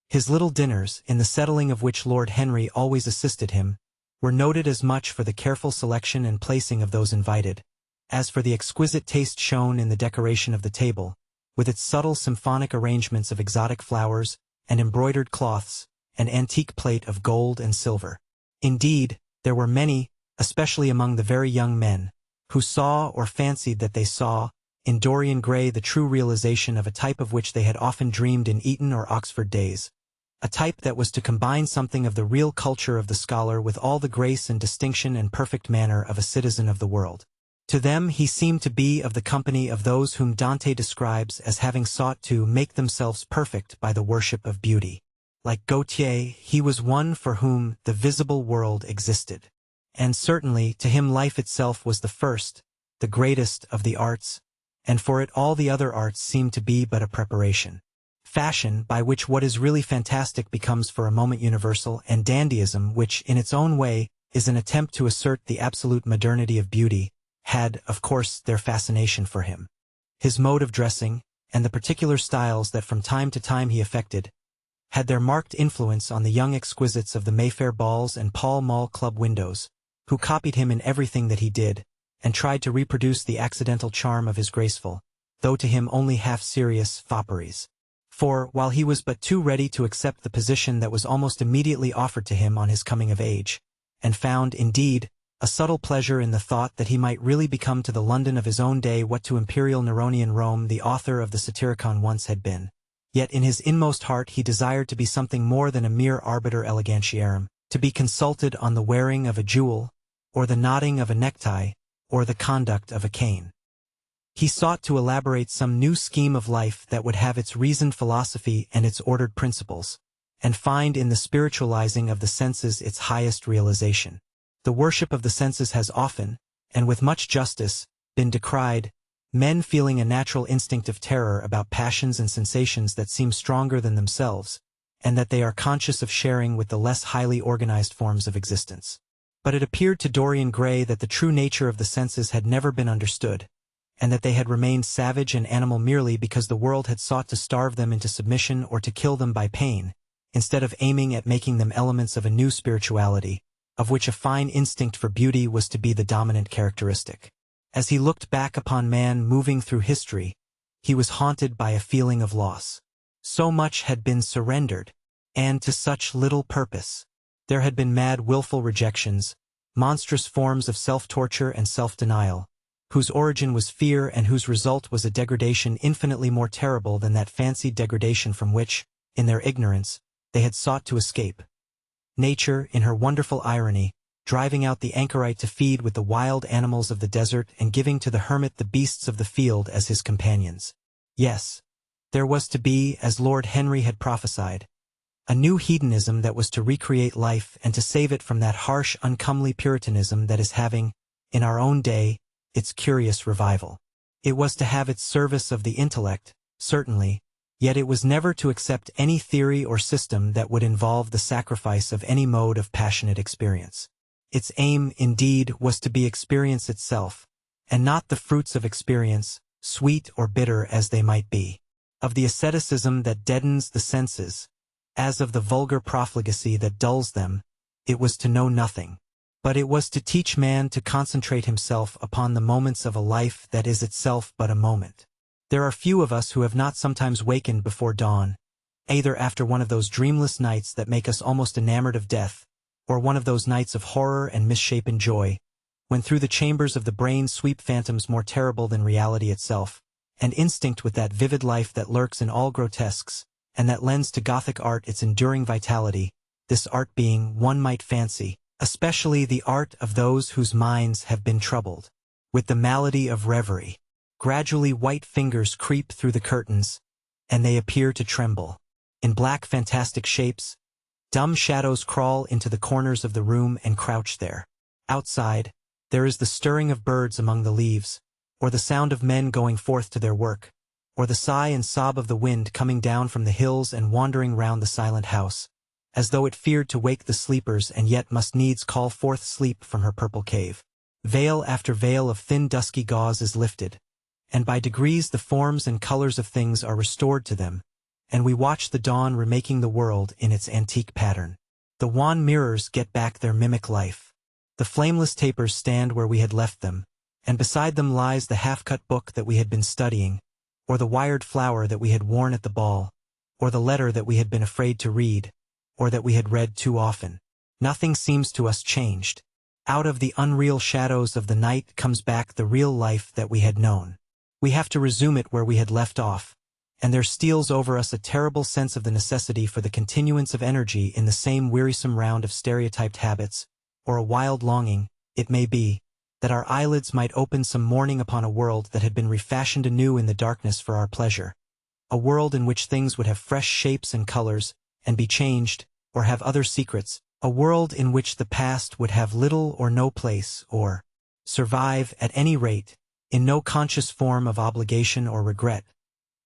His little dinners, in the settling of which Lord Henry always assisted him, were noted as much for the careful selection and placing of those invited, as for the exquisite taste shown in the decoration of the table, with its subtle symphonic arrangements of exotic flowers, and embroidered cloths, and antique plate of gold and silver. Indeed, there were many, especially among the very young men, who saw or fancied that they saw, in Dorian Gray the true realization of a type of which they had often dreamed in Eton or Oxford days, a type that was to combine something of the real culture of the scholar with all the grace and distinction and perfect manner of a citizen of the world. To them he seemed to be of the company of those whom Dante describes as having sought to make themselves perfect by the worship of beauty. Like Gautier, he was one for whom the visible world existed. And certainly, to him life itself was the first, the greatest of the arts, and for it all the other arts seemed to be but a preparation. Fashion, by which what is really fantastic becomes for a moment universal, and dandyism, which, in its own way, is an attempt to assert the absolute modernity of beauty, had, of course, their fascination for him. His mode of dressing, and the particular styles that from time to time he affected, had their marked influence on the young exquisites of the Mayfair balls and Pall Mall club windows, who copied him in everything that he did, and tried to reproduce the accidental charm of his graceful, though to him only half-serious, fopperies. For, while he was but too ready to accept the position that was almost immediately offered to him on his coming of age, and found, indeed, a subtle pleasure in the thought that he might really become to the London of his own day what to imperial Neronian Rome the author of the Satyricon once had been, yet in his inmost heart he desired to be something more than a mere arbiter elegantiarum, to be consulted on the wearing of a jewel, or the knotting of a necktie, or the conduct of a cane. He sought to elaborate some new scheme of life that would have its reasoned philosophy and its ordered principles, and find in the spiritualizing of the senses its highest realization. The worship of the senses has often, and with much justice, been decried, men feeling a natural instinct of terror about passions and sensations that seem stronger than themselves, and that they are conscious of sharing with the less highly organized forms of existence. But it appeared to Dorian Gray that the true nature of the senses had never been understood, and that they had remained savage and animal merely because the world had sought to starve them into submission or to kill them by pain, instead of aiming at making them elements of a new spirituality, of which a fine instinct for beauty was to be the dominant characteristic. As he looked back upon man moving through history, he was haunted by a feeling of loss. So much had been surrendered, and to such little purpose. There had been mad willful rejections, monstrous forms of self-torture and self-denial, whose origin was fear and whose result was a degradation infinitely more terrible than that fancied degradation from which, in their ignorance, they had sought to escape. Nature, in her wonderful irony, driving out the anchorite to feed with the wild animals of the desert and giving to the hermit the beasts of the field as his companions. Yes, there was to be, as Lord Henry had prophesied, a new hedonism that was to recreate life and to save it from that harsh, uncomely Puritanism that is having, in our own day, its curious revival. It was to have its service of the intellect, certainly, yet it was never to accept any theory or system that would involve the sacrifice of any mode of passionate experience. Its aim, indeed, was to be experience itself, and not the fruits of experience, sweet or bitter as they might be. Of the asceticism that deadens the senses, as of the vulgar profligacy that dulls them, it was to know nothing. But it was to teach man to concentrate himself upon the moments of a life that is itself but a moment. There are few of us who have not sometimes wakened before dawn, either after one of those dreamless nights that make us almost enamored of death, or one of those nights of horror and misshapen joy, when through the chambers of the brain sweep phantoms more terrible than reality itself, and instinct with that vivid life that lurks in all grotesques, and that lends to Gothic art its enduring vitality, this art being, one might fancy, especially the art of those whose minds have been troubled with the malady of reverie. Gradually white fingers creep through the curtains, and they appear to tremble. In black fantastic shapes, dumb shadows crawl into the corners of the room and crouch there. Outside, there is the stirring of birds among the leaves, or the sound of men going forth to their work, or the sigh and sob of the wind coming down from the hills and wandering round the silent house, as though it feared to wake the sleepers and yet must needs call forth sleep from her purple cave. Veil after veil of thin dusky gauze is lifted, and by degrees the forms and colors of things are restored to them, and we watch the dawn remaking the world in its antique pattern. The wan mirrors get back their mimic life. The flameless tapers stand where we had left them, and beside them lies the half-cut book that we had been studying, or the wired flower that we had worn at the ball, or the letter that we had been afraid to read, or that we had read too often. Nothing seems to us changed. Out of the unreal shadows of the night comes back the real life that we had known. We have to resume it where we had left off, and there steals over us a terrible sense of the necessity for the continuance of energy in the same wearisome round of stereotyped habits, or a wild longing, it may be, that our eyelids might open some morning upon a world that had been refashioned anew in the darkness for our pleasure, a world in which things would have fresh shapes and colors, and be changed, or have other secrets, a world in which the past would have little or no place, or survive, at any rate, in no conscious form of obligation or regret,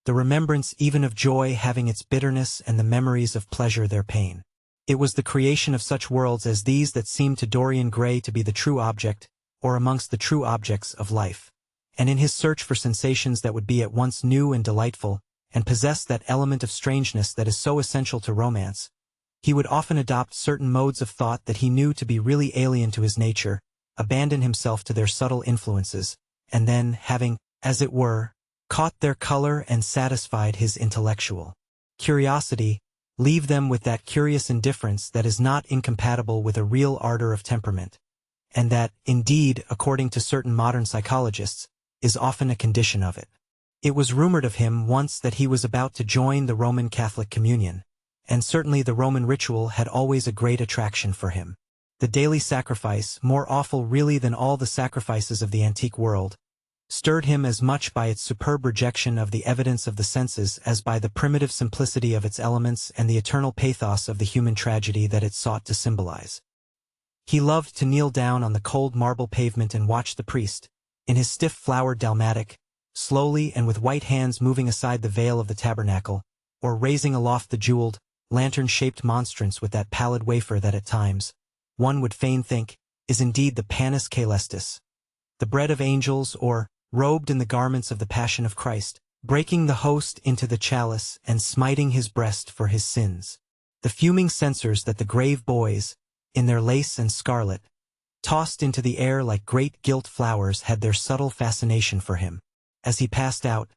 the remembrance even of joy having its bitterness and the memories of pleasure their pain. It was the creation of such worlds as these that seemed to Dorian Gray to be the true object, or amongst the true objects, of life. And in his search for sensations that would be at once new and delightful, and possess that element of strangeness that is so essential to romance, he would often adopt certain modes of thought that he knew to be really alien to his nature, abandon himself to their subtle influences, and then, having, as it were, caught their color and satisfied his intellectual curiosity, leave them with that curious indifference that is not incompatible with a real ardor of temperament, and that, indeed, according to certain modern psychologists, is often a condition of it. It was rumored of him once that he was about to join the Roman Catholic communion, and certainly the Roman ritual had always a great attraction for him. The daily sacrifice, more awful really than all the sacrifices of the antique world, stirred him as much by its superb rejection of the evidence of the senses as by the primitive simplicity of its elements and the eternal pathos of the human tragedy that it sought to symbolize. He loved to kneel down on the cold marble pavement and watch the priest, in his stiff flowered dalmatic, slowly and with white hands moving aside the veil of the tabernacle, or raising aloft the jeweled, lantern-shaped monstrance with that pallid wafer that at times, one would fain think, is indeed the panis caelestis, the bread of angels, or, robed in the garments of the Passion of Christ, breaking the host into the chalice and smiting his breast for his sins. The fuming censers that the grave boys, in their lace and scarlet, tossed into the air like great gilt flowers had their subtle fascination for him. As he passed out,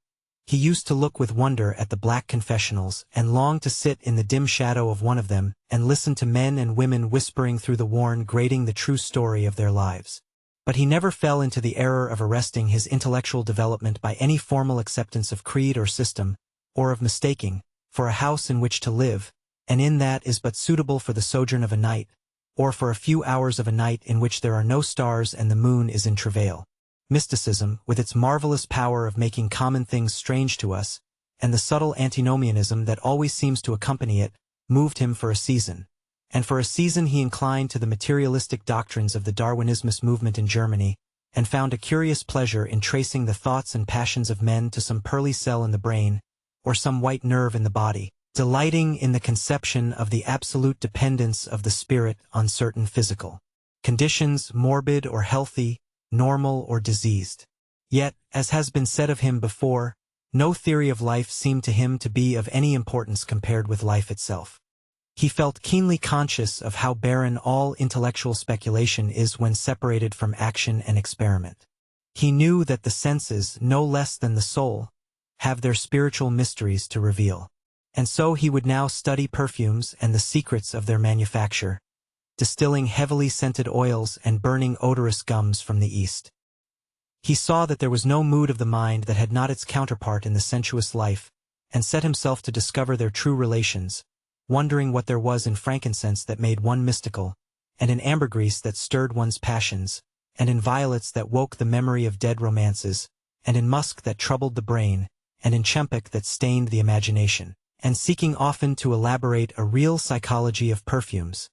he used to look with wonder at the black confessionals and long to sit in the dim shadow of one of them and listen to men and women whispering through the worn grating the true story of their lives. But he never fell into the error of arresting his intellectual development by any formal acceptance of creed or system, or of mistaking, for a house in which to live, and in that is but suitable for the sojourn of a night, or for a few hours of a night in which there are no stars and the moon is in travail. Mysticism, with its marvelous power of making common things strange to us, and the subtle antinomianism that always seems to accompany it, moved him for a season. And for a season he inclined to the materialistic doctrines of the Darwinismus movement in Germany, and found a curious pleasure in tracing the thoughts and passions of men to some pearly cell in the brain, or some white nerve in the body, delighting in the conception of the absolute dependence of the spirit on certain physical conditions, morbid or healthy, normal or diseased. Yet, as has been said of him before, no theory of life seemed to him to be of any importance compared with life itself. He felt keenly conscious of how barren all intellectual speculation is when separated from action and experiment. He knew that the senses, no less than the soul, have their spiritual mysteries to reveal. And so he would now study perfumes and the secrets of their manufacture, distilling heavily scented oils and burning odorous gums from the East. He saw that there was no mood of the mind that had not its counterpart in the sensuous life, and set himself to discover their true relations, wondering what there was in frankincense that made one mystical, and in ambergris that stirred one's passions, and in violets that woke the memory of dead romances, and in musk that troubled the brain, and in champak that stained the imagination, and seeking often to elaborate a real psychology of perfumes,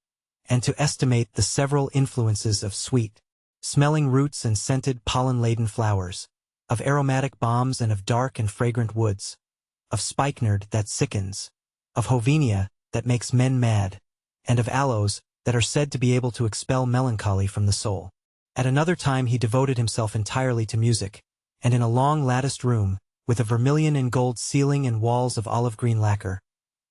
and to estimate the several influences of sweet, smelling roots and scented pollen-laden flowers, of aromatic balms and of dark and fragrant woods, of spikenard that sickens, of hovenia that makes men mad, and of aloes that are said to be able to expel melancholy from the soul. At another time he devoted himself entirely to music, and in a long latticed room, with a vermilion and gold ceiling and walls of olive-green lacquer,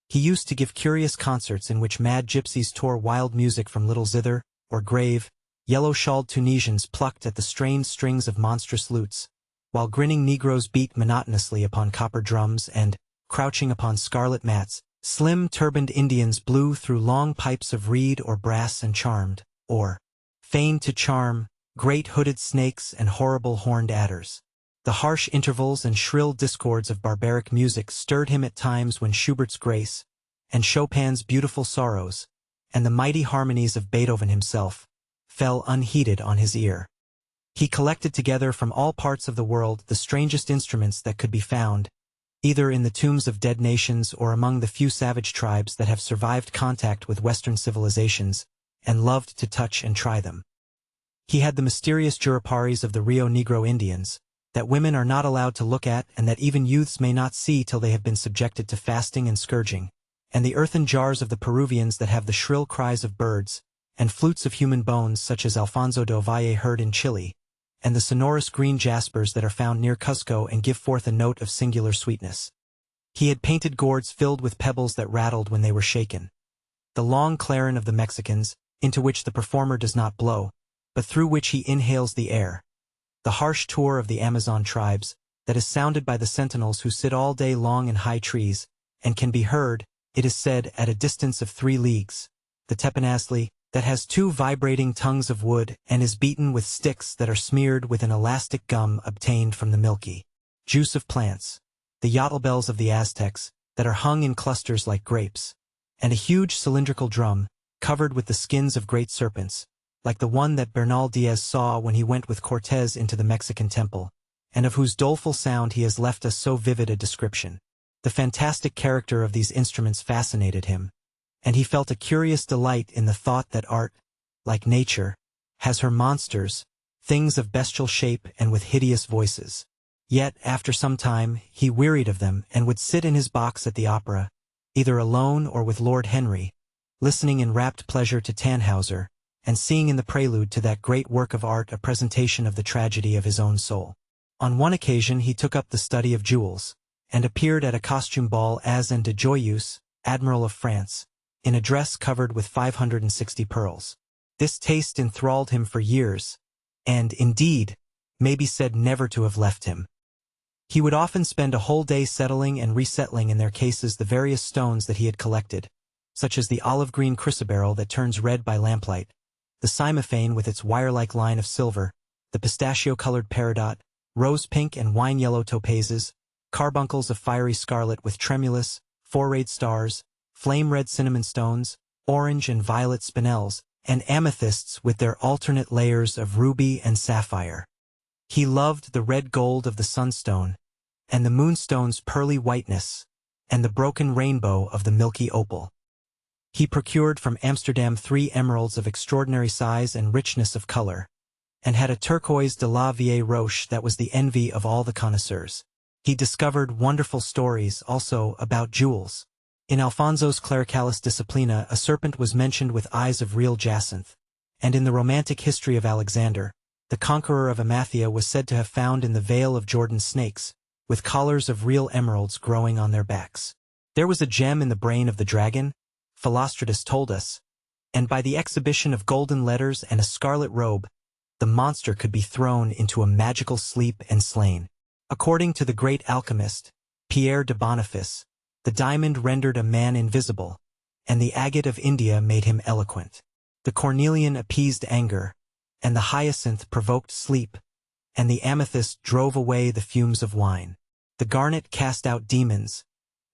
he used to give curious concerts in which mad gypsies tore wild music from little zither, or grave, yellow-shawled Tunisians plucked at the strained strings of monstrous lutes, while grinning Negroes beat monotonously upon copper drums and, crouching upon scarlet mats, slim turbaned Indians blew through long pipes of reed or brass and charmed, or feigned to charm, great hooded snakes and horrible horned adders. The harsh intervals and shrill discords of barbaric music stirred him at times when Schubert's Grace, and Chopin's Beautiful Sorrows, and the mighty harmonies of Beethoven himself, fell unheeded on his ear. He collected together from all parts of the world the strangest instruments that could be found, either in the tombs of dead nations or among the few savage tribes that have survived contact with Western civilizations, and loved to touch and try them. He had the mysterious juriparis of the Rio Negro Indians, that women are not allowed to look at and that even youths may not see till they have been subjected to fasting and scourging, and the earthen jars of the Peruvians that have the shrill cries of birds, and flutes of human bones such as Alfonso del Valle heard in Chile, and the sonorous green jaspers that are found near Cusco and give forth a note of singular sweetness. He had painted gourds filled with pebbles that rattled when they were shaken. The long clarin of the Mexicans, into which the performer does not blow, but through which he inhales the air. The harsh tour of the Amazon tribes, that is sounded by the sentinels who sit all day long in high trees, and can be heard, it is said, at a distance of 3 leagues. The teponazli, that has 2 vibrating tongues of wood and is beaten with sticks that are smeared with an elastic gum obtained from the milky juice of plants. The yatl bells of the Aztecs, that are hung in clusters like grapes. And a huge cylindrical drum, covered with the skins of great serpents, like the one that Bernal Diaz saw when he went with Cortez into the Mexican temple, and of whose doleful sound he has left us so vivid a description. The fantastic character of these instruments fascinated him, and he felt a curious delight in the thought that art, like nature, has her monsters, things of bestial shape and with hideous voices. Yet, after some time, he wearied of them and would sit in his box at the opera, either alone or with Lord Henry, listening in rapt pleasure to Tannhauser, and seeing in the prelude to that great work of art a presentation of the tragedy of his own soul. On one occasion he took up the study of jewels, and appeared at a costume ball as Anne de Joyeuse, Admiral of France, in a dress covered with 560 pearls. This taste enthralled him for years, and, indeed, may be said never to have left him. He would often spend a whole day settling and resettling in their cases the various stones that he had collected, such as the olive-green chrysoberyl that turns red by lamplight, the cymophane with its wire-like line of silver, the pistachio-colored peridot, rose-pink and wine-yellow topazes, carbuncles of fiery scarlet with tremulous, four-rayed stars, flame-red cinnamon stones, orange and violet spinels, and amethysts with their alternate layers of ruby and sapphire. He loved the red gold of the sunstone, and the moonstone's pearly whiteness, and the broken rainbow of the milky opal. He procured from Amsterdam 3 emeralds of extraordinary size and richness of color, and had a turquoise de la Vieille Roche that was the envy of all the connoisseurs. He discovered wonderful stories, also, about jewels. In Alfonso's Clericalis Disciplina a serpent was mentioned with eyes of real jacinth, and in the romantic history of Alexander, the conqueror of Amathia was said to have found in the Vale of Jordan snakes, with collars of real emeralds growing on their backs. There was a gem in the brain of the dragon, Philostratus told us, and by the exhibition of golden letters and a scarlet robe, the monster could be thrown into a magical sleep and slain. According to the great alchemist, Pierre de Boniface, the diamond rendered a man invisible, and the agate of India made him eloquent. The cornelian appeased anger, and the hyacinth provoked sleep, and the amethyst drove away the fumes of wine. The garnet cast out demons,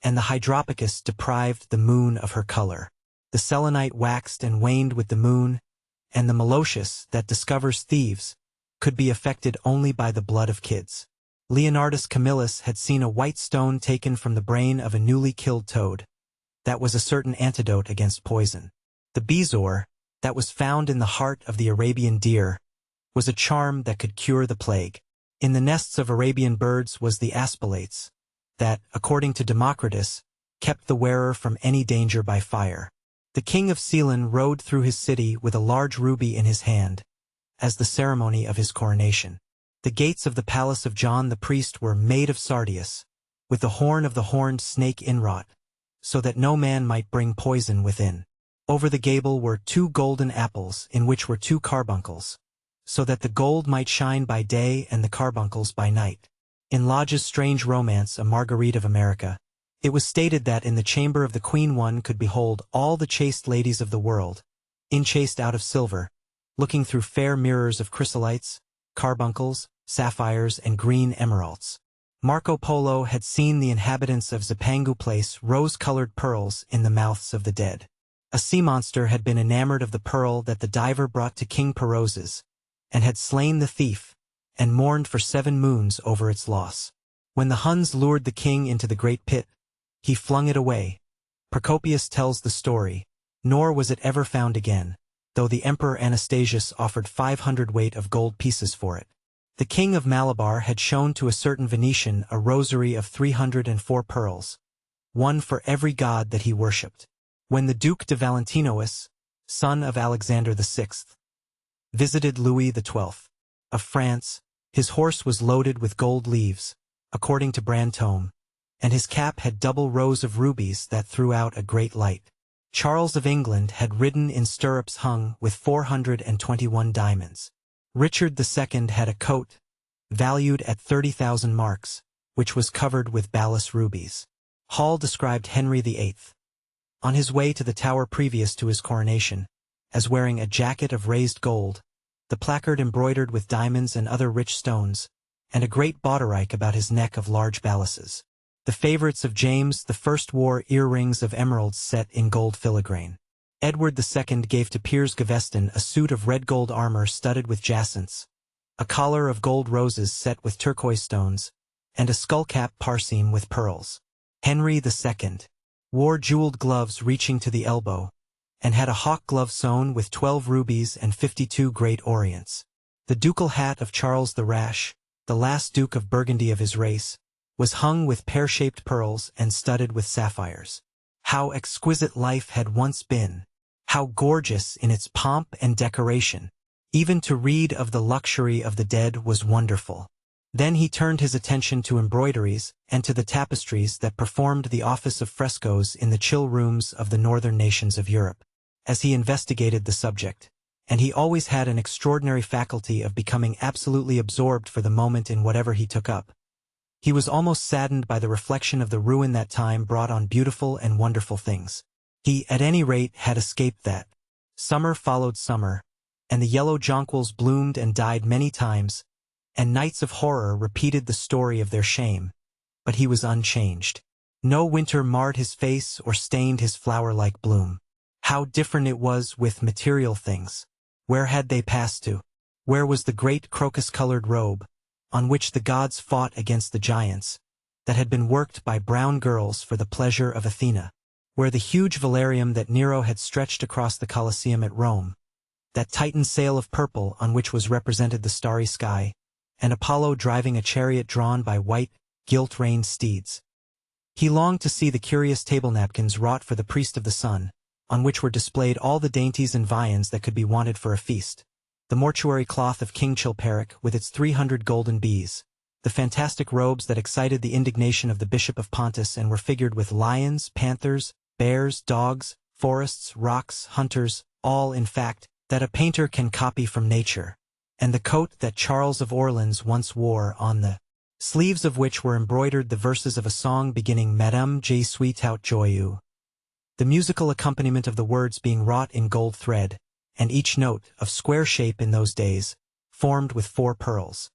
and the hydropicus deprived the moon of her color. The selenite waxed and waned with the moon, and the malocious, that discovers thieves, could be affected only by the blood of kids. Leonardus Camillus had seen a white stone taken from the brain of a newly killed toad. That was a certain antidote against poison. The bezoar, that was found in the heart of the Arabian deer, was a charm that could cure the plague. In the nests of Arabian birds was the aspilates, that, according to Democritus, kept the wearer from any danger by fire. The king of Ceylon rode through his city with a large ruby in his hand, as the ceremony of his coronation. The gates of the palace of John the priest were made of sardius, with the horn of the horned snake inwrought, so that no man might bring poison within. Over the gable were 2 golden apples in which were 2 carbuncles, so that the gold might shine by day and the carbuncles by night. In Lodge's strange romance, A Marguerite of America, it was stated that in the chamber of the queen one could behold all the chaste ladies of the world, enchased out of silver, looking through fair mirrors of chrysolites, carbuncles, sapphires, and green emeralds. Marco Polo had seen the inhabitants of Zipangu place rose-colored pearls in the mouths of the dead. A sea monster had been enamored of the pearl that the diver brought to King Perozes, and had slain the thief, and mourned for 7 moons over its loss. When the Huns lured the king into the great pit, he flung it away. Procopius tells the story, nor was it ever found again, though the Emperor Anastasius offered 500 weight of gold pieces for it. The king of Malabar had shown to a certain Venetian a rosary of 304 pearls, one for every god that he worshipped. When the Duke de Valentinois, son of Alexander VI, visited Louis XII of France, his horse was loaded with gold leaves, according to Brantome, and his cap had double rows of rubies that threw out a great light. Charles of England had ridden in stirrups hung with 421 diamonds. Richard II had a coat, valued at 30,000 marks, which was covered with balas rubies. Hall described Henry VIII, on his way to the Tower previous to his coronation, as wearing a jacket of raised gold, the placard embroidered with diamonds and other rich stones, and a great bauderike about his neck of large balasses. The favorites of James I wore earrings of emeralds set in gold filigrane. Edward II gave to Piers Gaveston a suit of red gold armor studded with jacinths, a collar of gold roses set with turquoise stones, and a skullcap parseam with pearls. Henry II wore jeweled gloves reaching to the elbow, and had a hawk glove sewn with 12 rubies and 52 great orients. The ducal hat of Charles the Rash, the last Duke of Burgundy of his race, was hung with pear-shaped pearls and studded with sapphires. How exquisite life had once been! How gorgeous in its pomp and decoration! Even to read of the luxury of the dead was wonderful. Then he turned his attention to embroideries and to the tapestries that performed the office of frescoes in the chill rooms of the northern nations of Europe, as he investigated the subject, and he always had an extraordinary faculty of becoming absolutely absorbed for the moment in whatever he took up. He was almost saddened by the reflection of the ruin that time brought on beautiful and wonderful things. He, at any rate, had escaped that. Summer followed summer, and the yellow jonquils bloomed and died many times, and nights of horror repeated the story of their shame, but he was unchanged. No winter marred his face or stained his flower-like bloom. How different it was with material things. Where had they passed to? Where was the great crocus-colored robe, on which the gods fought against the giants, that had been worked by brown girls for the pleasure of Athena? Where the huge velarium that Nero had stretched across the Colosseum at Rome, that Titan sail of purple on which was represented the starry sky, and Apollo driving a chariot drawn by white, gilt-reined steeds? He longed to see the curious table napkins wrought for the priest of the sun, on which were displayed all the dainties and viands that could be wanted for a feast, the mortuary cloth of King Chilperic with its 300 golden bees, the fantastic robes that excited the indignation of the Bishop of Pontus and were figured with lions, panthers, bears, dogs, forests, rocks, hunters, all, in fact, that a painter can copy from nature, and the coat that Charles of Orleans once wore, on the sleeves of which were embroidered the verses of a song beginning Madame je suis tout joyeux, the musical accompaniment of the words being wrought in gold thread, and each note, of square shape in those days, formed with 4 pearls.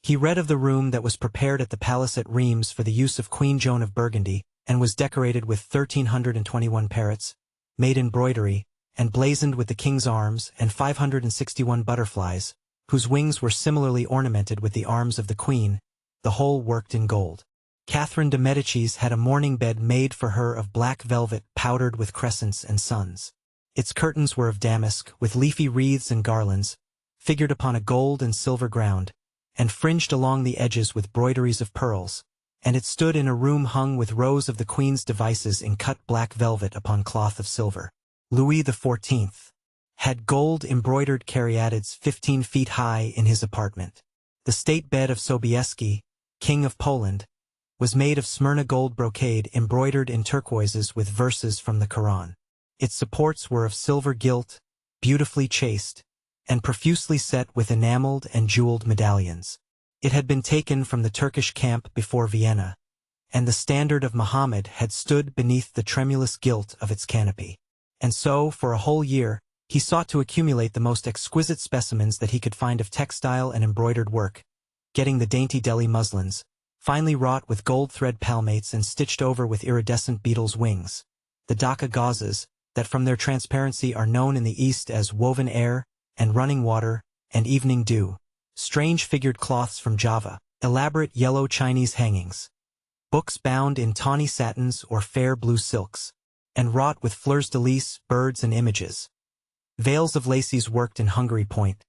He read of the room that was prepared at the palace at Rheims for the use of Queen Joan of Burgundy, and was decorated with 1,321 parrots, made in broidery, and blazoned with the king's arms, and 561 butterflies, whose wings were similarly ornamented with the arms of the queen, the whole worked in gold. Catherine de Medicis had a mourning bed made for her of black velvet powdered with crescents and suns. Its curtains were of damask, with leafy wreaths and garlands, figured upon a gold and silver ground, and fringed along the edges with broideries of pearls, and it stood in a room hung with rows of the queen's devices in cut black velvet upon cloth of silver. Louis XIV had gold-embroidered caryatids 15 feet high in his apartment. The state bed of Sobieski, King of Poland, was made of Smyrna gold brocade embroidered in turquoises with verses from the Quran. Its supports were of silver gilt, beautifully chased, and profusely set with enameled and jeweled medallions. It had been taken from the Turkish camp before Vienna, and the standard of Muhammad had stood beneath the tremulous gilt of its canopy. And so, for a whole year, he sought to accumulate the most exquisite specimens that he could find of textile and embroidered work, getting the dainty Delhi muslins, finely wrought with gold thread palmates and stitched over with iridescent beetles' wings, the Dhaka gauzes, that from their transparency are known in the East as woven air, and running water, and evening dew, strange figured cloths from Java, elaborate yellow Chinese hangings, books bound in tawny satins or fair blue silks, and wrought with fleurs de lis, birds and images, veils of laces worked in Hungary point,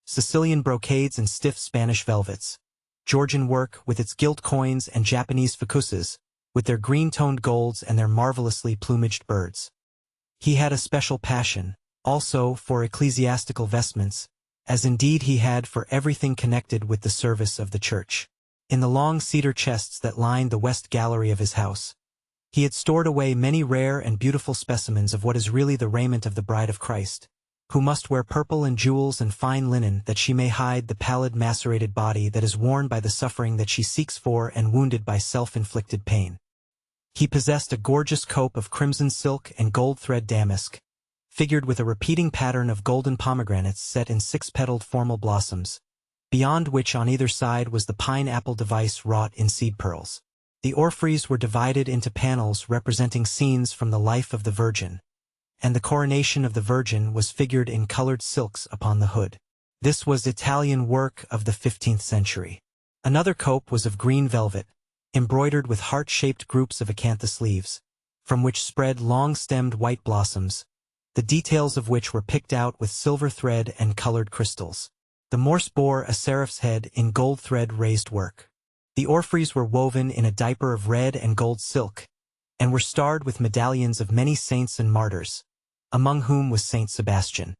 Sicilian brocades and stiff Spanish velvets, Georgian work with its gilt coins and Japanese fukuses, with their green-toned golds and their marvelously plumaged birds. He had a special passion, also, for ecclesiastical vestments, as indeed he had for everything connected with the service of the church. In the long cedar chests that lined the west gallery of his house, He had stored away many rare and beautiful specimens of what is really the raiment of the bride of Christ, who must wear purple and jewels and fine linen that she may hide the pallid macerated body that is worn by the suffering that she seeks for and wounded by self-inflicted pain. He possessed a gorgeous cope of crimson silk and gold thread damask, figured with a repeating pattern of golden pomegranates set in six-petaled formal blossoms, beyond which on either side was the pineapple device wrought in seed pearls. The orphreys were divided into panels representing scenes from the life of the Virgin, and the coronation of the Virgin was figured in colored silks upon the hood. This was Italian work of the 15th century. Another cope was of green velvet, embroidered with heart-shaped groups of acanthus leaves, from which spread long-stemmed white blossoms, the details of which were picked out with silver thread and colored crystals. The Morse bore a seraph's head in gold thread raised work. The orphreys were woven in a diaper of red and gold silk, and were starred with medallions of many saints and martyrs, among whom was Saint Sebastian.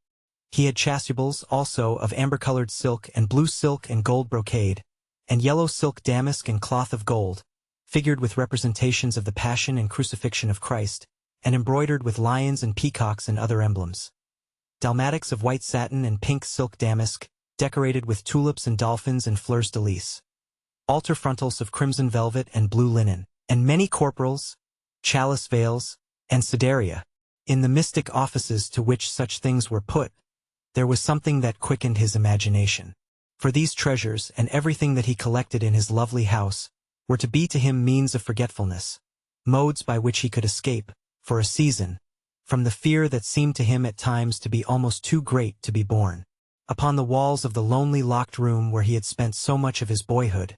He had chasubles also of amber-colored silk and blue silk and gold brocade, and yellow silk damask and cloth of gold, figured with representations of the Passion and Crucifixion of Christ, and embroidered with lions and peacocks and other emblems. Dalmatics of white satin and pink silk damask, decorated with tulips and dolphins and fleurs de lis. Altar frontals of crimson velvet and blue linen, and many corporals, chalice veils, and sideria. In the mystic offices to which such things were put, there was something that quickened his imagination. For these treasures and everything that he collected in his lovely house were to be to him means of forgetfulness, modes by which he could escape, for a season, from the fear that seemed to him at times to be almost too great to be borne. Upon the walls of the lonely locked room where he had spent so much of his boyhood,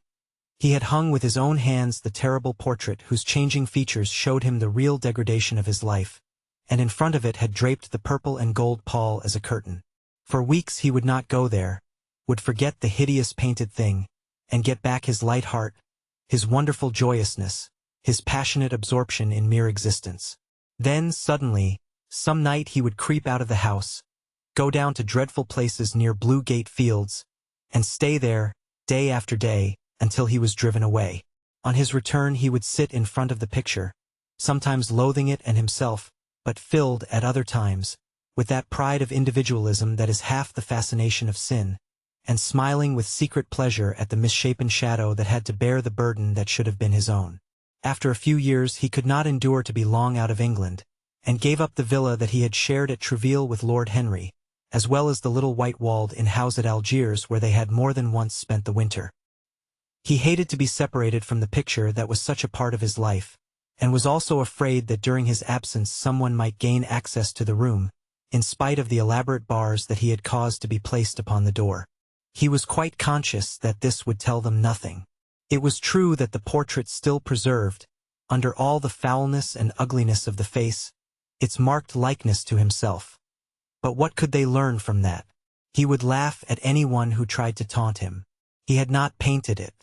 he had hung with his own hands the terrible portrait whose changing features showed him the real degradation of his life, and in front of it had draped the purple and gold pall as a curtain. For weeks he would not go there, would forget the hideous painted thing, and get back his light heart, his wonderful joyousness, his passionate absorption in mere existence. Then, suddenly, some night he would creep out of the house, go down to dreadful places near Blue Gate Fields, and stay there, day after day, until he was driven away. On his return he would sit in front of the picture, sometimes loathing it and himself, but filled, at other times, with that pride of individualism that is half the fascination of sin, and smiling with secret pleasure at the misshapen shadow that had to bear the burden that should have been his own. After a few years he could not endure to be long out of England, and gave up the villa that he had shared at Trouville with Lord Henry, as well as the little white walled inn house at Algiers where they had more than once spent the winter. He hated to be separated from the picture that was such a part of his life, and was also afraid that during his absence someone might gain access to the room, in spite of the elaborate bars that he had caused to be placed upon the door. He was quite conscious that this would tell them nothing. It was true that the portrait still preserved, under all the foulness and ugliness of the face, its marked likeness to himself. But what could they learn from that? He would laugh at anyone who tried to taunt him. He had not painted it.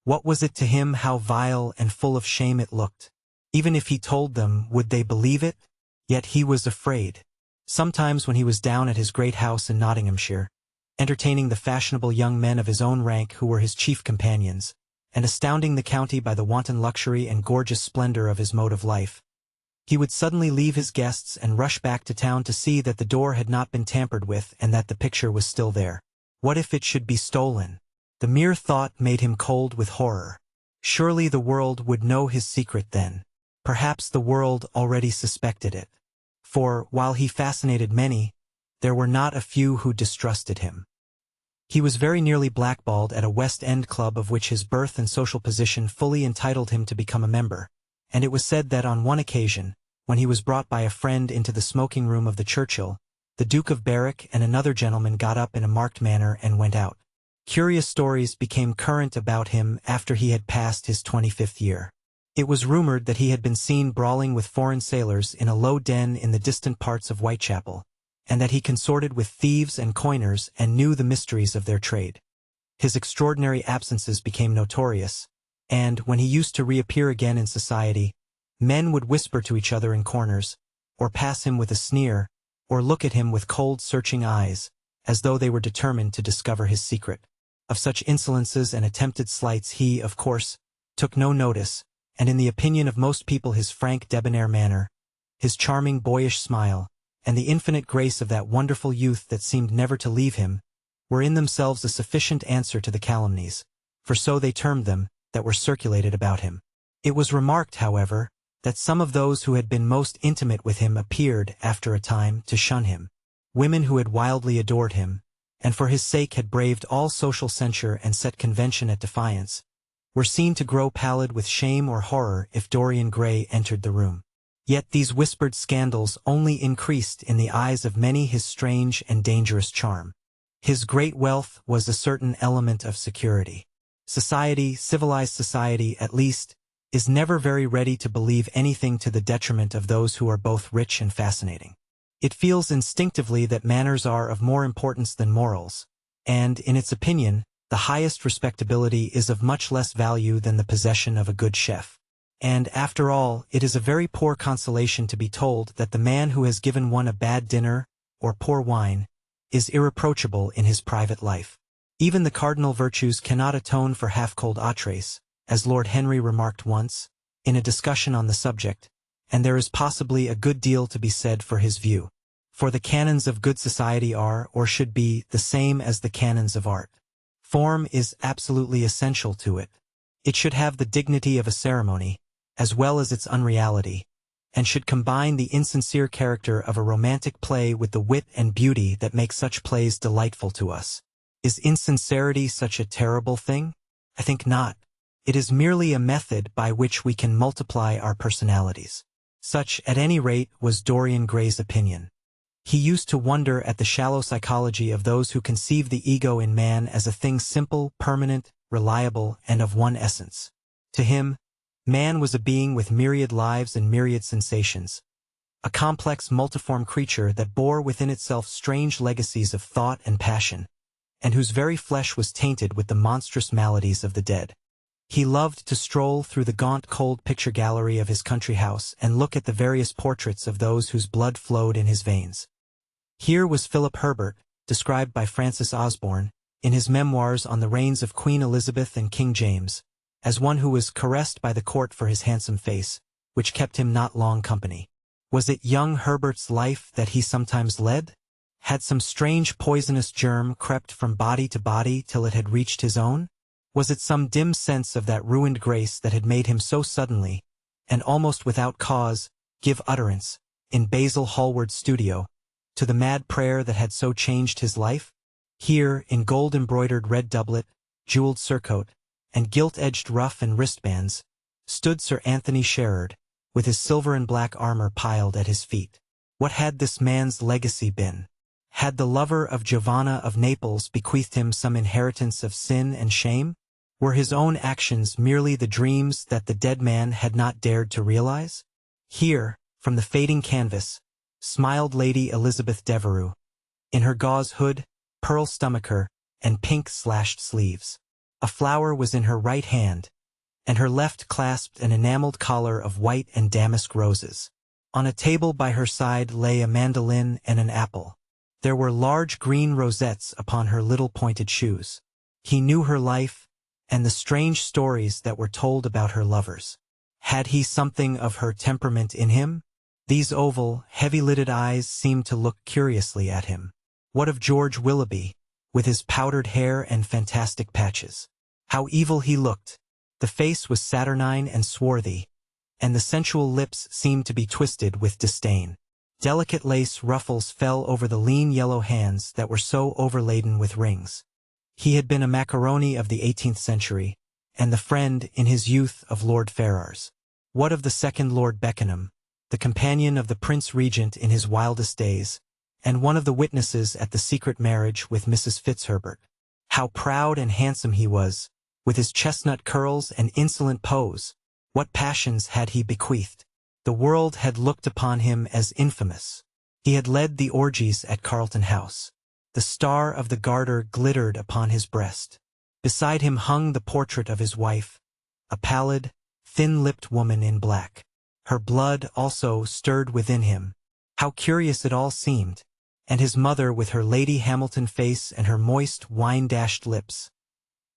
What was it to him how vile and full of shame it looked? Even if he told them, would they believe it? Yet he was afraid. Sometimes when he was down at his great house in Nottinghamshire, entertaining the fashionable young men of his own rank who were his chief companions, and astounding the county by the wanton luxury and gorgeous splendor of his mode of life, he would suddenly leave his guests and rush back to town to see that the door had not been tampered with and that the picture was still there. What if it should be stolen? The mere thought made him cold with horror. Surely the world would know his secret then. Perhaps the world already suspected it. For, while he fascinated many, there were not a few who distrusted him. He was very nearly blackballed at a West End club of which his birth and social position fully entitled him to become a member, and it was said that on one occasion, when he was brought by a friend into the smoking room of the Churchill, the Duke of Berwick and another gentleman got up in a marked manner and went out. Curious stories became current about him after he had passed his 25th year. It was rumored that he had been seen brawling with foreign sailors in a low den in the distant parts of Whitechapel, and that he consorted with thieves and coiners and knew the mysteries of their trade. His extraordinary absences became notorious, and, when he used to reappear again in society, men would whisper to each other in corners, or pass him with a sneer, or look at him with cold searching eyes, as though they were determined to discover his secret. Of such insolences and attempted slights he, of course, took no notice, and in the opinion of most people his frank debonair manner, his charming boyish smile, and the infinite grace of that wonderful youth that seemed never to leave him, were in themselves a sufficient answer to the calumnies, for so they termed them, that were circulated about him. It was remarked, however, that some of those who had been most intimate with him appeared, after a time, to shun him. Women who had wildly adored him, and for his sake had braved all social censure and set convention at defiance, were seen to grow pallid with shame or horror if Dorian Gray entered the room. Yet these whispered scandals only increased in the eyes of many his strange and dangerous charm. His great wealth was a certain element of security. Society, civilized society at least, is never very ready to believe anything to the detriment of those who are both rich and fascinating. It feels instinctively that manners are of more importance than morals, and, in its opinion, the highest respectability is of much less value than the possession of a good chef. And, after all, it is a very poor consolation to be told that the man who has given one a bad dinner, or poor wine, is irreproachable in his private life. Even the cardinal virtues cannot atone for half-cold entrees, as Lord Henry remarked once, in a discussion on the subject, and there is possibly a good deal to be said for his view. For the canons of good society are, or should be, the same as the canons of art. Form is absolutely essential to it. It should have the dignity of a ceremony, as well as its unreality, and should combine the insincere character of a romantic play with the wit and beauty that make such plays delightful to us. Is insincerity such a terrible thing? I think not. It is merely a method by which we can multiply our personalities. Such, at any rate, was Dorian Gray's opinion. He used to wonder at the shallow psychology of those who conceive the ego in man as a thing simple, permanent, reliable, and of one essence. To him, man was a being with myriad lives and myriad sensations, a complex multiform creature that bore within itself strange legacies of thought and passion, and whose very flesh was tainted with the monstrous maladies of the dead. He loved to stroll through the gaunt cold picture gallery of his country house and look at the various portraits of those whose blood flowed in his veins. Here was Philip Herbert, described by Francis Osborne, in his memoirs on the reigns of Queen Elizabeth and King James, as one who was caressed by the court for his handsome face, which kept him not long company. Was it young Herbert's life that he sometimes led? Had some strange poisonous germ crept from body to body till it had reached his own? Was it some dim sense of that ruined grace that had made him so suddenly, and almost without cause, give utterance, in Basil Hallward's studio, to the mad prayer that had so changed his life? Here, in gold-embroidered red doublet, jeweled surcoat, and gilt-edged ruff and wristbands, stood Sir Anthony Sherard, with his silver and black armor piled at his feet. What had this man's legacy been? Had the lover of Giovanna of Naples bequeathed him some inheritance of sin and shame? Were his own actions merely the dreams that the dead man had not dared to realize? Here, from the fading canvas, smiled Lady Elizabeth Devereux, in her gauze hood, pearl stomacher, and pink slashed sleeves. A flower was in her right hand, and her left clasped an enameled collar of white and damask roses. On a table by her side lay a mandolin and an apple. There were large green rosettes upon her little pointed shoes. He knew her life, and the strange stories that were told about her lovers. Had he something of her temperament in him? These oval, heavy-lidded eyes seemed to look curiously at him. What of George Willoughby, with his powdered hair and fantastic patches? How evil he looked! The face was saturnine and swarthy, and the sensual lips seemed to be twisted with disdain. Delicate lace ruffles fell over the lean yellow hands that were so overladen with rings. He had been a macaroni of the 18th century, and the friend, in his youth, of Lord Ferrars. What of the second Lord Beckenham, the companion of the Prince Regent in his wildest days, and one of the witnesses at the secret marriage with Mrs. Fitzherbert? How proud and handsome he was, with his chestnut curls and insolent pose! What passions had he bequeathed? The world had looked upon him as infamous. He had led the orgies at Carlton House. The star of the Garter glittered upon his breast. Beside him hung the portrait of his wife, a pallid, thin-lipped woman in black. Her blood also stirred within him. How curious it all seemed! And his mother with her Lady Hamilton face and her moist, wine-dashed lips.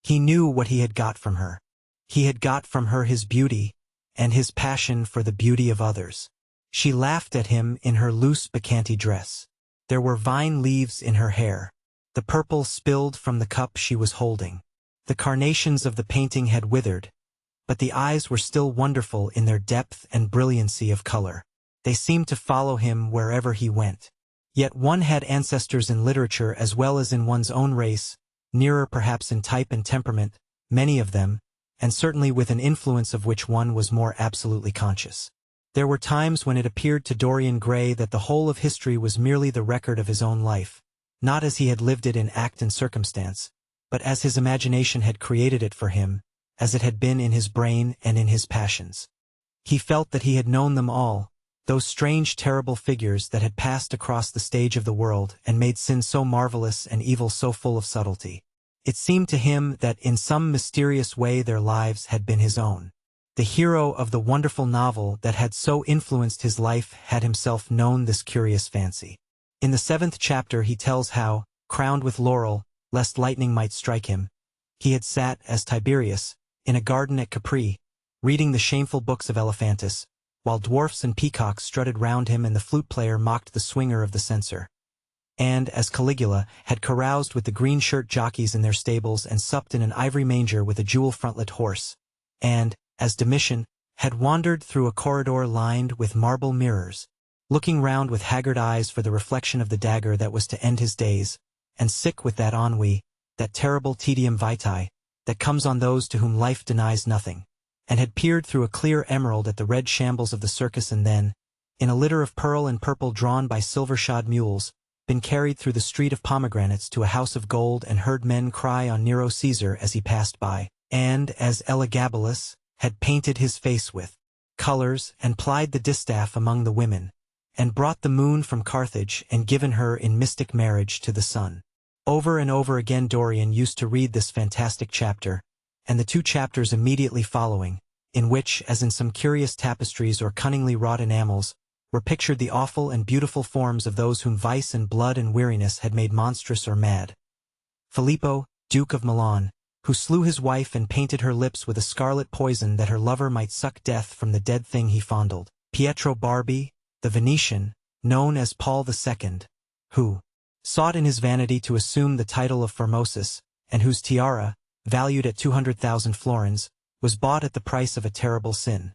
He knew what he had got from her. He had got from her his beauty, and his passion for the beauty of others. She laughed at him in her loose bacchanti dress. There were vine leaves in her hair. The purple spilled from the cup she was holding. The carnations of the painting had withered, but the eyes were still wonderful in their depth and brilliancy of color. They seemed to follow him wherever he went. Yet one had ancestors in literature as well as in one's own race, nearer perhaps in type and temperament, many of them, and certainly with an influence of which one was more absolutely conscious. There were times when it appeared to Dorian Gray that the whole of history was merely the record of his own life, not as he had lived it in act and circumstance, but as his imagination had created it for him, as it had been in his brain and in his passions. He felt that he had known them all, those strange terrible figures that had passed across the stage of the world and made sin so marvelous and evil so full of subtlety. It seemed to him that in some mysterious way their lives had been his own. The hero of the wonderful novel that had so influenced his life had himself known this curious fancy. In the 7th chapter he tells how, crowned with laurel, lest lightning might strike him, he had sat, as Tiberius, in a garden at Capri, reading the shameful books of Elephantis, while dwarfs and peacocks strutted round him and the flute-player mocked the swinger of the censer. And, as Caligula, had caroused with the green-shirt jockeys in their stables and supped in an ivory manger with a jewel-frontlet horse, and, as Domitian, had wandered through a corridor lined with marble mirrors, looking round with haggard eyes for the reflection of the dagger that was to end his days, and sick with that ennui, that terrible tedium vitae, that comes on those to whom life denies nothing, and had peered through a clear emerald at the red shambles of the circus and then, in a litter of pearl and purple drawn by silver-shod mules, been carried through the street of pomegranates to a house of gold and heard men cry on Nero Caesar as he passed by, and, as Elagabalus, had painted his face with colors and plied the distaff among the women, and brought the moon from Carthage and given her in mystic marriage to the sun. Over and over again Dorian used to read this fantastic chapter, and the 2 chapters immediately following, in which, as in some curious tapestries or cunningly wrought enamels, were pictured the awful and beautiful forms of those whom vice and blood and weariness had made monstrous or mad. Filippo, Duke of Milan, who slew his wife and painted her lips with a scarlet poison that her lover might suck death from the dead thing he fondled. Pietro Barbi, the Venetian, known as Paul II, who sought in his vanity to assume the title of Formosus, and whose tiara, valued at 200,000 florins, was bought at the price of a terrible sin.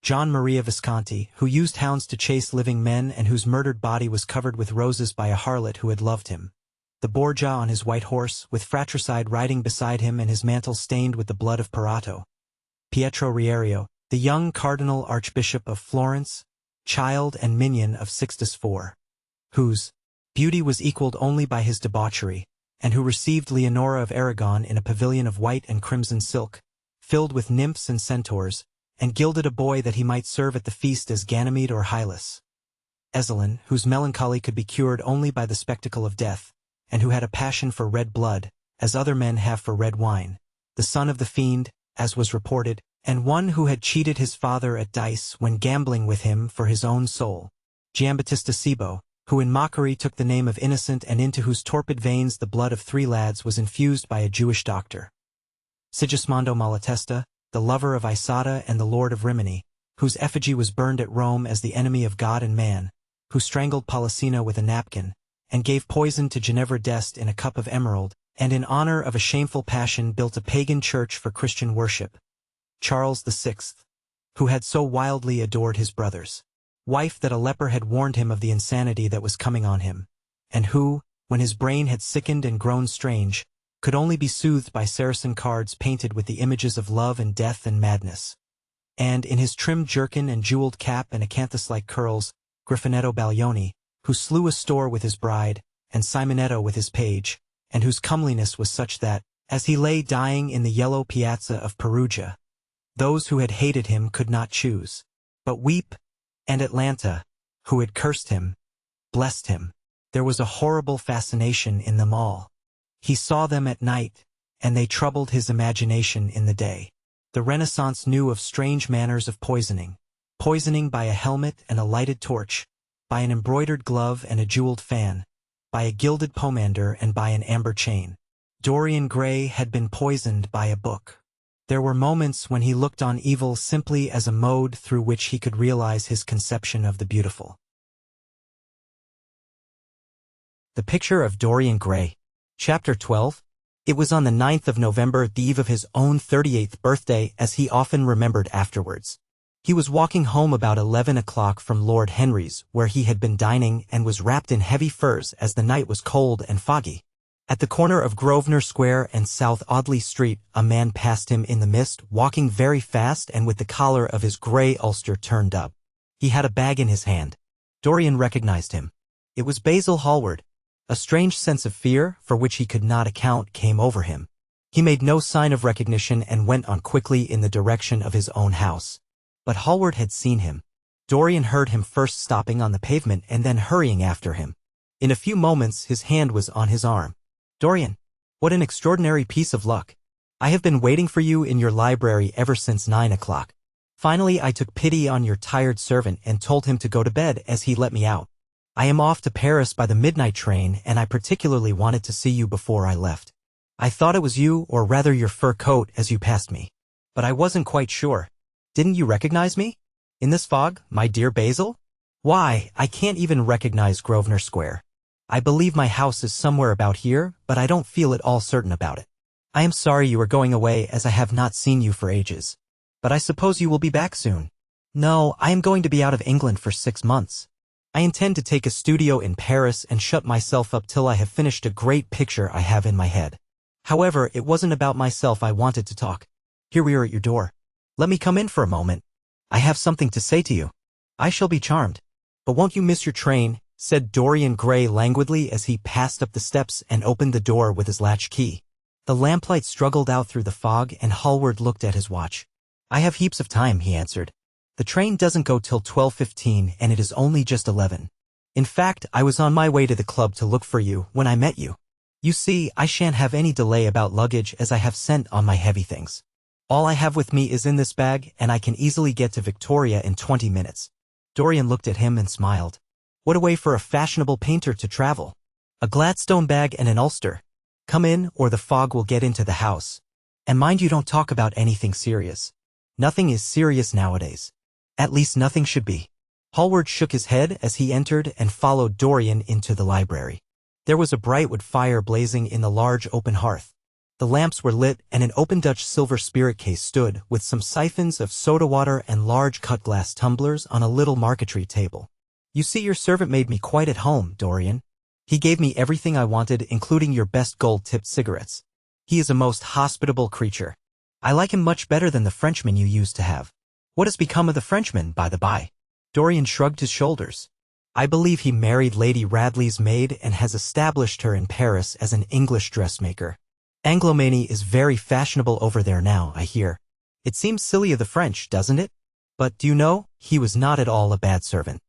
John Maria Visconti, who used hounds to chase living men and whose murdered body was covered with roses by a harlot who had loved him. The Borgia on his white horse, with fratricide riding beside him and his mantle stained with the blood of Parato. Pietro Riario, the young Cardinal Archbishop of Florence, child and minion of Sixtus IV, whose beauty was equaled only by his debauchery, and who received Leonora of Aragon in a pavilion of white and crimson silk, filled with nymphs and centaurs, and gilded a boy that he might serve at the feast as Ganymede or Hylas. Ezelin, whose melancholy could be cured only by the spectacle of death, and who had a passion for red blood, as other men have for red wine, the son of the fiend, as was reported, and one who had cheated his father at dice when gambling with him for his own soul. Giambattista Cibo, who in mockery took the name of innocent and into whose torpid veins the blood of 3 lads was infused by a Jewish doctor. Sigismondo Malatesta, the lover of Isata and the lord of Rimini, whose effigy was burned at Rome as the enemy of God and man, who strangled Polissena with a napkin, and gave poison to Ginevra d'Este in a cup of emerald, and in honor of a shameful passion built a pagan church for Christian worship. Charles VI, who had so wildly adored his brother's wife that a leper had warned him of the insanity that was coming on him, and who, when his brain had sickened and grown strange, could only be soothed by Saracen cards painted with the images of love and death and madness. And in his trimmed jerkin and jeweled cap and acanthus-like curls, Griffinetto Baglioni, who slew a store with his bride, and Simonetto with his page, and whose comeliness was such that, as he lay dying in the yellow piazza of Perugia, those who had hated him could not choose but weep, and Atlanta, who had cursed him, blessed him. There was a horrible fascination in them all. He saw them at night, and they troubled his imagination in the day. The Renaissance knew of strange manners of poisoning by a helmet and a lighted torch, by an embroidered glove and a jeweled fan, by a gilded pomander and by an amber chain. Dorian Gray had been poisoned by a book. There were moments when he looked on evil simply as a mode through which he could realize his conception of the beautiful. The Picture of Dorian Gray. Chapter 12. It was on the 9th of November, the eve of his own 38th birthday, as he often remembered afterwards. He was walking home about 11 o'clock from Lord Henry's, where he had been dining, and was wrapped in heavy furs as the night was cold and foggy. At the corner of Grosvenor Square and South Audley Street, a man passed him in the mist, walking very fast and with the collar of his grey ulster turned up. He had a bag in his hand. Dorian recognized him. It was Basil Hallward. A strange sense of fear, for which he could not account, came over him. He made no sign of recognition and went on quickly in the direction of his own house. But Hallward had seen him. Dorian heard him first stopping on the pavement and then hurrying after him. In a few moments his hand was on his arm. "Dorian, what an extraordinary piece of luck. I have been waiting for you in your library ever since 9 o'clock. Finally I took pity on your tired servant and told him to go to bed as he let me out. I am off to Paris by the midnight train, and I particularly wanted to see you before I left. I thought it was you, or rather your fur coat, as you passed me. But I wasn't quite sure. Didn't you recognize me? In this fog, my dear Basil? Why, I can't even recognize Grosvenor Square. I believe my house is somewhere about here, but I don't feel at all certain about it. I am sorry you are going away, as I have not seen you for ages. But I suppose you will be back soon." "No, I am going to be out of England for 6 months. I intend to take a studio in Paris and shut myself up till I have finished a great picture I have in my head. However, it wasn't about myself I wanted to talk. Here we are at your door. Let me come in for a moment. I have something to say to you." "I shall be charmed. But won't you miss your train?" said Dorian Gray languidly as he passed up the steps and opened the door with his latch key. The lamplight struggled out through the fog, and Hallward looked at his watch. "I have heaps of time," he answered. "The train doesn't go till 12:15, and it is only just 11. In fact, I was on my way to the club to look for you when I met you. You see, I shan't have any delay about luggage, as I have sent on my heavy things. All I have with me is in this bag, and I can easily get to Victoria in 20 minutes. Dorian looked at him and smiled. What a way for a fashionable painter to travel. A Gladstone bag and an ulster. Come in, or the fog will get into the house. And mind you don't talk about anything serious. Nothing is serious nowadays. At least nothing should be." Hallward shook his head as he entered and followed Dorian into the library. There was a bright wood fire blazing in the large open hearth. The lamps were lit, and an open Dutch silver spirit case stood, with some siphons of soda water and large cut-glass tumblers on a little marquetry table. "You see, your servant made me quite at home, Dorian. He gave me everything I wanted, including your best gold-tipped cigarettes. He is a most hospitable creature. I like him much better than the Frenchman you used to have." "What has become of the Frenchman, by the by?" Dorian shrugged his shoulders. "I believe he married Lady Radley's maid and has established her in Paris as an English dressmaker. Anglomany is very fashionable over there now, I hear. It seems silly of the French, doesn't it? But, do you know, he was not at all a bad servant.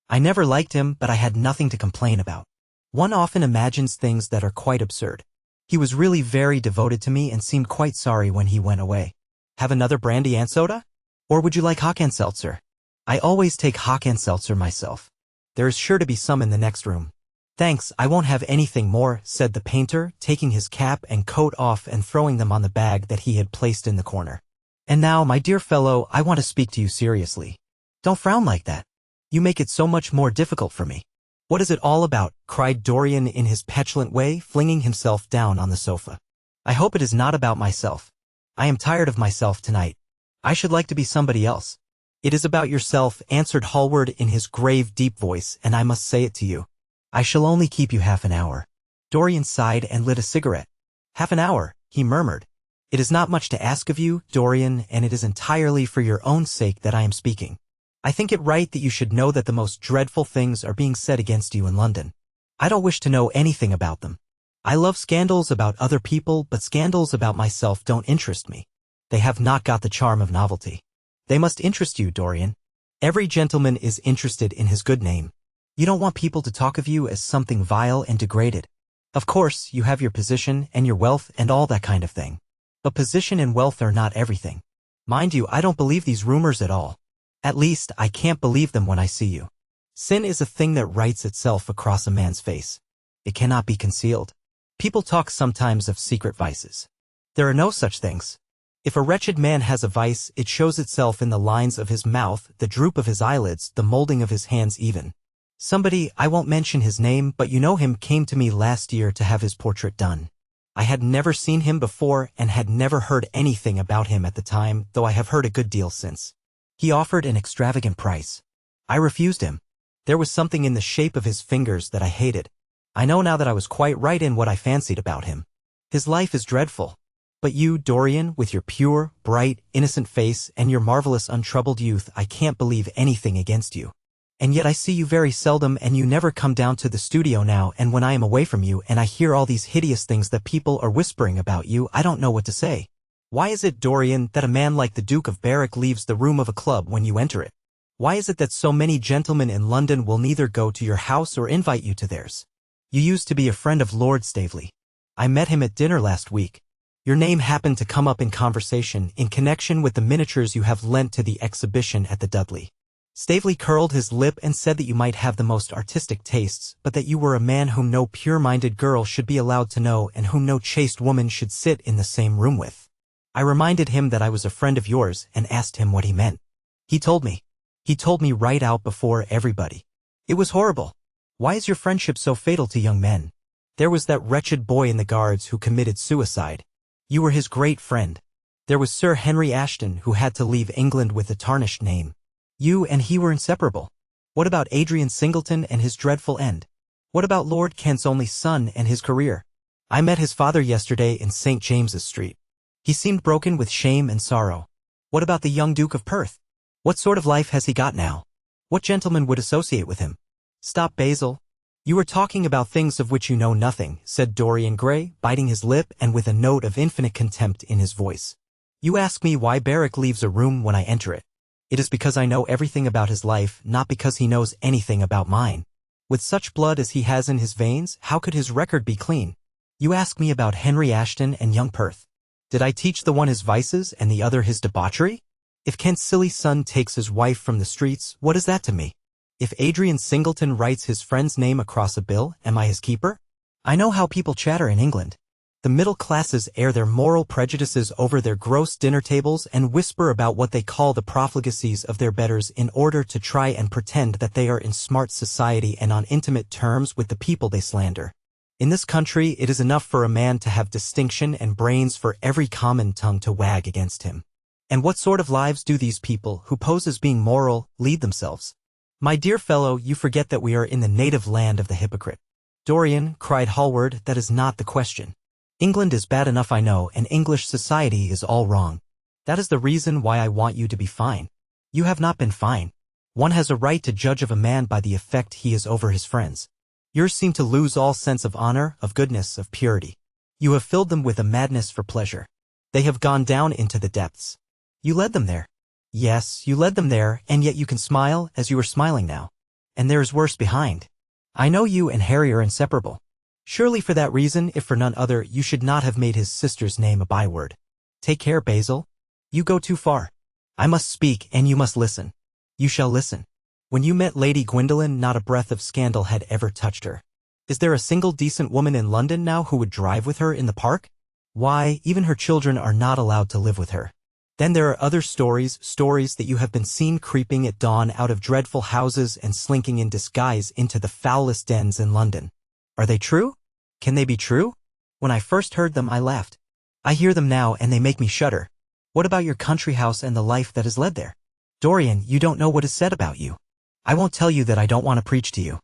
I never liked him, but I had nothing to complain about. One often imagines things that are quite absurd. He was really very devoted to me and seemed quite sorry when he went away. Have another brandy and soda? Or would you like Hock-and-Seltzer? I always take Hock-and-Seltzer myself. There is sure to be some in the next room." "Thanks, I won't have anything more," said the painter, taking his cap and coat off and throwing them on the bag that he had placed in the corner. "And now, my dear fellow, I want to speak to you seriously. Don't frown like that. You make it so much more difficult for me." "What is it all about?" cried Dorian in his petulant way, flinging himself down on the sofa. "I hope it is not about myself. I am tired of myself tonight. I should like to be somebody else." "It is about yourself," answered Hallward in his grave, deep voice, "and I must say it to you. I shall only keep you half an hour." Dorian sighed and lit a cigarette. "Half an hour," he murmured. "It is not much to ask of you, Dorian, and it is entirely for your own sake that I am speaking. I think it right that you should know that the most dreadful things are being said against you in London. I don't wish to know anything about them. I love scandals about other people, but scandals about myself don't interest me. They have not got the charm of novelty. They must interest you, Dorian. Every gentleman is interested in his good name. You don't want people to talk of you as something vile and degraded. Of course, you have your position and your wealth and all that kind of thing. But position and wealth are not everything. Mind you, I don't believe these rumors at all. At least, I can't believe them when I see you. Sin is a thing that writes itself across a man's face. It cannot be concealed. People talk sometimes of secret vices. There are no such things. If a wretched man has a vice, it shows itself in the lines of his mouth, the droop of his eyelids, the molding of his hands even. Somebody, I won't mention his name, but you know him, came to me last year to have his portrait done. I had never seen him before and had never heard anything about him at the time, though I have heard a good deal since. He offered an extravagant price. I refused him. There was something in the shape of his fingers that I hated. I know now that I was quite right in what I fancied about him. His life is dreadful. But you, Dorian, with your pure, bright, innocent face and your marvelous untroubled youth, I can't believe anything against you. And yet I see you very seldom and you never come down to the studio now, and when I am away from you and I hear all these hideous things that people are whispering about you, I don't know what to say. Why is it, Dorian, that a man like the Duke of Berwick leaves the room of a club when you enter it? Why is it that so many gentlemen in London will neither go to your house or invite you to theirs? You used to be a friend of Lord Staveley. I met him at dinner last week. Your name happened to come up in conversation in connection with the miniatures you have lent to the exhibition at the Dudley. Staveley curled his lip and said that you might have the most artistic tastes, but that you were a man whom no pure-minded girl should be allowed to know and whom no chaste woman should sit in the same room with. I reminded him that I was a friend of yours and asked him what he meant. He told me. He told me right out before everybody. It was horrible. Why is your friendship so fatal to young men? There was that wretched boy in the Guards who committed suicide. You were his great friend. There was Sir Henry Ashton who had to leave England with a tarnished name. You and he were inseparable. What about Adrian Singleton and his dreadful end? What about Lord Kent's only son and his career? I met his father yesterday in St. James's Street. He seemed broken with shame and sorrow. What about the young Duke of Perth? What sort of life has he got now? What gentleman would associate with him? Stop, Basil. You are talking about things of which you know nothing, said Dorian Gray, biting his lip and with a note of infinite contempt in his voice. You ask me why Berwick leaves a room when I enter it. It is because I know everything about his life, not because he knows anything about mine. With such blood as he has in his veins, how could his record be clean? You ask me about Henry Ashton and young Perth. Did I teach the one his vices and the other his debauchery? If Kent's silly son takes his wife from the streets, what is that to me? If Adrian Singleton writes his friend's name across a bill, am I his keeper? I know how people chatter in England. The middle classes air their moral prejudices over their gross dinner tables and whisper about what they call the profligacies of their betters in order to try and pretend that they are in smart society and on intimate terms with the people they slander. In this country, it is enough for a man to have distinction and brains for every common tongue to wag against him. And what sort of lives do these people, who pose as being moral, lead themselves? My dear fellow, you forget that we are in the native land of the hypocrite. Dorian, cried Hallward, that is not the question. England is bad enough, I know, and English society is all wrong. That is the reason why I want you to be fine. You have not been fine. One has a right to judge of a man by the effect he is over his friends. Yours seem to lose all sense of honor, of goodness, of purity. You have filled them with a madness for pleasure. They have gone down into the depths. You led them there. Yes, you led them there, and yet you can smile, as you are smiling now. And there is worse behind. I know you and Harry are inseparable. Surely for that reason, if for none other, you should not have made his sister's name a byword. Take care, Basil. You go too far. I must speak, and you must listen. You shall listen. When you met Lady Gwendolen, not a breath of scandal had ever touched her. Is there a single decent woman in London now who would drive with her in the park? Why, even her children are not allowed to live with her. Then there are other stories that you have been seen creeping at dawn out of dreadful houses and slinking in disguise into the foulest dens in London. Are they true? Can they be true? When I first heard them, I laughed. I hear them now, and they make me shudder. What about your country house and the life that is led there? Dorian, you don't know what is said about you. I won't tell you that I don't want to preach to you.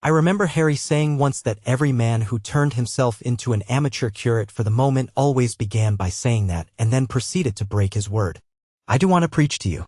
I remember Harry saying once that every man who turned himself into an amateur curate for the moment always began by saying that and then proceeded to break his word. I do want to preach to you.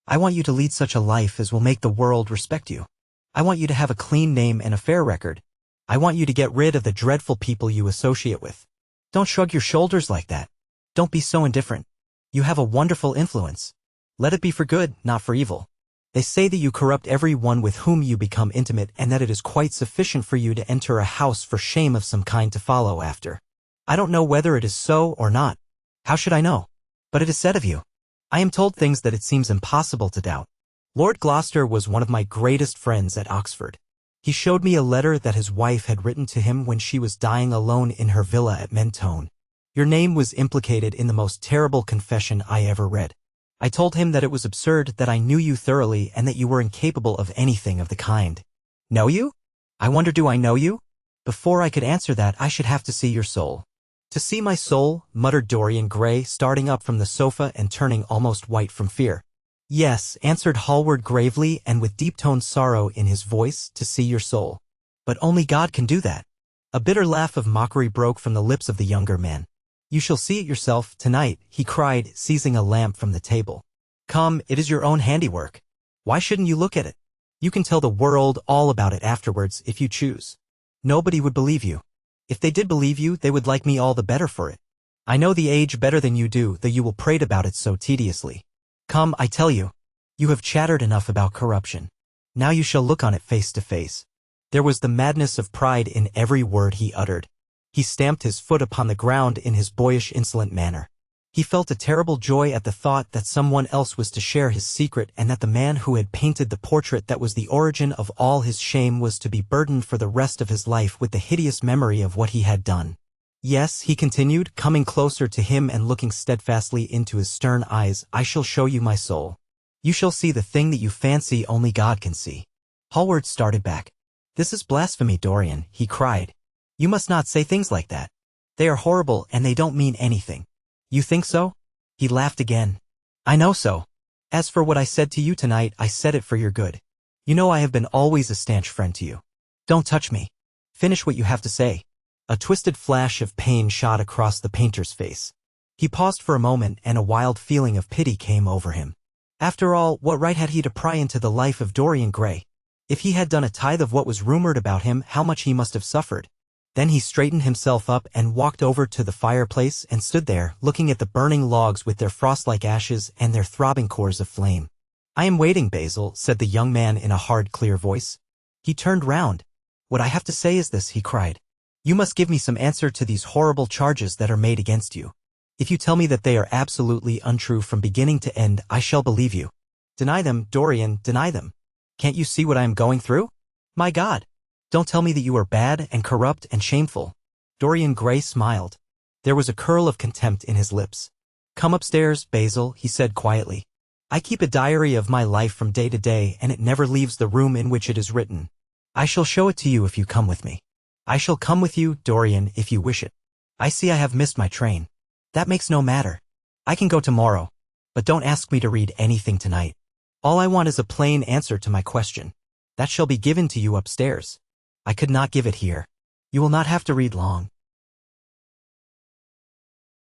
I want you to lead such a life as will make the world respect you. I want you to have a clean name and a fair record. I want you to get rid of the dreadful people you associate with. Don't shrug your shoulders like that. Don't be so indifferent. You have a wonderful influence. Let it be for good, not for evil. They say that you corrupt every one with whom you become intimate and that it is quite sufficient for you to enter a house for shame of some kind to follow after. I don't know whether it is so or not. How should I know? But it is said of you. I am told things that it seems impossible to doubt. Lord Gloucester was one of my greatest friends at Oxford. He showed me a letter that his wife had written to him when she was dying alone in her villa at Mentone. Your name was implicated in the most terrible confession I ever read. I told him that it was absurd that I knew you thoroughly and that you were incapable of anything of the kind. Know you? I wonder, do I know you? Before I could answer that, I should have to see your soul. To see my soul, muttered Dorian Gray, starting up from the sofa and turning almost white from fear. Yes, answered Hallward gravely and with deep-toned sorrow in his voice, to see your soul. But only God can do that. A bitter laugh of mockery broke from the lips of the younger man. You shall see it yourself, tonight, he cried, seizing a lamp from the table. Come, it is your own handiwork. Why shouldn't you look at it? You can tell the world all about it afterwards if you choose. Nobody would believe you. If they did believe you, they would like me all the better for it. I know the age better than you do, though you will prate about it so tediously. Come, I tell you. You have chattered enough about corruption. Now you shall look on it face to face. There was the madness of pride in every word he uttered. He stamped his foot upon the ground in his boyish, insolent manner. He felt a terrible joy at the thought that someone else was to share his secret and that the man who had painted the portrait that was the origin of all his shame was to be burdened for the rest of his life with the hideous memory of what he had done. Yes, he continued, coming closer to him and looking steadfastly into his stern eyes, I shall show you my soul. You shall see the thing that you fancy only God can see. Hallward started back. This is blasphemy, Dorian, he cried. You must not say things like that. They are horrible and they don't mean anything. You think so? He laughed again. I know so. As for what I said to you tonight, I said it for your good. You know I have been always a stanch friend to you. Don't touch me. Finish what you have to say. A twisted flash of pain shot across the painter's face. He paused for a moment and a wild feeling of pity came over him. After all, what right had he to pry into the life of Dorian Gray? If he had done a tithe of what was rumored about him, how much he must have suffered. Then he straightened himself up and walked over to the fireplace and stood there, looking at the burning logs with their frost-like ashes and their throbbing cores of flame. I am waiting, Basil, said the young man in a hard, clear voice. He turned round. What I have to say is this, he cried. You must give me some answer to these horrible charges that are made against you. If you tell me that they are absolutely untrue from beginning to end, I shall believe you. Deny them, Dorian, deny them. Can't you see what I am going through? My God! Don't tell me that you are bad and corrupt and shameful. Dorian Gray smiled. There was a curl of contempt in his lips. Come upstairs, Basil, he said quietly. I keep a diary of my life from day to day and it never leaves the room in which it is written. I shall show it to you if you come with me. I shall come with you, Dorian, if you wish it. I see I have missed my train. That makes no matter. I can go tomorrow. But don't ask me to read anything tonight. All I want is a plain answer to my question. That shall be given to you upstairs. I could not give it here. You will not have to read long.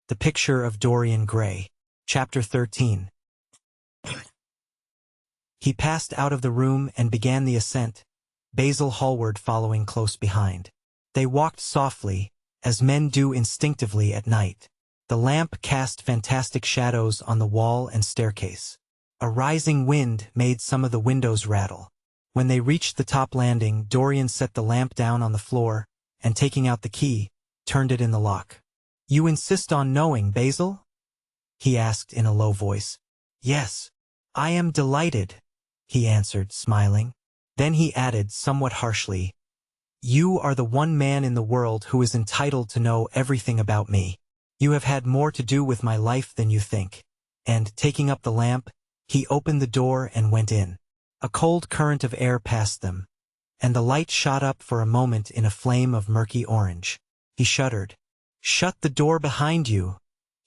The Picture of Dorian Gray, Chapter 13. He passed out of the room and began the ascent, Basil Hallward following close behind. They walked softly, as men do instinctively at night. The lamp cast fantastic shadows on the wall and staircase. A rising wind made some of the windows rattle. When they reached the top landing, Dorian set the lamp down on the floor, and taking out the key, turned it in the lock. You insist on knowing, Basil? He asked in a low voice. Yes. I am delighted, he answered, smiling. Then he added somewhat harshly, You are the one man in the world who is entitled to know everything about me. You have had more to do with my life than you think. And, taking up the lamp, he opened the door and went in. A cold current of air passed them, and the light shot up for a moment in a flame of murky orange. He shuddered. Shut the door behind you,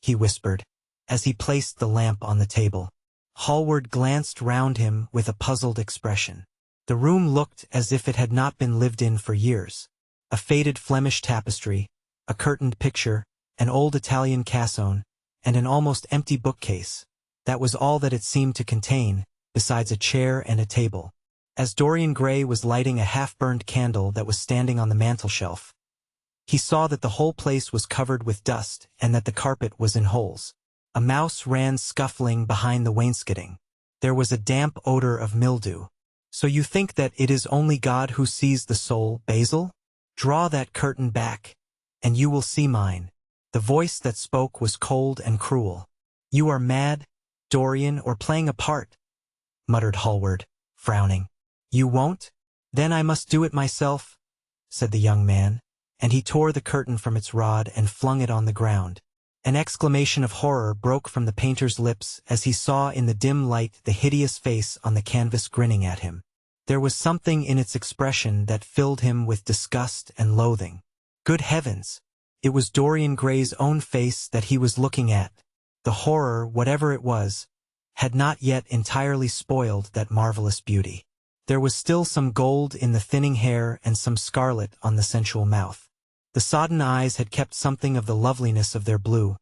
he whispered, as he placed the lamp on the table. Hallward glanced round him with a puzzled expression. The room looked as if it had not been lived in for years. A faded Flemish tapestry, a curtained picture, an old Italian cassone, and an almost empty bookcase. That was all that it seemed to contain, besides a chair and a table. As Dorian Gray was lighting a half-burned candle that was standing on the mantelshelf, he saw that the whole place was covered with dust and that the carpet was in holes. A mouse ran scuffling behind the wainscoting. There was a damp odor of mildew. So you think that it is only God who sees the soul, Basil? Draw that curtain back, and you will see mine. The voice that spoke was cold and cruel. You are mad, Dorian, or playing a part, muttered Hallward, frowning. You won't? Then I must do it myself, said the young man, and he tore the curtain from its rod and flung it on the ground. An exclamation of horror broke from the painter's lips as he saw in the dim light the hideous face on the canvas grinning at him. There was something in its expression that filled him with disgust and loathing. Good heavens! It was Dorian Gray's own face that he was looking at. The horror, whatever it was, had not yet entirely spoiled that marvelous beauty. There was still some gold in the thinning hair and some scarlet on the sensual mouth. The sodden eyes had kept something of the loveliness of their blue.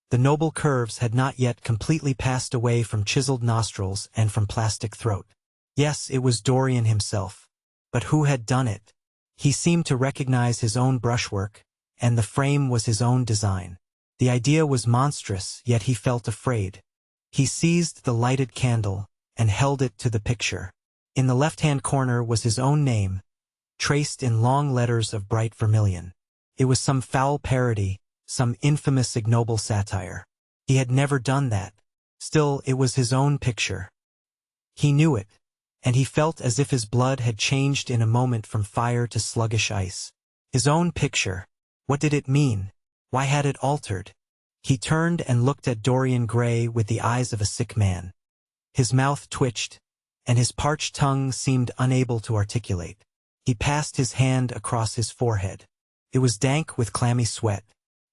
The noble curves had not yet completely passed away from chiseled nostrils and from plastic throat. Yes, it was Dorian himself. But who had done it? He seemed to recognize his own brushwork, and the frame was his own design. The idea was monstrous, yet he felt afraid. He seized the lighted candle and held it to the picture. In the left-hand corner was his own name, traced in long letters of bright vermilion. It was some foul parody, some infamous ignoble satire. He had never done that. Still, it was his own picture. He knew it, and he felt as if his blood had changed in a moment from fire to sluggish ice. His own picture. What did it mean? Why had it altered? He turned and looked at Dorian Gray with the eyes of a sick man. His mouth twitched, and his parched tongue seemed unable to articulate. He passed his hand across his forehead. It was dank with clammy sweat.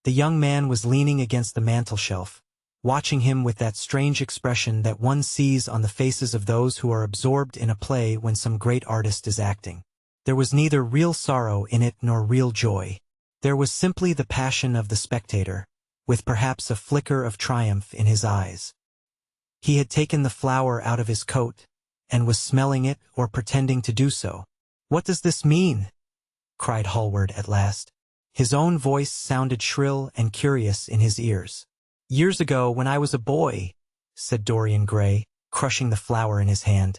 The young man was leaning against the mantelshelf, watching him with that strange expression that one sees on the faces of those who are absorbed in a play when some great artist is acting. There was neither real sorrow in it nor real joy. There was simply the passion of the spectator, with perhaps a flicker of triumph in his eyes. He had taken the flower out of his coat, and was smelling it or pretending to do so. "What does this mean?" cried Hallward at last. His own voice sounded shrill and curious in his ears. "Years ago, when I was a boy," said Dorian Gray, crushing the flower in his hand,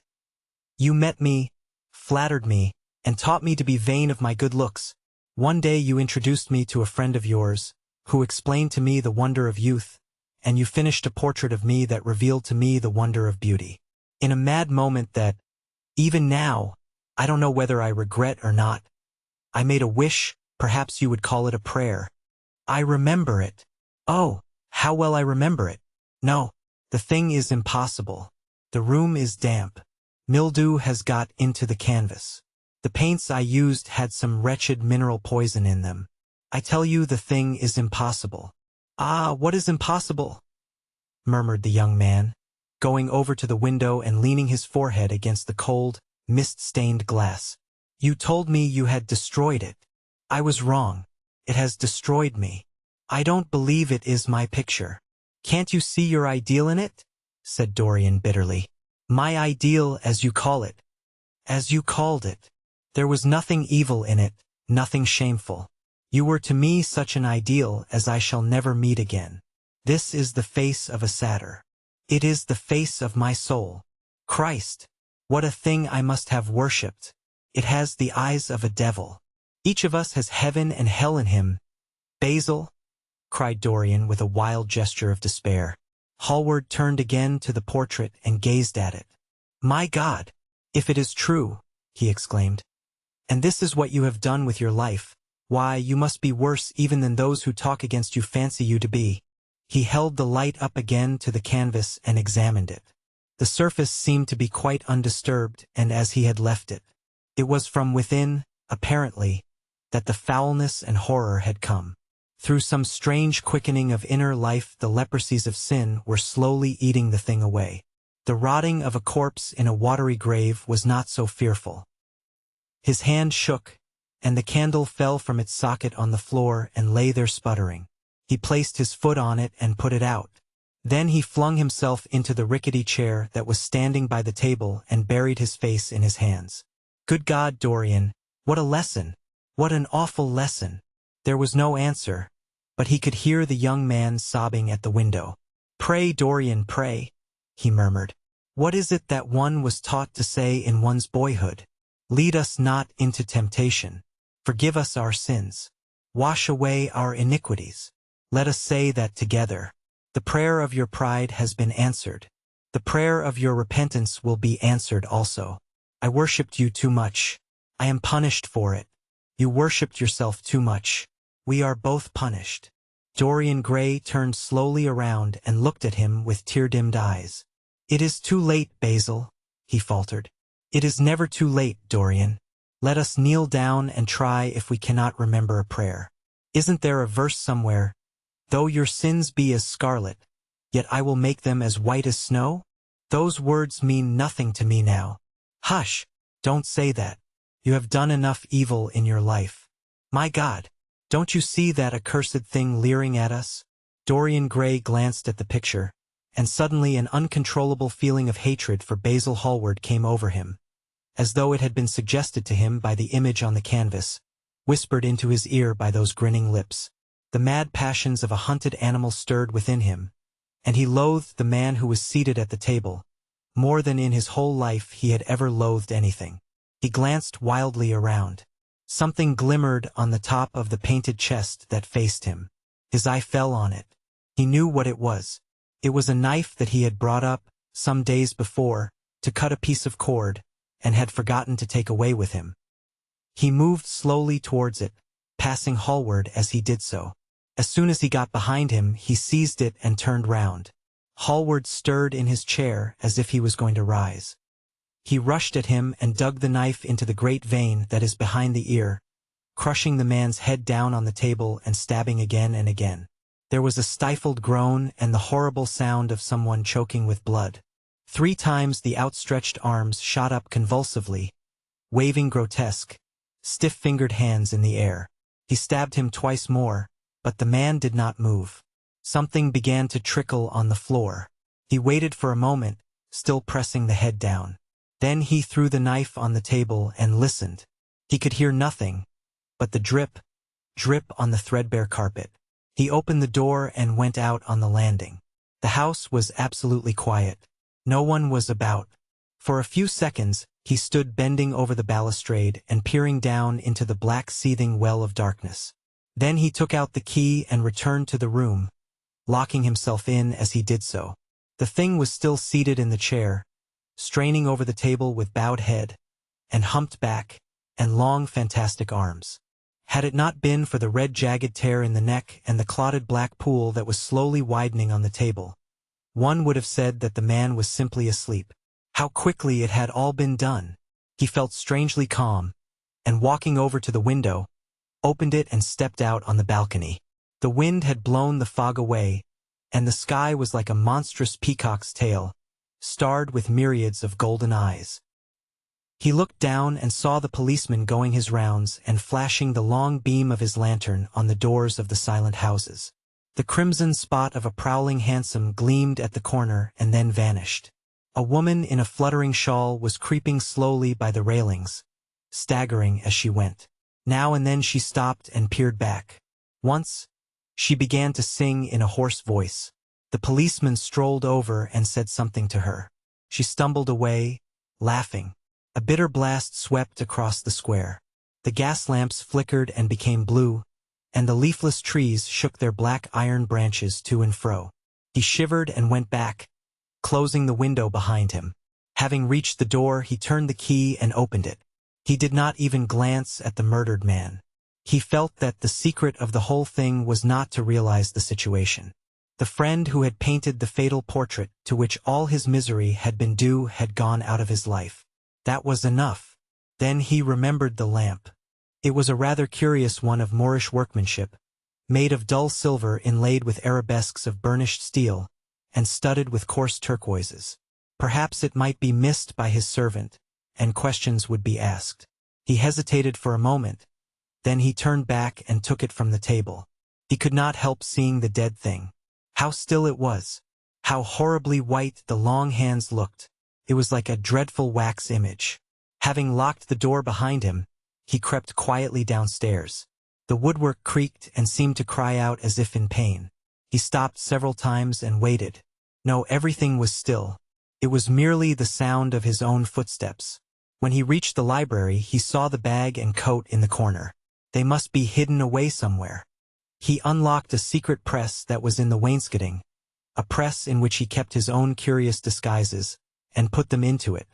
"you met me, flattered me, and taught me to be vain of my good looks. One day you introduced me to a friend of yours, who explained to me the wonder of youth, and you finished a portrait of me that revealed to me the wonder of beauty. In a mad moment that, even now, I don't know whether I regret or not, I made a wish, perhaps you would call it a prayer. I remember it. Oh, how well I remember it. No, the thing is impossible. The room is damp. Mildew has got into the canvas. The paints I used had some wretched mineral poison in them. I tell you the thing is impossible." "Ah, what is impossible?" murmured the young man, going over to the window and leaning his forehead against the cold, mist-stained glass. "You told me you had destroyed it. I was wrong. It has destroyed me. I don't believe it is my picture." "Can't you see your ideal in it?" said Dorian bitterly. "My ideal, as you call it. As you called it. There was nothing evil in it, nothing shameful. You were to me such an ideal as I shall never meet again. This is the face of a satyr. It is the face of my soul. Christ! What a thing I must have worshipped. It has the eyes of a devil. Each of us has heaven and hell in him." "Basil!" cried Dorian with a wild gesture of despair. Hallward turned again to the portrait and gazed at it. "My God! If it is true," he exclaimed, "and this is what you have done with your life, why, you must be worse even than those who talk against you fancy you to be." He held the light up again to the canvas and examined it. The surface seemed to be quite undisturbed and as he had left it. It was from within, apparently, that the foulness and horror had come. Through some strange quickening of inner life, the leprosies of sin were slowly eating the thing away. The rotting of a corpse in a watery grave was not so fearful. His hand shook, and the candle fell from its socket on the floor and lay there sputtering. He placed his foot on it and put it out. Then he flung himself into the rickety chair that was standing by the table and buried his face in his hands. Good God, Dorian, what a lesson! What an awful lesson! There was no answer, but he could hear the young man sobbing at the window. Pray, Dorian, pray, he murmured. What is it that one was taught to say in one's boyhood? Lead us not into temptation. Forgive us our sins. Wash away our iniquities. Let us say that together. The prayer of your pride has been answered. The prayer of your repentance will be answered also. I worshipped you too much. I am punished for it. You worshipped yourself too much. We are both punished. Dorian Gray turned slowly around and looked at him with tear-dimmed eyes. "It is too late, Basil," he faltered. "It is never too late, Dorian. Let us kneel down and try if we cannot remember a prayer. Isn't there a verse somewhere? Though your sins be as scarlet, yet I will make them as white as snow? Those words mean nothing to me now." "Hush! Don't say that. You have done enough evil in your life. My God! Don't you see that accursed thing leering at us?" Dorian Gray glanced at the picture, and suddenly an uncontrollable feeling of hatred for Basil Hallward came over him, as though it had been suggested to him by the image on the canvas, whispered into his ear by those grinning lips. The mad passions of a hunted animal stirred within him, and he loathed the man who was seated at the table, more than in his whole life he had ever loathed anything. He glanced wildly around. Something glimmered on the top of the painted chest that faced him. His eye fell on it. He knew what it was. It was a knife that he had brought up, some days before, to cut a piece of cord, and had forgotten to take away with him. He moved slowly towards it, passing Hallward as he did so. As soon as he got behind him, he seized it and turned round. Hallward stirred in his chair as if he was going to rise. He rushed at him and dug the knife into the great vein that is behind the ear, crushing the man's head down on the table and stabbing again and again. There was a stifled groan and the horrible sound of someone choking with blood. 3 times the outstretched arms shot up convulsively, waving grotesque, stiff-fingered hands in the air. He stabbed him twice more, but the man did not move. Something began to trickle on the floor. He waited for a moment, still pressing the head down. Then he threw the knife on the table and listened. He could hear nothing but the drip, drip on the threadbare carpet. He opened the door and went out on the landing. The house was absolutely quiet. No one was about. For a few seconds, he stood bending over the balustrade and peering down into the black seething well of darkness. Then he took out the key and returned to the room, locking himself in as he did so. The thing was still seated in the chair, straining over the table with bowed head, and humped back, and long fantastic arms. Had it not been for the red jagged tear in the neck and the clotted black pool that was slowly widening on the table, one would have said that the man was simply asleep. How quickly it had all been done! He felt strangely calm, and walking over to the window, opened it and stepped out on the balcony. The wind had blown the fog away, and the sky was like a monstrous peacock's tail, starred with myriads of golden eyes. He looked down and saw the policeman going his rounds and flashing the long beam of his lantern on the doors of the silent houses. The crimson spot of a prowling hansom gleamed at the corner and then vanished. A woman in a fluttering shawl was creeping slowly by the railings, staggering as she went. Now and then she stopped and peered back. Once, she began to sing in a hoarse voice. The policeman strolled over and said something to her. She stumbled away, laughing. A bitter blast swept across the square. The gas lamps flickered and became blue, and the leafless trees shook their black iron branches to and fro. He shivered and went back, closing the window behind him. Having reached the door, he turned the key and opened it. He did not even glance at the murdered man. He felt that the secret of the whole thing was not to realize the situation. The friend who had painted the fatal portrait to which all his misery had been due had gone out of his life. That was enough. Then he remembered the lamp. It was a rather curious one of Moorish workmanship, made of dull silver inlaid with arabesques of burnished steel, and studded with coarse turquoises. Perhaps it might be missed by his servant, and questions would be asked. He hesitated for a moment, then he turned back and took it from the table. He could not help seeing the dead thing. How still it was! How horribly white the long hands looked! It was like a dreadful wax image. Having locked the door behind him, he crept quietly downstairs. The woodwork creaked and seemed to cry out as if in pain. He stopped several times and waited. No, everything was still. It was merely the sound of his own footsteps. When he reached the library, he saw the bag and coat in the corner. They must be hidden away somewhere. He unlocked a secret press that was in the wainscoting, a press in which he kept his own curious disguises, and put them into it.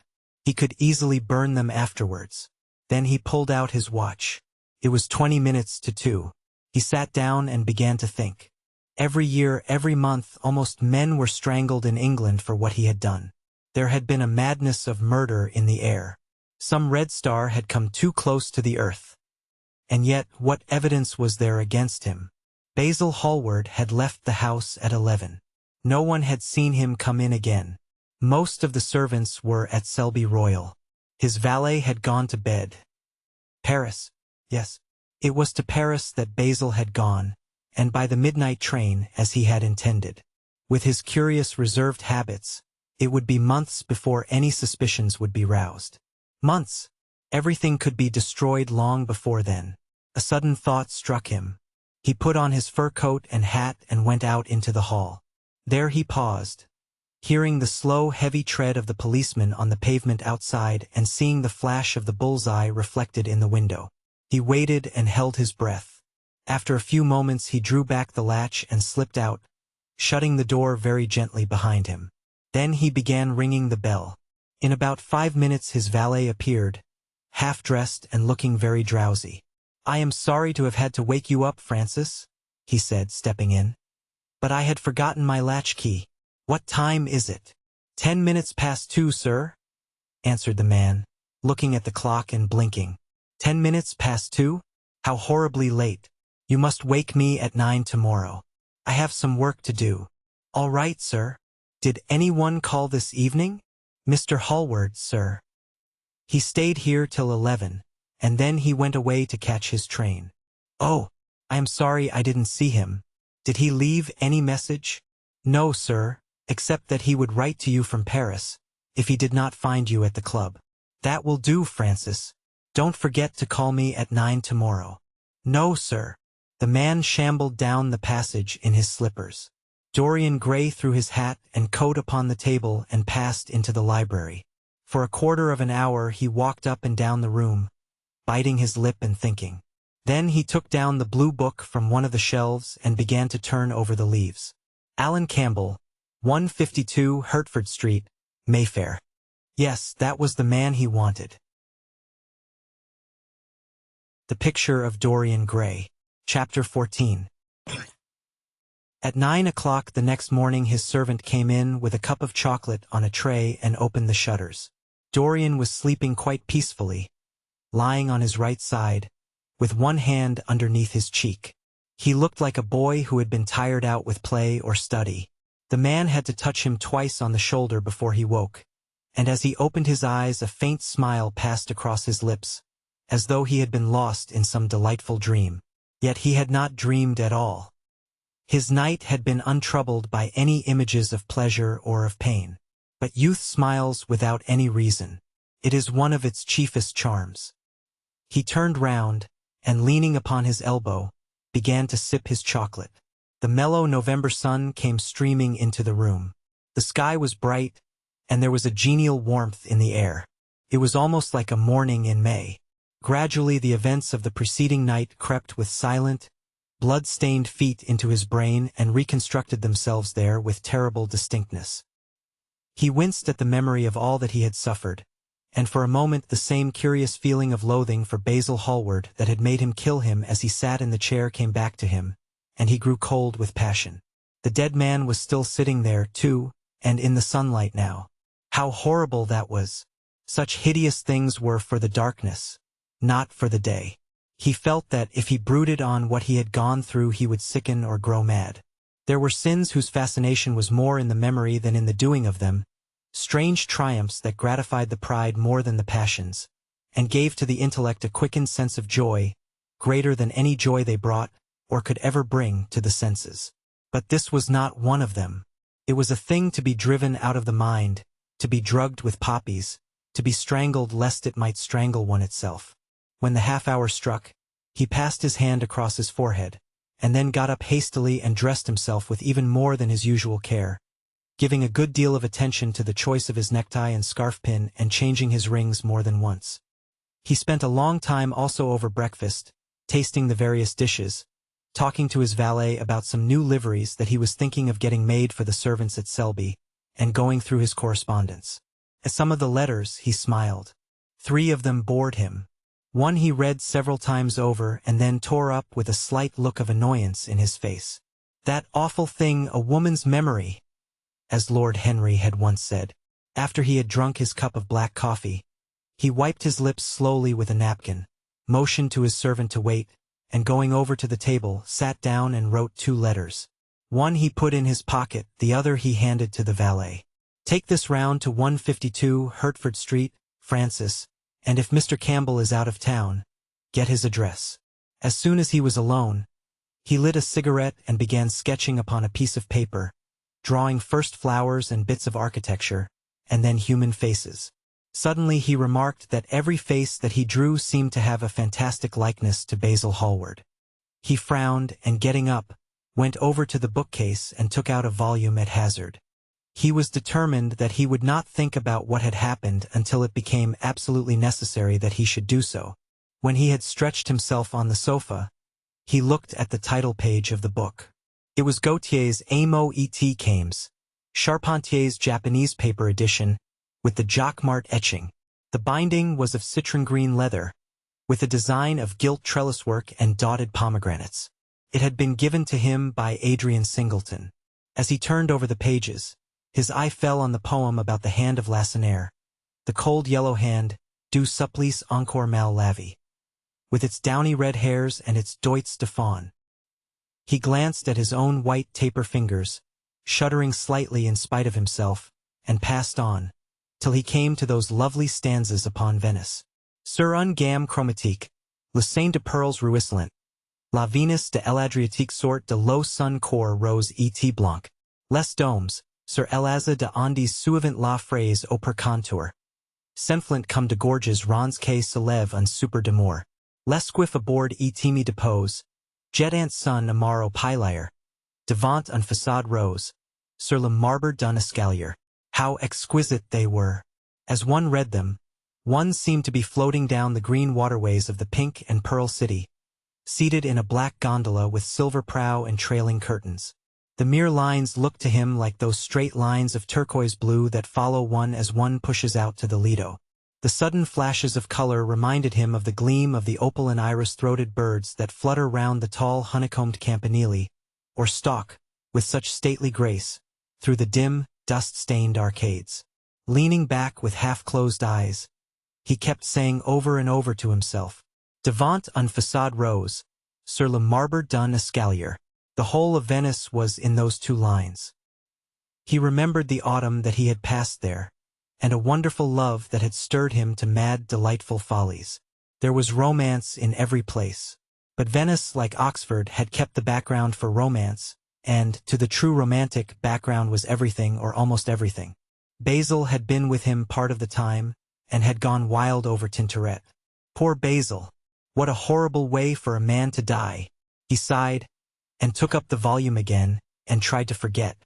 He could easily burn them afterwards. Then he pulled out his watch. It was 20 minutes to 2. He sat down and began to think. Every year, every month, almost men were strangled in England for what he had done. There had been a madness of murder in the air. Some red star had come too close to the earth. And yet, what evidence was there against him? Basil Hallward had left the house at 11. No one had seen him come in again. Most of the servants were at Selby Royal. His valet had gone to bed. Paris. Yes. It was to Paris that Basil had gone, and by the midnight train, as he had intended. With his curious reserved habits, it would be months before any suspicions would be roused. Months! Everything could be destroyed long before then. A sudden thought struck him. He put on his fur coat and hat and went out into the hall. There he paused, hearing the slow, heavy tread of the policeman on the pavement outside and seeing the flash of the bullseye reflected in the window. He waited and held his breath. After a few moments he drew back the latch and slipped out, shutting the door very gently behind him. Then he began ringing the bell. In about 5 minutes his valet appeared, half-dressed and looking very drowsy. "I am sorry to have had to wake you up, Francis," he said, stepping in. "But I had forgotten my latchkey. What time is it?" 10 minutes past 2, sir," answered the man, looking at the clock and blinking. 10 minutes past 2? How horribly late. You must wake me at 9 tomorrow. I have some work to do." "All right, sir." "Did anyone call this evening?" "Mr. Hallward, sir. He stayed here till 11, and then he went away to catch his train." "Oh, I am sorry I didn't see him. Did he leave any message?" "No, sir, except that he would write to you from Paris, if he did not find you at the club." "That will do, Francis. Don't forget to call me at 9 tomorrow." "No, sir." The man shambled down the passage in his slippers. Dorian Gray threw his hat and coat upon the table and passed into the library. For a quarter of an hour he walked up and down the room, biting his lip and thinking. Then he took down the blue book from one of the shelves and began to turn over the leaves. Alan Campbell, 152 Hertford Street, Mayfair. Yes, that was the man he wanted. The Picture of Dorian Gray. Chapter 14. At 9 o'clock the next morning his servant came in with a cup of chocolate on a tray and opened the shutters. Dorian was sleeping quite peacefully, lying on his right side, with one hand underneath his cheek. He looked like a boy who had been tired out with play or study. The man had to touch him twice on the shoulder before he woke, and as he opened his eyes a faint smile passed across his lips, as though he had been lost in some delightful dream. Yet he had not dreamed at all. His night had been untroubled by any images of pleasure or of pain. But youth smiles without any reason. It is one of its chiefest charms. He turned round, and leaning upon his elbow, began to sip his chocolate. The mellow November sun came streaming into the room. The sky was bright, and there was a genial warmth in the air. It was almost like a morning in May. Gradually the events of the preceding night crept with silent, blood-stained feet into his brain and reconstructed themselves there with terrible distinctness. He winced at the memory of all that he had suffered, and for a moment the same curious feeling of loathing for Basil Hallward that had made him kill him as he sat in the chair came back to him, and he grew cold with passion. The dead man was still sitting there, too, and in the sunlight now. How horrible that was! Such hideous things were for the darkness, not for the day. He felt that if he brooded on what he had gone through he would sicken or grow mad. There were sins whose fascination was more in the memory than in the doing of them, strange triumphs that gratified the pride more than the passions, and gave to the intellect a quickened sense of joy, greater than any joy they brought, or could ever bring, to the senses. But this was not one of them. It was a thing to be driven out of the mind, to be drugged with poppies, to be strangled lest it might strangle one itself. When the half-hour struck, he passed his hand across his forehead, and then got up hastily and dressed himself with even more than his usual care, giving a good deal of attention to the choice of his necktie and scarf pin and changing his rings more than once. He spent a long time also over breakfast, tasting the various dishes, talking to his valet about some new liveries that he was thinking of getting made for the servants at Selby, and going through his correspondence. At some of the letters he smiled. 3 of them bored him. One he read several times over and then tore up with a slight look of annoyance in his face. That awful thing, a woman's memory, as Lord Henry had once said. After he had drunk his cup of black coffee, he wiped his lips slowly with a napkin, motioned to his servant to wait, and going over to the table, sat down and wrote 2 letters. One he put in his pocket, the other he handed to the valet. Take this round to 152 Hertford Street, Francis, and if Mr. Campbell is out of town, get his address. As soon as he was alone, he lit a cigarette and began sketching upon a piece of paper, drawing first flowers and bits of architecture, and then human faces. Suddenly he remarked that every face that he drew seemed to have a fantastic likeness to Basil Hallward. He frowned and, getting up, went over to the bookcase and took out a volume at hazard. He was determined that he would not think about what had happened until it became absolutely necessary that he should do so. When he had stretched himself on the sofa, he looked at the title page of the book. It was Gautier's Amo et Cames, Charpentier's Japanese paper edition, with the Jacquemart etching. The binding was of citron green leather, with a design of gilt trellis work and dotted pomegranates. It had been given to him by Adrian Singleton. As he turned over the pages, his eye fell on the poem about the hand of Lacenaire, the cold yellow hand, du supplice encore mal lavé, with its downy red hairs and its doigts de faune. He glanced at his own white taper fingers, shuddering slightly in spite of himself, and passed on, till he came to those lovely stanzas upon Venice. Sur une gamme chromatique, le sein de perles ruisselant, la Venus de l'Adriatique sort de l'eau sun corps rose et blanc, les domes, sur l'Aza de Andes suivant la phrase au per contour. S'enflant comme de gorges ronds qui s'élèvent un super d'amour. L'esquif aboard et me depose, jetant sun amar au pilaire, devant un façade rose, sur le marbre d'un escalier. How exquisite they were! As one read them, one seemed to be floating down the green waterways of the pink and pearl city, seated in a black gondola with silver prow and trailing curtains. The mere lines looked to him like those straight lines of turquoise blue that follow one as one pushes out to the Lido. The sudden flashes of color reminded him of the gleam of the opal and iris-throated birds that flutter round the tall honeycombed campanile, or stalk, with such stately grace, through the dim, dust-stained arcades. Leaning back with half-closed eyes, he kept saying over and over to himself, Devant un façade rose, sur le marbre d'un escalier. The whole of Venice was in those 2 lines. He remembered the autumn that he had passed there, and a wonderful love that had stirred him to mad, delightful follies. There was romance in every place. But Venice, like Oxford, had kept the background for romance, and, to the true romantic, background was everything or almost everything. Basil had been with him part of the time, and had gone wild over Tintoret. Poor Basil! What a horrible way for a man to die! He sighed, and took up the volume again, and tried to forget.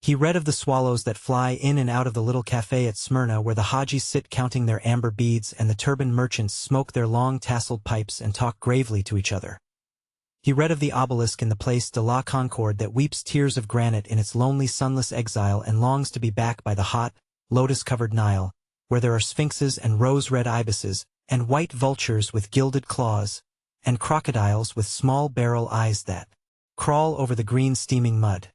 He read of the swallows that fly in and out of the little café at Smyrna where the Hajis sit counting their amber beads and the turbaned merchants smoke their long tasseled pipes and talk gravely to each other. He read of the obelisk in the Place de la Concorde that weeps tears of granite in its lonely sunless exile and longs to be back by the hot, lotus-covered Nile, where there are sphinxes and rose-red ibises, and white vultures with gilded claws, and crocodiles with small barrel eyes that crawl over the green steaming mud.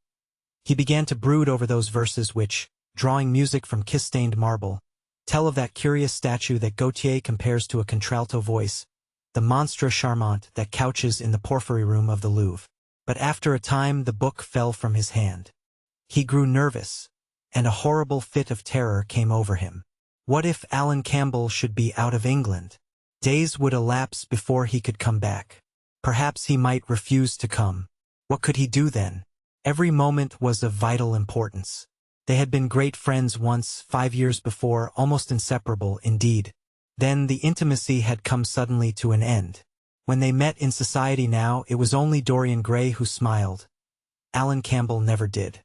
He began to brood over those verses which, drawing music from kiss-stained marble, tell of that curious statue that Gautier compares to a contralto voice, the monstre charmant that couches in the porphyry room of the Louvre. But after a time the book fell from his hand. He grew nervous, and a horrible fit of terror came over him. What if Alan Campbell should be out of England? Days would elapse before he could come back. Perhaps he might refuse to come. What could he do then? Every moment was of vital importance. They had been great friends once, 5 years before, almost inseparable, indeed. Then the intimacy had come suddenly to an end. When they met in society now, it was only Dorian Gray who smiled. Alan Campbell never did.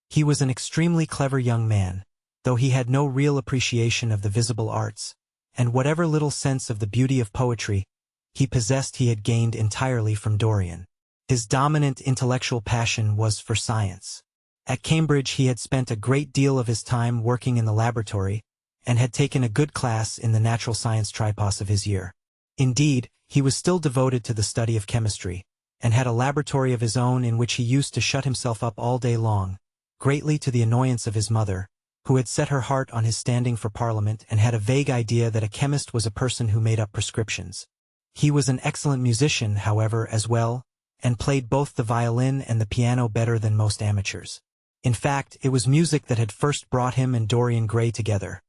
He was an extremely clever young man, though he had no real appreciation of the visible arts, and whatever little sense of the beauty of poetry he possessed he had gained entirely from Dorian. His dominant intellectual passion was for science. At Cambridge he had spent a great deal of his time working in the laboratory, and had taken a good class in the natural science tripos of his year. Indeed, he was still devoted to the study of chemistry, and had a laboratory of his own in which he used to shut himself up all day long, greatly to the annoyance of his mother, who had set her heart on his standing for Parliament and had a vague idea that a chemist was a person who made up prescriptions. He was an excellent musician, however, as well, and played both the violin and the piano better than most amateurs. In fact, it was music that had first brought him and Dorian Gray together.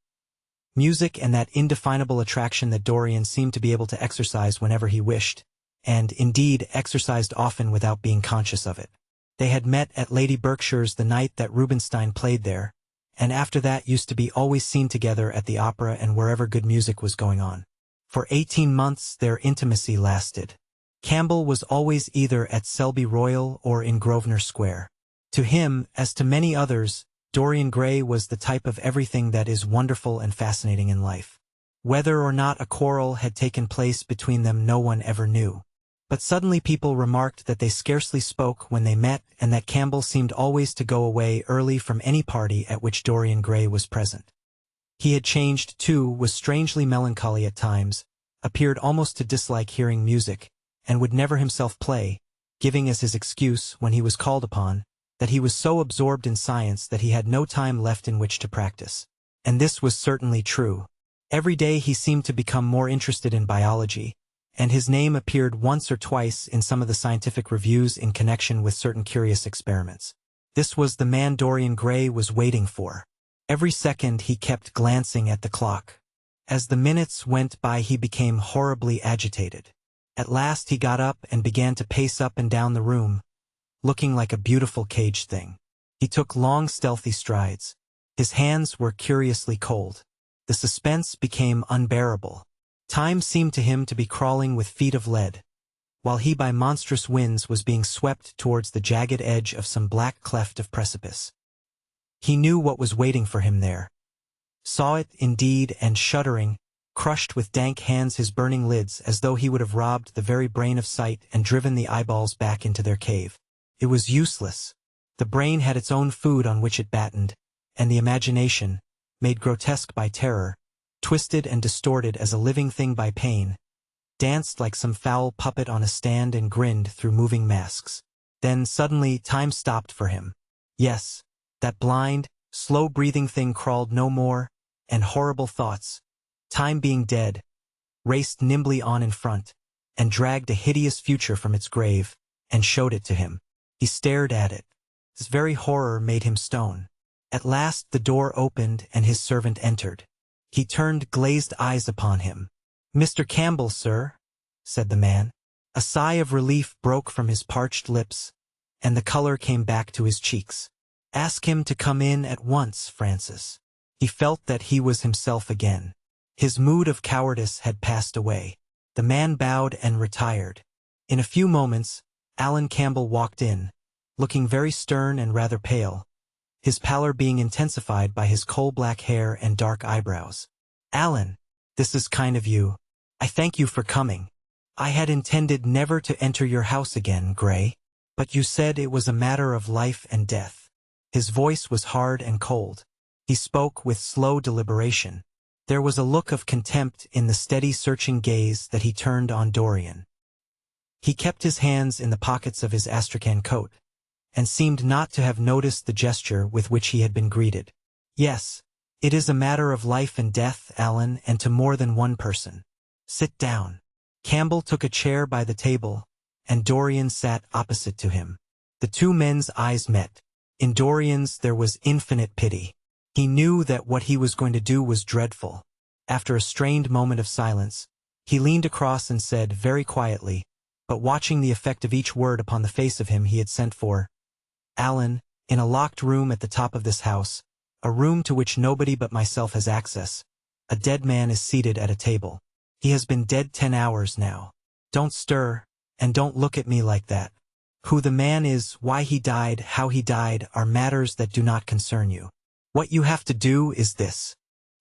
Music and that indefinable attraction that Dorian seemed to be able to exercise whenever he wished, and, indeed, exercised often without being conscious of it. They had met at Lady Berkshire's the night that Rubinstein played there, and after that used to be always seen together at the opera and wherever good music was going on. For 18 months their intimacy lasted. Campbell was always either at Selby Royal or in Grosvenor Square. To him, as to many others, Dorian Gray was the type of everything that is wonderful and fascinating in life. Whether or not a quarrel had taken place between them no one ever knew. But suddenly people remarked that they scarcely spoke when they met and that Campbell seemed always to go away early from any party at which Dorian Gray was present. He had changed, too, was strangely melancholy at times, appeared almost to dislike hearing music, and would never himself play, giving as his excuse, when he was called upon, that he was so absorbed in science that he had no time left in which to practice. And this was certainly true. Every day he seemed to become more interested in biology, and his name appeared once or twice in some of the scientific reviews in connection with certain curious experiments. This was the man Dorian Gray was waiting for. Every second he kept glancing at the clock. As the minutes went by he became horribly agitated. At last he got up and began to pace up and down the room, looking like a beautiful caged thing. He took long stealthy strides. His hands were curiously cold. The suspense became unbearable. Time seemed to him to be crawling with feet of lead, while he by monstrous winds was being swept towards the jagged edge of some black cleft of precipice. He knew what was waiting for him there. Saw it, indeed, and shuddering, crushed with dank hands his burning lids as though he would have robbed the very brain of sight and driven the eyeballs back into their cave. It was useless. The brain had its own food on which it battened, and the imagination, made grotesque by terror, twisted and distorted as a living thing by pain, danced like some foul puppet on a stand and grinned through moving masks. Then suddenly time stopped for him. Yes, that blind, slow-breathing thing crawled no more, and horrible thoughts, time being dead, raced nimbly on in front, and dragged a hideous future from its grave, and showed it to him. He stared at it. This very horror made him stone. At last the door opened and his servant entered. He turned glazed eyes upon him. "Mr. Campbell, sir," said the man. A sigh of relief broke from his parched lips, and the color came back to his cheeks. "Ask him to come in at once, Francis." He felt that he was himself again. His mood of cowardice had passed away. The man bowed and retired. In a few moments, Alan Campbell walked in, looking very stern and rather pale, his pallor being intensified by his coal-black hair and dark eyebrows. "Alan, this is kind of you. I thank you for coming. I had intended never to enter your house again, Gray, but you said it was a matter of life and death." His voice was hard and cold. He spoke with slow deliberation. There was a look of contempt in the steady searching gaze that he turned on Dorian. He kept his hands in the pockets of his astrakhan coat, and seemed not to have noticed the gesture with which he had been greeted. "Yes, it is a matter of life and death, Alan, and to more than one person. Sit down." Campbell took a chair by the table, and Dorian sat opposite to him. The two men's eyes met. In Dorian's there was infinite pity. He knew that what he was going to do was dreadful. After a strained moment of silence, he leaned across and said very quietly, but watching the effect of each word upon the face of him he had sent for, "Alan, in a locked room at the top of this house, a room to which nobody but myself has access, a dead man is seated at a table. He has been dead 10 hours now. Don't stir, and don't look at me like that. Who the man is, why he died, how he died, are matters that do not concern you. What you have to do is this.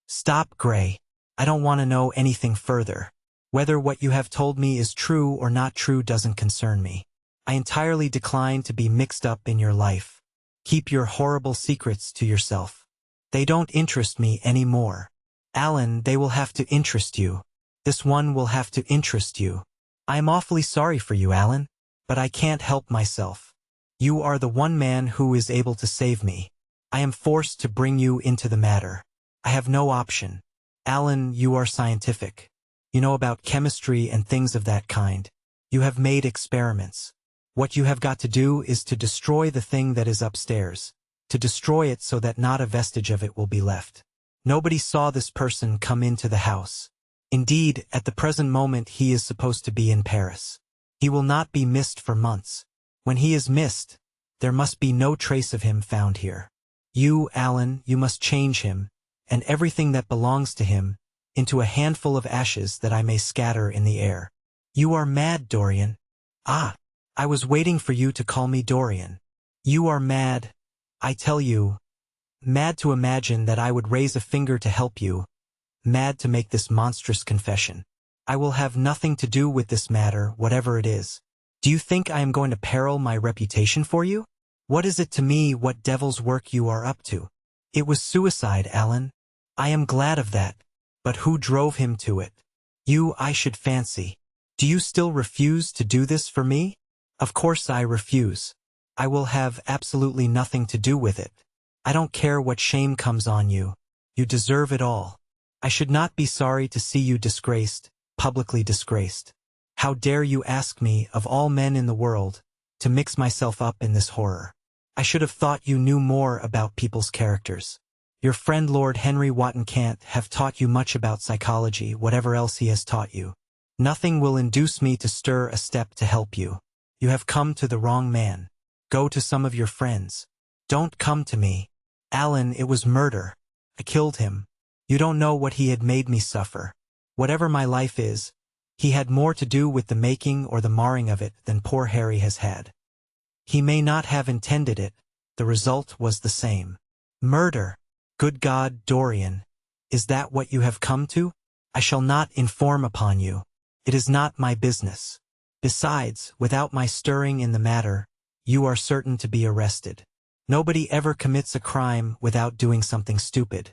Stop, Gray. I don't want to know anything further. Whether what you have told me is true or not true doesn't concern me. I entirely decline to be mixed up in your life. Keep your horrible secrets to yourself. They don't interest me any more. Alan, they will have to interest you. This one will have to interest you. I am awfully sorry for you, Alan. but I can't help myself. You are the one man who is able to save me. I am forced to bring you into the matter. I have no option. Alan, you are scientific. You know about chemistry and things of that kind. You have made experiments. What you have got to do is to destroy the thing that is upstairs, to destroy it so that not a vestige of it will be left. Nobody saw this person come into the house. Indeed, at the present moment he is supposed to be in Paris. He will not be missed for months. When he is missed, there must be no trace of him found here. You, Alan, you must change him, and everything that belongs to him, into a handful of ashes that I may scatter in the air. You are mad, Dorian. Ah, I was waiting for you to call me Dorian. You are mad, I tell you. Mad to imagine that I would raise a finger to help you. Mad to make this monstrous confession. I will have nothing to do with this matter, whatever it is. Do you think I am going to peril my reputation for you? What is it to me what devil's work you are up to? It was suicide, Alan. I am glad of that. But who drove him to it? You, I should fancy. Do you still refuse to do this for me? Of course I refuse. I will have absolutely nothing to do with it. I don't care what shame comes on you. You deserve it all. I should not be sorry to see you disgraced, publicly disgraced. How dare you ask me, of all men in the world, to mix myself up in this horror? I should have thought you knew more about people's characters. Your friend Lord Henry Wotton can't have taught you much about psychology, whatever else he has taught you. Nothing will induce me to stir a step to help you. You have come to the wrong man. Go to some of your friends. Don't come to me. Alan, it was murder. I killed him. You don't know what he had made me suffer. Whatever my life is, he had more to do with the making or the marring of it than poor Harry has had. He may not have intended it. The result was the same. Murder. Good God, Dorian. Is that what you have come to? I shall not inform upon you. It is not my business. Besides, without my stirring in the matter, you are certain to be arrested. Nobody ever commits a crime without doing something stupid.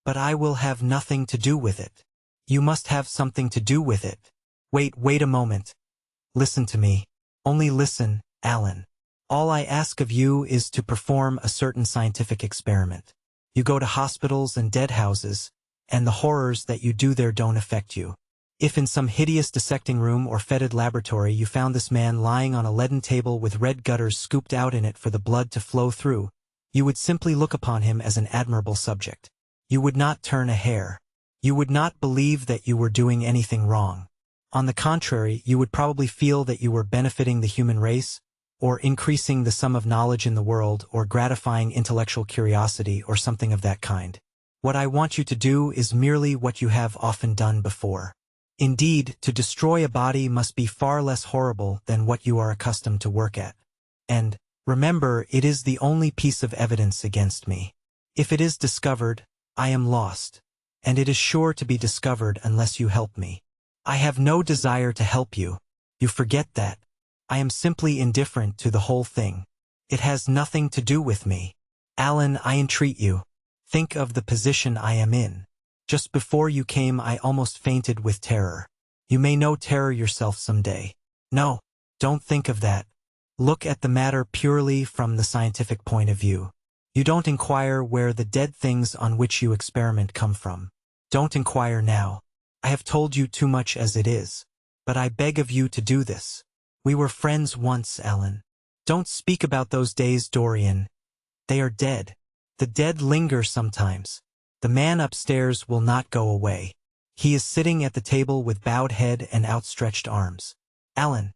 But I will have nothing to do with it. You must have something to do with it. Wait a moment. Listen to me. Only listen, Alan. All I ask of you is to perform a certain scientific experiment. You go to hospitals and dead houses, and the horrors that you do there don't affect you. If in some hideous dissecting room or fetid laboratory you found this man lying on a leaden table with red gutters scooped out in it for the blood to flow through, you would simply look upon him as an admirable subject. You would not turn a hair. You would not believe that you were doing anything wrong. On the contrary, you would probably feel that you were benefiting the human race, or increasing the sum of knowledge in the world, or gratifying intellectual curiosity, or something of that kind. What I want you to do is merely what you have often done before. Indeed, to destroy a body must be far less horrible than what you are accustomed to work at. And, remember, it is the only piece of evidence against me. If it is discovered, I am lost. And it is sure to be discovered unless you help me. I have no desire to help you. You forget that. I am simply indifferent to the whole thing. It has nothing to do with me. Alan, I entreat you. Think of the position I am in. Just before you came I almost fainted with terror. You may know terror yourself some day. No, don't think of that. Look at the matter purely from the scientific point of view. You don't inquire where the dead things on which you experiment come from. Don't inquire now. I have told you too much as it is. But I beg of you to do this. We were friends once, Alan. Don't speak about those days, Dorian. They are dead. The dead linger sometimes. The man upstairs will not go away. He is sitting at the table with bowed head and outstretched arms. Alan,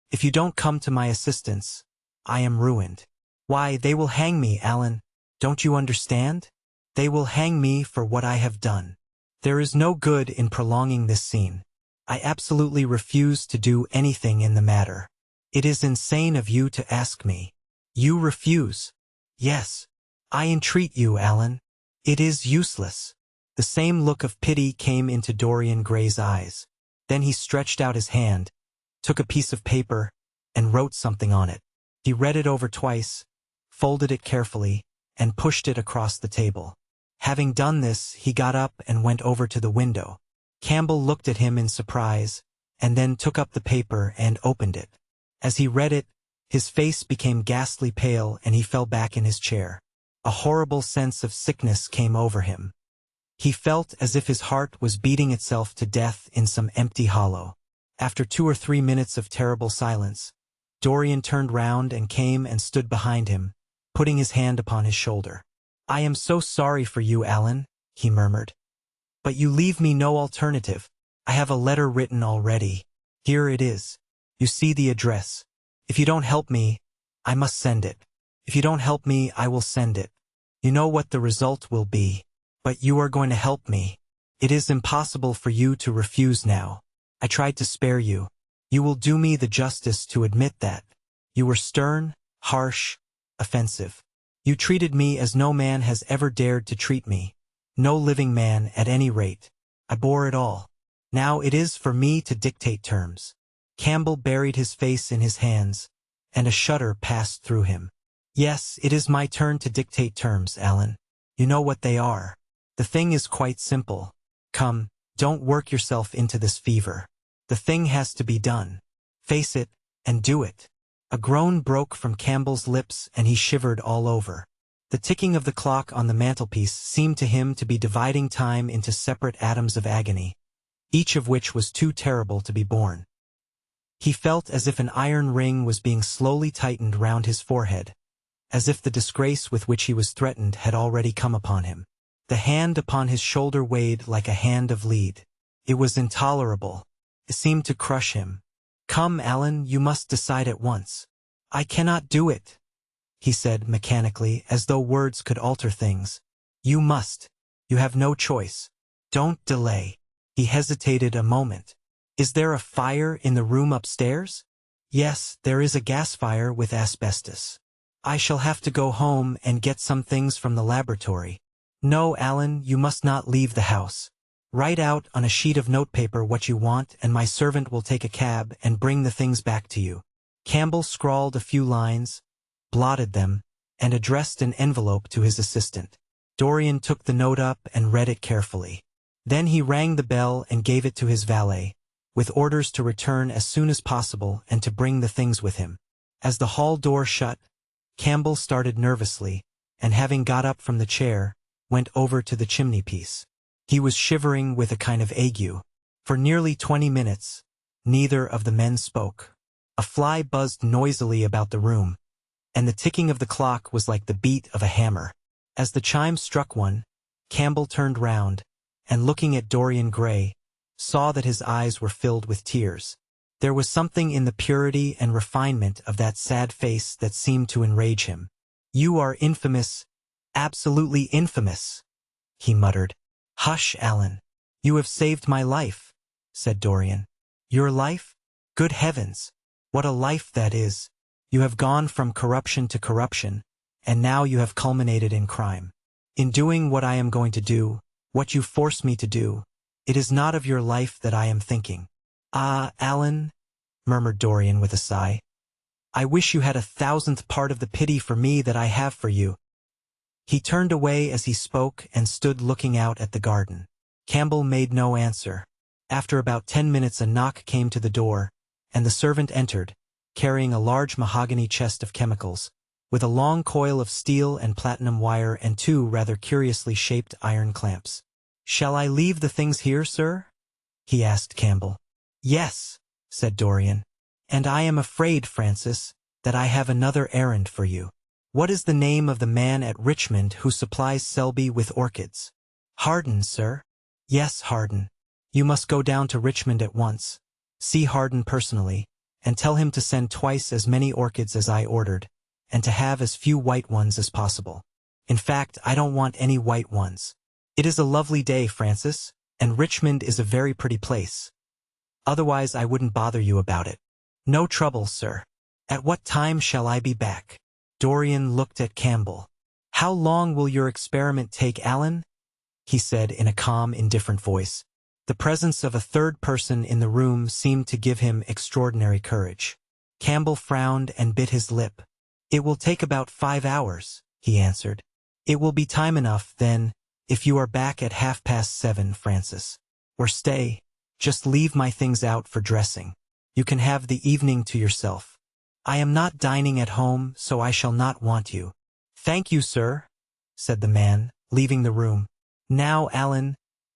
if you don't come to my assistance, I am ruined. Why, they will hang me, Alan. Don't you understand? They will hang me for what I have done. There is no good in prolonging this scene. I absolutely refuse to do anything in the matter. It is insane of you to ask me. You refuse. Yes. I entreat you, Alan. It is useless. The same look of pity came into Dorian Gray's eyes. Then he stretched out his hand, took a piece of paper, and wrote something on it. He read it over twice, folded it carefully, and pushed it across the table. Having done this, he got up and went over to the window. Campbell looked at him in surprise, and then took up the paper and opened it. As he read it, his face became ghastly pale and he fell back in his chair. A horrible sense of sickness came over him. He felt as if his heart was beating itself to death in some empty hollow. After 2 or 3 minutes of terrible silence, Dorian turned round and came and stood behind him, putting his hand upon his shoulder. "I am so sorry for you, Alan," he murmured. "But you leave me no alternative. I have a letter written already. Here it is. You see the address. If you don't help me, I must send it. If you don't help me, I will send it. You know what the result will be. But you are going to help me. It is impossible for you to refuse now. I tried to spare you. You will do me the justice to admit that. You were stern, harsh, offensive. You treated me as no man has ever dared to treat me. No living man, at any rate. I bore it all. Now it is for me to dictate terms." Campbell buried his face in his hands, and a shudder passed through him. "Yes, it is my turn to dictate terms, Alan. You know what they are. The thing is quite simple. Come, don't work yourself into this fever. The thing has to be done. Face it, and do it." A groan broke from Campbell's lips and he shivered all over. The ticking of the clock on the mantelpiece seemed to him to be dividing time into separate atoms of agony, each of which was too terrible to be borne. He felt as if an iron ring was being slowly tightened round his forehead, as if the disgrace with which he was threatened had already come upon him. The hand upon his shoulder weighed like a hand of lead. It was intolerable. It seemed to crush him. "Come, Alan, you must decide at once." "I cannot do it," he said mechanically, as though words could alter things. "You must. You have no choice. Don't delay." He hesitated a moment. "Is there a fire in the room upstairs?" "Yes, there is a gas fire with asbestos." "I shall have to go home and get some things from the laboratory." "No, Alan, you must not leave the house. Write out on a sheet of notepaper what you want and my servant will take a cab and bring the things back to you." Campbell scrawled a few lines, blotted them, and addressed an envelope to his assistant. Dorian took the note up and read it carefully. Then he rang the bell and gave it to his valet, with orders to return as soon as possible and to bring the things with him. As the hall door shut, Campbell started nervously, and having got up from the chair, went over to the chimney-piece. He was shivering with a kind of ague. For nearly 20 minutes, neither of the men spoke. A fly buzzed noisily about the room, and the ticking of the clock was like the beat of a hammer. As the chime struck 1, Campbell turned round, and looking at Dorian Gray, saw that his eyes were filled with tears. There was something in the purity and refinement of that sad face that seemed to enrage him. "You are infamous, absolutely infamous," he muttered. "Hush, Alan. You have saved my life," said Dorian. "Your life? Good heavens! What a life that is! You have gone from corruption to corruption, and now you have culminated in crime. In doing what I am going to do, what you force me to do, it is not of your life that I am thinking." "Ah, Alan," murmured Dorian with a sigh. "I wish you had 1,000th part of the pity for me that I have for you." He turned away as he spoke and stood looking out at the garden. Campbell made no answer. After about 10 minutes a knock came to the door, and the servant entered, carrying a large mahogany chest of chemicals, with a long coil of steel and platinum wire and 2 rather curiously shaped iron clamps. "Shall I leave the things here, sir?" he asked Campbell. "Yes," said Dorian. "And I am afraid, Francis, that I have another errand for you." "What is the name of the man at Richmond who supplies Selby with orchids?" "Harden, sir." "Yes, Harden. You must go down to Richmond at once. See Harden personally, and tell him to send twice as many orchids as I ordered, and to have as few white ones as possible. In fact, I don't want any white ones. It is a lovely day, Francis, and Richmond is a very pretty place. Otherwise I wouldn't bother you about it." "No trouble, sir. At what time shall I be back?" Dorian looked at Campbell. "How long will your experiment take, Alan?" he said in a calm, indifferent voice. The presence of a third person in the room seemed to give him extraordinary courage. Campbell frowned and bit his lip. "It will take about 5 hours, he answered. "It will be time enough, then, if you are back at 7:30, Francis. Or stay, just leave my things out for dressing. You can have the evening to yourself." I am not dining at home, so I shall not want you. Thank you, sir, said the man, leaving the room. Now, Alan,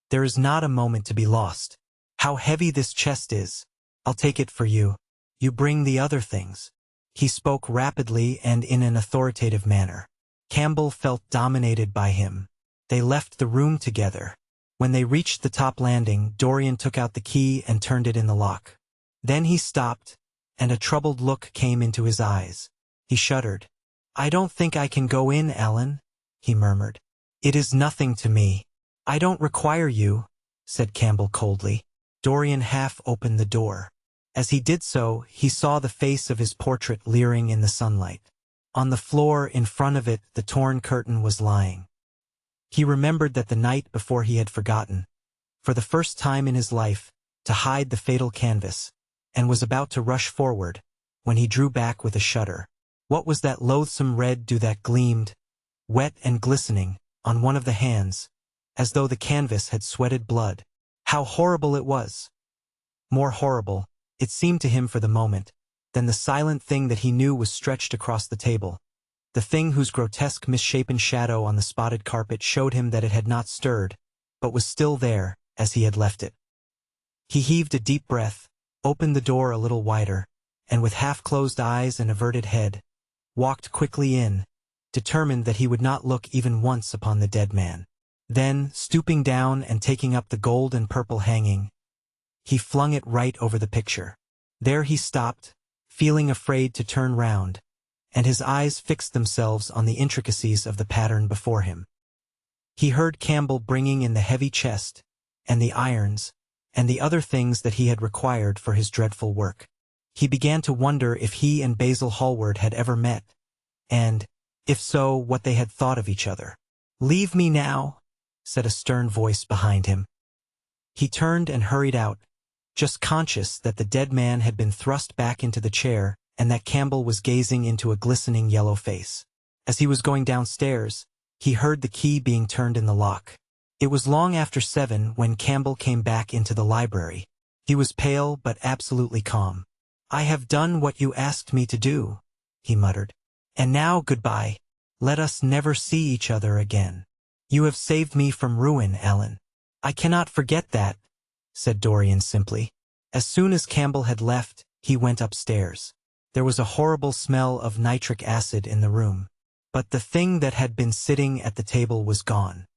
there is not a moment to be lost. How heavy this chest is. I'll take it for you. You bring the other things. He spoke rapidly and in an authoritative manner. Campbell felt dominated by him. They left the room together. When they reached the top landing, Dorian took out the key and turned it in the lock. Then he stopped, and a troubled look came into his eyes. He shuddered. I don't think I can go in, Alan, he murmured. It is nothing to me. I don't require you, said Campbell coldly. Dorian half opened the door. As he did so, he saw the face of his portrait leering in the sunlight. On the floor in front of it, the torn curtain was lying. He remembered that the night before he had forgotten, for the first time in his life, to hide the fatal canvas, and was about to rush forward, when he drew back with a shudder. What was that loathsome red dew that gleamed, wet and glistening, on one of the hands, as though the canvas had sweated blood? How horrible it was! More horrible, it seemed to him for the moment, than the silent thing that he knew was stretched across the table. The thing whose grotesque misshapen shadow on the spotted carpet showed him that it had not stirred, but was still there, as he had left it. He heaved a deep breath, opened the door a little wider, and with half-closed eyes and averted head, walked quickly in, determined that he would not look even once upon the dead man. Then, stooping down and taking up the gold and purple hanging, he flung it right over the picture. There he stopped, feeling afraid to turn round, and his eyes fixed themselves on the intricacies of the pattern before him. He heard Campbell bringing in the heavy chest, and the irons, and the other things that he had required for his dreadful work. He began to wonder if he and Basil Hallward had ever met, and, if so, what they had thought of each other. "Leave me now," said a stern voice behind him. He turned and hurried out, just conscious that the dead man had been thrust back into the chair and that Campbell was gazing into a glistening yellow face. As he was going downstairs, he heard the key being turned in the lock. It was long after 7 when Campbell came back into the library. He was pale but absolutely calm. "I have done what you asked me to do," he muttered. "And now goodbye. Let us never see each other again. You have saved me from ruin, Alan." "I cannot forget that," said Dorian simply. As soon as Campbell had left, he went upstairs. There was a horrible smell of nitric acid in the room, but the thing that had been sitting at the table was gone.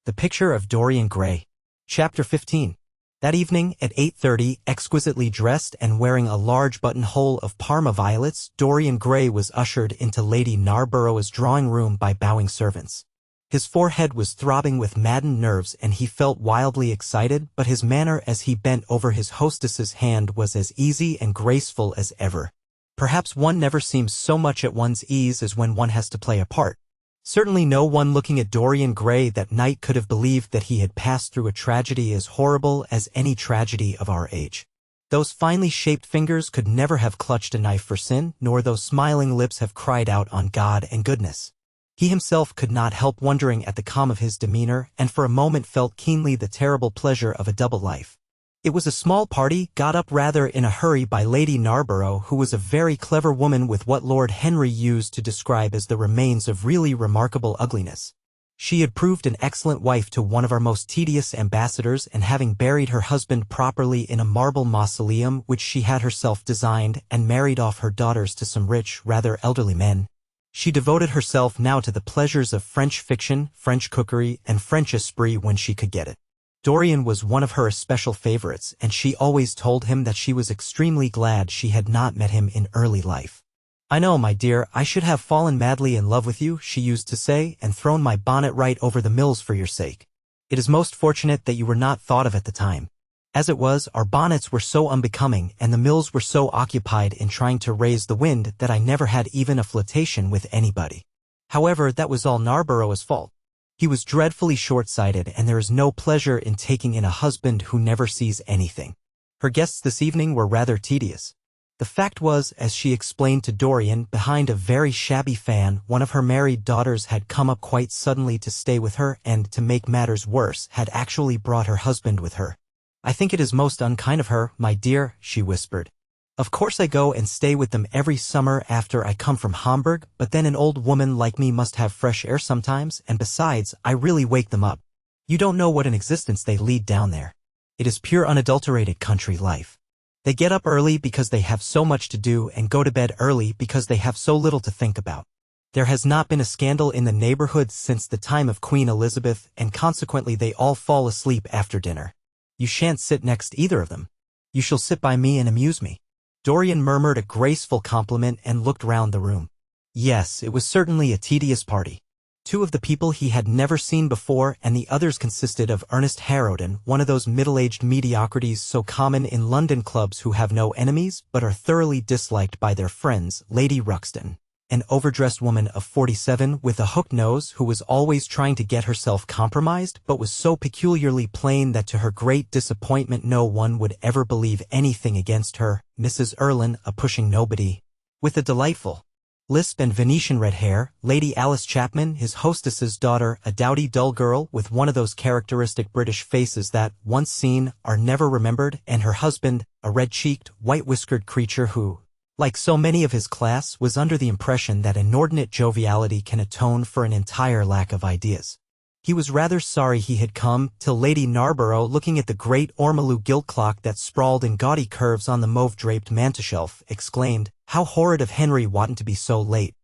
The Picture of Dorian Gray. Chapter 15. That evening, at 8:30, exquisitely dressed and wearing a large buttonhole of Parma violets, Dorian Gray was ushered into Lady Narborough's drawing room by bowing servants. His forehead was throbbing with maddened nerves and he felt wildly excited, but his manner as he bent over his hostess's hand was as easy and graceful as ever. Perhaps one never seems so much at one's ease as when one has to play a part. Certainly no one looking at Dorian Gray that night could have believed that he had passed through a tragedy as horrible as any tragedy of our age. Those finely shaped fingers could never have clutched a knife for sin, nor those smiling lips have cried out on God and goodness. He himself could not help wondering at the calm of his demeanor, and for a moment felt keenly the terrible pleasure of a double life. It was a small party, got up rather in a hurry by Lady Narborough, who was a very clever woman with what Lord Henry used to describe as the remains of really remarkable ugliness. She had proved an excellent wife to one of our most tedious ambassadors, and having buried her husband properly in a marble mausoleum which she had herself designed, and married off her daughters to some rich, rather elderly men, she devoted herself now to the pleasures of French fiction, French cookery, and French esprit when she could get it. Dorian was one of her especial favorites, and she always told him that she was extremely glad she had not met him in early life. "I know, my dear, I should have fallen madly in love with you," she used to say, "and thrown my bonnet right over the mills for your sake. It is most fortunate that you were not thought of at the time. As it was, our bonnets were so unbecoming, and the mills were so occupied in trying to raise the wind that I never had even a flirtation with anybody. However, that was all Narborough's fault. He was dreadfully short-sighted, and there is no pleasure in taking in a husband who never sees anything." Her guests this evening were rather tedious. The fact was, as she explained to Dorian, behind a very shabby fan, one of her married daughters had come up quite suddenly to stay with her, and, to make matters worse, had actually brought her husband with her. "I think it is most unkind of her, my dear," she whispered. Of course I go and stay with them every summer after I come from Hamburg, but then an old woman like me must have fresh air sometimes, and besides, I really wake them up. You don't know what an existence they lead down there. It is pure unadulterated country life. They get up early because they have so much to do and go to bed early because they have so little to think about. There has not been a scandal in the neighborhood since the time of Queen Elizabeth, and consequently they all fall asleep after dinner. You shan't sit next either of them. You shall sit by me and amuse me. Dorian murmured a graceful compliment and looked round the room. Yes, it was certainly a tedious party. Two of the people he had never seen before, and the others consisted of Ernest Harrowden, one of those middle-aged mediocrities so common in London clubs who have no enemies but are thoroughly disliked by their friends, Lady Ruxton, an overdressed woman of 47 with a hooked nose who was always trying to get herself compromised but was so peculiarly plain that to her great disappointment no one would ever believe anything against her, Mrs. Erlyn, a pushing nobody, with a delightful lisp and Venetian red hair, Lady Alice Chapman, his hostess's daughter, a dowdy dull girl with one of those characteristic British faces that, once seen, are never remembered, and her husband, a red-cheeked, white-whiskered creature who, like so many of his class, was under the impression that inordinate joviality can atone for an entire lack of ideas. He was rather sorry he had come, till Lady Narborough, looking at the great ormolu gilt clock that sprawled in gaudy curves on the mauve-draped mantelshelf, exclaimed, "How horrid of Henry Wotton to be so late.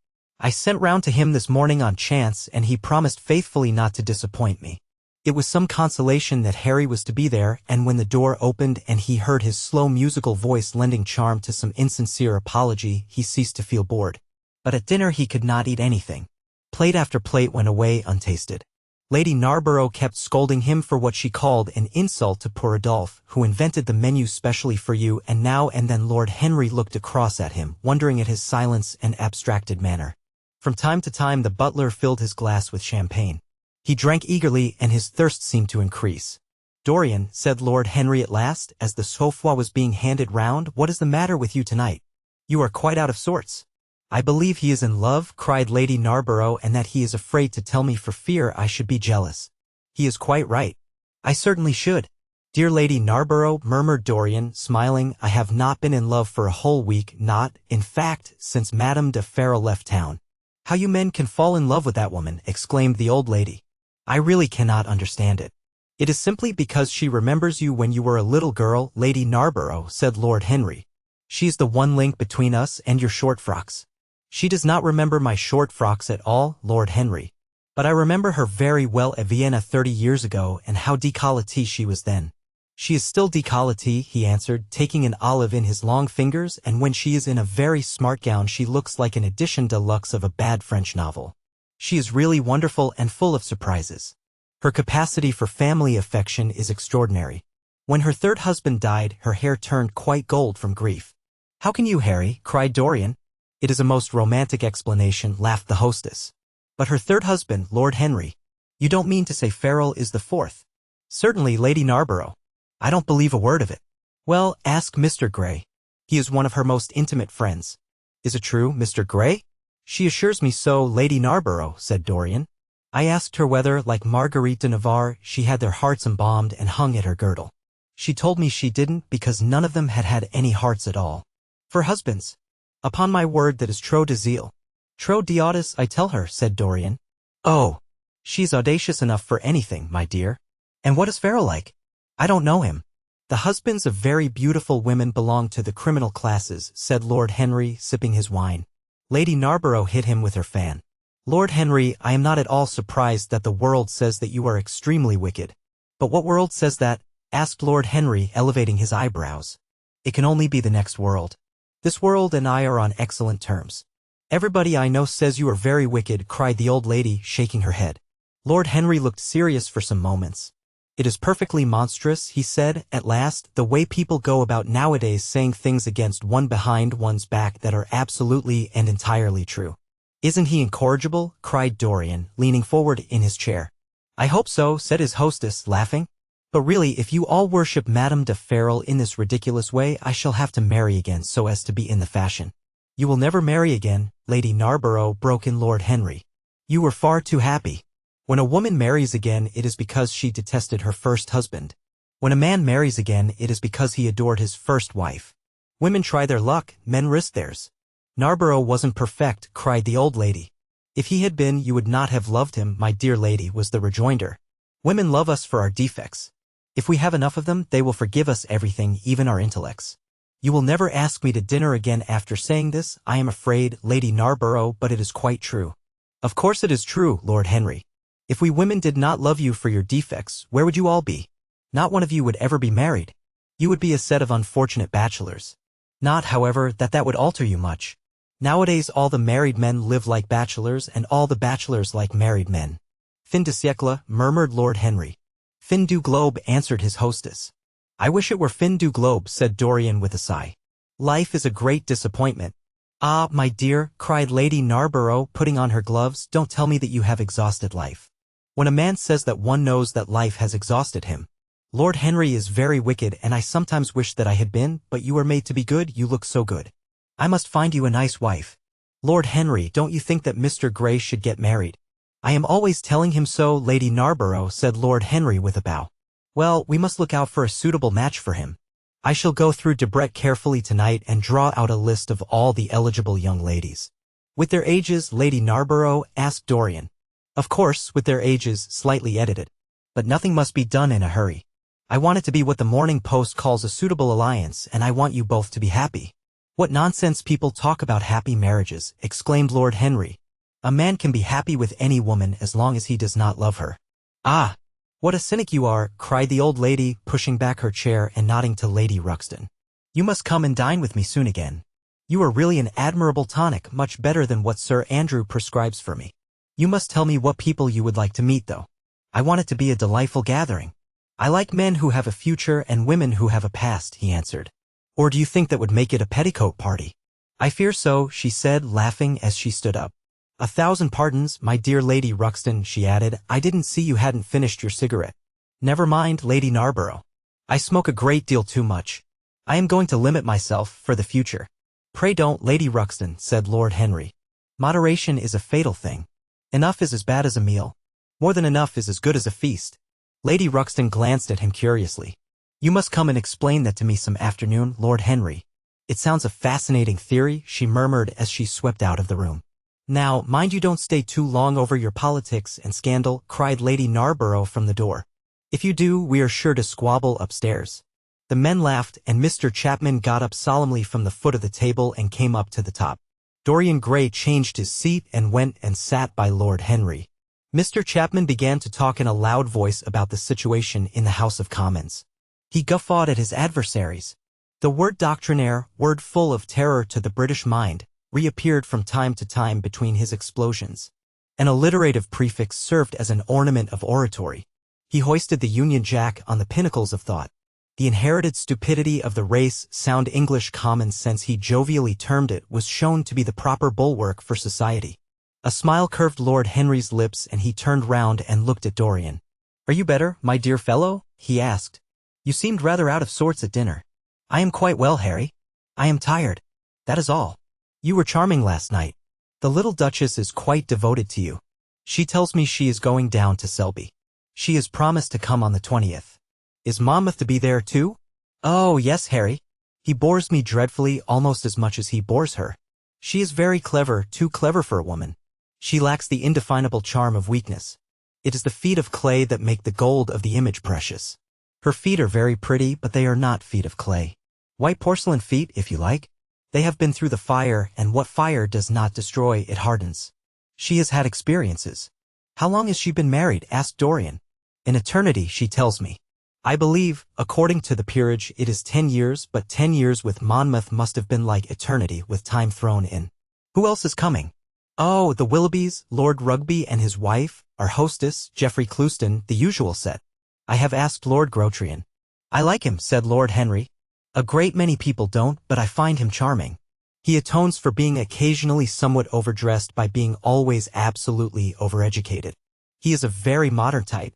I sent round to him this morning on chance, and he promised faithfully not to disappoint me." It was some consolation that Harry was to be there, and when the door opened and he heard his slow musical voice lending charm to some insincere apology, he ceased to feel bored. But at dinner he could not eat anything. Plate after plate went away untasted. Lady Narborough kept scolding him for what she called an insult to poor Adolphe, who invented the menu specially for you, and now and then Lord Henry looked across at him, wondering at his silence and abstracted manner. From time to time the butler filled his glass with champagne. He drank eagerly, and his thirst seemed to increase. "Dorian," said Lord Henry at last, as the sofa was being handed round, "what is the matter with you tonight? You are quite out of sorts." "I believe he is in love," cried Lady Narborough, "and that he is afraid to tell me for fear I should be jealous." "He is quite right. I certainly should." "Dear Lady Narborough," murmured Dorian, smiling, "I have not been in love for a whole week, not, in fact, since Madame de Ferrol left town." "How you men can fall in love with that woman," exclaimed the old lady. "I really cannot understand it." "It is simply because she remembers you when you were a little girl, Lady Narborough," said Lord Henry. "She is the one link between us and your short frocks." "She does not remember my short frocks at all, Lord Henry. But I remember her very well at Vienna 30 years ago, and how décolletée she was then." "She is still décolletée," he answered, taking an olive in his long fingers, "and when she is in a very smart gown she looks like an edition de luxe of a bad French novel. She is really wonderful and full of surprises. Her capacity for family affection is extraordinary. When her third husband died, her hair turned quite gold from grief." "How can you, Harry?" cried Dorian. "It is a most romantic explanation," laughed the hostess. "But her third husband, Lord Henry. You don't mean to say Ferrol is the fourth?" "Certainly, Lady Narborough. I don't believe a word of it." "Well, ask Mr. Gray. He is one of her most intimate friends." "Is it true, Mr. Gray?" "She assures me so, Lady Narborough," said Dorian. "I asked her whether, like Marguerite de Navarre, she had their hearts embalmed and hung at her girdle. She told me she didn't, because none of them had had any hearts at all. For husbands. Upon my word, that is trop de zèle." "Trop d'audace, I tell her," said Dorian. "Oh, she's audacious enough for anything, my dear." "And what is Ferrol like?" "I don't know him." "The husbands of very beautiful women belong to the criminal classes," said Lord Henry, sipping his wine. Lady Narborough hit him with her fan. "Lord Henry, I am not at all surprised that the world says that you are extremely wicked." "But what world says that?" asked Lord Henry, elevating his eyebrows. "It can only be the next world. This world and I are on excellent terms." "Everybody I know says you are very wicked," cried the old lady, shaking her head. Lord Henry looked serious for some moments. "It is perfectly monstrous," he said, at last, "the way people go about nowadays saying things against one behind one's back that are absolutely and entirely true." "Isn't he incorrigible?" cried Dorian, leaning forward in his chair. "I hope so," said his hostess, laughing. "But really, if you all worship Madame de Ferrol in this ridiculous way, I shall have to marry again so as to be in the fashion." "You will never marry again, Lady Narborough," broke in Lord Henry. "You were far too happy. When a woman marries again, it is because she detested her first husband. When a man marries again, it is because he adored his first wife. Women try their luck, men risk theirs. Narborough wasn't perfect, cried the old lady. If he had been, you would not have loved him, my dear lady, was the rejoinder. Women love us for our defects. If we have enough of them, they will forgive us everything, even our intellects. You will never ask me to dinner again after saying this, I am afraid, Lady Narborough, but it is quite true. Of course it is true, Lord Henry. If we women did not love you for your defects, where would you all be? Not one of you would ever be married. You would be a set of unfortunate bachelors. Not, however, that would alter you much. Nowadays all the married men live like bachelors and all the bachelors like married men. Fin de siècle, murmured Lord Henry. Fin du globe, answered his hostess. I wish it were fin du globe, said Dorian with a sigh. Life is a great disappointment. Ah, my dear, cried Lady Narborough, putting on her gloves, don't tell me that you have exhausted life. When a man says that, one knows that life has exhausted him. Lord Henry is very wicked and I sometimes wish that I had been, but you are made to be good, you look so good. I must find you a nice wife. Lord Henry, don't you think that Mr. Grey should get married? I am always telling him so, Lady Narborough, said Lord Henry with a bow. Well, we must look out for a suitable match for him. I shall go through Debrett carefully tonight and draw out a list of all the eligible young ladies. With their ages, Lady Narborough, asked Dorian. Of course, with their ages, slightly edited. But nothing must be done in a hurry. I want it to be what the Morning Post calls a suitable alliance, and I want you both to be happy. What nonsense people talk about happy marriages, exclaimed Lord Henry. A man can be happy with any woman as long as he does not love her. Ah! What a cynic you are, cried the old lady, pushing back her chair and nodding to Lady Ruxton. You must come and dine with me soon again. You are really an admirable tonic, much better than what Sir Andrew prescribes for me. You must tell me what people you would like to meet, though. I want it to be a delightful gathering. I like men who have a future and women who have a past, he answered. Or do you think that would make it a petticoat party? I fear so, she said, laughing as she stood up. 1,000 pardons, my dear Lady Ruxton, she added, I didn't see you hadn't finished your cigarette. Never mind, Lady Narborough. I smoke a great deal too much. I am going to limit myself for the future. Pray don't, Lady Ruxton, said Lord Henry. Moderation is a fatal thing. Enough is as bad as a meal. More than enough is as good as a feast. Lady Ruxton glanced at him curiously. You must come and explain that to me some afternoon, Lord Henry. It sounds a fascinating theory, she murmured as she swept out of the room. Now, mind you don't stay too long over your politics and scandal, cried Lady Narborough from the door. If you do, we are sure to squabble upstairs. The men laughed, and Mr. Chapman got up solemnly from the foot of the table and came up to the top. Dorian Gray changed his seat and went and sat by Lord Henry. Mr. Chapman began to talk in a loud voice about the situation in the House of Commons. He guffawed at his adversaries. The word doctrinaire, word full of terror to the British mind, reappeared from time to time between his explosions. An alliterative prefix served as an ornament of oratory. He hoisted the Union Jack on the pinnacles of thought. The inherited stupidity of the race, sound English common sense he jovially termed it, was shown to be the proper bulwark for society. A smile curved Lord Henry's lips and he turned round and looked at Dorian. Are you better, my dear fellow? He asked. You seemed rather out of sorts at dinner. I am quite well, Harry. I am tired. That is all. You were charming last night. The little Duchess is quite devoted to you. She tells me she is going down to Selby. She has promised to come on the 20th. Is Monmouth to be there too? Oh, yes, Harry. He bores me dreadfully, almost as much as he bores her. She is very clever, too clever for a woman. She lacks the indefinable charm of weakness. It is the feet of clay that make the gold of the image precious. Her feet are very pretty, but they are not feet of clay. White porcelain feet, if you like. They have been through the fire, and what fire does not destroy, it hardens. She has had experiences. How long has she been married? Asked Dorian. An eternity, she tells me. I believe, according to the peerage, it is 10 years, but 10 years with Monmouth must have been like eternity with time thrown in. Who else is coming? Oh, the Willoughbys, Lord Rugby and his wife, our hostess, Geoffrey Clouston, the usual set. I have asked Lord Grotrian. I like him, said Lord Henry. A great many people don't, but I find him charming. He atones for being occasionally somewhat overdressed by being always absolutely overeducated. He is a very modern type.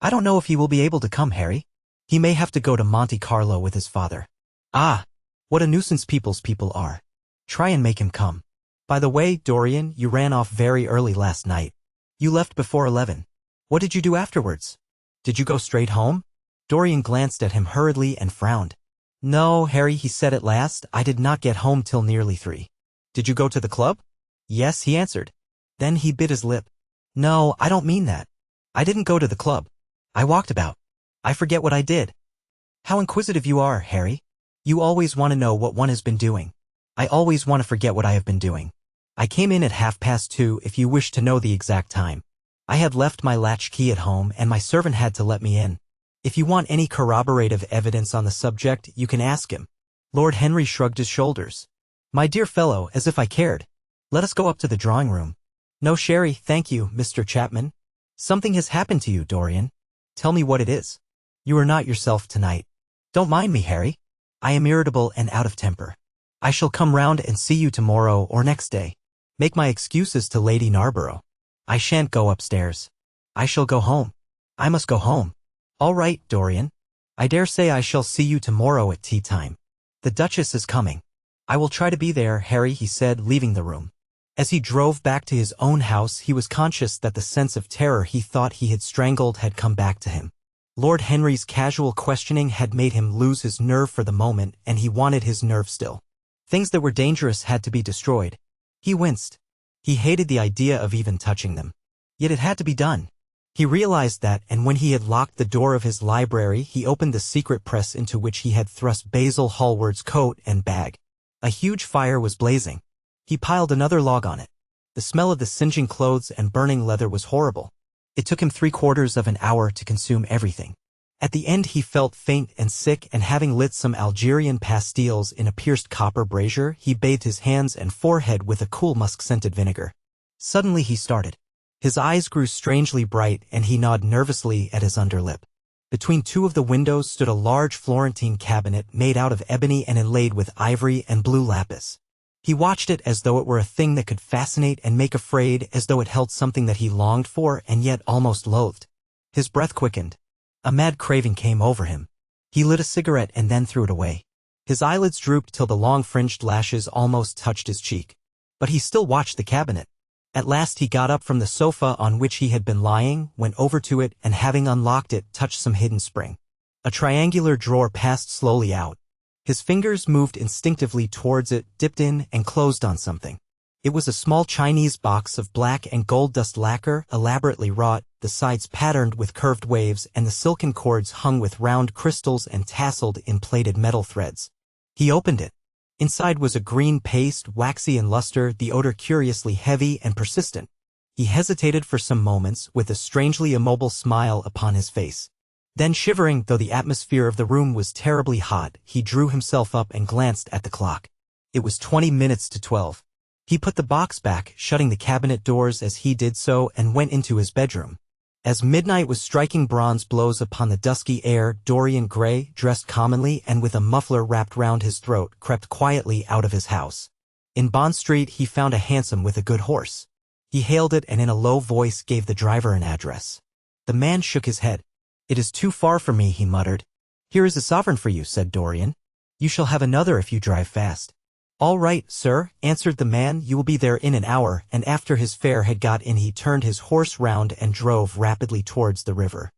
I don't know if he will be able to come, Harry. He may have to go to Monte Carlo with his father. Ah, what a nuisance people's people are. Try and make him come. By the way, Dorian, you ran off very early last night. You left before 11. What did you do afterwards? Did you go straight home? Dorian glanced at him hurriedly and frowned. "No, Harry," he said at last, "I did not get home till nearly 3. "Did you go to the club?" "Yes," he answered. Then he bit his lip. "No, I don't mean that. I didn't go to the club. I walked about. I forget what I did." "How inquisitive you are, Harry. You always want to know what one has been doing." "I always want to forget what I have been doing. I came in at 2:30 if you wish to know the exact time. I had left my latchkey at home and my servant had to let me in. If you want any corroborative evidence on the subject, you can ask him." Lord Henry shrugged his shoulders. "My dear fellow, as if I cared. Let us go up to the drawing room." "No sherry, thank you, Mr. Chapman." "Something has happened to you, Dorian. Tell me what it is. You are not yourself tonight. Don't mind me, Harry. I am irritable and out of temper. I shall come round and see you tomorrow or next day. Make my excuses to Lady Narborough. I shan't go upstairs. I shall go home. I must go home." "All right, Dorian. I dare say I shall see you tomorrow at tea time. The Duchess is coming." "I will try to be there, Harry," he said, leaving the room. As he drove back to his own house, he was conscious that the sense of terror he thought he had strangled had come back to him. Lord Henry's casual questioning had made him lose his nerve for the moment, and he wanted his nerve still. Things that were dangerous had to be destroyed. He winced. He hated the idea of even touching them. Yet it had to be done. He realized that, and when he had locked the door of his library, he opened the secret press into which he had thrust Basil Hallward's coat and bag. A huge fire was blazing. He piled another log on it. The smell of the singeing clothes and burning leather was horrible. It took him 3/4 of an hour to consume everything. At the end he felt faint and sick, and having lit some Algerian pastilles in a pierced copper brazier, he bathed his hands and forehead with a cool musk-scented vinegar. Suddenly he started. His eyes grew strangely bright, and he gnawed nervously at his underlip. Between two of the windows stood a large Florentine cabinet made out of ebony and inlaid with ivory and blue lapis. He watched it as though it were a thing that could fascinate and make afraid, as though it held something that he longed for and yet almost loathed. His breath quickened. A mad craving came over him. He lit a cigarette and then threw it away. His eyelids drooped till the long fringed lashes almost touched his cheek. But he still watched the cabinet. At last he got up from the sofa on which he had been lying, went over to it, and having unlocked it, touched some hidden spring. A triangular drawer passed slowly out. His fingers moved instinctively towards it, dipped in, and closed on something. It was a small Chinese box of black and gold dust lacquer, elaborately wrought, the sides patterned with curved waves, and the silken cords hung with round crystals and tasseled in plated metal threads. He opened it. Inside was a green paste, waxy in luster, the odor curiously heavy and persistent. He hesitated for some moments, with a strangely immobile smile upon his face. Then, shivering, though the atmosphere of the room was terribly hot, he drew himself up and glanced at the clock. It was 20 minutes to 12. He put the box back, shutting the cabinet doors as he did so, and went into his bedroom. As midnight was striking bronze blows upon the dusky air, Dorian Gray, dressed commonly and with a muffler wrapped round his throat, crept quietly out of his house. In Bond Street he found a hansom with a good horse. He hailed it and in a low voice gave the driver an address. The man shook his head. "It is too far for me," he muttered. "Here is a sovereign for you," said Dorian. "You shall have another if you drive fast." "All right, sir," answered the man, "you will be there in an hour," and after his fare had got in he turned his horse round and drove rapidly towards the river.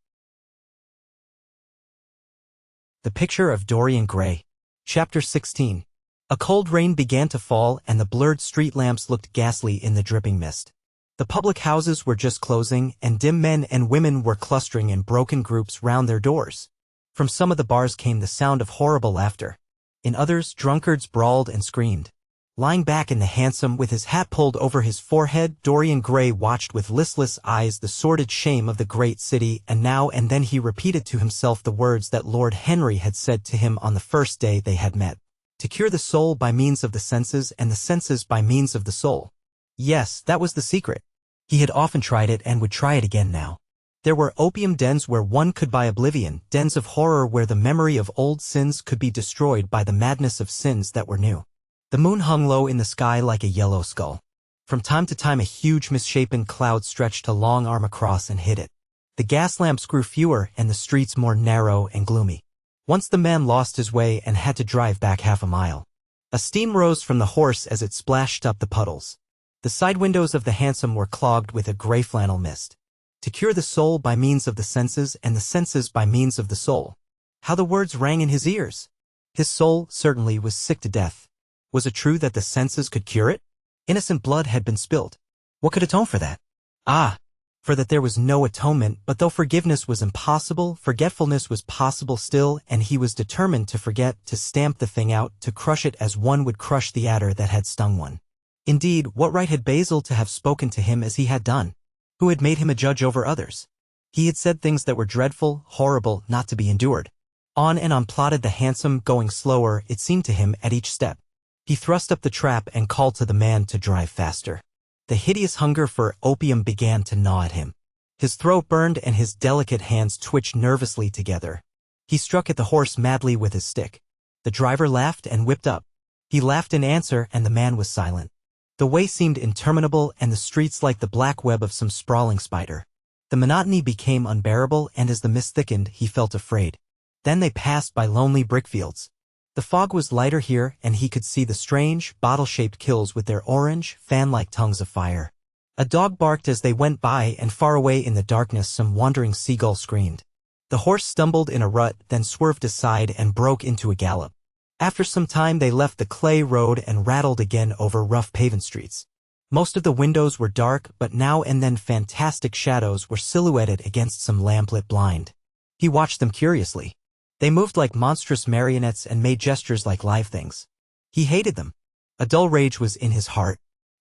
The Picture of Dorian Gray. Chapter 16. A cold rain began to fall, and the blurred street lamps looked ghastly in the dripping mist. The public houses were just closing, and dim men and women were clustering in broken groups round their doors. From some of the bars came the sound of horrible laughter. In others, drunkards brawled and screamed. Lying back in the hansom with his hat pulled over his forehead, Dorian Gray watched with listless eyes the sordid shame of the great city, and now and then he repeated to himself the words that Lord Henry had said to him on the first day they had met. To cure the soul by means of the senses, and the senses by means of the soul. Yes, that was the secret. He had often tried it and would try it again now. There were opium dens where one could buy oblivion, dens of horror where the memory of old sins could be destroyed by the madness of sins that were new. The moon hung low in the sky like a yellow skull. From time to time a huge misshapen cloud stretched a long arm across and hid it. The gas lamps grew fewer and the streets more narrow and gloomy. Once the man lost his way and had to drive back 1/2 mile. A steam rose from the horse as it splashed up the puddles. The side windows of the hansom were clogged with a gray flannel mist. To cure the soul by means of the senses, and the senses by means of the soul. How the words rang in his ears! His soul, certainly, was sick to death. Was it true that the senses could cure it? Innocent blood had been spilled. What could atone for that? Ah! For that there was no atonement, but though forgiveness was impossible, forgetfulness was possible still, and he was determined to forget, to stamp the thing out, to crush it as one would crush the adder that had stung one. Indeed, what right had Basil to have spoken to him as he had done? Who had made him a judge over others? He had said things that were dreadful, horrible, not to be endured. On and on plodded the hansom, going slower, it seemed to him, at each step. He thrust up the trap and called to the man to drive faster. The hideous hunger for opium began to gnaw at him. His throat burned and his delicate hands twitched nervously together. He struck at the horse madly with his stick. The driver laughed and whipped up. He laughed in answer, and the man was silent. The way seemed interminable and the streets like the black web of some sprawling spider. The monotony became unbearable, and as the mist thickened, he felt afraid. Then they passed by lonely brickfields. The fog was lighter here, and he could see the strange, bottle-shaped kills with their orange, fan-like tongues of fire. A dog barked as they went by, and far away in the darkness some wandering seagull screamed. The horse stumbled in a rut, then swerved aside and broke into a gallop. After some time they left the clay road and rattled again over rough paved streets. Most of the windows were dark, but now and then fantastic shadows were silhouetted against some lamplit blind. He watched them curiously. They moved like monstrous marionettes and made gestures like live things. He hated them. A dull rage was in his heart.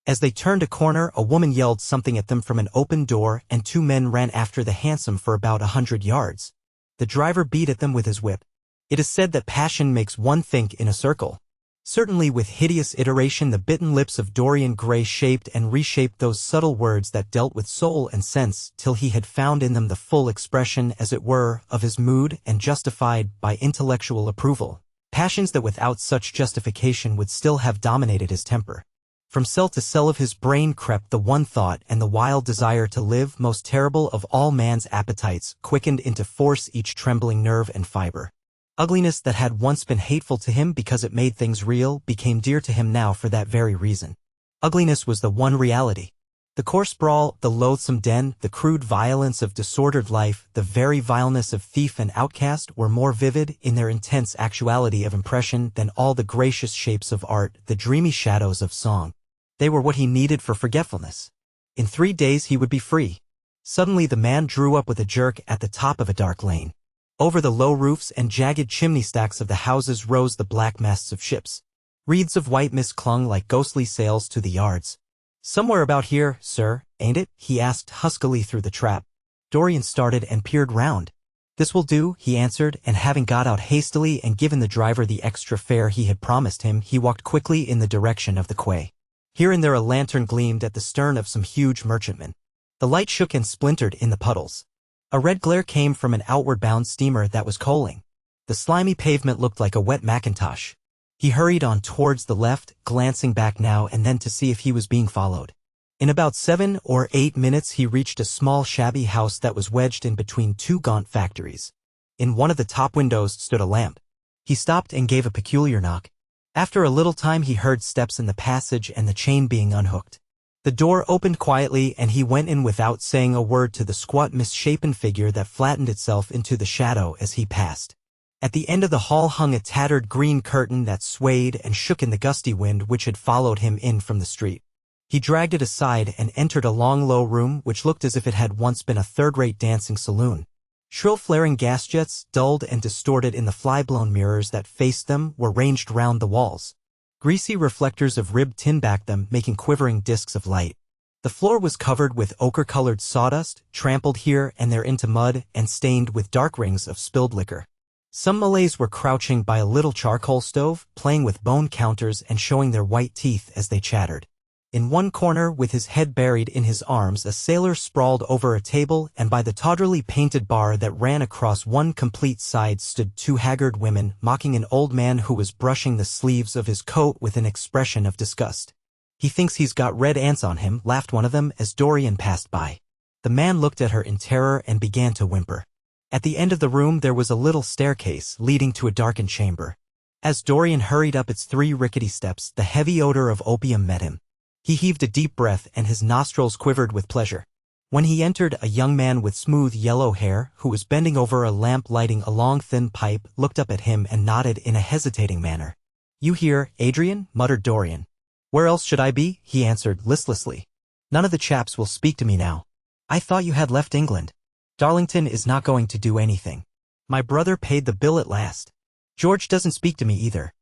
As they turned a corner, a woman yelled something at them from an open door, and two men ran after the hansom for about 100 yards. The driver beat at them with his whip. It is said that passion makes one think in a circle. Certainly with hideous iteration the bitten lips of Dorian Gray shaped and reshaped those subtle words that dealt with soul and sense till he had found in them the full expression, as it were, of his mood, and justified by intellectual approval, passions that without such justification would still have dominated his temper. From cell to cell of his brain crept the one thought, and the wild desire to live, most terrible of all man's appetites, quickened into force each trembling nerve and fiber. Ugliness that had once been hateful to him because it made things real became dear to him now for that very reason. Ugliness was the one reality. The coarse brawl, the loathsome den, the crude violence of disordered life, the very vileness of thief and outcast were more vivid in their intense actuality of impression than all the gracious shapes of art, the dreamy shadows of song. They were what he needed for forgetfulness. In 3 days he would be free. Suddenly the man drew up with a jerk at the top of a dark lane. Over the low roofs and jagged chimney stacks of the houses rose the black masts of ships. Wreaths of white mist clung like ghostly sails to the yards. "Somewhere about here, sir, ain't it?" he asked huskily through the trap. Dorian started and peered round. "This will do," he answered, and having got out hastily and given the driver the extra fare he had promised him, he walked quickly in the direction of the quay. Here and there a lantern gleamed at the stern of some huge merchantman. The light shook and splintered in the puddles. A red glare came from an outward-bound steamer that was coaling. The slimy pavement looked like a wet mackintosh. He hurried on towards the left, glancing back now and then to see if he was being followed. In about 7 or 8 minutes he reached a small shabby house that was wedged in between two gaunt factories. In one of the top windows stood a lamp. He stopped and gave a peculiar knock. After a little time he heard steps in the passage and the chain being unhooked. The door opened quietly and he went in without saying a word to the squat misshapen figure that flattened itself into the shadow as he passed. At the end of the hall hung a tattered green curtain that swayed and shook in the gusty wind which had followed him in from the street. He dragged it aside and entered a long low room which looked as if it had once been a third-rate dancing saloon. Shrill flaring gas jets, dulled and distorted in the fly-blown mirrors that faced them, were ranged round the walls. Greasy reflectors of ribbed tin backed them, making quivering discs of light. The floor was covered with ochre-colored sawdust, trampled here and there into mud, and stained with dark rings of spilled liquor. Some Malays were crouching by a little charcoal stove, playing with bone counters and showing their white teeth as they chattered. In one corner, with his head buried in his arms, a sailor sprawled over a table, and by the tawdrily painted bar that ran across one complete side stood two haggard women, mocking an old man who was brushing the sleeves of his coat with an expression of disgust. "He thinks he's got red ants on him," laughed one of them as Dorian passed by. The man looked at her in terror and began to whimper. At the end of the room there was a little staircase leading to a darkened chamber. As Dorian hurried up its 3 rickety steps, the heavy odor of opium met him. He heaved a deep breath and his nostrils quivered with pleasure. When he entered, a young man with smooth yellow hair, who was bending over a lamp lighting a long thin pipe, looked up at him and nodded in a hesitating manner. "You here, Adrian?" muttered Dorian. "Where else should I be?" he answered listlessly. "None of the chaps will speak to me now. I thought you had left England. Darlington is not going to do anything. My brother paid the bill at last. George doesn't speak to me either.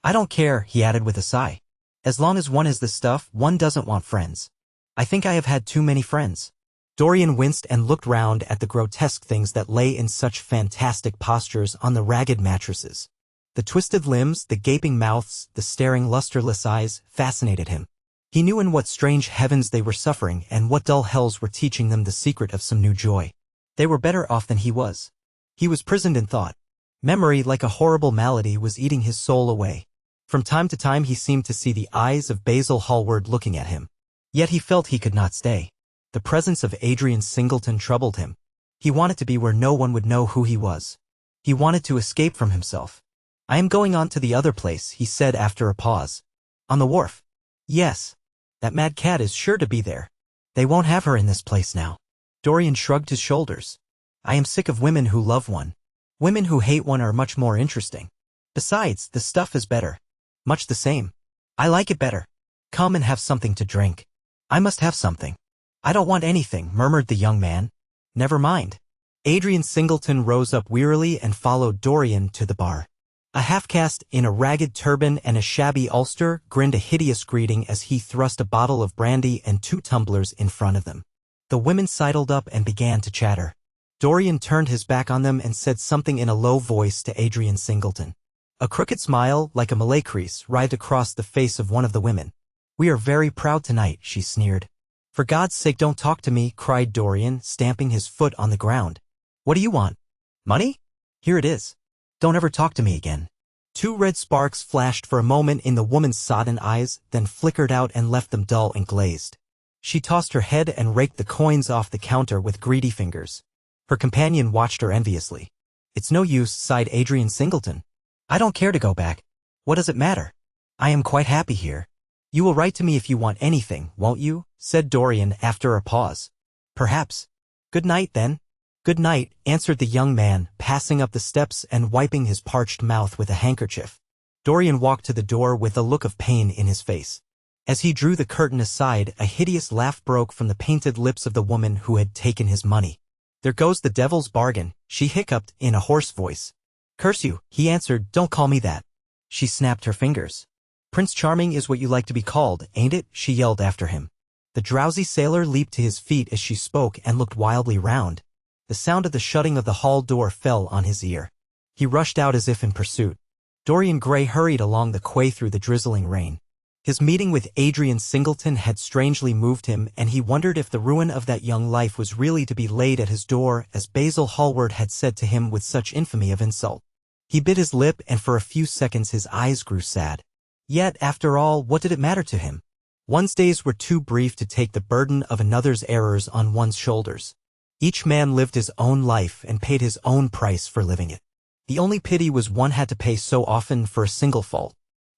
I don't care," he added with a sigh. "As long as one has the stuff, one doesn't want friends. I think I have had too many friends." Dorian winced and looked round at the grotesque things that lay in such fantastic postures on the ragged mattresses. The twisted limbs, the gaping mouths, the staring lusterless eyes fascinated him. He knew in what strange heavens they were suffering and what dull hells were teaching them the secret of some new joy. They were better off than he was. He was prisoned in thought. Memory, like a horrible malady, was eating his soul away. From time to time he seemed to see the eyes of Basil Hallward looking at him. Yet he felt he could not stay. The presence of Adrian Singleton troubled him. He wanted to be where no one would know who he was. He wanted to escape from himself. "I am going on to the other place," he said after a pause. "On the wharf?" "Yes. That mad cat is sure to be there. They won't have her in this place now." Dorian shrugged his shoulders. "I am sick of women who love one. Women who hate one are much more interesting. Besides, the stuff is better. Much the same. I like it better. Come and have something to drink." "I must have something." "I don't want anything," murmured the young man. "Never mind." Adrian Singleton rose up wearily and followed Dorian to the bar. A half-caste in a ragged turban and a shabby ulster grinned a hideous greeting as he thrust a bottle of brandy and 2 tumblers in front of them. The women sidled up and began to chatter. Dorian turned his back on them and said something in a low voice to Adrian Singleton. A crooked smile, like a Malay crease, writhed across the face of one of the women. "We are very proud tonight," she sneered. "For God's sake, don't talk to me," cried Dorian, stamping his foot on the ground. "What do you want? Money? Here it is. Don't ever talk to me again." 2 red sparks flashed for a moment in the woman's sodden eyes, then flickered out and left them dull and glazed. She tossed her head and raked the coins off the counter with greedy fingers. Her companion watched her enviously. "It's no use," sighed Adrian Singleton. "I don't care to go back. What does it matter? I am quite happy here." "You will write to me if you want anything, won't you?" said Dorian after a pause. "Perhaps. Good night, then." "Good night," answered the young man, passing up the steps and wiping his parched mouth with a handkerchief. Dorian walked to the door with a look of pain in his face. As he drew the curtain aside, a hideous laugh broke from the painted lips of the woman who had taken his money. "There goes the devil's bargain," she hiccuped in a hoarse voice. "Curse you," he answered. "Don't call me that." She snapped her fingers. "Prince Charming is what you like to be called, ain't it?" she yelled after him. The drowsy sailor leaped to his feet as she spoke and looked wildly round. The sound of the shutting of the hall door fell on his ear. He rushed out as if in pursuit. Dorian Gray hurried along the quay through the drizzling rain. His meeting with Adrian Singleton had strangely moved him, and he wondered if the ruin of that young life was really to be laid at his door, as Basil Hallward had said to him with such infamy of insult. He bit his lip, and for a few seconds his eyes grew sad. Yet, after all, what did it matter to him? One's days were too brief to take the burden of another's errors on one's shoulders. Each man lived his own life and paid his own price for living it. The only pity was one had to pay so often for a single fault.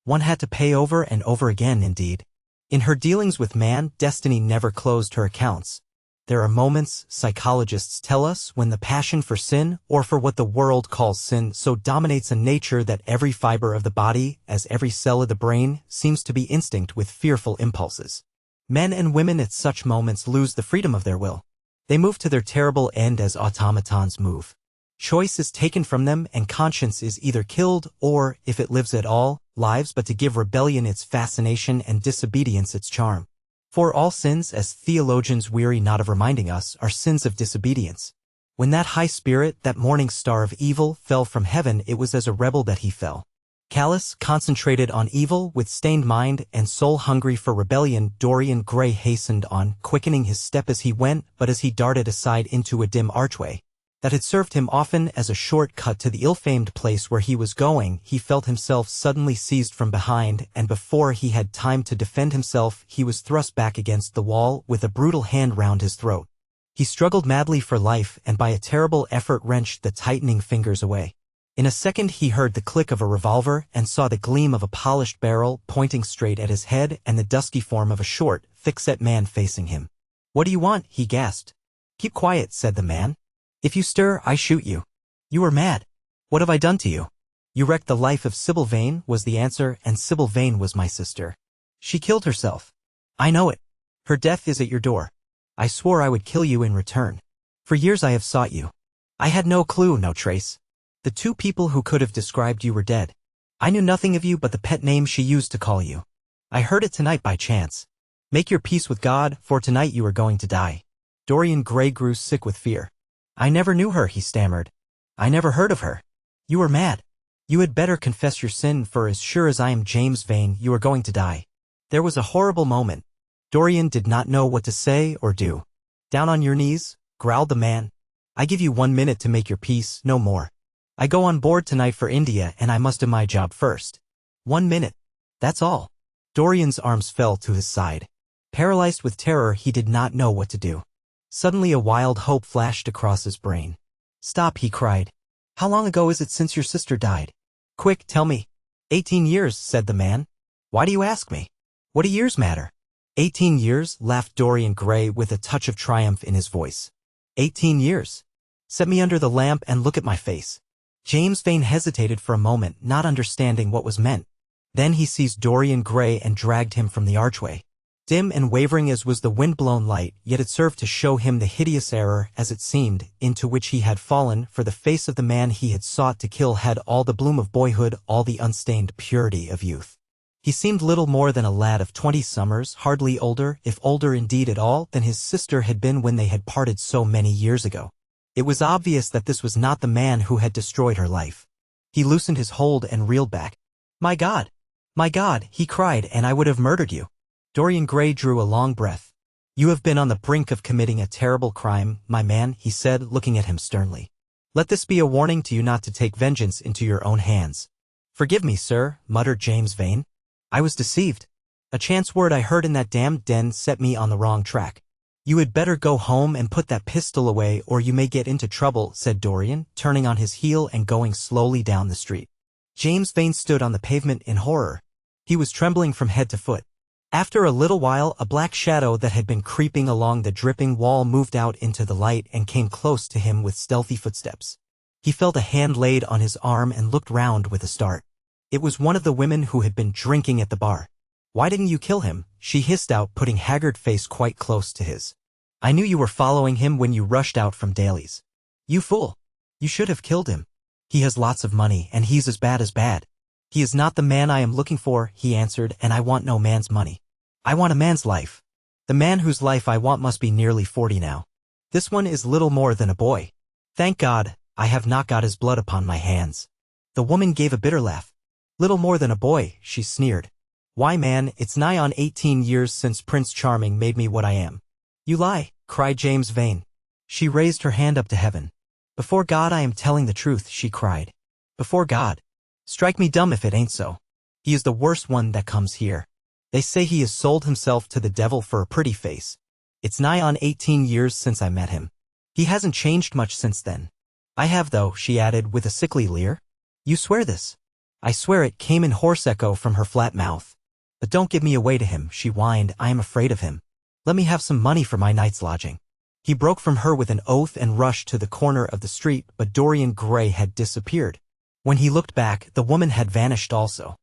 One had to pay over and over again, indeed. In her dealings with man, destiny never closed her accounts. There are moments, psychologists tell us, when the passion for sin, or for what the world calls sin, so dominates a nature that every fiber of the body, as every cell of the brain, seems to be instinct with fearful impulses. Men and women at such moments lose the freedom of their will. They move to their terrible end as automatons move. Choice is taken from them, and conscience is either killed or, if it lives at all, lives but to give rebellion its fascination and disobedience its charm. For all sins, as theologians weary not of reminding us, are sins of disobedience. When that high spirit, that morning star of evil, fell from heaven, it was as a rebel that he fell. Callous, concentrated on evil, with stained mind and soul hungry for rebellion, Dorian Gray hastened on, quickening his step as he went, but as he darted aside into a dim archway that had served him often as a short cut to the ill-famed place where he was going, he felt himself suddenly seized from behind, and before he had time to defend himself, he was thrust back against the wall with a brutal hand round his throat. He struggled madly for life and by a terrible effort wrenched the tightening fingers away. In a second he heard the click of a revolver and saw the gleam of a polished barrel pointing straight at his head and the dusky form of a short, thick-set man facing him. "What do you want?" he gasped. "Keep quiet," said the man. "If you stir, I shoot you." "You are mad. What have I done to you?" "You wrecked the life of Sybil Vane," was the answer, "and Sybil Vane was my sister. She killed herself." "I know it. Her death is at your door. I swore I would kill you in return. For years I have sought you. I had no clue, no trace. The two people who could have described you were dead. I knew nothing of you but the pet name she used to call you. I heard it tonight by chance. Make your peace with God, for tonight you are going to die." Dorian Gray grew sick with fear. "I never knew her," he stammered. "I never heard of her." "You are mad. You had better confess your sin, for as sure as I am James Vane, you are going to die." There was a horrible moment. Dorian did not know what to say or do. "Down on your knees," growled the man. "I give you 1 minute to make your peace, no more. I go on board tonight for India and I must do my job first. 1 minute. That's all." Dorian's arms fell to his side. Paralyzed with terror, he did not know what to do. Suddenly a wild hope flashed across his brain. "Stop," he cried. "How long ago is it since your sister died? Quick, tell me." 18 years, said the man. "Why do you ask me? What do years matter?" 18 years, laughed Dorian Gray with a touch of triumph in his voice. 18 years. Set me under the lamp and look at my face. James Vane hesitated for a moment, not understanding what was meant. Then he seized Dorian Gray and dragged him from the archway. Dim and wavering as was the wind-blown light, yet it served to show him the hideous error, as it seemed, into which he had fallen, for the face of the man he had sought to kill had all the bloom of boyhood, all the unstained purity of youth. He seemed little more than a lad of 20 summers, hardly older, if older indeed at all, than his sister had been when they had parted so many years ago. It was obvious that this was not the man who had destroyed her life. He loosened his hold and reeled back. My God, he cried, and I would have murdered you." Dorian Gray drew a long breath. "You have been on the brink of committing a terrible crime, my man," he said, looking at him sternly. "Let this be a warning to you not to take vengeance into your own hands." "Forgive me, sir," muttered James Vane. "I was deceived. A chance word I heard in that damned den set me on the wrong track." "You had better go home and put that pistol away, or you may get into trouble," said Dorian, turning on his heel and going slowly down the street. James Vane stood on the pavement in horror. He was trembling from head to foot. After a little while, a black shadow that had been creeping along the dripping wall moved out into the light and came close to him with stealthy footsteps. He felt a hand laid on his arm and looked round with a start. It was one of the women who had been drinking at the bar. "Why didn't you kill him?" she hissed out, putting haggard face quite close to his. "I knew you were following him when you rushed out from Daly's. You fool! You should have killed him. He has lots of money, and he's as bad as bad." "He is not the man I am looking for," he answered, "and I want no man's money. I want a man's life. The man whose life I want must be nearly 40 now. This one is little more than a boy. Thank God, I have not got his blood upon my hands." The woman gave a bitter laugh. "Little more than a boy," she sneered. "Why, man, it's nigh on 18 years since Prince Charming made me what I am." "You lie," cried James Vane. She raised her hand up to heaven. "Before God I am telling the truth," she cried. "Before God. Strike me dumb if it ain't so. He is the worst one that comes here. They say he has sold himself to the devil for a pretty face. It's nigh on 18 years since I met him. He hasn't changed much since then. I have though," she added with a sickly leer. "You swear this?" "I swear it," came in hoarse echo from her flat mouth. "But don't give me away to him," she whined. "I am afraid of him. Let me have some money for my night's lodging." He broke from her with an oath and rushed to the corner of the street, but Dorian Gray had disappeared. When he looked back, the woman had vanished also.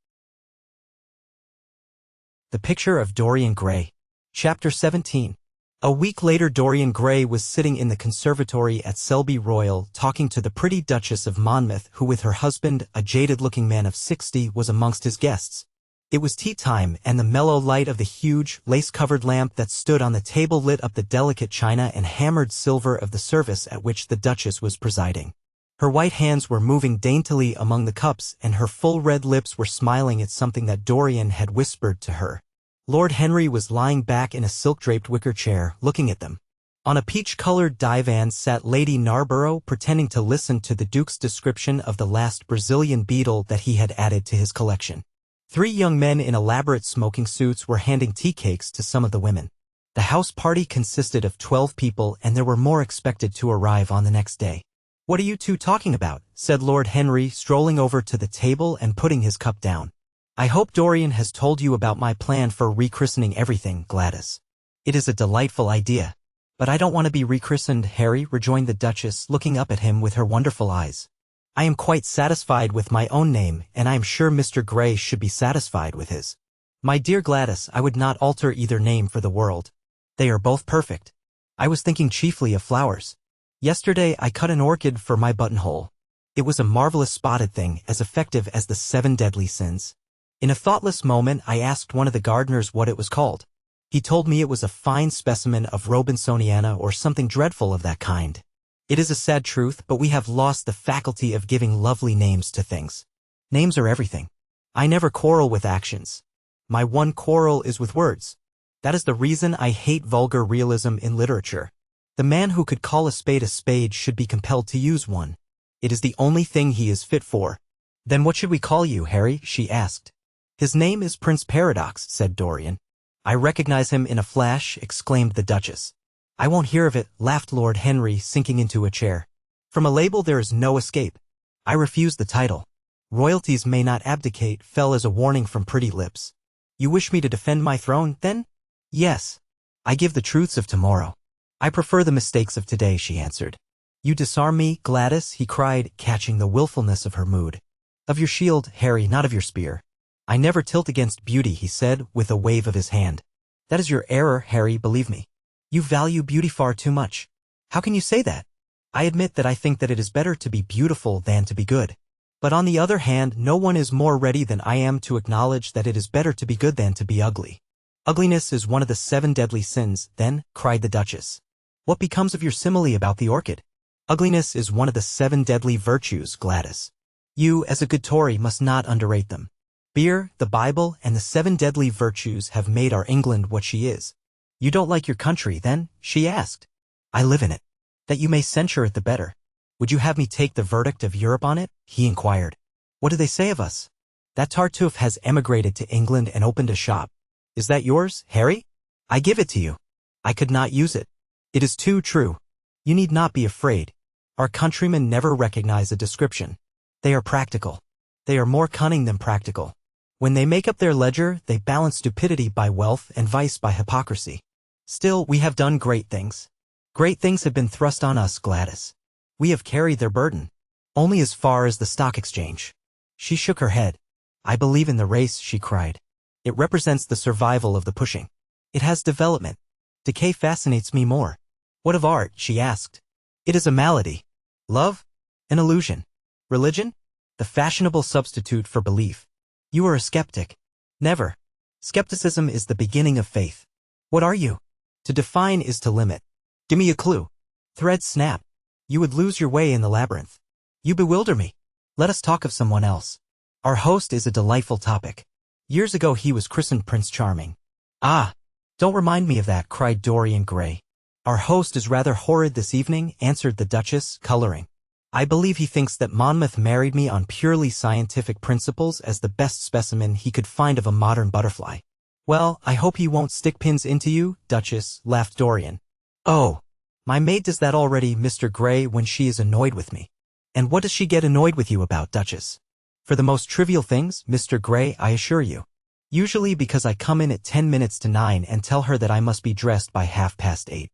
The Picture of Dorian Gray. Chapter 17. A week later, Dorian Gray was sitting in the conservatory at Selby Royal talking to the pretty Duchess of Monmouth, who with her husband, a jaded-looking man of 60, was amongst his guests. It was tea time, and the mellow light of the huge, lace-covered lamp that stood on the table lit up the delicate china and hammered silver of the service at which the Duchess was presiding. Her white hands were moving daintily among the cups, and her full red lips were smiling at something that Dorian had whispered to her. Lord Henry was lying back in a silk-draped wicker chair, looking at them. On a peach-colored divan sat Lady Narborough, pretending to listen to the Duke's description of the last Brazilian beetle that he had added to his collection. 3 young men in elaborate smoking suits were handing tea cakes to some of the women. The house party consisted of 12 people, and there were more expected to arrive on the next day. "What are you two talking about?" said Lord Henry, strolling over to the table and putting his cup down. "I hope Dorian has told you about my plan for rechristening everything, Gladys." It is a delightful idea. But I don't want to be rechristened, Harry, rejoined the Duchess, looking up at him with her wonderful eyes. I am quite satisfied with my own name, and I am sure Mr. Gray should be satisfied with his. My dear Gladys, I would not alter either name for the world. They are both perfect. I was thinking chiefly of flowers. Yesterday I cut an orchid for my buttonhole. It was a marvelous spotted thing, as effective as the 7 deadly sins. In a thoughtless moment I asked one of the gardeners what it was called. He told me it was a fine specimen of Robinsoniana or something dreadful of that kind. It is a sad truth, but we have lost the faculty of giving lovely names to things. Names are everything. I never quarrel with actions. My one quarrel is with words. That is the reason I hate vulgar realism in literature. The man who could call a spade should be compelled to use one. It is the only thing he is fit for. Then what should we call you, Harry? She asked. His name is Prince Paradox, said Dorian. I recognize him in a flash, exclaimed the Duchess. I won't hear of it, laughed Lord Henry, sinking into a chair. From a label there is no escape. I refuse the title. Royalties may not abdicate, fell as a warning from pretty lips. You wish me to defend my throne, then? Yes. I give the truths of tomorrow. I prefer the mistakes of today, she answered. You disarm me, Gladys, he cried, catching the willfulness of her mood. Of your shield, Harry, not of your spear. I never tilt against beauty, he said, with a wave of his hand. That is your error, Harry, believe me. You value beauty far too much. How can you say that? I admit that I think that it is better to be beautiful than to be good. But on the other hand, no one is more ready than I am to acknowledge that it is better to be good than to be ugly. Ugliness is one of the 7 deadly sins, then, cried the Duchess. What becomes of your simile about the orchid? Ugliness is one of the 7 deadly virtues, Gladys. You, as a good Tory, must not underrate them. Beer, the Bible, and the 7 deadly virtues have made our England what she is. You don't like your country, then? She asked. I live in it. That you may censure it the better. Would you have me take the verdict of Europe on it? He inquired. What do they say of us? That Tartuffe has emigrated to England and opened a shop. Is that yours, Harry? I give it to you. I could not use it. It is too true. You need not be afraid. Our countrymen never recognize a description. They are practical. They are more cunning than practical. When they make up their ledger, they balance stupidity by wealth and vice by hypocrisy. Still, we have done great things. Great things have been thrust on us, Gladys. We have carried their burden. Only as far as the stock exchange. She shook her head. I believe in the race, she cried. It represents the survival of the pushing. It has development. Decay fascinates me more. What of art? She asked. It is a malady. Love? An illusion. Religion? The fashionable substitute for belief. You are a skeptic. Never. Skepticism is the beginning of faith. What are you? To define is to limit. Give me a clue. Threads snap. You would lose your way in the labyrinth. You bewilder me. Let us talk of someone else. Our host is a delightful topic. Years ago he was christened Prince Charming. Ah! Don't remind me of that, cried Dorian Gray. Our host is rather horrid this evening, answered the Duchess, coloring. I believe he thinks that Monmouth married me on purely scientific principles as the best specimen he could find of a modern butterfly. Well, I hope he won't stick pins into you, Duchess, laughed Dorian. Oh, my maid does that already, Mr. Gray, when she is annoyed with me. And what does she get annoyed with you about, Duchess? For the most trivial things, Mr. Gray, I assure you. Usually because I come in at 10 minutes to 9 and tell her that I must be dressed by 8:30.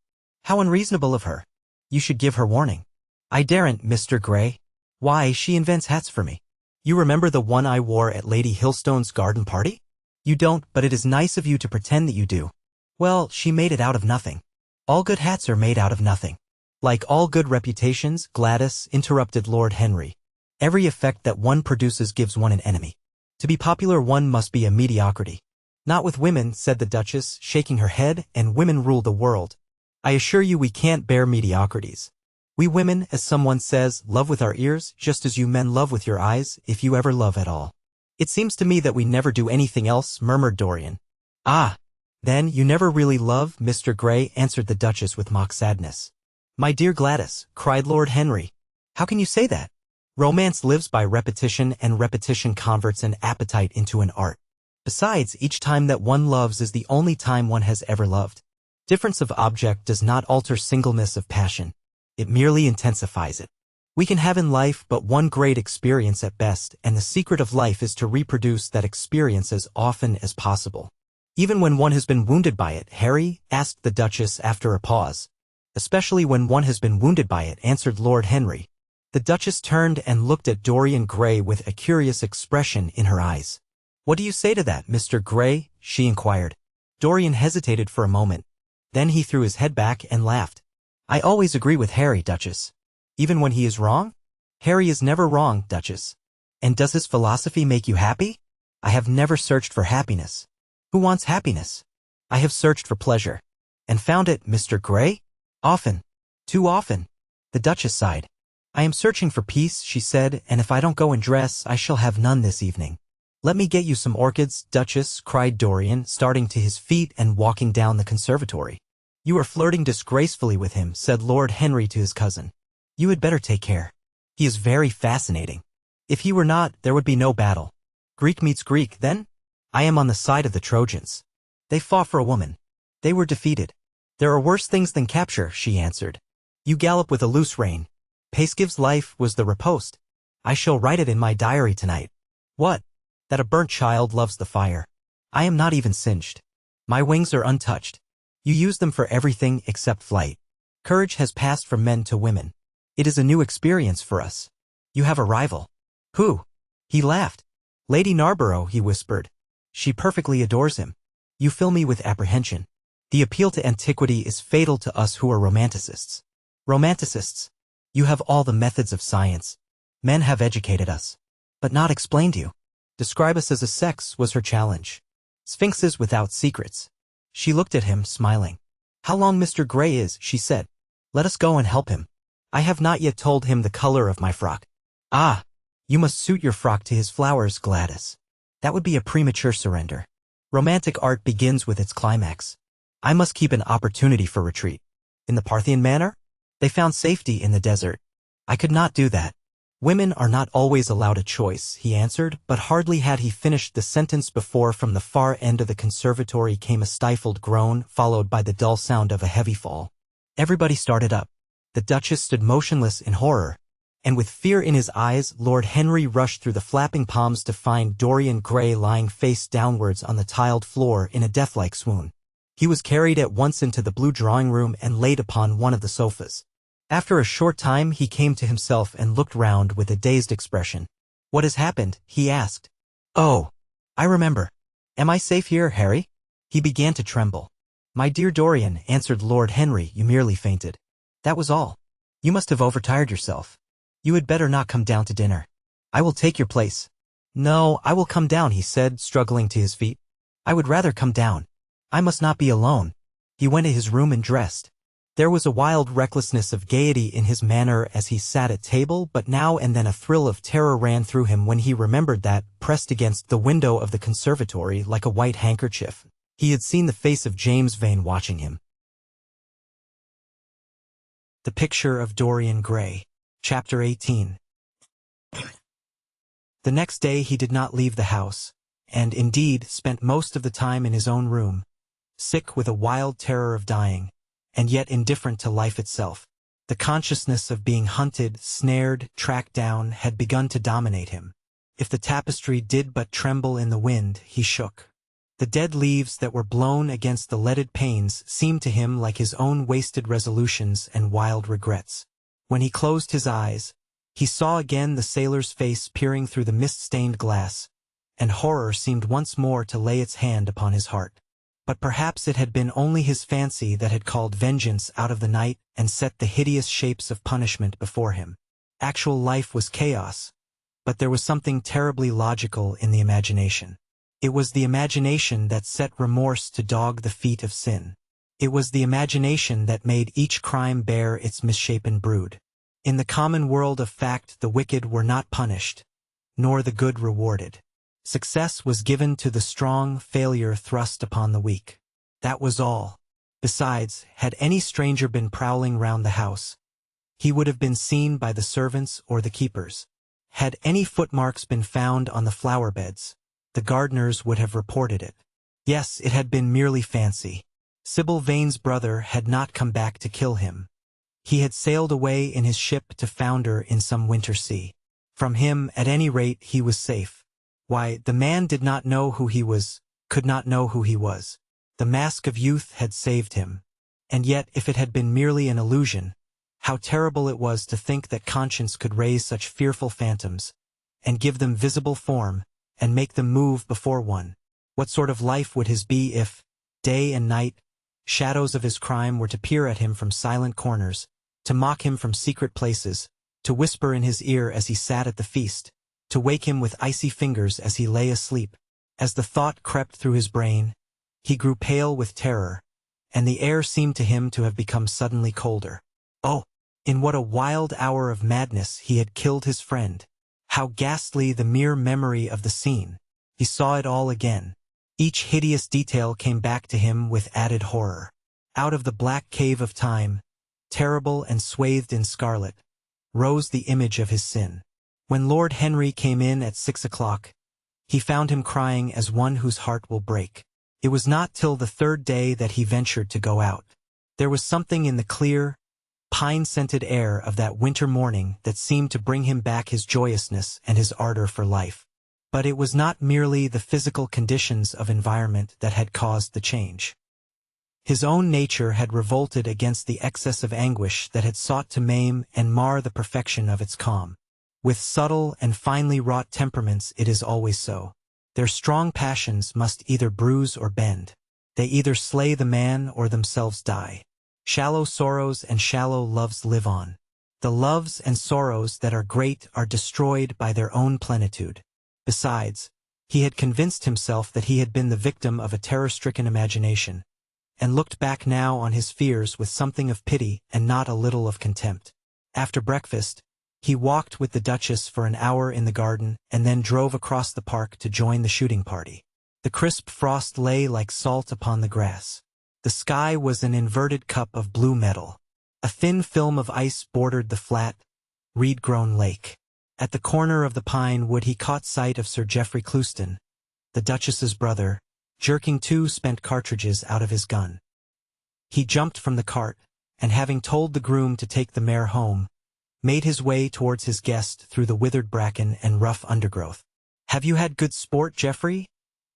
How unreasonable of her. You should give her warning. I daren't, Mr. Gray. Why, she invents hats for me. You remember the one I wore at Lady Hillstone's garden party? You don't, but it is nice of you to pretend that you do. Well, she made it out of nothing. All good hats are made out of nothing. Like all good reputations, Gladys, interrupted Lord Henry. Every effect that one produces gives one an enemy. To be popular one must be a mediocrity. Not with women, said the Duchess, shaking her head, and women rule the world. I assure you we can't bear mediocrities. We women, as someone says, love with our ears, just as you men love with your eyes, if you ever love at all. It seems to me that we never do anything else, murmured Dorian. Ah! Then you never really love, Mr. Gray, answered the Duchess with mock sadness. My dear Gladys, cried Lord Henry. How can you say that? Romance lives by repetition, and repetition converts an appetite into an art. Besides, each time that one loves is the only time one has ever loved. Difference of object does not alter singleness of passion. It merely intensifies it. We can have in life but one great experience at best, and the secret of life is to reproduce that experience as often as possible. Even when one has been wounded by it, Harry, asked the Duchess after a pause. Especially when one has been wounded by it, answered Lord Henry. The Duchess turned and looked at Dorian Gray with a curious expression in her eyes. "What do you say to that, Mr. Gray?" she inquired. Dorian hesitated for a moment. Then he threw his head back and laughed. "I always agree with Harry, Duchess. Even when he is wrong? Harry is never wrong, Duchess. And does his philosophy make you happy? I have never searched for happiness. Who wants happiness? I have searched for pleasure. And found it, Mr. Gray? Often. Too often." The Duchess sighed. "I am searching for peace," she said, "and if I don't go and dress, I shall have none this evening." "Let me get you some orchids, Duchess," cried Dorian, starting to his feet and walking down the conservatory. "You are flirting disgracefully with him," said Lord Henry to his cousin. "You had better take care. He is very fascinating. If he were not, there would be no battle. Greek meets Greek, then? I am on the side of the Trojans. They fought for a woman. They were defeated. There are worse things than capture," she answered. "You gallop with a loose rein. Pace gives life," was the riposte. "I shall write it in my diary tonight." "What?" "That a burnt child loves the fire. I am not even singed. My wings are untouched. You use them for everything except flight. Courage has passed from men to women. It is a new experience for us. You have a rival." "Who?" He laughed. "Lady Narborough," he whispered. "She perfectly adores him. You fill me with apprehension. The appeal to antiquity is fatal to us who are romanticists." "Romanticists? You have all the methods of science. Men have educated us, but not explained you. Describe us as a sex," was her challenge. "Sphinxes without secrets." She looked at him, smiling. "How long Mr. Gray is," she said. "Let us go and help him. I have not yet told him the color of my frock." "Ah, you must suit your frock to his flowers, Gladys. That would be a premature surrender. Romantic art begins with its climax. I must keep an opportunity for retreat." "In the Parthian manner?" "They found safety in the desert. I could not do that." "Women are not always allowed a choice," he answered, but hardly had he finished the sentence before from the far end of the conservatory came a stifled groan, followed by the dull sound of a heavy fall. Everybody started up. The Duchess stood motionless in horror, and with fear in his eyes, Lord Henry rushed through the flapping palms to find Dorian Gray lying face downwards on the tiled floor in a deathlike swoon. He was carried at once into the blue drawing-room and laid upon one of the sofas. After a short time he came to himself and looked round with a dazed expression. "What has happened?" he asked. "Oh, I remember. Am I safe here, Harry?" He began to tremble. "My dear Dorian," answered Lord Henry, "you merely fainted. That was all. You must have overtired yourself. You had better not come down to dinner. I will take your place." "No, I will come down," he said, struggling to his feet. "I would rather come down. I must not be alone." He went to his room and dressed. There was a wild recklessness of gaiety in his manner as he sat at table, but now and then a thrill of terror ran through him when he remembered that, pressed against the window of the conservatory like a white handkerchief, he had seen the face of James Vane watching him. The Picture of Dorian Gray. Chapter 18. The next day he did not leave the house, and, indeed, spent most of the time in his own room, sick with a wild terror of dying, and yet indifferent to life itself. The consciousness of being hunted, snared, tracked down had begun to dominate him. If the tapestry did but tremble in the wind, he shook. The dead leaves that were blown against the leaded panes seemed to him like his own wasted resolutions and wild regrets. When he closed his eyes, he saw again the sailor's face peering through the mist-stained glass, and horror seemed once more to lay its hand upon his heart. But perhaps it had been only his fancy that had called vengeance out of the night and set the hideous shapes of punishment before him. Actual life was chaos, but there was something terribly logical in the imagination. It was the imagination that set remorse to dog the feet of sin. It was the imagination that made each crime bear its misshapen brood. In the common world of fact, the wicked were not punished, nor the good rewarded. Success was given to the strong, failure thrust upon the weak. That was all. Besides, had any stranger been prowling round the house, he would have been seen by the servants or the keepers. Had any footmarks been found on the flower beds, the gardeners would have reported it. Yes, it had been merely fancy. Sybil Vane's brother had not come back to kill him. He had sailed away in his ship to founder in some winter sea. From him, at any rate, he was safe. Why, the man did not know who he was could not know who he was. The mask of youth had saved him. And yet, if it had been merely an illusion, how terrible it was to think that conscience could raise such fearful phantoms, and give them visible form, and make them move before one. What sort of life would his be if, day and night, shadows of his crime were to peer at him from silent corners, to mock him from secret places, to whisper in his ear as he sat at the feast, to wake him with icy fingers as he lay asleep? As the thought crept through his brain, he grew pale with terror, and the air seemed to him to have become suddenly colder. Oh, in what a wild hour of madness he had killed his friend! How ghastly the mere memory of the scene! He saw it all again. Each hideous detail came back to him with added horror. Out of the black cave of time, terrible and swathed in scarlet, rose the image of his sin. When Lord Henry came in at 6 o'clock, he found him crying as one whose heart will break. It was not till the third day that he ventured to go out. There was something in the clear, pine-scented air of that winter morning that seemed to bring him back his joyousness and his ardor for life. But it was not merely the physical conditions of environment that had caused the change. His own nature had revolted against the excess of anguish that had sought to maim and mar the perfection of its calm. With subtle and finely wrought temperaments it is always so. Their strong passions must either bruise or bend. They either slay the man or themselves die. Shallow sorrows and shallow loves live on. The loves and sorrows that are great are destroyed by their own plenitude. Besides, he had convinced himself that he had been the victim of a terror-stricken imagination, and looked back now on his fears with something of pity and not a little of contempt. After breakfast, he walked with the Duchess for an hour in the garden and then drove across the park to join the shooting party. The crisp frost lay like salt upon the grass. The sky was an inverted cup of blue metal. A thin film of ice bordered the flat, reed-grown lake. At the corner of the pine wood he caught sight of Sir Geoffrey Clouston, the Duchess's brother, jerking 2 spent cartridges out of his gun. He jumped from the cart, and having told the groom to take the mare home, made his way towards his guest through the withered bracken and rough undergrowth. "Have you had good sport, Geoffrey?"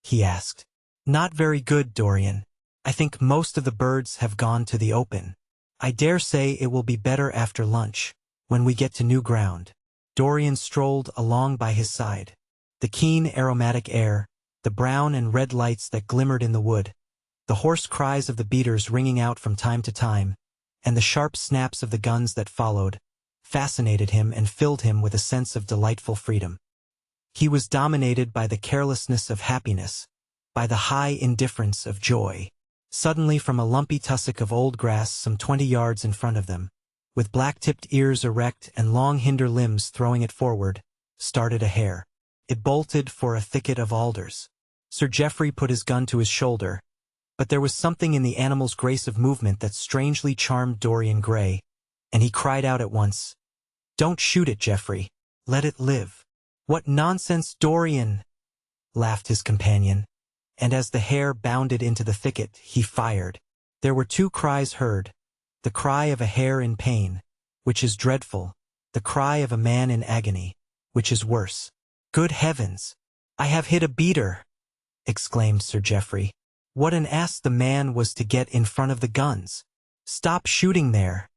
he asked. "Not very good, Dorian. I think most of the birds have gone to the open. I dare say it will be better after lunch, when we get to new ground." Dorian strolled along by his side. The keen aromatic air, the brown and red lights that glimmered in the wood, the hoarse cries of the beaters ringing out from time to time, and the sharp snaps of the guns that followed, fascinated him and filled him with a sense of delightful freedom. He was dominated by the carelessness of happiness, by the high indifference of joy. Suddenly from a lumpy tussock of old grass some 20 yards in front of them, with black-tipped ears erect and long hinder limbs throwing it forward, started a hare. It bolted for a thicket of alders. Sir Geoffrey put his gun to his shoulder, but there was something in the animal's grace of movement that strangely charmed Dorian Gray, and he cried out at once, "Don't shoot it, Geoffrey. Let it live." "What nonsense, Dorian!" laughed his companion, and as the hare bounded into the thicket, he fired. There were 2 cries heard, the cry of a hare in pain, which is dreadful, the cry of a man in agony, which is worse. "Good heavens! I have hit a beater!" exclaimed Sir Geoffrey. What an ass the man was to get in front of the guns! "Stop shooting there!"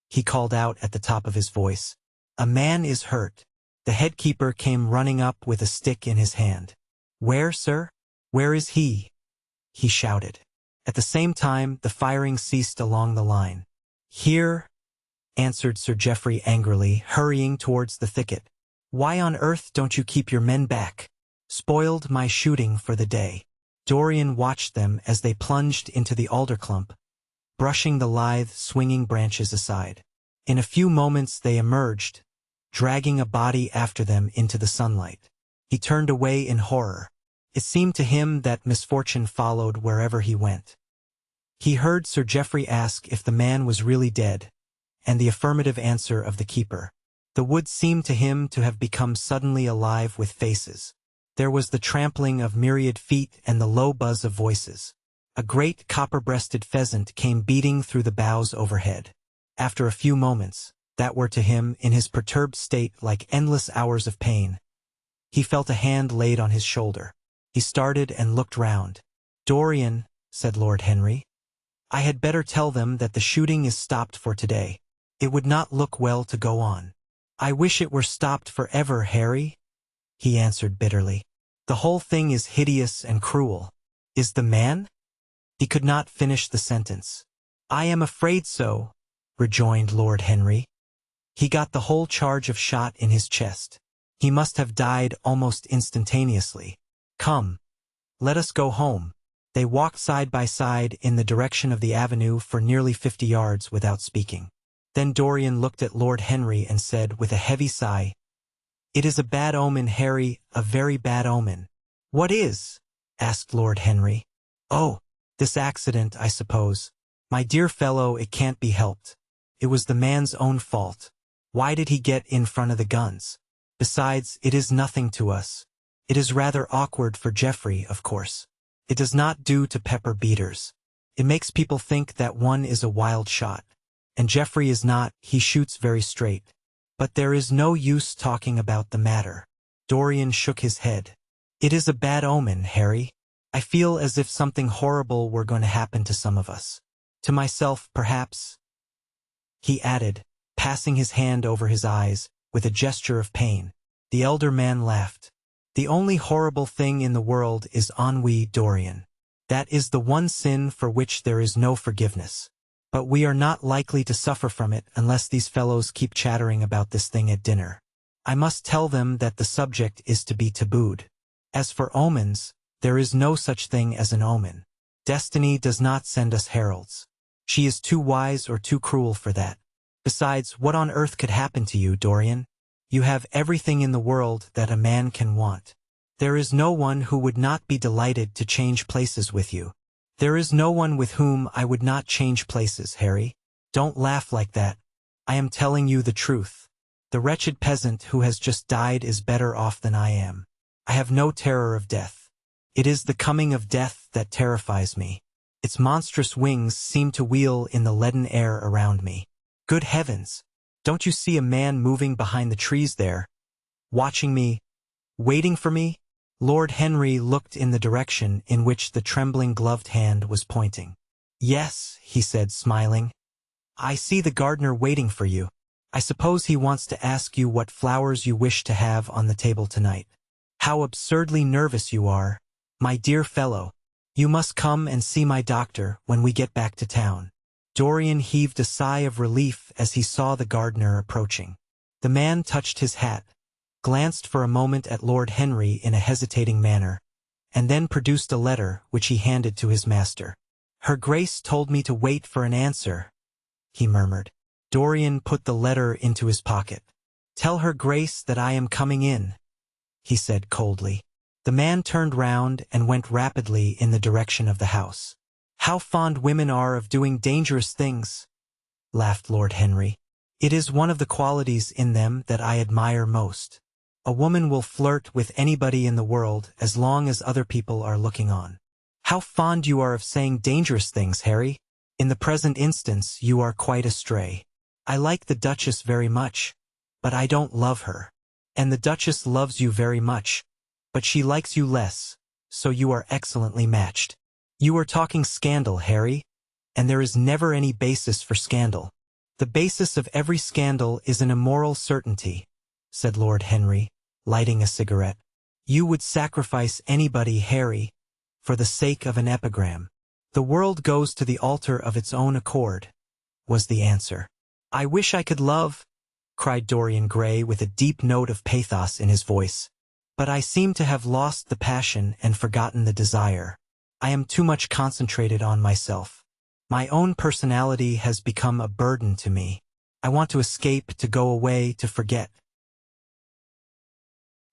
he called out at the top of his voice. "A man is hurt." The headkeeper came running up with a stick in his hand. "Where, sir? Where is he?" he shouted. At the same time, the firing ceased along the line. "Here," answered Sir Geoffrey angrily, hurrying towards the thicket. "Why on earth don't you keep your men back? Spoiled my shooting for the day." Dorian watched them as they plunged into the alder clump, brushing the lithe, swinging branches aside. In a few moments they emerged, dragging a body after them into the sunlight. He turned away in horror. It seemed to him that misfortune followed wherever he went. He heard Sir Geoffrey ask if the man was really dead, and the affirmative answer of the keeper. The wood seemed to him to have become suddenly alive with faces. There was the trampling of myriad feet and the low buzz of voices. A great copper-breasted pheasant came beating through the boughs overhead. After a few moments, that were to him, in his perturbed state, like endless hours of pain, he felt a hand laid on his shoulder. He started and looked round. "Dorian," said Lord Henry, "I had better tell them that the shooting is stopped for today. It would not look well to go on." "I wish it were stopped forever, Harry," he answered bitterly. "The whole thing is hideous and cruel." "Is the man?" He could not finish the sentence. "I am afraid so," rejoined Lord Henry. "He got the whole charge of shot in his chest. He must have died almost instantaneously. Come, let us go home." They walked side by side in the direction of the avenue for nearly 50 yards without speaking. Then Dorian looked at Lord Henry and said with a heavy sigh, "It is a bad omen, Harry, a very bad omen." "What is?" asked Lord Henry. "Oh, this accident, I suppose. My dear fellow, it can't be helped. It was the man's own fault. Why did he get in front of the guns? Besides, it is nothing to us. It is rather awkward for Geoffrey, of course. It does not do to pepper beaters. It makes people think that one is a wild shot. And Geoffrey is not, he shoots very straight. But there is no use talking about the matter." Dorian shook his head. "It is a bad omen, Harry. I feel as if something horrible were going to happen to some of us. To myself, perhaps," he added, passing his hand over his eyes, with a gesture of pain. The elder man laughed. "The only horrible thing in the world is ennui, Dorian. That is the one sin for which there is no forgiveness. But we are not likely to suffer from it unless these fellows keep chattering about this thing at dinner. I must tell them that the subject is to be tabooed. As for omens, there is no such thing as an omen. Destiny does not send us heralds. She is too wise or too cruel for that. Besides, what on earth could happen to you, Dorian? You have everything in the world that a man can want. There is no one who would not be delighted to change places with you. There is no one with whom I would not change places, Harry. Don't laugh like that. I am telling you the truth. The wretched peasant who has just died is better off than I am. I have no terror of death. It is the coming of death that terrifies me. Its monstrous wings seem to wheel in the leaden air around me. Good heavens! Don't you see a man moving behind the trees there? Watching me? Waiting for me?" Lord Henry looked in the direction in which the trembling gloved hand was pointing. "Yes," he said, smiling. "I see the gardener waiting for you. I suppose he wants to ask you what flowers you wish to have on the table tonight. How absurdly nervous you are, my dear fellow. You must come and see my doctor when we get back to town." Dorian heaved a sigh of relief as he saw the gardener approaching. The man touched his hat, glanced for a moment at Lord Henry in a hesitating manner, and then produced a letter which he handed to his master. "Her Grace told me to wait for an answer," he murmured. Dorian put the letter into his pocket. "Tell Her Grace that I am coming in," he said coldly. The man turned round and went rapidly in the direction of the house. "How fond women are of doing dangerous things," laughed Lord Henry. "It is one of the qualities in them that I admire most. A woman will flirt with anybody in the world as long as other people are looking on. How fond you are of saying dangerous things, Harry. In the present instance, you are quite astray. I like the Duchess very much, but I don't love her. And the Duchess loves you very much, but she likes you less, so you are excellently matched. You are talking scandal, Harry, and there is never any basis for scandal. The basis of every scandal is an immoral certainty," said Lord Henry, lighting a cigarette. "You would sacrifice anybody, Harry, for the sake of an epigram." "The world goes to the altar of its own accord," was the answer. "I wish I could love," cried Dorian Gray with a deep note of pathos in his voice. "But I seem to have lost the passion and forgotten the desire. I am too much concentrated on myself. My own personality has become a burden to me. I want to escape, to go away, to forget."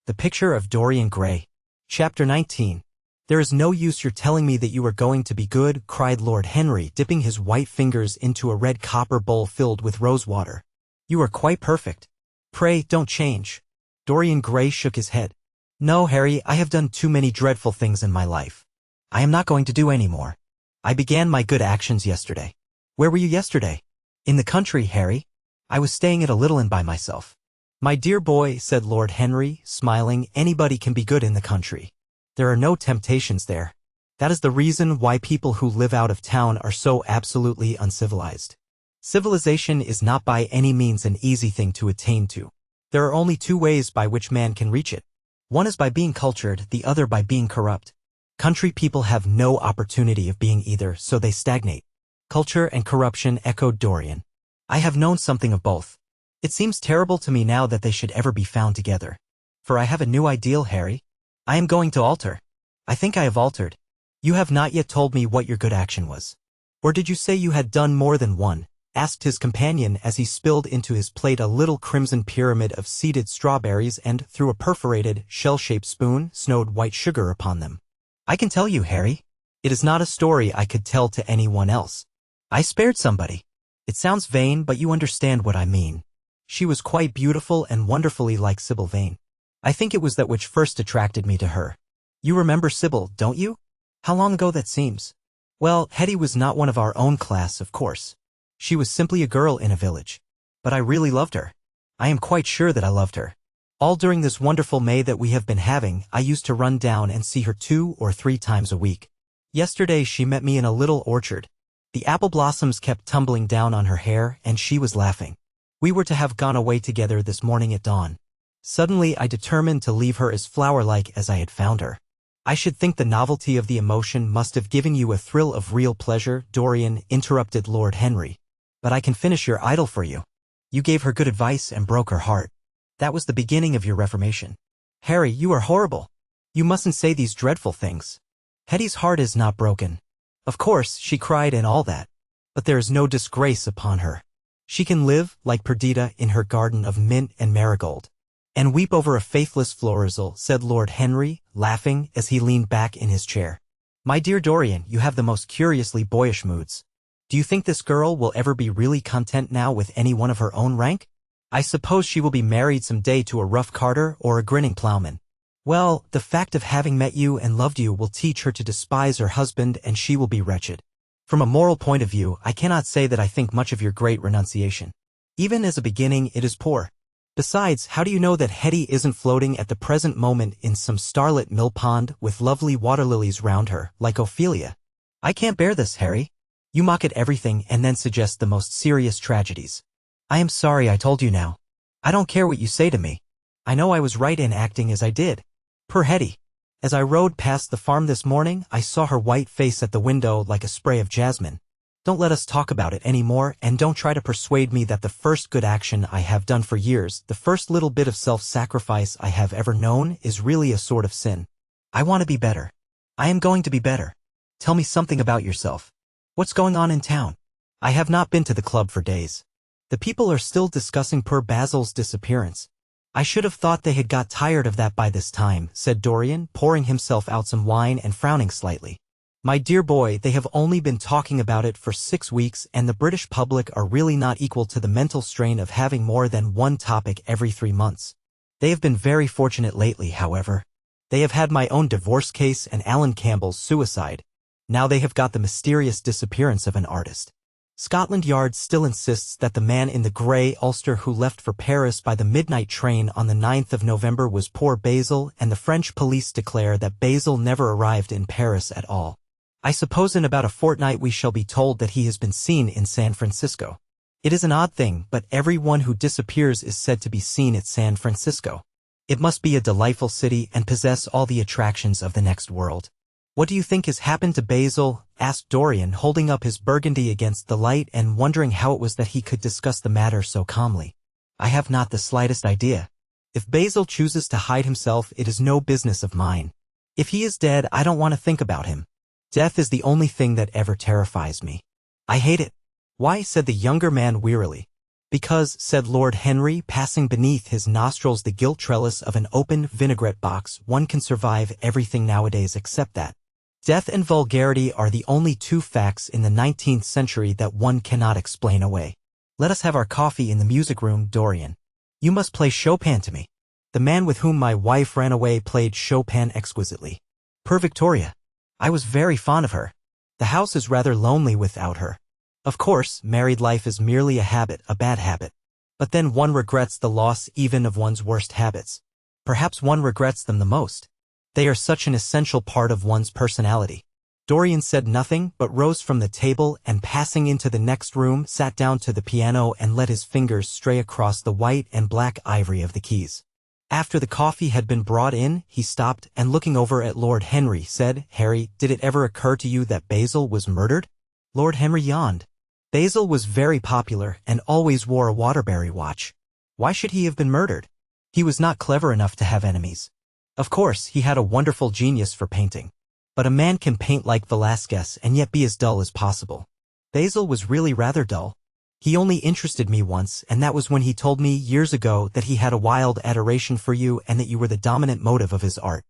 The Picture of Dorian Gray. Chapter 19. "There is no use your telling me that you are going to be good," cried Lord Henry, dipping his white fingers into a red copper bowl filled with rosewater. "You are quite perfect. Pray, don't change." Dorian Gray shook his head. "No, Harry, I have done too many dreadful things in my life. I am not going to do any more. I began my good actions yesterday." "Where were you yesterday?" "In the country, Harry. I was staying at a little inn by myself." "My dear boy," said Lord Henry, smiling, "anybody can be good in the country. There are no temptations there. That is the reason why people who live out of town are so absolutely uncivilized. Civilization is not by any means an easy thing to attain to. There are only two ways by which man can reach it. One is by being cultured, the other by being corrupt. Country people have no opportunity of being either, so they stagnate. Culture and corruption, echoed Dorian. I have known something of both. It seems terrible to me now that they should ever be found together. For I have a new ideal, Harry. I am going to alter. I think I have altered. You have not yet told me what your good action was. Or did you say you had done more than one? Asked his companion as he spilled into his plate a little crimson pyramid of seeded strawberries and, through a perforated, shell-shaped spoon, snowed white sugar upon them. I can tell you, Harry. It is not a story I could tell to anyone else. I spared somebody. It sounds vain, but you understand what I mean. She was quite beautiful and wonderfully like Sybil Vane. I think it was that which first attracted me to her. You remember Sybil, don't you? How long ago that seems. Well, Hetty was not one of our own class, of course. She was simply a girl in a village. But I really loved her. I am quite sure that I loved her. All during this wonderful May that we have been having, I used to run down and see her 2 or 3 times a week. Yesterday she met me in a little orchard. The apple blossoms kept tumbling down on her hair, and she was laughing. We were to have gone away together this morning at dawn. Suddenly I determined to leave her as flower-like as I had found her. I should think the novelty of the emotion must have given you a thrill of real pleasure, Dorian, interrupted Lord Henry. But I can finish your idyll for you. You gave her good advice and broke her heart. That was the beginning of your reformation. Harry, you are horrible. You mustn't say these dreadful things. Hetty's heart is not broken. Of course, she cried and all that. But there is no disgrace upon her. She can live, like Perdita, in her garden of mint and marigold. And weep over a faithless florizel, said Lord Henry, laughing as he leaned back in his chair. My dear Dorian, you have the most curiously boyish moods. Do you think this girl will ever be really content now with any one of her own rank? I suppose she will be married some day to a rough carter or a grinning plowman. Well, the fact of having met you and loved you will teach her to despise her husband, and she will be wretched. From a moral point of view, I cannot say that I think much of your great renunciation. Even as a beginning, it is poor. Besides, how do you know that Hetty isn't floating at the present moment in some starlit mill pond with lovely water lilies round her, like Ophelia? I can't bear this, Harry. You mock at everything and then suggest the most serious tragedies. I am sorry I told you now. I don't care what you say to me. I know I was right in acting as I did. Poor Hetty. As I rode past the farm this morning, I saw her white face at the window like a spray of jasmine. Don't let us talk about it any more, and don't try to persuade me that the first good action I have done for years, the first little bit of self-sacrifice I have ever known, is really a sort of sin. I want to be better. I am going to be better. Tell me something about yourself. What's going on in town? I have not been to the club for days. The people are still discussing poor Basil's disappearance. I should have thought they had got tired of that by this time, said Dorian, pouring himself out some wine and frowning slightly. My dear boy, they have only been talking about it for 6 weeks, and the British public are really not equal to the mental strain of having more than one topic every 3 months. They have been very fortunate lately, however. They have had my own divorce case and Alan Campbell's suicide. Now they have got the mysterious disappearance of an artist. Scotland Yard still insists that the man in the grey ulster who left for Paris by the midnight train on the 9th of November was poor Basil, and the French police declare that Basil never arrived in Paris at all. I suppose in about a fortnight we shall be told that he has been seen in San Francisco. It is an odd thing, but everyone who disappears is said to be seen at San Francisco. It must be a delightful city and possess all the attractions of the next world. What do you think has happened to Basil? Asked Dorian, holding up his burgundy against the light and wondering how it was that he could discuss the matter so calmly. I have not the slightest idea. If Basil chooses to hide himself, it is no business of mine. If he is dead, I don't want to think about him. Death is the only thing that ever terrifies me. I hate it. Why? Said the younger man wearily. Because, said Lord Henry, passing beneath his nostrils the gilt trellis of an open vinaigrette box, one can survive everything nowadays except that. Death and vulgarity are the only 2 facts in the 19th century that one cannot explain away. Let us have our coffee in the music room, Dorian. You must play Chopin to me. The man with whom my wife ran away played Chopin exquisitely. Poor Victoria. I was very fond of her. The house is rather lonely without her. Of course, married life is merely a habit, a bad habit. But then one regrets the loss even of one's worst habits. Perhaps one regrets them the most. They are such an essential part of one's personality. Dorian said nothing but rose from the table and passing into the next room sat down to the piano and let his fingers stray across the white and black ivory of the keys. After the coffee had been brought in, he stopped and looking over at Lord Henry said, "Harry, did it ever occur to you that Basil was murdered?" Lord Henry yawned. Basil was very popular and always wore a Waterbury watch. Why should he have been murdered? He was not clever enough to have enemies. Of course, he had a wonderful genius for painting. But a man can paint like Velasquez and yet be as dull as possible. Basil was really rather dull. He only interested me once, and that was when he told me years ago that he had a wild adoration for you and that you were the dominant motive of his art.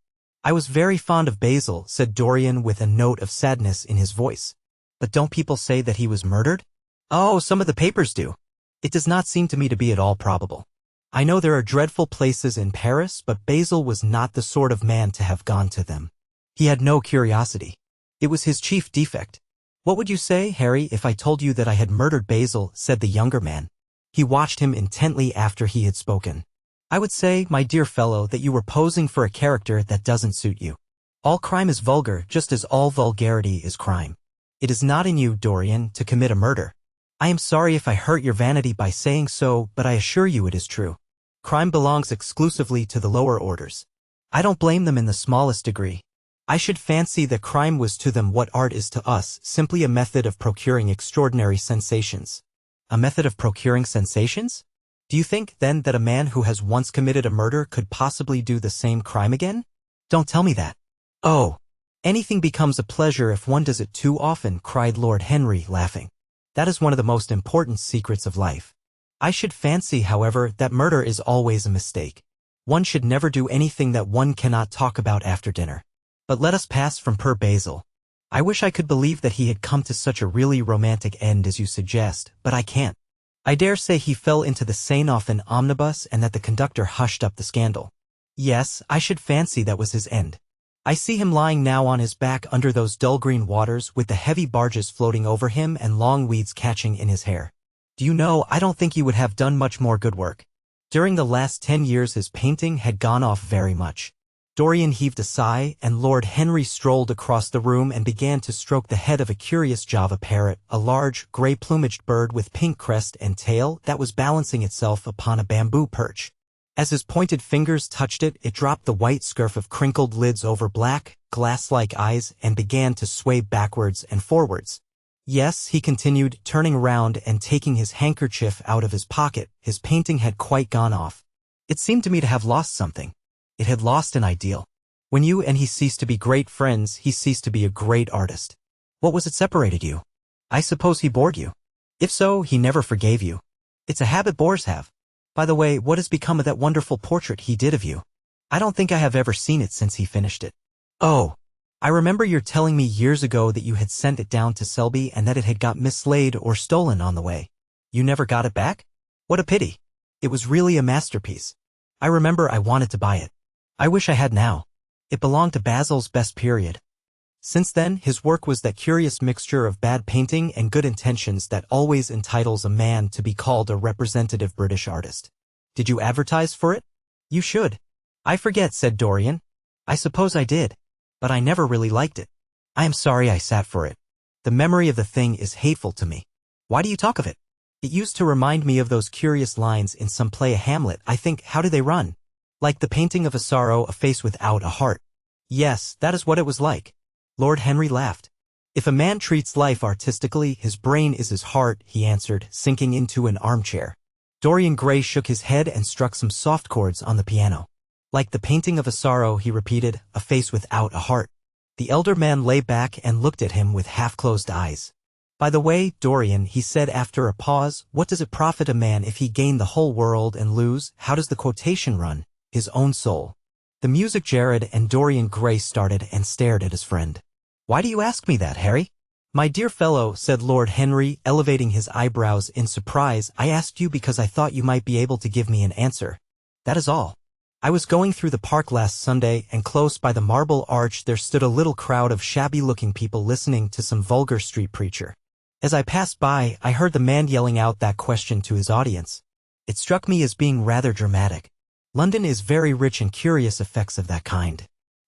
I was very fond of Basil, said Dorian with a note of sadness in his voice. But don't people say that he was murdered? Oh, some of the papers do. It does not seem to me to be at all probable. I know there are dreadful places in Paris, but Basil was not the sort of man to have gone to them. He had no curiosity. It was his chief defect. What would you say, Harry, if I told you that I had murdered Basil, said the younger man. He watched him intently after he had spoken. I would say, my dear fellow, that you were posing for a character that doesn't suit you. All crime is vulgar, just as all vulgarity is crime. It is not in you, Dorian, to commit a murder. I am sorry if I hurt your vanity by saying so, but I assure you it is true. Crime belongs exclusively to the lower orders. I don't blame them in the smallest degree. I should fancy that crime was to them what art is to us, simply a method of procuring extraordinary sensations. A method of procuring sensations? Do you think, then, that a man who has once committed a murder could possibly do the same crime again? Don't tell me that. Oh, anything becomes a pleasure if one does it too often, cried Lord Henry, laughing. That is one of the most important secrets of life. I should fancy, however, that murder is always a mistake. One should never do anything that one cannot talk about after dinner. But let us pass from poor Basil. I wish I could believe that he had come to such a really romantic end as you suggest, but I can't. I dare say he fell into the Seine off an omnibus and that the conductor hushed up the scandal. Yes, I should fancy that was his end. I see him lying now on his back under those dull green waters with the heavy barges floating over him and long weeds catching in his hair. Do you know, I don't think he would have done much more good work. During the last 10 years his painting had gone off very much. Dorian heaved a sigh, and Lord Henry strolled across the room and began to stroke the head of a curious Java parrot, a large, gray-plumaged bird with pink crest and tail that was balancing itself upon a bamboo perch. As his pointed fingers touched it, it dropped the white scurf of crinkled lids over black, glass-like eyes and began to sway backwards and forwards. Yes, he continued, turning round and taking his handkerchief out of his pocket, his painting had quite gone off. It seemed to me to have lost something. It had lost an ideal. When you and he ceased to be great friends, he ceased to be a great artist. What was it separated you? I suppose he bored you. If so, he never forgave you. It's a habit bores have. By the way, what has become of that wonderful portrait he did of you? I don't think I have ever seen it since he finished it. Oh, I remember your telling me years ago that you had sent it down to Selby and that it had got mislaid or stolen on the way. You never got it back? What a pity. It was really a masterpiece. I remember I wanted to buy it. I wish I had now. It belonged to Basil's best period. Since then, his work was that curious mixture of bad painting and good intentions that always entitles a man to be called a representative British artist. Did you advertise for it? You should. I forget, said Dorian. I suppose I did. But I never really liked it. I am sorry I sat for it. The memory of the thing is hateful to me. Why do you talk of it? It used to remind me of those curious lines in some play, Hamlet, I think. How do they run? Like the painting of a sorrow, a face without a heart. Yes, that is what it was like. Lord Henry laughed. If a man treats life artistically, his brain is his heart, he answered, sinking into an armchair. Dorian Gray shook his head and struck some soft chords on the piano. Like the painting of a sorrow, he repeated, a face without a heart. The elder man lay back and looked at him with half-closed eyes. By the way, Dorian, he said after a pause, what does it profit a man if he gain the whole world and lose, how does the quotation run, his own soul? The music jarred and Dorian Gray started and stared at his friend. Why do you ask me that, Harry? My dear fellow, said Lord Henry, elevating his eyebrows in surprise, I asked you because I thought you might be able to give me an answer. That is all. I was going through the park last Sunday, and close by the Marble Arch there stood a little crowd of shabby-looking people listening to some vulgar street preacher. As I passed by, I heard the man yelling out that question to his audience. It struck me as being rather dramatic. London is very rich in curious effects of that kind.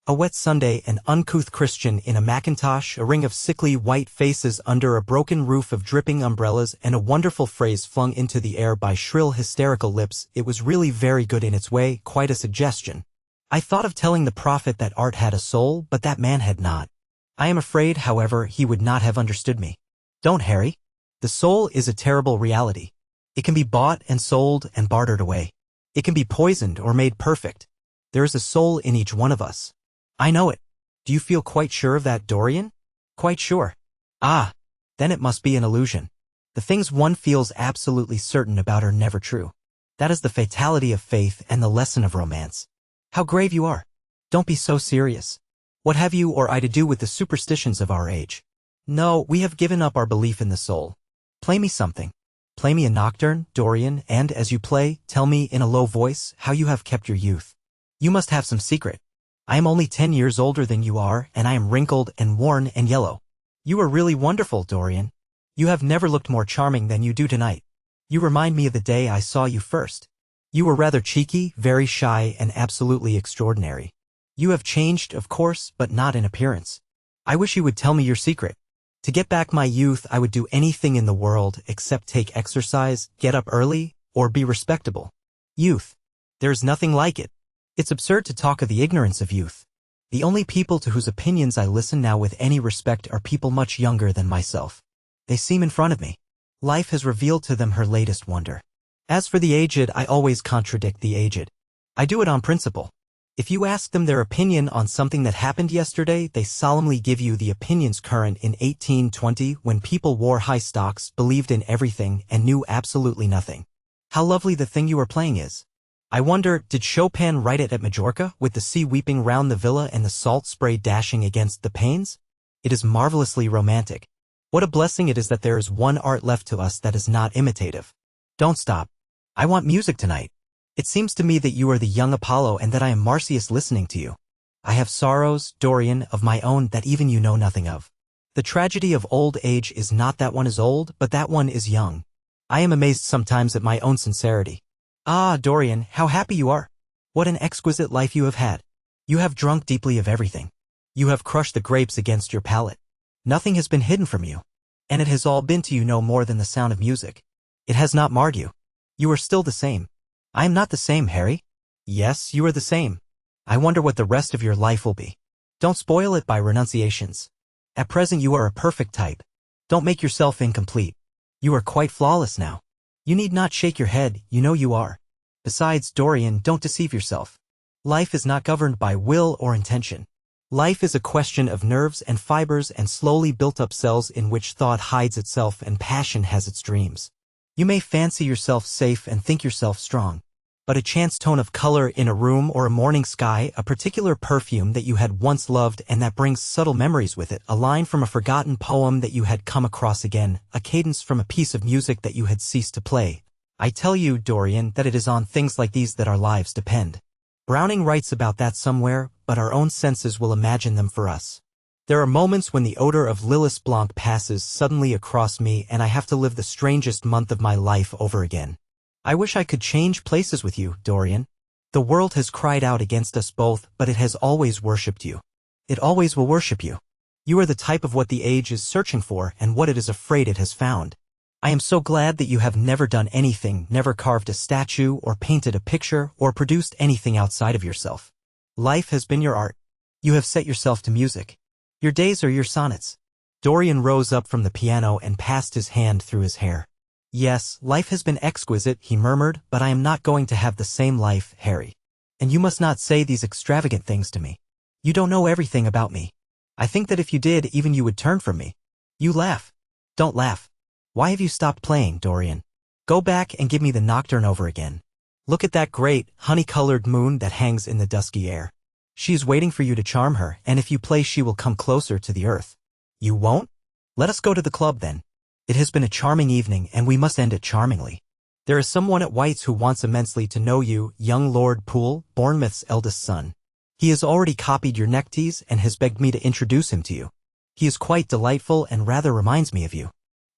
A wet Sunday, an uncouth Christian in a Macintosh, a ring of sickly white faces under a broken roof of dripping umbrellas, and a wonderful phrase flung into the air by shrill hysterical lips. It was really very good in its way, quite a suggestion. I thought of telling the prophet that art had a soul, but that man had not. I am afraid, however, he would not have understood me. Don't, Harry. The soul is a terrible reality. It can be bought and sold and bartered away. It can be poisoned or made perfect. There is a soul in each one of us. I know it. Do you feel quite sure of that, Dorian? Quite sure. Ah, then it must be an illusion. The things one feels absolutely certain about are never true. That is the fatality of faith and the lesson of romance. How grave you are. Don't be so serious. What have you or I to do with the superstitions of our age? No, we have given up our belief in the soul. Play me something. Play me a nocturne, Dorian, and as you play, tell me in a low voice how you have kept your youth. You must have some secret. I am only 10 years older than you are, and I am wrinkled and worn and yellow. You are really wonderful, Dorian. You have never looked more charming than you do tonight. You remind me of the day I saw you first. You were rather cheeky, very shy, and absolutely extraordinary. You have changed, of course, but not in appearance. I wish you would tell me your secret. To get back my youth, I would do anything in the world except take exercise, get up early, or be respectable. Youth. There is nothing like it. It's absurd to talk of the ignorance of youth. The only people to whose opinions I listen now with any respect are people much younger than myself. They seem in front of me. Life has revealed to them her latest wonder. As for the aged, I always contradict the aged. I do it on principle. If you ask them their opinion on something that happened yesterday, they solemnly give you the opinions current in 1820, when people wore high stocks, believed in everything, and knew absolutely nothing. How lovely the thing you are playing is. I wonder, did Chopin write it at Majorca, with the sea weeping round the villa and the salt spray dashing against the panes? It is marvelously romantic. What a blessing it is that there is one art left to us that is not imitative. Don't stop. I want music tonight. It seems to me that you are the young Apollo and that I am Marsyas listening to you. I have sorrows, Dorian, of my own that even you know nothing of. The tragedy of old age is not that one is old, but that one is young. I am amazed sometimes at my own sincerity. Ah, Dorian, how happy you are. What an exquisite life you have had. You have drunk deeply of everything. You have crushed the grapes against your palate. Nothing has been hidden from you. And it has all been to you no more than the sound of music. It has not marred you. You are still the same. I am not the same, Harry. Yes, you are the same. I wonder what the rest of your life will be. Don't spoil it by renunciations. At present you are a perfect type. Don't make yourself incomplete. You are quite flawless now. You need not shake your head, you know you are. Besides, Dorian, don't deceive yourself. Life is not governed by will or intention. Life is a question of nerves and fibers and slowly built-up cells in which thought hides itself and passion has its dreams. You may fancy yourself safe and think yourself strong. But a chance tone of color in a room or a morning sky, a particular perfume that you had once loved and that brings subtle memories with it, a line from a forgotten poem that you had come across again, a cadence from a piece of music that you had ceased to play. I tell you, Dorian, that it is on things like these that our lives depend. Browning writes about that somewhere, but our own senses will imagine them for us. There are moments when the odor of Lillis Blanc passes suddenly across me and I have to live the strangest month of my life over again. I wish I could change places with you, Dorian. The world has cried out against us both, but it has always worshipped you. It always will worship you. You are the type of what the age is searching for and what it is afraid it has found. I am so glad that you have never done anything, never carved a statue or painted a picture or produced anything outside of yourself. Life has been your art. You have set yourself to music. Your days are your sonnets. Dorian rose up from the piano and passed his hand through his hair. Yes, life has been exquisite, he murmured, but I am not going to have the same life, Harry. And you must not say these extravagant things to me. You don't know everything about me. I think that if you did, even you would turn from me. You laugh. Don't laugh. Why have you stopped playing, Dorian? Go back and give me the nocturne over again. Look at that great, honey-colored moon that hangs in the dusky air. She is waiting for you to charm her, and if you play she will come closer to the earth. You won't? Let us go to the club then. It has been a charming evening, and we must end it charmingly. There is someone at White's who wants immensely to know you, young Lord Poole, Bournemouth's eldest son. He has already copied your neckties and has begged me to introduce him to you. He is quite delightful and rather reminds me of you.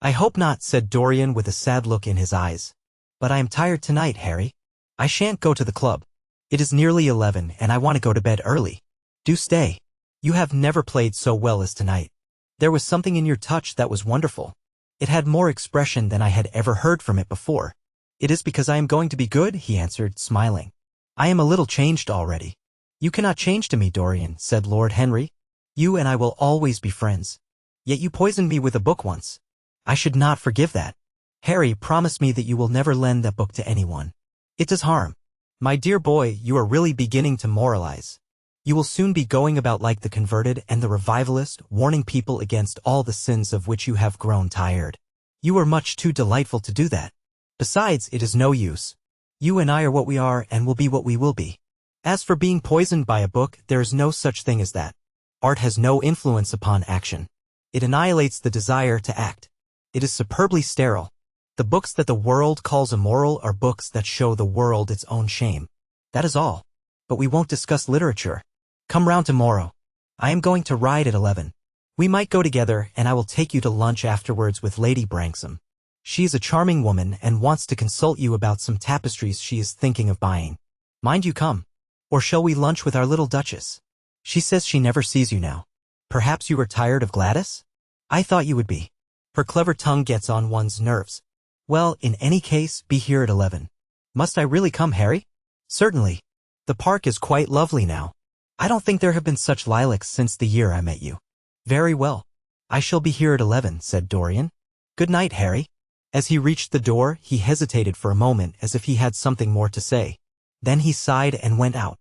I hope not, said Dorian with a sad look in his eyes. But I am tired tonight, Harry. I shan't go to the club. It is nearly 11 and I want to go to bed early. Do stay. You have never played so well as tonight. There was something in your touch that was wonderful. It had more expression than I had ever heard from it before. It is because I am going to be good, he answered, smiling. I am a little changed already. You cannot change to me, Dorian, said Lord Henry. You and I will always be friends. Yet you poisoned me with a book once. I should not forgive that. Harry, promise me that you will never lend that book to anyone. It does harm. My dear boy, you are really beginning to moralize. You will soon be going about like the converted and the revivalist, warning people against all the sins of which you have grown tired. You are much too delightful to do that. Besides, it is no use. You and I are what we are and will be what we will be. As for being poisoned by a book, there is no such thing as that. Art has no influence upon action. It annihilates the desire to act. It is superbly sterile. The books that the world calls immoral are books that show the world its own shame. That is all. But we won't discuss literature. Come round tomorrow. I am going to ride at 11. We might go together, and I will take you to lunch afterwards with Lady Branksome. She is a charming woman and wants to consult you about some tapestries she is thinking of buying. Mind you come. Or shall we lunch with our little Duchess? She says she never sees you now. Perhaps you are tired of Gladys? I thought you would be. Her clever tongue gets on one's nerves. Well, in any case, be here at 11. Must I really come, Harry? Certainly. The park is quite lovely now. I don't think there have been such lilacs since the year I met you. Very well. I shall be here at 11, said Dorian. Good night, Harry. As he reached the door, he hesitated for a moment as if he had something more to say. Then he sighed and went out.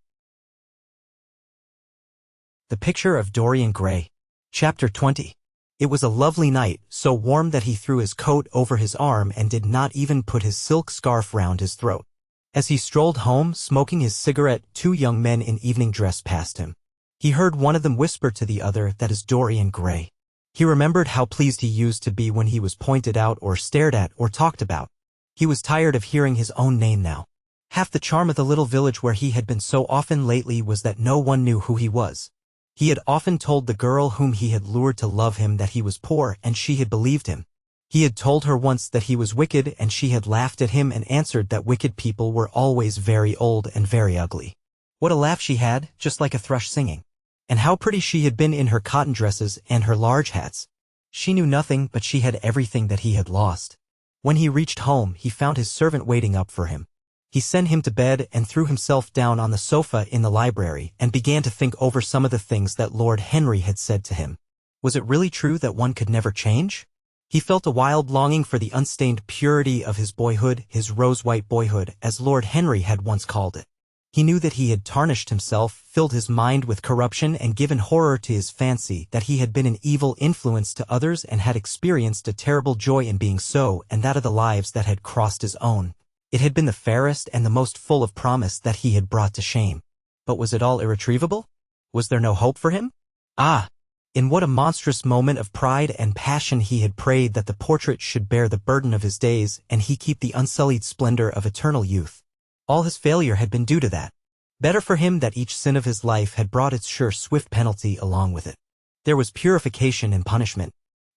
The Picture of Dorian Gray. Chapter 20. It was a lovely night, so warm that he threw his coat over his arm and did not even put his silk scarf round his throat. As he strolled home, smoking his cigarette, two young men in evening dress passed him. He heard one of them whisper to the other, "That is Dorian Gray." He remembered how pleased he used to be when he was pointed out or stared at or talked about. He was tired of hearing his own name now. Half the charm of the little village where he had been so often lately was that no one knew who he was. He had often told the girl whom he had lured to love him that he was poor, and she had believed him. He had told her once that he was wicked, and she had laughed at him and answered that wicked people were always very old and very ugly. What a laugh she had, just like a thrush singing. And how pretty she had been in her cotton dresses and her large hats. She knew nothing, but she had everything that he had lost. When he reached home, he found his servant waiting up for him. He sent him to bed and threw himself down on the sofa in the library and began to think over some of the things that Lord Henry had said to him. Was it really true that one could never change? He felt a wild longing for the unstained purity of his boyhood, his rose-white boyhood, as Lord Henry had once called it. He knew that he had tarnished himself, filled his mind with corruption, and given horror to his fancy, that he had been an evil influence to others and had experienced a terrible joy in being so, and that of the lives that had crossed his own. It had been the fairest and the most full of promise that he had brought to shame. But was it all irretrievable? Was there no hope for him? Ah! In what a monstrous moment of pride and passion he had prayed that the portrait should bear the burden of his days and he keep the unsullied splendor of eternal youth. All his failure had been due to that. Better for him that each sin of his life had brought its sure swift penalty along with it. There was purification and punishment.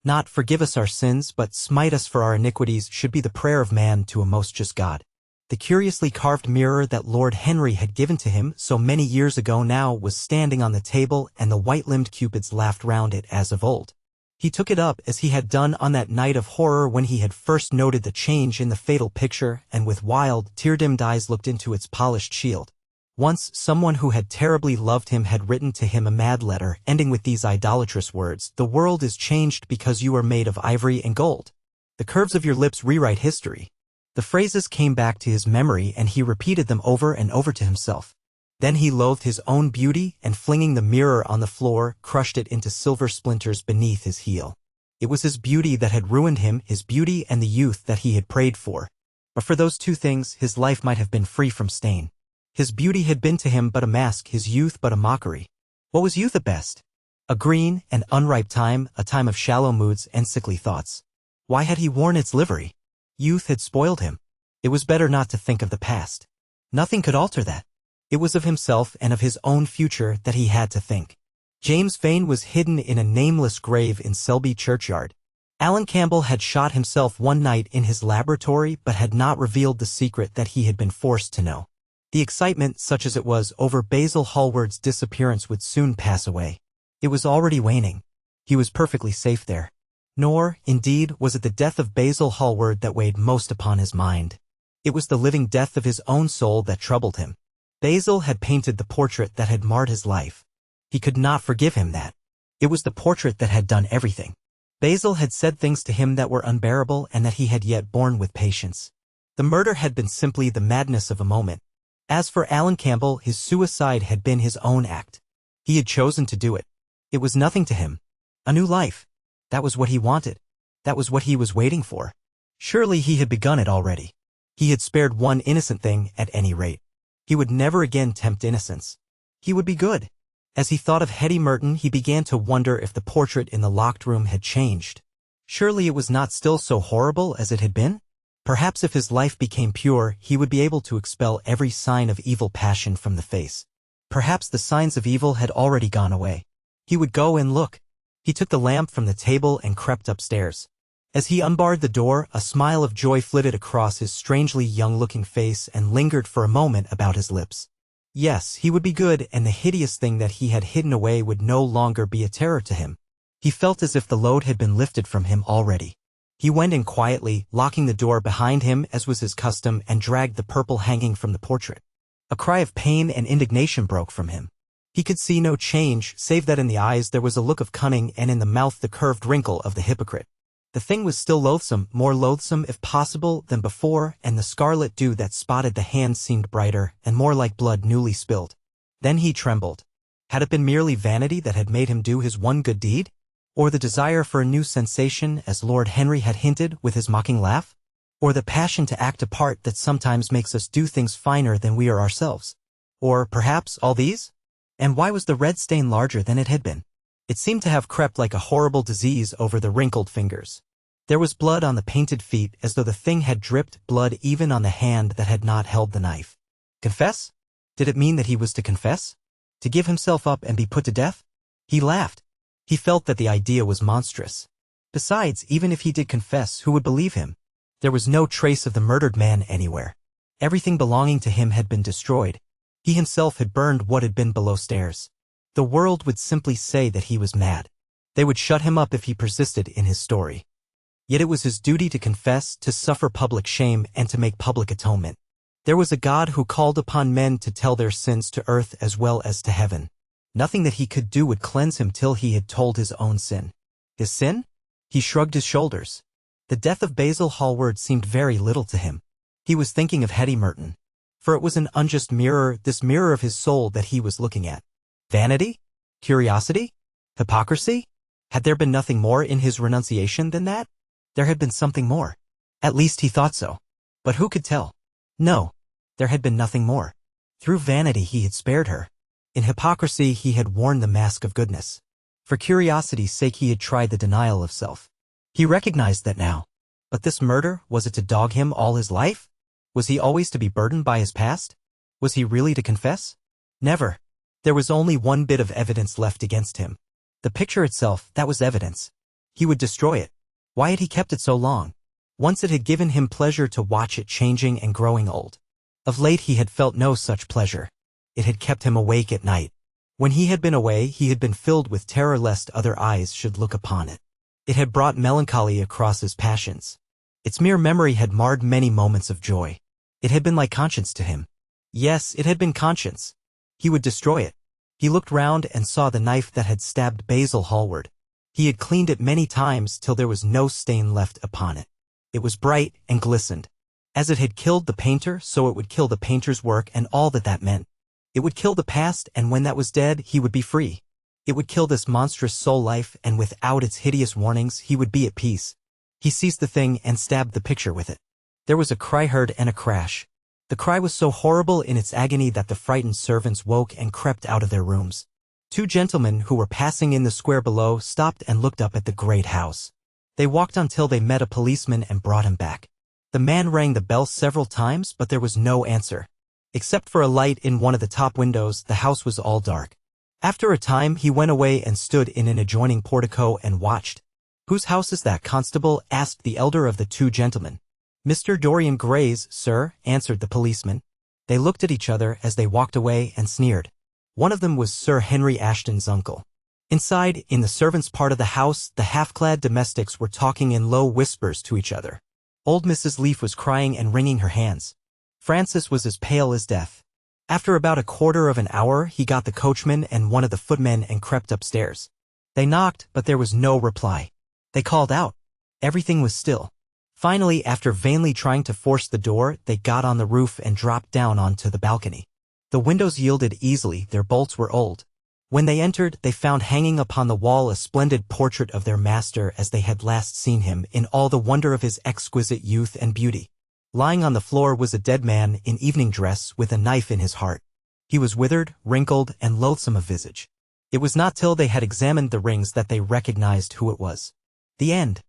Not "forgive us our sins," but "smite us for our iniquities" should be the prayer of man to a most just God. The curiously carved mirror that Lord Henry had given to him so many years ago now was standing on the table, and the white-limbed cupids laughed round it as of old. He took it up as he had done on that night of horror when he had first noted the change in the fatal picture, and with wild, tear-dimmed eyes looked into its polished shield. Once someone who had terribly loved him had written to him a mad letter, ending with these idolatrous words: "The world is changed because you are made of ivory and gold. The curves of your lips rewrite history." The phrases came back to his memory, and he repeated them over and over to himself. Then he loathed his own beauty, and flinging the mirror on the floor, crushed it into silver splinters beneath his heel. It was his beauty that had ruined him, his beauty and the youth that he had prayed for. But for those two things, his life might have been free from stain. His beauty had been to him but a mask, his youth but a mockery. What was youth at best? A green and unripe time, a time of shallow moods and sickly thoughts. Why had he worn its livery? Youth had spoiled him. It was better not to think of the past. Nothing could alter that. It was of himself and of his own future that he had to think. James Vane was hidden in a nameless grave in Selby churchyard. Alan Campbell had shot himself one night in his laboratory but had not revealed the secret that he had been forced to know. The excitement, such as it was over Basil Hallward's disappearance, would soon pass away. It was already waning. He was perfectly safe there. Nor, indeed, was it the death of Basil Hallward that weighed most upon his mind. It was the living death of his own soul that troubled him. Basil had painted the portrait that had marred his life. He could not forgive him that. It was the portrait that had done everything. Basil had said things to him that were unbearable and that he had yet borne with patience. The murder had been simply the madness of a moment. As for Alan Campbell, his suicide had been his own act. He had chosen to do it. It was nothing to him. A new life. That was what he wanted. That was what he was waiting for. Surely he had begun it already. He had spared one innocent thing at any rate. He would never again tempt innocence. He would be good. As he thought of Hetty Merton, he began to wonder if the portrait in the locked room had changed. Surely it was not still so horrible as it had been? Perhaps if his life became pure, he would be able to expel every sign of evil passion from the face. Perhaps the signs of evil had already gone away. He would go and look. He took the lamp from the table and crept upstairs. As he unbarred the door, a smile of joy flitted across his strangely young-looking face and lingered for a moment about his lips. Yes, he would be good, and the hideous thing that he had hidden away would no longer be a terror to him. He felt as if the load had been lifted from him already. He went in quietly, locking the door behind him as was his custom, and dragged the purple hanging from the portrait. A cry of pain and indignation broke from him. He could see no change, save that in the eyes there was a look of cunning and in the mouth the curved wrinkle of the hypocrite. The thing was still loathsome, more loathsome if possible than before, and the scarlet dew that spotted the hand seemed brighter and more like blood newly spilled. Then he trembled. Had it been merely vanity that had made him do his one good deed? Or the desire for a new sensation, as Lord Henry had hinted with his mocking laugh? Or the passion to act a part that sometimes makes us do things finer than we are ourselves? Or, perhaps, all these? And why was the red stain larger than it had been? It seemed to have crept like a horrible disease over the wrinkled fingers. There was blood on the painted feet, as though the thing had dripped blood even on the hand that had not held the knife. Confess? Did it mean that he was to confess? To give himself up and be put to death? He laughed. He felt that the idea was monstrous. Besides, even if he did confess, who would believe him? There was no trace of the murdered man anywhere. Everything belonging to him had been destroyed. He himself had burned what had been below stairs. The world would simply say that he was mad. They would shut him up if he persisted in his story. Yet it was his duty to confess, to suffer public shame, and to make public atonement. There was a God who called upon men to tell their sins to earth as well as to heaven. Nothing that he could do would cleanse him till he had told his own sin. His sin? He shrugged his shoulders. The death of Basil Hallward seemed very little to him. He was thinking of Hetty Merton. For it was an unjust mirror, this mirror of his soul that he was looking at. Vanity? Curiosity? Hypocrisy? Had there been nothing more in his renunciation than that? There had been something more. At least he thought so. But who could tell? No, there had been nothing more. Through vanity he had spared her. In hypocrisy he had worn the mask of goodness. For curiosity's sake he had tried the denial of self. He recognized that now. But this murder, was it to dog him all his life? Was he always to be burdened by his past? Was he really to confess? Never. There was only one bit of evidence left against him. The picture itself, that was evidence. He would destroy it. Why had he kept it so long? Once it had given him pleasure to watch it changing and growing old. Of late he had felt no such pleasure. It had kept him awake at night. When he had been away, he had been filled with terror lest other eyes should look upon it. It had brought melancholy across his passions. Its mere memory had marred many moments of joy. It had been like conscience to him. Yes, it had been conscience. He would destroy it. He looked round and saw the knife that had stabbed Basil Hallward. He had cleaned it many times till there was no stain left upon it. It was bright and glistened. As it had killed the painter, so it would kill the painter's work and all that meant. It would kill the past, and when that was dead, he would be free. It would kill this monstrous soul life, and without its hideous warnings, he would be at peace. He seized the thing and stabbed the picture with it. There was a cry heard and a crash. The cry was so horrible in its agony that the frightened servants woke and crept out of their rooms. Two gentlemen who were passing in the square below stopped and looked up at the great house. They walked until they met a policeman and brought him back. The man rang the bell several times, but there was no answer. Except for a light in one of the top windows, the house was all dark. After a time, he went away and stood in an adjoining portico and watched. "Whose house is that, constable?" asked the elder of the two gentlemen. "Mr. Dorian Gray's, sir," answered the policeman. They looked at each other as they walked away and sneered. One of them was Sir Henry Ashton's uncle. Inside, in the servants' part of the house, the half-clad domestics were talking in low whispers to each other. Old Mrs. Leaf was crying and wringing her hands. Francis was as pale as death. After about a quarter of an hour, he got the coachman and one of the footmen and crept upstairs. They knocked, but there was no reply. They called out. Everything was still. Finally, after vainly trying to force the door, they got on the roof and dropped down onto the balcony. The windows yielded easily, their bolts were old. When they entered, they found hanging upon the wall a splendid portrait of their master as they had last seen him, in all the wonder of his exquisite youth and beauty. Lying on the floor was a dead man in evening dress with a knife in his heart. He was withered, wrinkled, and loathsome of visage. It was not till they had examined the rings that they recognized who it was. The end.